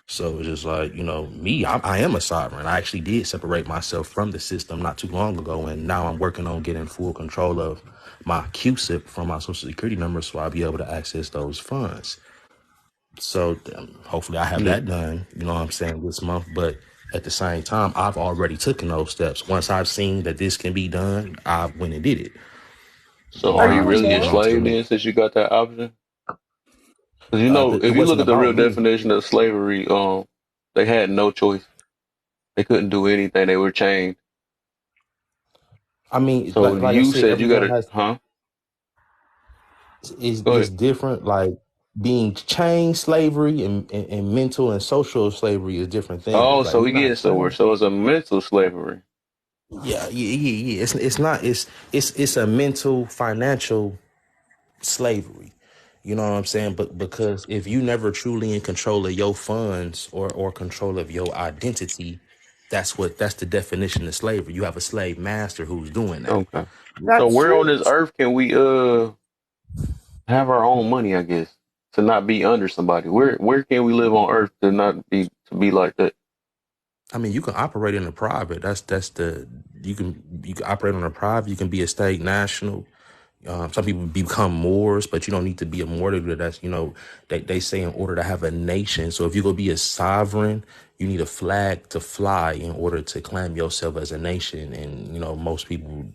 So it's just like, me, I am a sovereign. I actually did separate myself from the system not too long ago. And now I'm working on getting full control of my QSIP from my social security number so I'll be able to access those funds. So hopefully I have yeah. that done, you know what I'm saying, this month. But at the same time, I've already taken those steps. Once I've seen that this can be done, I went and did it. So Are are you you really a You know, enrolled? slave so, then since you got that option? Because it if you look wasn't at the about real me. definition of slavery, they had no choice. They couldn't do anything. They were chained. I mean, So like I you said, said you got everyone to, has huh? Go is ahead. different. Like being chained slavery and mental and social slavery is different things. Oh, Like so you're we not get somewhere. chained. So it's a mental slavery. Yeah. It's not. It's a mental financial slavery. You know what I'm saying? But because if you never truly in control of your funds or control of your identity, that's the definition of slavery. You have a slave master who's doing that. Okay. So That's where on true. this earth can we have our own money? I guess to not be under somebody. Where can we live on earth to be like that? I mean, you can operate in the private. That's the you can operate on a private. You can be a state national. Some people become Moors, but you don't need to be a Moor. That's they say in order to have a nation. So if you go be a sovereign, you need a flag to fly in order to claim yourself as a nation. And most people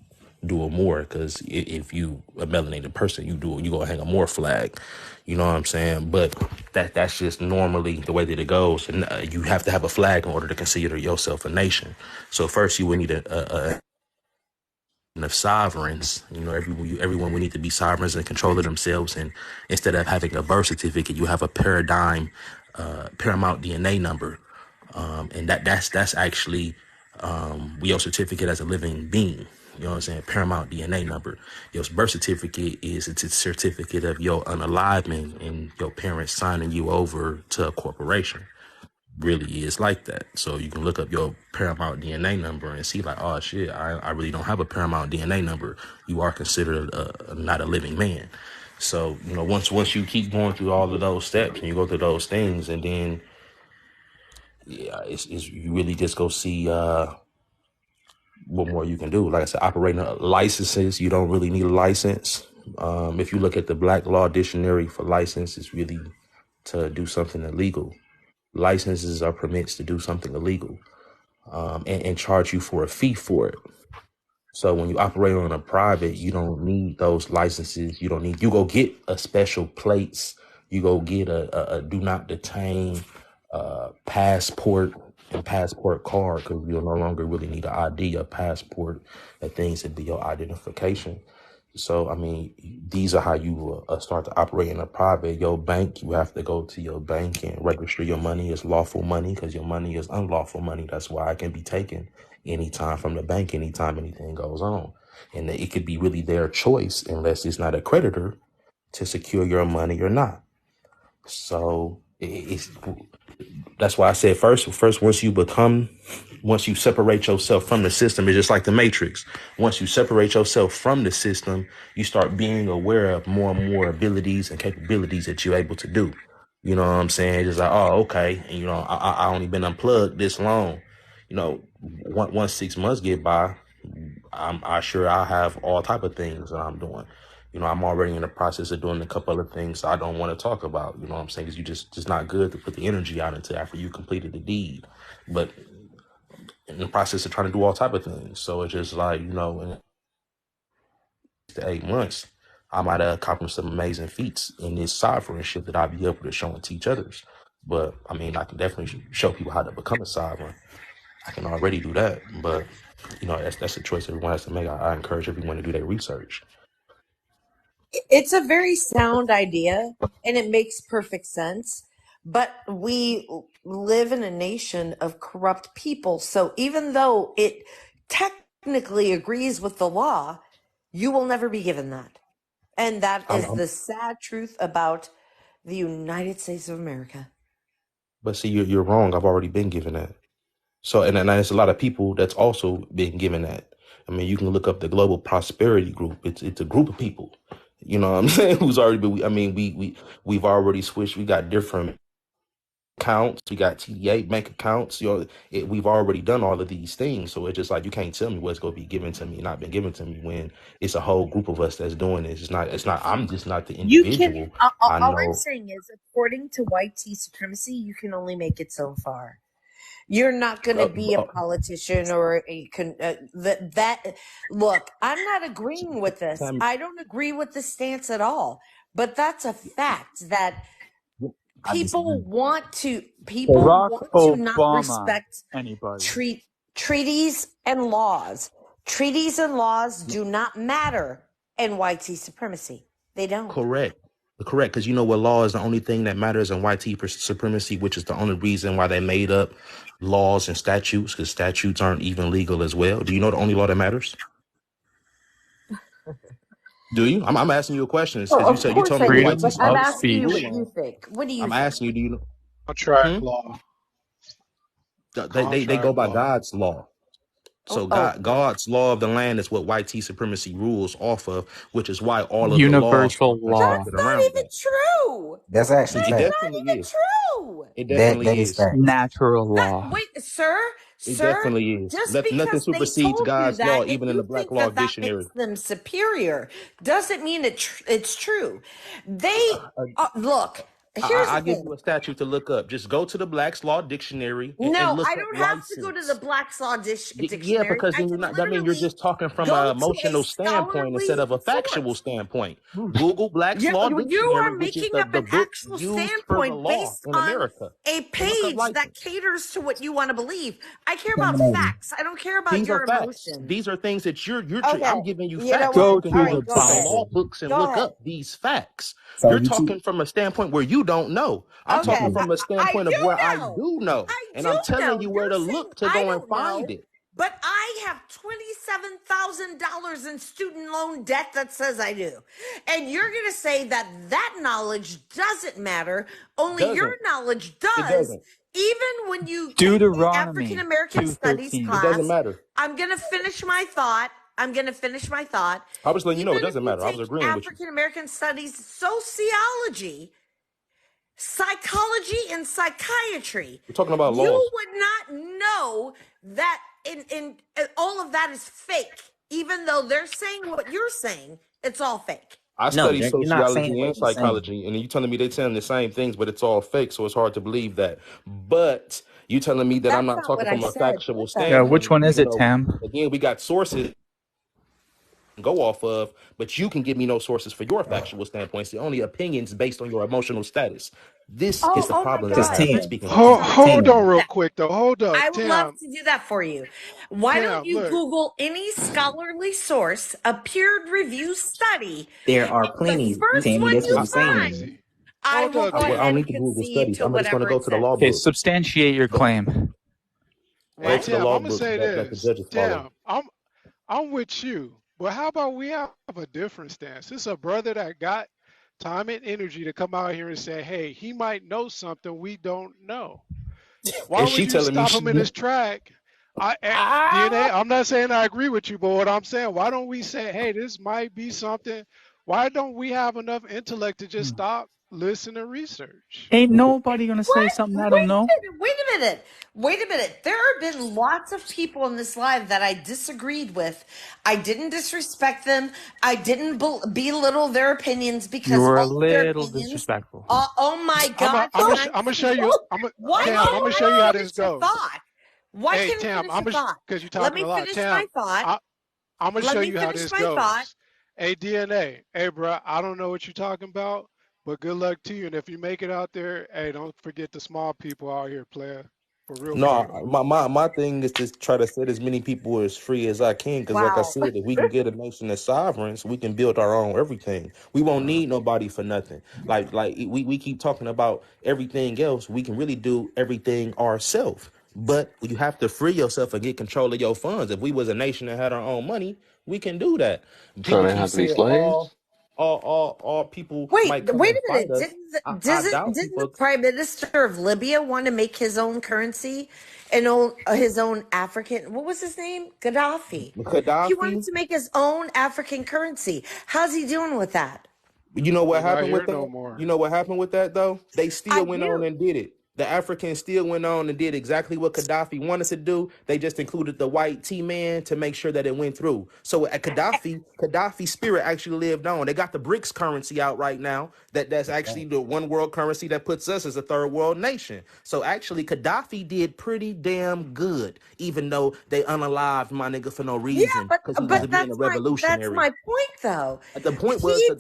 do a Moor because if you a melanated person, you go hang a Moor flag. You know what I'm saying? But that's just normally the way that it goes. And you have to have a flag in order to consider yourself a nation. So first you would need a of sovereigns. Everyone would need to be sovereigns and control of themselves. And instead of having a birth certificate, you have a paramount DNA number, and that's actually your certificate as a living being. You know what I'm saying? Paramount DNA number. Your birth certificate is a certificate of your unalivement and your parents signing you over to a corporation. Really is like that. So you can look up your Paramount DNA number and see like, oh shit, I really don't have a Paramount DNA number. You are considered not a living man. So once you keep going through all of those steps and you go through those things, and then it's you really just go see what more you can do. Like I said, operating licenses, you don't really need a license. If you look at the Black Law Dictionary for license, it's really to do something illegal. Licenses are permits to do something illegal. And charge you for a fee for it. So when you operate on a private, you don't need those licenses. You go get a special plates. You go get a do not detain passport. and passport card, because you'll no longer really need an ID, a passport, and things to be your identification. So, I mean, these are how you start to operate in a private. Your bank, you have to go to your bank and register your money as lawful money, because your money is unlawful money. That's why it can be taken anytime from the bank, anytime anything goes on. And it could be really their choice, unless it's not a creditor, to secure your money or not. So it's that's why I said first, once you separate yourself from the system, it's just like the Matrix. Once you separate yourself from the system, you start being aware of more and more abilities and capabilities that you're able to do. You know what I'm saying? Just like, oh, okay. And, I only been unplugged this long. Once 6 months get by, I sure I have all type of things that I'm doing. I'm already in the process of doing a couple of things I don't want to talk about. You know what I'm saying? Because you just not good to put the energy out until after you completed the deed. But in the process of trying to do all type of things, so it's just like in the 8 months, I might have accomplished some amazing feats in this sovereign shit that I'll be able to show and teach others. But I mean, I can definitely show people how to become a sovereign. I can already do that, but that's a choice everyone has to make. I encourage everyone to do their research. It's a very sound idea and it makes perfect sense. But we live in a nation of corrupt people. So even though it technically agrees with the law, you will never be given that. And that is the sad truth about the United States of America. But see, you're wrong. I've already been given that. So, and there's a lot of people that's also been given that. I mean, you can look up the Global Prosperity Group. It's a group of people, you know what I'm saying, who's already been, I mean, we've already switched. We got different accounts. We got TDA bank accounts. We've already done all of these things. So it's just like, you can't tell me what's going to be given to me, not been given to me, when it's a whole group of us that's doing this. It's not, I'm just not the You can, individual. all I I'm know. saying is, according to white tea supremacy, you can only make it so far. You're not going to be a politician or that. Look, I'm not agreeing with this. I don't agree with the stance at all. But that's a fact that I people disagree. want to Barack not Obama. respect Anybody? treaties and laws. Treaties and laws do not matter in white tea supremacy. They don't. Correct. Because you know what, law is the only thing that matters in white supremacy, which is the only reason why they made up laws and statutes, because statutes aren't even legal as well. Do you know the only law that matters? Do you? I'm asking you a question because Well, of you course told me I what do, white but I'm Of supremacy asking you speech. what rule you on. think. What do you I'm think? asking you, do you know? Contract law. They go Contract by law. God's law. So Oh, God's law of the land is what white supremacy rules off of, which is why all of the laws are Universal law. constructed that's not around even that. true. That's actually It That's fact. not definitely even is. true. It That definitely is is. fact. Natural That law. wait, sir, It sir, definitely is. just Nothing because they supersedes told you God's law, that, if even in the you Black think Law that that Dictionary. makes them superior, doesn't mean it's true. They look. Here's the I give thing. you a statute to look up. Just go to the Black's Law Dictionary and No, look I up don't have to go to the license. Black's Law Yeah, Dictionary. because I then you're can not. I mean, you're literally just talking from go an to a emotional standpoint instead scholarly of a factual source. standpoint. Google Black's Yeah, Law you Dictionary, are which is making up the an book actual used for the standpoint law based in on America, a and look up page that license. caters to what you want to believe. I care about Discriminating. facts. I don't care about These are your facts. emotions. These are things that I'm Okay. giving you You know facts, so what? you Go can All to go the right, into go some ahead. law Bible. books and Go look ahead. up these facts. So You're you two. talking from a standpoint where you don't know. I'm Okay. talking Okay. from a I standpoint of where do I know. do know, I and do I'm telling know. you where You're to saying look to I go and don't find know, it. but I have $27,000 in student loan debt that says I do. And you're going to say that that knowledge doesn't matter, only your Doesn't knowledge it? does. Doesn't. Even when you take the African Deuteronomy American Studies 2:13. It doesn't class, matter. I'm going to finish my thought. I'm going to finish my thought. I was letting you know it Even if doesn't you matter. I was take agreeing with you. African American Studies, sociology, psychology, and psychiatry, We're talking about you laws. would not know that in all of that is fake, even though they're saying what you're saying. It's all fake. I No, study you're not saying sociology what and he's saying. psychology, and you telling me they telling the same things, but it's all fake, so it's hard to believe that. But you telling me that I'm That's not not talking what I from a said. factual Yes, I Yeah, am. which standpoint, one is even it, though Tam? again we got sources go off of, but you can give me no sources for your factual standpoints. The only opinions based on your emotional status. This is Oh, the oh my problem that I Cause God. have with Tam, speaking on Hold, TV. Sorry. hold on Tam, real quick though. Hold up, I would love Tam. to do that for you. Why don't Tam, you look. Google any scholarly source, a peer review study, there are and the plenty. first Tammy, one that's what you I'm saying. find, Easy. I Hold will up, go I ahead don't DNA. need and to Google concede studies. to I'm just going to whatever go it to the says. law Okay, books. substantiate your Go, claim. go Hey What? to the Tam, law I'm gonna books say that the this. judges follow. Tam, I'm with you. But how about we have a different stance? It's a brother that got time and energy to come out here and say, hey, he might know something we don't know. Why And would she you telling me stop she him in his track? DNA, I'm not saying I agree with you, but what I'm saying, why don't we say, hey, this might be something? Why don't we have enough intellect to just stop, listen, and research? Ain't nobody gonna say What? something Wait I don't a know. minute. Wait a minute. Wait a minute. There have been lots of people in this live that I disagreed with. I didn't disrespect them. I didn't belittle their opinions You because were a all of their little opinions. disrespectful. Oh my God. I'm Can I gonna show you. speak? Why Tam, I'm can't gonna I show you how this finish a goes. thought? Why Hey, can't I Tam, finish a thought? because you're Let talking me a lot. finish my Tam, thought. I'm gonna Let show me you how finish this my thought. goes. Hey, DNA. Hey, bro, I don't know what you're talking about, but good luck to you. And if you make it out there, hey, don't forget the small people out here, player. For real, No, for real. my thing is to try to set as many people as free as I can. Because, like I Wow. said, if we can get a nation that's sovereign, so we can build our own everything. We won't need nobody for nothing. Like we keep talking about everything else. We can really do everything ourselves. But you have to free yourself and get control of your funds. If we was a nation that had our own money, we can do that. So People they keep have to be saying slaves. all people Wait, might come wait and a fight minute. us. I doubt Didn't the people. prime minister of Libya want to make his own currency and his own African? What was his name? Gaddafi. He wanted Gaddafi. to make his own African currency. How's he doing with that? You know what We're not happened with here no that? more. You know what happened with that though? They I still went on do. and did it. The Africans still went on and did exactly what Gaddafi wanted to do. They just included the white T-man to make sure that it went through. So at Gaddafi's spirit actually lived on. They got the BRICS currency out right now. That's actually the one world currency that puts us as a third world nation. So actually Gaddafi did pretty damn good, even though they unalived my nigga for no Yeah, reason because he was but being a that's revolutionary. my point though. The He did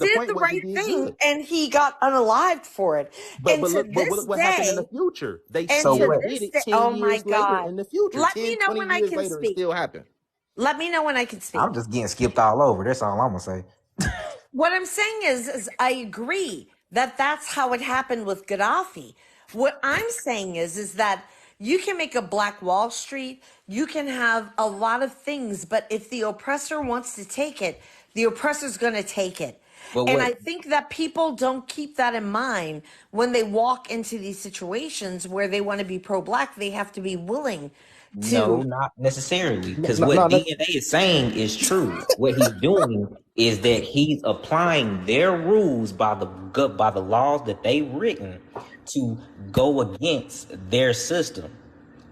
point the was he right did thing good. and he got unalived for it. But And but to look but this look what happened in the day, future. They and So to still what? did this it day, 10 oh my years later God. in the future. Let me 10, know 20 when I years can later, it speak. still happened. Let me know when I can I'm speak. just getting skipped all over. That's all I'm gonna say. What I'm saying is I agree that that's how it happened with Gaddafi. What I'm saying is that you can make a Black Wall Street, you can have a lot of things, but if the oppressor wants to take it, the oppressor's going to take it. But And what? I think that people don't keep that in mind when they walk into these situations where they want to be pro-black. They have to be willing No, to. not necessarily. No, Because no, what no, DNA is saying is true. What he's doing is that he's applying their rules by the laws that they've written to go against their system.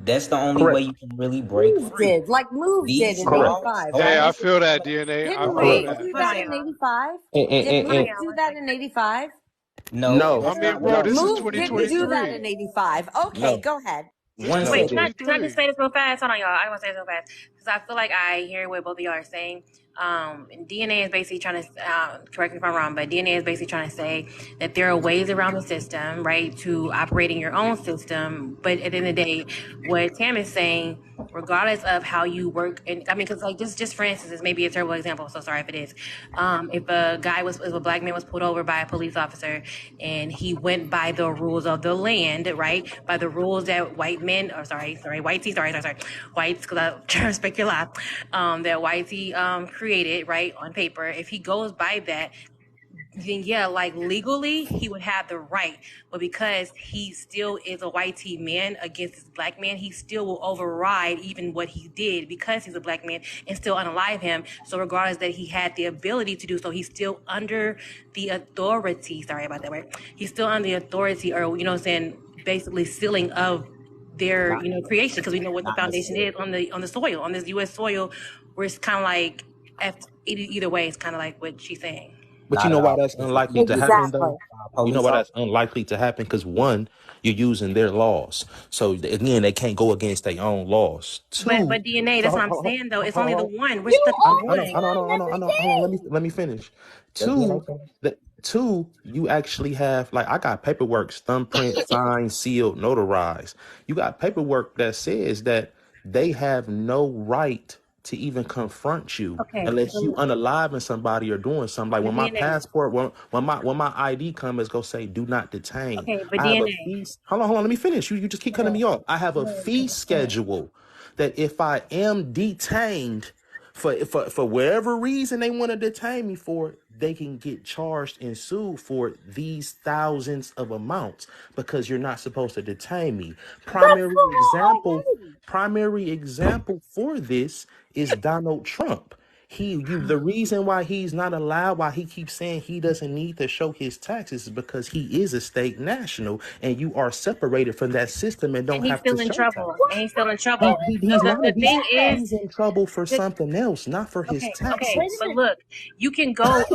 That's the only way correct. you can really break Move free. did, like Move did These in Correct. laws. 85. Hold Hey, on I one Right? second. feel that, DNA. I Didn't feel Correct. Move that. do Hold on, that in y'all. 85? Did And Move Yeah. do that in 85? No, no, I that's mean, not what bro, I'm this is no, Move didn't do that 2023. in 85. Okay, No. go ahead. This One Wait, second. can I just 2023. say this real fast? Hold on, y'all. I want to say this real fast because I feel like I hear what both of y'all are saying. DNA is basically trying to correct me if I'm wrong, but DNA is basically trying to say that there are ways around the system, right, to operating your own system. But at the end of the day, what Tam is saying, regardless of how you work, and I mean, because like just for instance, this may be a terrible example. So sorry if it is. If a black man was pulled over by a police officer and he went by the rules of the land, right, by the rules that white men, or whitey, whites, because I try to respect your life, that whitey created, right, on paper. If he goes by that, then yeah, like legally he would have the right, but because he still is a white T man against this black man, he still will override even what he did because he's a black man and still unalive him. So regardless that he had the ability to do so, he's still under the authority. Sorry about that word. He's still under the authority, or what I'm saying, basically sealing of their Not creation, because we know what the not foundation necessarily. is on the soil, on this U.S. soil, where it's kind of like either way, it's kind of like what she's saying. but you Not know at why all. that's Because if unlikely you to look at happen Exactly. though? You know police why officer. that's unlikely to happen? Because one, you're using their laws. So again, they can't go against their own laws. Two, But DNA, so that's what I'm saying though. It's only the one. We're stuck I to know, I know, one. I know, I know, I know, I know. Hold on, let me finish. Your DNA Two, test. two, you actually have like I got paperwork, thumbprint, signed, sealed, notarized. You got paperwork that says that they have no right to even confront you Okay, unless you unaliving somebody or doing something. Like but when my DNA. passport, when my ID comes, go say do not detain. Okay, but I have a DNA. feast. Hold on, let me finish. You just keep cutting me off. I have a fee schedule that if I am detained for whatever reason they want to detain me for it, they can get charged and sued for these thousands of amounts because you're not supposed to detain me. That's Primary the law example, already. primary example for this is Donald Trump. The reason why he's not allowed, why he keeps saying he doesn't need to show his taxes is because he is a state national and you are separated from that system and don't And he's have to still in show trouble. taxes. And he's still in He, trouble. he he's not The he's thing is, he's in trouble for the, something else, not for his okay, Wait a taxes. but minute. look, you can go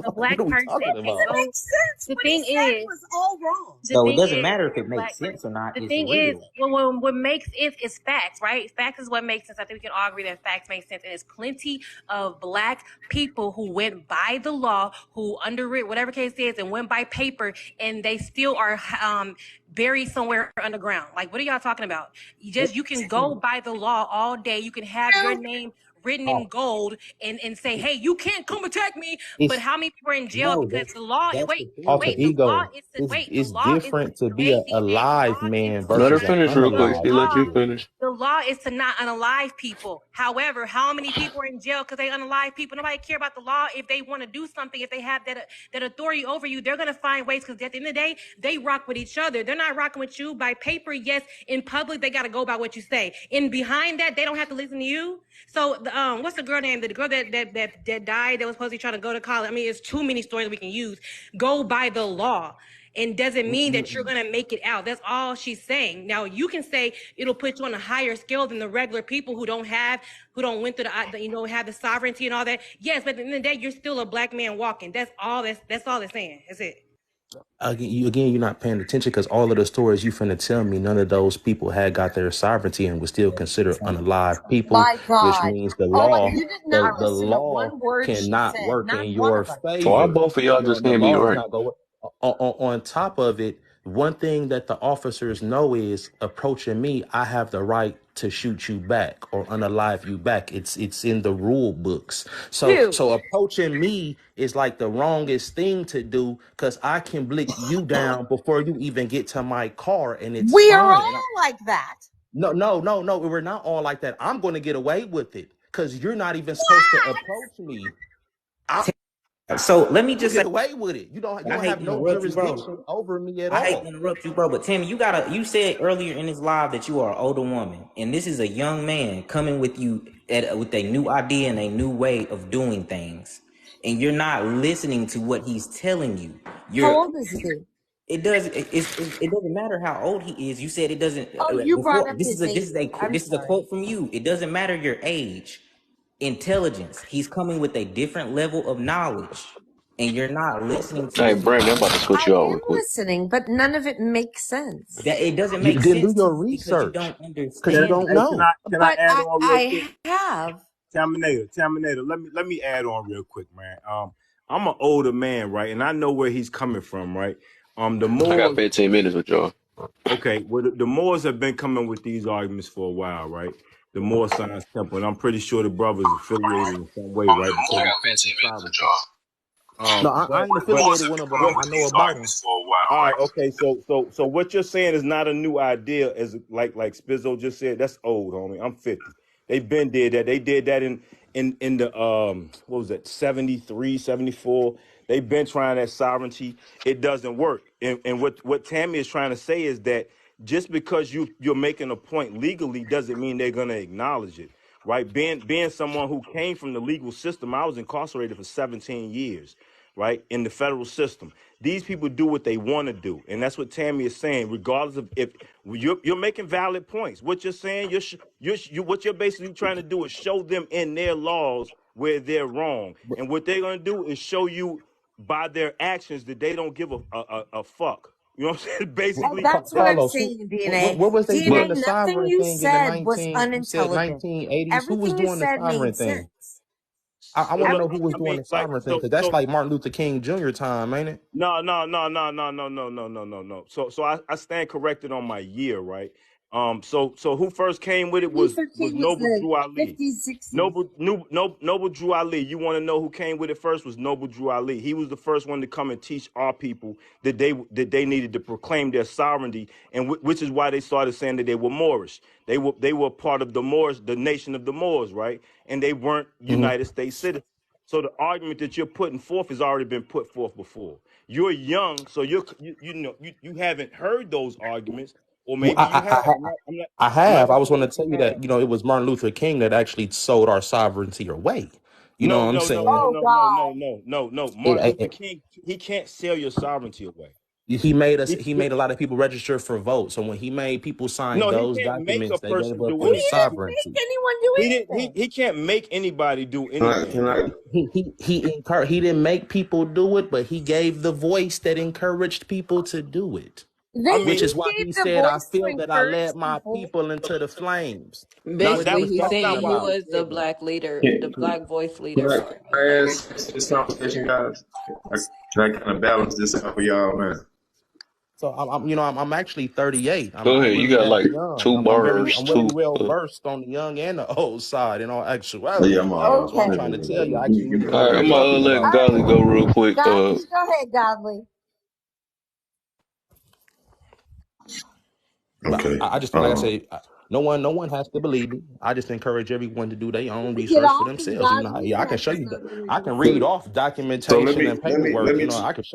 a What are black we talking person can about? It go. makes sense. The What he thing said is, was all wrong. the So it thing doesn't is, matter if it a black makes sense or not. the It's thing is, real. well, what makes it is facts, right? Facts is what makes sense. I think we can all agree that facts make sense. And there's plenty of black people who went by the law, who under it, whatever case it is, and went by paper, and they still are buried somewhere underground. Like, what are y'all talking about? You can go by the law all day. You can have your name written in gold and say, hey, you can't come attack me. But It's how many people are in jail No, because the law, that's the wait, thing alter wait, the though. law ego. is to It's wait, the it's law is different to be wait, a DNA, the alive law is man Let her versus an finish real quick. unalive She let you man. finish. the law is to not unalive people. However, how many people are in jail because they unalive people? Nobody care about the law. If they want to do something, if they have that authority over you, they're gonna find ways. Because at the end of the day, they rock with each other. They're not rocking with you by paper. Yes, in public they gotta go by what you say. In behind that, they don't have to listen to you. So, what's the girl name? The girl that died that was supposed to be trying to go to college. I mean, it's too many stories we can use. Go by the law and doesn't mean that you're going to make it out. That's all she's saying. Now you can say it'll put you on a higher scale than the regular people who don't went through have the sovereignty and all that. Yes, but at the end of the day, you're still a black man walking. That's all it's saying. That's it. Again, you're not paying attention because all of the stories you finna tell me, none of those people had got their sovereignty and was still considered unalive people, My which God. means the Oh, law, you did the not the listen to law one word she cannot said. work Not in one your of them. Why favor. both of y'all just The can't be law right? cannot go. On top of it, one thing that the officers know is approaching me, I have the right to shoot you back or unalive you back. It's in the rule books. Two. So approaching me is like the wrongest thing to do because I can blick you down before you even get to my car and it's We are fine. all like that. No. We're not all like that. I'm going to get away with it because you're not even supposed to approach me. I So let me will just say, get away with it. You I don't hate have to no interrupt you, bro. jurisdiction over me at I hate to all. interrupt you, bro, but Tammy, you said earlier in this live that you are an older woman, and this is a young man coming with you with a new idea and a new way of doing things, and you're not listening to what he's telling you. How You're old is he? it doesn't matter how old he is. You said it doesn't Oh, you brought before. up his age. I'm This is a sorry. quote from you. It doesn't matter your age, intelligence. He's coming with a different level of knowledge, and you're not listening to Hey, what he's Brandon, I'm about to saying. switch I you out am real quick. listening, but none of it makes sense. That it doesn't You make didn't do sense to your you because you research don't because you Can, understand don't it. hey, can know. I can I But add on real quick? I have. Terminator. Let me add on real quick, man. I'm an older man, right, and I know where he's coming from, right. The I got Moors, 15 minutes with y'all. okay. Well, the Moors have been coming with these arguments for a while, right? The Moor Science Temple, and I'm pretty sure the brothers affiliated in some way, right? I Because got of 15 minutes with sovereignty. y'all. No, I ain't But affiliated with them, but I know about them. all right, okay. So what you're saying is not a new idea, as like Spizzo just said. That's old, homie. I'm 50. They've been did that. They did that in the what was that, 73, 74. They've been trying that sovereignty. It doesn't work. And what Tammy is trying to say is that just because you're making a point legally doesn't mean they're gonna acknowledge it. Right? Being someone who came from the legal system, I was incarcerated for 17 years, right, in the federal system. These people do what they want to do, and that's what Tammy is saying. Regardless of if you're making valid points, what you're saying, what you're basically trying to do is show them in their laws where they're wrong, and what they're going to do is show you by their actions that they don't give a fuck. You know what I'm saying? And Basically, that's what I'm that's Carlos, saying, what, DNA. what was they DNA, doing But the nothing sovereign you thing in the said was 19? You said unintelligent. 1980s. Who was Everything you doing the said sovereign made thing? sense. I well, want to no, know who was I doing mean, the like sovereign thing so because that's so like Martin Luther King Jr. time, ain't it? no, no, no, no, no, no, no, no, no, no, no. So I stand corrected on my year, right? So who first came with it Luther was King was Noble the Drew Ali. 50s, 60s. Noble Drew Ali. You want to know who came with it first? Was Noble Drew Ali. He was the first one to come and teach our people that they needed to proclaim their sovereignty, and which is why they started saying that they were Moorish. They were part of the Moors, the nation of the Moors, right? And they weren't Hmm. United States citizens. So the argument that you're putting forth has already been put forth before. You're young, so you haven't heard those arguments, or Well, maybe you have. I I'm not have. I gonna was say going to that tell you you have. that it was Martin Luther King that actually sold our sovereignty away. You know No, what I'm no, no, no, saying? Oh, no, no, no, God. no, no, no. It, Martin Luther King, he can't sell your sovereignty away. he made us. He, He he made a lot of people register for votes. So when he made people sign no, he those can't make a documents, they gave person up do He their anything. didn't make sovereignty. anyone do He didn't. anything. He can't make anybody do Can anything. I? He encouraged. He didn't make people do it, but he gave the voice that encouraged people to do it. I He Which mean, is why gave he the said, "I voice to feel that I encourage led my people. people into the flames." now What he Basically, was he's talking that's saying not he what he about. was the said though. black leader, the Can, black voice can leader. I, Sorry can about I that. ask this conversation, guys? Can I kind of balance this out for y'all, man? So I'm actually 38. I'm go not ahead. You really got that like young. two I'm bars, very two. well versed on the young and the old side in all Yeah, actuality. I'm That's what I'm Okay. trying to tell you. I give me, actually give really me a know All couple what right, I'm I'm minutes. gonna talking let about. All Golly right. go real quick. Godly, go ahead, Godly. But Okay. I just like I say, no one has to believe me. I just encourage everyone to do their own Get research for off of themselves. Godly. I can That's show just you. not going to I can do read So, off so let documentation me and let me let paperwork. me.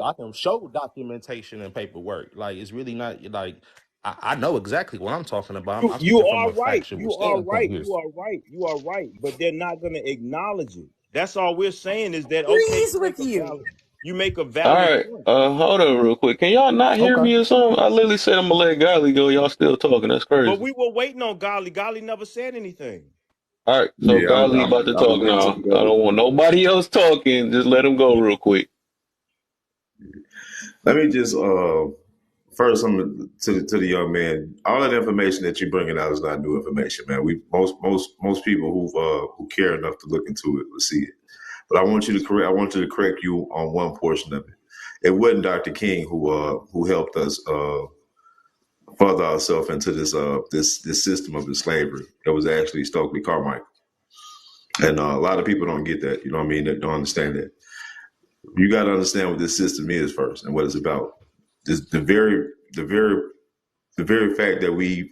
I can show documentation and paperwork. Like it's really not like I know exactly what I'm talking about. I'm You speaking from are a right. factual You are standpoint right. here. You are right. You are right. But they're not going to acknowledge it. That's all we're saying is that okay, Agrees with you. you make a All valid right, point. hold on real quick. Can y'all not hear Okay. me or something? I literally said I'm gonna let Golly go. Y'all still talking? That's But crazy. we were waiting on Golly. Golly never said anything. All right, so Yeah, Golly about to I was talk waiting now. to I go. don't want nobody else talking. Just let him go real quick. Let me just first, I'm to the young man. All that information that you're bringing out is not new information, man. We most people who care enough to look into it will see it. But I want you to correct you on one portion of it. It wasn't Dr. King who helped us further ourselves into this system of the slavery. It was actually Stokely Carmichael, and a lot of people don't get that. You know what I mean? That don't understand that. You got to understand what this system is first and what it's about. This, the very fact that we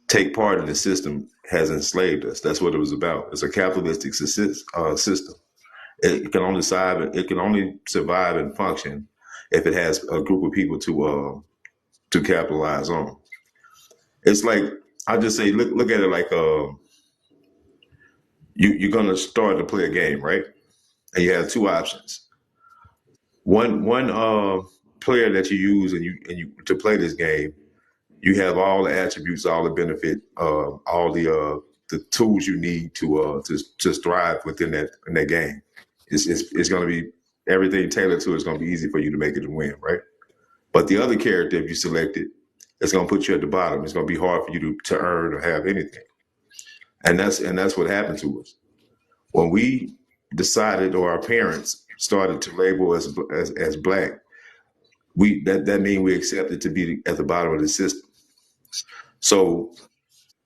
take part in the system has enslaved us. That's what it was about. It's a capitalistic system. It can only survive. It can only survive and function if it has a group of people to capitalize on. It's like I just say, look at it like you're gonna start to play a game, right? And you have two options. One player that you use and you to play this game, you have all the attributes, all the benefit, all the tools you need to thrive within that game. It's going to be everything tailored to it. It's going to be easy for you to make it and win, right? But the other character, if you select it, it's going to put you at the bottom. It's going to be hard for you to earn or have anything, and that's what happened to us when we decided, or our parents started to label us as black. That means we accepted to be at the bottom of the system. So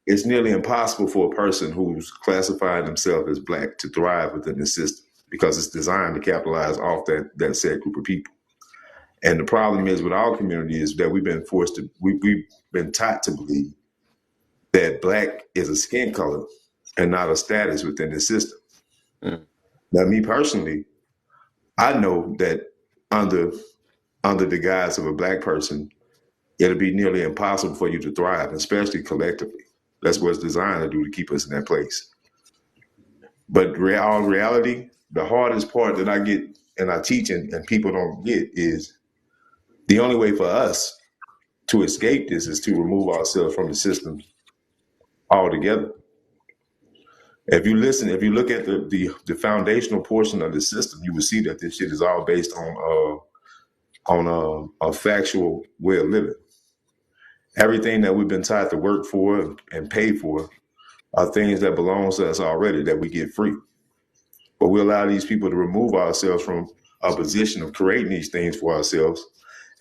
it's nearly impossible for a person who's classifying themselves as black to thrive within the system because it's designed to capitalize off that said group of people. And the problem is with our community is that we've been taught to believe that black is a skin color and not a status within the system. Mm. Now, me personally, I know that under under the guise of a black person, it'll be nearly impossible for you to thrive, especially collectively. That's what it's designed to do to keep us in that place. But reality, the hardest part that I get and I teach and people don't get is the only way for us to escape this is to remove ourselves from the system altogether. If you look at the foundational portion of the system, you will see that this shit is all based on a factual way of living. Everything that we've been taught to work for and pay for are things that belong to us already that we get free. But we allow these people to remove ourselves from a position of creating these things for ourselves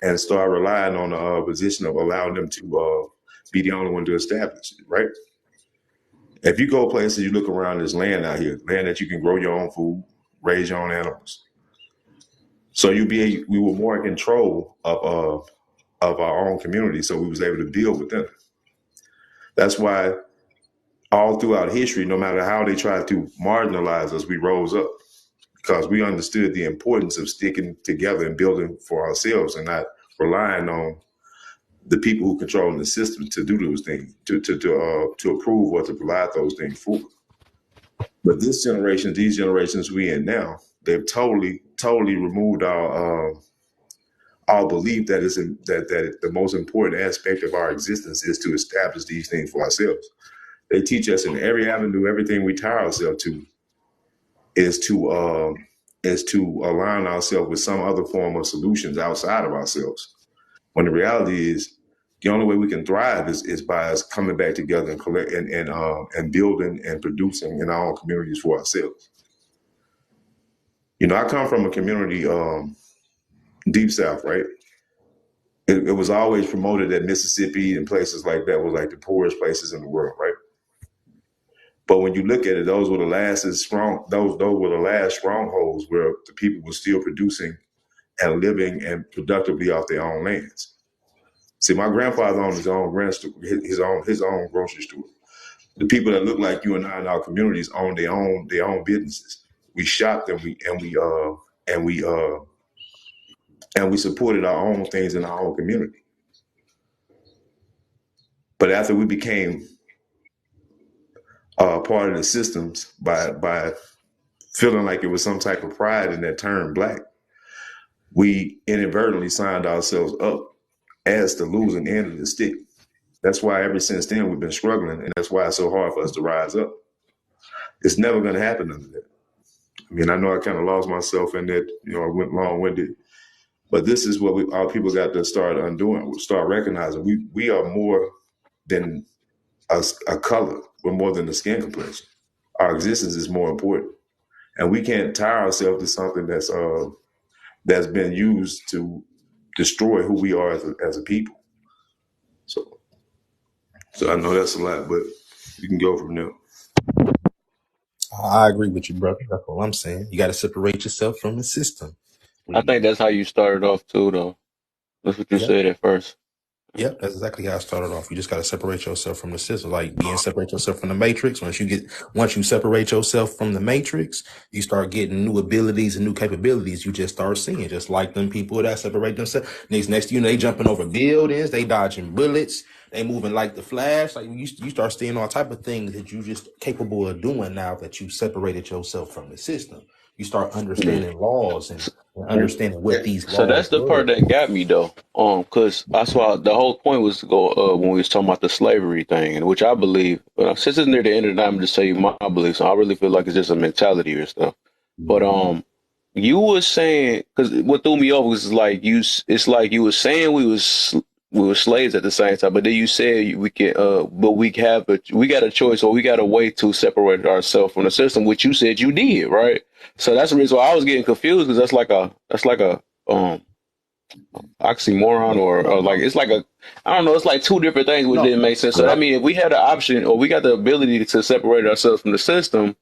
and start relying on a position of allowing them to be the only one to establish it, right? If you go places, you look around, there's land out here, land that you can grow your own food, raise your own animals. So we were more in control of our own community, so we was able to deal with them. That's why all throughout history, no matter how they tried to marginalize us, we rose up because we understood the importance of sticking together and building for ourselves and not relying on the people who control the system to do those things, to approve or to provide those things for. But this generation, these generations we in now, they've totally removed our belief that the most important aspect of our existence is to establish these things for ourselves. They teach us in every avenue, everything we tie ourselves to is to align ourselves with some other form of solutions outside of ourselves. When the reality is, the only way we can thrive is by us coming back together and collect and building and producing in our own communities for ourselves. You know, I come from a community deep south, right? It was always promoted that Mississippi and places like that was like the poorest places in the world, right? But when you look at it, those were the last strongholds where the people were still producing and living and productively off their own lands. See, my grandfather owned his own his own grocery store. The people that look like you and I in our communities own their own businesses. We shopped and we supported our own things in our own community. But after we became part of the systems by feeling like it was some type of pride in that term black, we inadvertently signed ourselves up as the losing end of the stick. That's why ever since then we've been struggling, and that's why it's so hard for us to rise up. It's never going to happen under that. I mean, I know I kind of lost myself in that, I went long-winded, but this is what our people got to start undoing, start recognizing. We are more than a color. We're more than the skin complexion. Our existence is more important. And we can't tie ourselves to something that's been used to destroy who we are as a people. So I know that's a lot, but you can go from there. I agree with you, brother. That's all I'm saying. You got to separate yourself from the system. I think that's how you started off too, though. That's what you Yep. said at first. Yep, that's exactly how I started off. You just got to separate yourself from the system, like separate yourself from the matrix. Once you separate yourself from the matrix, you start getting new abilities and new capabilities. You just start seeing, just like them people that separate themselves. Next, they jumping over buildings, they dodging bullets, they moving like the Flash. Like you start seeing all type of things that you just capable of doing now that you separated yourself from the system. You start Yeah. understanding laws and And, understanding what these So laws that's the part were. that got me though. Cause that's why the whole point was to go when we was talking about the slavery thing, and which I believe. But since it's near the end of the night, I'm just tell you my beliefs. So I really feel like it's just a mentality or stuff. But you was saying, because what threw me off was like it's like you was saying we were slaves at the same time, but then you said we can but we got a choice, or we got a way to separate ourselves from the system, which you said you did, right? So that's the reason why I was getting confused, because that's like a um oxymoron, or like it's like a, I don't know, it's like two different things which No, didn't make sense. So I well, mean, if we had the option, or we got the ability to separate ourselves from the system,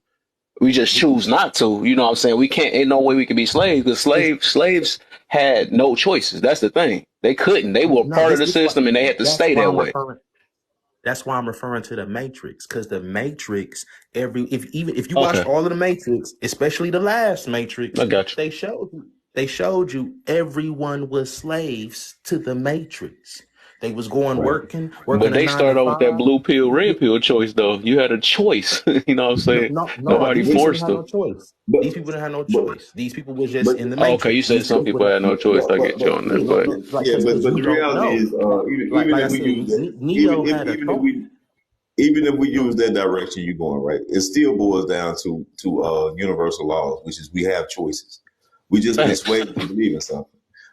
we just choose not to. You know what I'm saying? We can't. Ain't no way we can be slaves, because slaves had no choices. That's the thing. They couldn't. They were no, part of this the this what system, and they had to that's stay why that I'm way. referring. That's why I'm referring to the Matrix, because the Matrix, if you watched Okay, all of the Matrix, especially the last Matrix, I got you. they showed you everyone was slaves to the Matrix. They was going right. working But a they nine to started off with that five. blue pill, red pill choice, though. You had a choice. You know what I'm No, saying? no, no. Nobody These people Listen, didn't forced have them. no choice. but These people didn't have no but choice. These people were just but in the Oh, okay, you Matrix. said These some people people were had no choice. I get you on yeah, that, but like yeah, because but you the don't reality know. is, Like even I if we said, use that, Neo had a even thought. even if we use that direction you're going, right, it still boils down to universal laws, which is we have choices. We just been Facts. swayed to believe in something.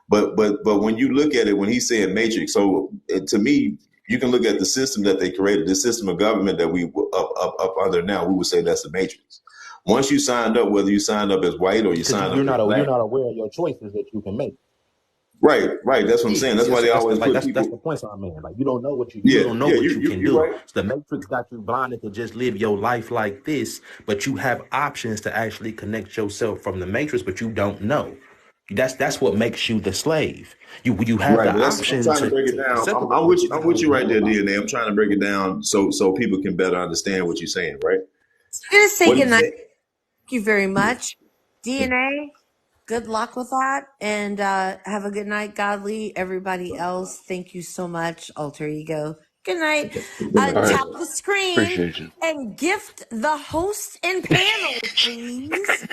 But when you look at it, when he's saying matrix, so to me, you can look at the system that they created, the system of government that we up under now. We would say that's the matrix. Once you signed up, whether you signed up as white or you Because signed up as you're black, not aware of your choices that you can make. right. That's what I'm Yeah, saying. That's why they always put that's people. the point I'm making. Like you don't know you Yeah, don't know yeah, what you can you're do. right. So the matrix got you blinded to just live your life like this, but you have options to actually connect yourself from the matrix, but you don't know. That's what makes you the slave. You have Right, the but that's I'm option trying to break it to down. separate, but you I'm don't with you right know there, about DNA. I'm trying to break it down so people can better understand what you're saying. Right? I'm gonna say What he goodnight. said. Thank you very much. DNA, good luck with that. And have a good night, Godly. Everybody else, thank you so much. Alter ego. Good night. All right. Tap the screen Appreciate you. and gift the host and panel, please.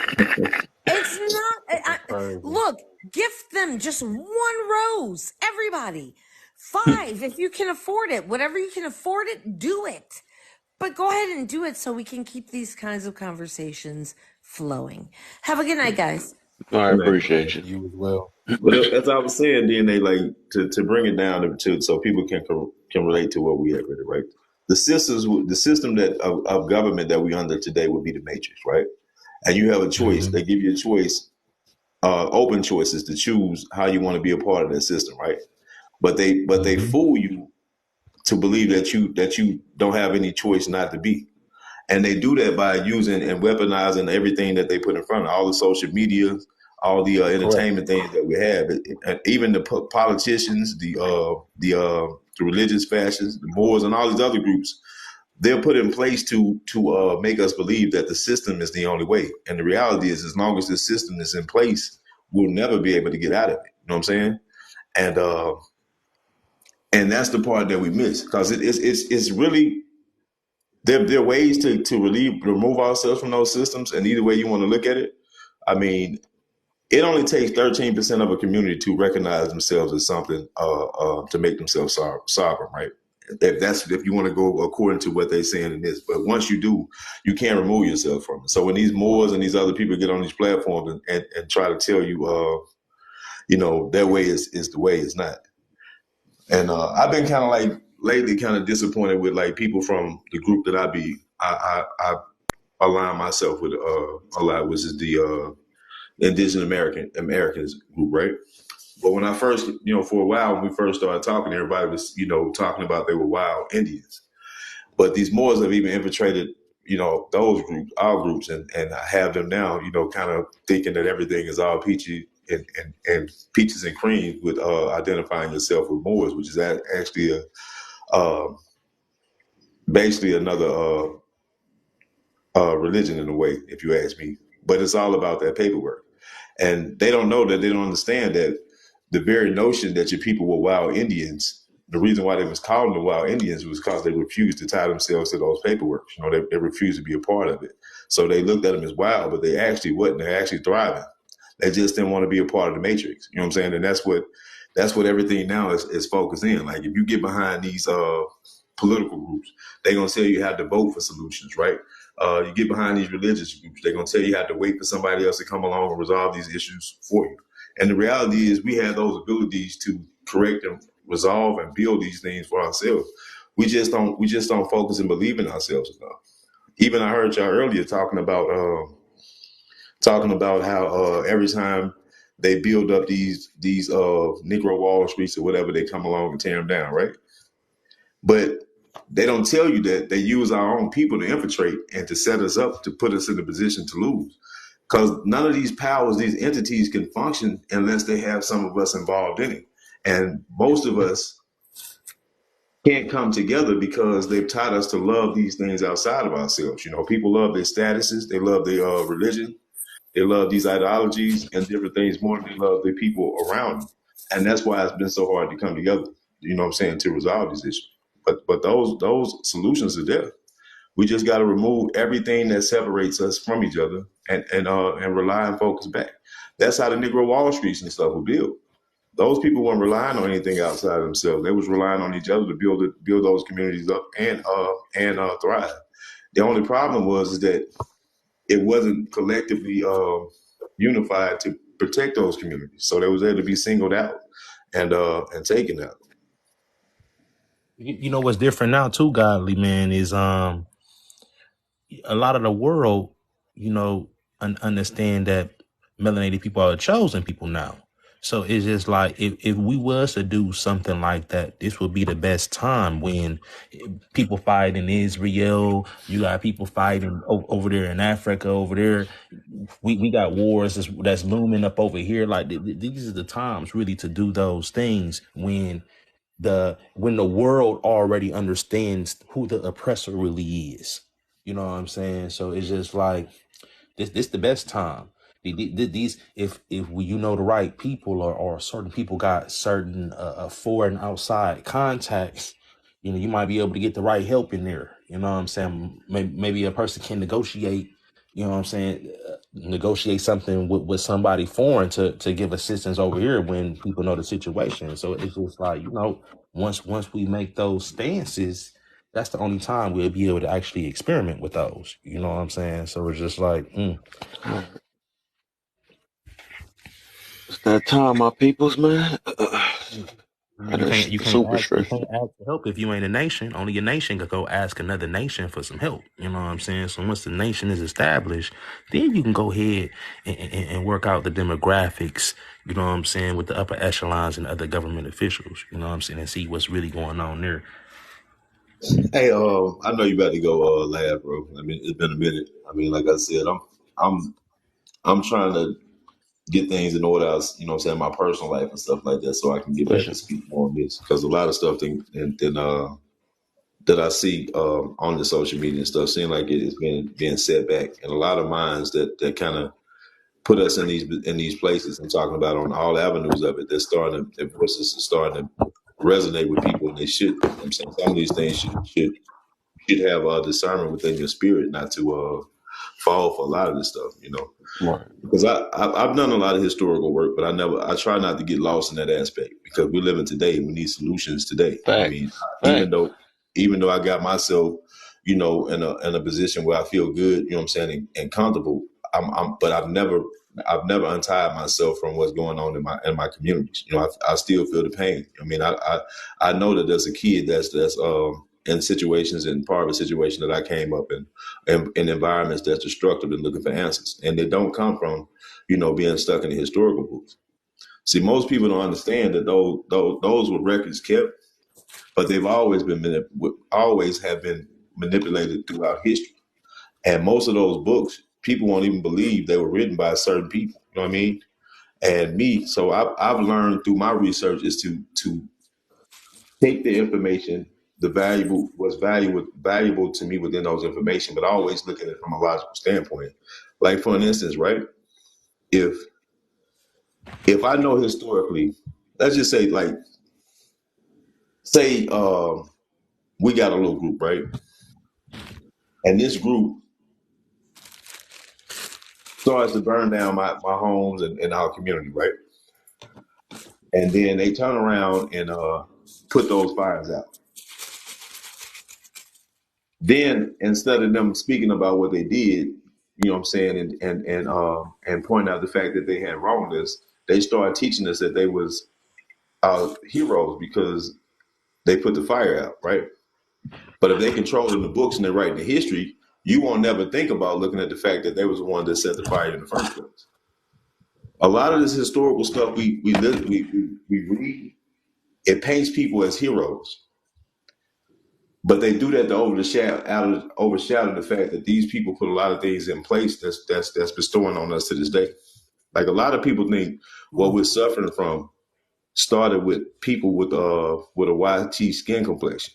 It's not. it. Look, gift them just one rose. Everybody. 5 if you can afford it. Whatever you can afford it, do it. But go ahead and do it so we can keep these kinds of conversations flowing. Have a good night, guys. I Man. appreciate you. You as well. But as I was saying, DNA, like to bring it down to so people can relate to what we at with it, right? The system that of government that we under today would be the matrix, right? And you have a choice. Mm-hmm. They give you a choice, open choices to choose how you want to be a part of that system, right? But they Mm-hmm. fool you to believe that you don't have any choice not to be. And they do that by using and weaponizing everything that they put in front of all the social media, all the Correct. entertainment things that we have. Even the politicians, the religious fascists, the Moors, and all these other groups, they're put in place to make us believe that the system is the only way. And the reality is, as long as this system is in place, we'll never be able to get out of it. You know what I'm saying? And uh, and that's the part that we miss because it's really there are ways to remove ourselves from those systems, and either way you want to look at it, I mean, it only takes 13% of a community to recognize themselves as something to make themselves sovereign, right? If you want to go according to what they're saying in this, but once you do, you can't remove yourself from it. So when these Moors and these other people get on these platforms and try to tell you, their way is the way, it's not. And I've been kind of like lately kind of disappointed with like people from the group that I align myself with a lot, which is the Indigenous Americans group, right? But when I first, for a while when we first started talking, everybody was, talking about they were wild Indians. But these Moors have even infiltrated, those groups, our groups, and have them now, kind of thinking that everything is all peachy and peaches and cream with identifying yourself with Moors, which is actually uh, basically another religion in a way, if you ask me. But it's all about that paperwork. And they don't know that they don't understand that the very notion that your people were wild Indians, the reason why they was calling them wild Indians was because they refused to tie themselves to those paperwork. They refused to be a part of it. So they looked at them as wild, but they actually wasn't. They're actually thriving. They just didn't want to be a part of the matrix. You know what I'm saying? And that's what everything now is focused in. Like if you get behind these political groups, they're gonna tell you how to vote for solutions, right? You get behind these religious groups, they're gonna tell you how to wait for somebody else to come along and resolve these issues for you. And the reality is we have those abilities to correct and resolve and build these things for ourselves. We just don't focus and believe in ourselves enough. Even I heard y'all earlier talking about how every time they build up these Negro Wall Streets or whatever, they come along and tear them down, right? But they don't tell you that they use our own people to infiltrate and to set us up to put us in a position to lose. Because none of these powers, these entities can function unless they have some of us involved in it. And most of us can't come together because they've taught us to love these things outside of ourselves. People love their statuses, they love their religion, they love these ideologies and different things more than they love the people around them. And that's why it's been so hard to come together, what I'm saying, to resolve these issues. But those solutions are there. We just got to remove everything that separates us from each other and rely and focus back. That's how the Negro Wall Streets and stuff were built. those people weren't relying on anything outside of themselves. They was relying on each other to build those communities up and thrive. The only problem was is that it wasn't collectively unified to protect those communities. So they was able to be singled out and taken out. You know what's different now too, godly man, is a lot of the world, you know, understand that melanated people are the chosen people now. So it's just like if we was to do something like that, this would be the best time when people fight in Israel. You got people fighting over there in Africa, over there. We got wars that's looming up over here. Like these are the times really to do those things when the world already understands who the oppressor really is. You know what I'm saying? So it's just like this the best time. These if we you know the right people or certain people got certain foreign outside contacts, you know, you might be able to get the right help in there. You know what I'm saying? Maybe a person can negotiate. You know what I'm saying? Negotiate something with somebody foreign to give assistance over here when people know the situation. So it's just like, you know, once we make those stances, that's the only time we'll be able to actually experiment with those. You know what I'm saying? So it's just like, It's that time, my peoples, man. And you it's can't super you stressful. can't ask for help if you ain't a nation. Only a nation could go ask another nation for some help. You know what I'm saying? So once the nation is established, then you can go ahead and work out the demographics. You know what I'm saying, with the upper echelons and other government officials. You know what I'm saying, and see what's really going on there. Hey, I know you about to go laugh, bro. I mean, it's been a minute. I mean, like I said, I'm I'm trying to get things in order, you know what I'm saying, my personal life and stuff like that, so I can get For back to sure. speak more on this. Because a lot of stuff that I see on the social media and stuff seem like it is being set back. And a lot of minds that kind of put us in these places and talking about on all avenues of it, they're starting to, their voices are starting to resonate with people, and they should. You know what I'm saying, some of these things should have discernment within your spirit not to fall for a lot of this stuff, you know. Right. Because I've done a lot of historical work, but I try not to get lost in that aspect because we're living today and we need solutions today. I mean, Facts. even Facts. though even though I got myself, you know, in a position where I feel good, you know what I'm saying, and comfortable, but I've never untied myself from what's going on in my communities. You know, I still feel the pain. I mean, I know that there's a kid that's in situations and part of a situation that I came up in environments that's destructive and looking for answers. And they don't come from, you know, being stuck in the historical books. See, most people don't understand that those were records kept, but they've always have been manipulated throughout history. And most of those books, people won't even believe they were written by certain people. You know what I mean? And me, so I've learned through my research is to take the information, what's valuable to me within those information, but always look at it from a logical standpoint. Like for an instance, right? If if I know historically, let's just say say we got a little group, right? And this group starts to burn down my homes and our community, right? And then they turn around and put those fires out. Then instead of them speaking about what they did, you know what I'm saying, and point out the fact that they had wronged us, they started teaching us that they was heroes because they put the fire out, right? But if they controlling the books and they're writing the history, you won't never think about looking at the fact that they was the one that set the fire in the first place. A lot of this historical stuff we read, it paints people as heroes. But they do that to overshadow the fact that these people put a lot of things in place that's bestowing on us to this day. Like a lot of people think what we're suffering from started with people with a YT skin complexion.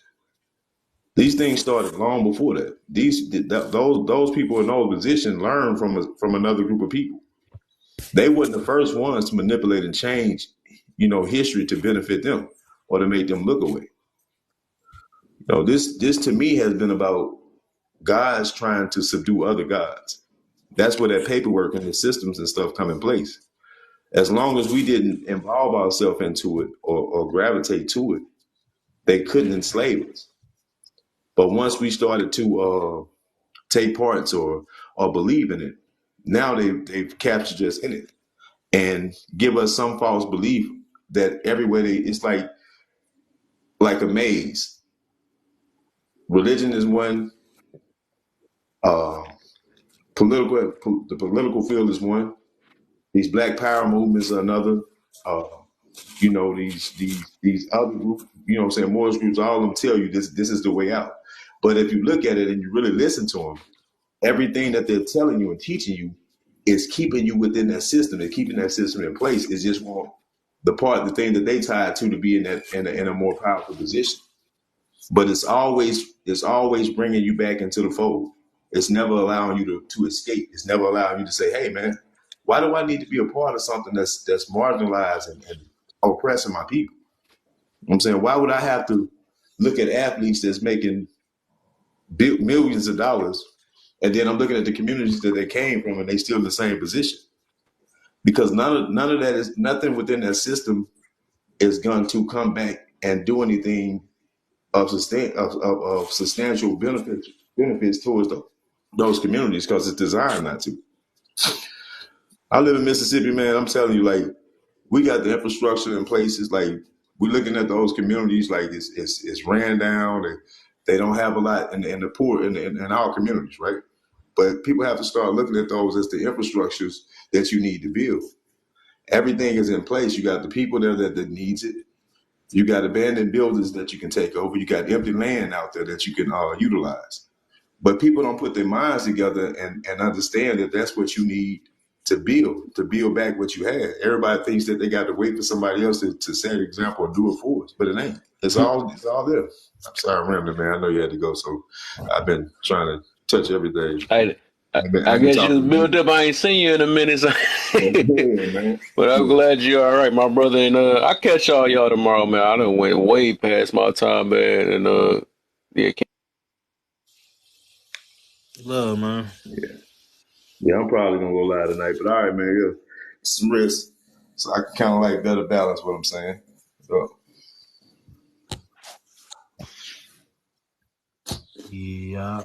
These things started long before that. Those people in those positions learned from another group of people. They weren't the first ones to manipulate and change, you know, history to benefit them or to make them look away. You know, this to me has been about gods trying to subdue other gods. That's where that paperwork and the systems and stuff come in place. As long as we didn't involve ourselves into it or gravitate to it, they couldn't enslave us. But once we started to take parts or believe in it, now they've captured us in it and give us some false belief that everywhere it's like a maze. Religion is one, uh, the political field is one. These Black Power movements are another. Uh, these other groups, what I'm saying, morals groups, all of them tell you this is the way out. But if you look at it and you really listen to them, everything that they're telling you and teaching you is keeping you within that system and keeping that system in place. Is just want the thing that they tied to be in that in a more powerful position. But it's always bringing you back into the fold. It's never allowing you to escape. It's never allowing you to say, hey man, why do I need to be a part of something that's marginalized and oppressing my people? You know what I'm saying, why would I have to look at athletes that's making millions of dollars, and then I'm looking at the communities that they came from, and they still in the same position? Because none of that is nothing within that system is going to come back and do anything of substantial benefits towards those communities because it's designed not to. I live in Mississippi, man. I'm telling you, like, we got the infrastructure in places. Like, we're looking at those communities like it's ran down. And they don't have a lot in the poor in our communities, right? But people have to start looking at those as the infrastructures that you need to build. Everything is in place. You got the people there that needs it. You got abandoned buildings that you can take over. You got empty land out there that you can utilize. But people don't put their minds together and understand that that's what you need to build back what you had. Everybody thinks that they got to wait for somebody else to set an example or do it for us, but it ain't. It's all there. I'm sorry, Randy, man. I know you had to go, so I've been trying to touch everything. I, I, I've I been guess you was talking to built you. up. I ain't seen you in a minute, so Yeah, man. but I'm Yeah. glad you're all right, my brother. And I catch y'all tomorrow, man. I done went way past my time, man. And yeah, Love, man. Yeah, I'm probably gonna go live tonight, but all right, man. Yeah. Some rest, so I can kind of like better balance what I'm saying. So, Yeah.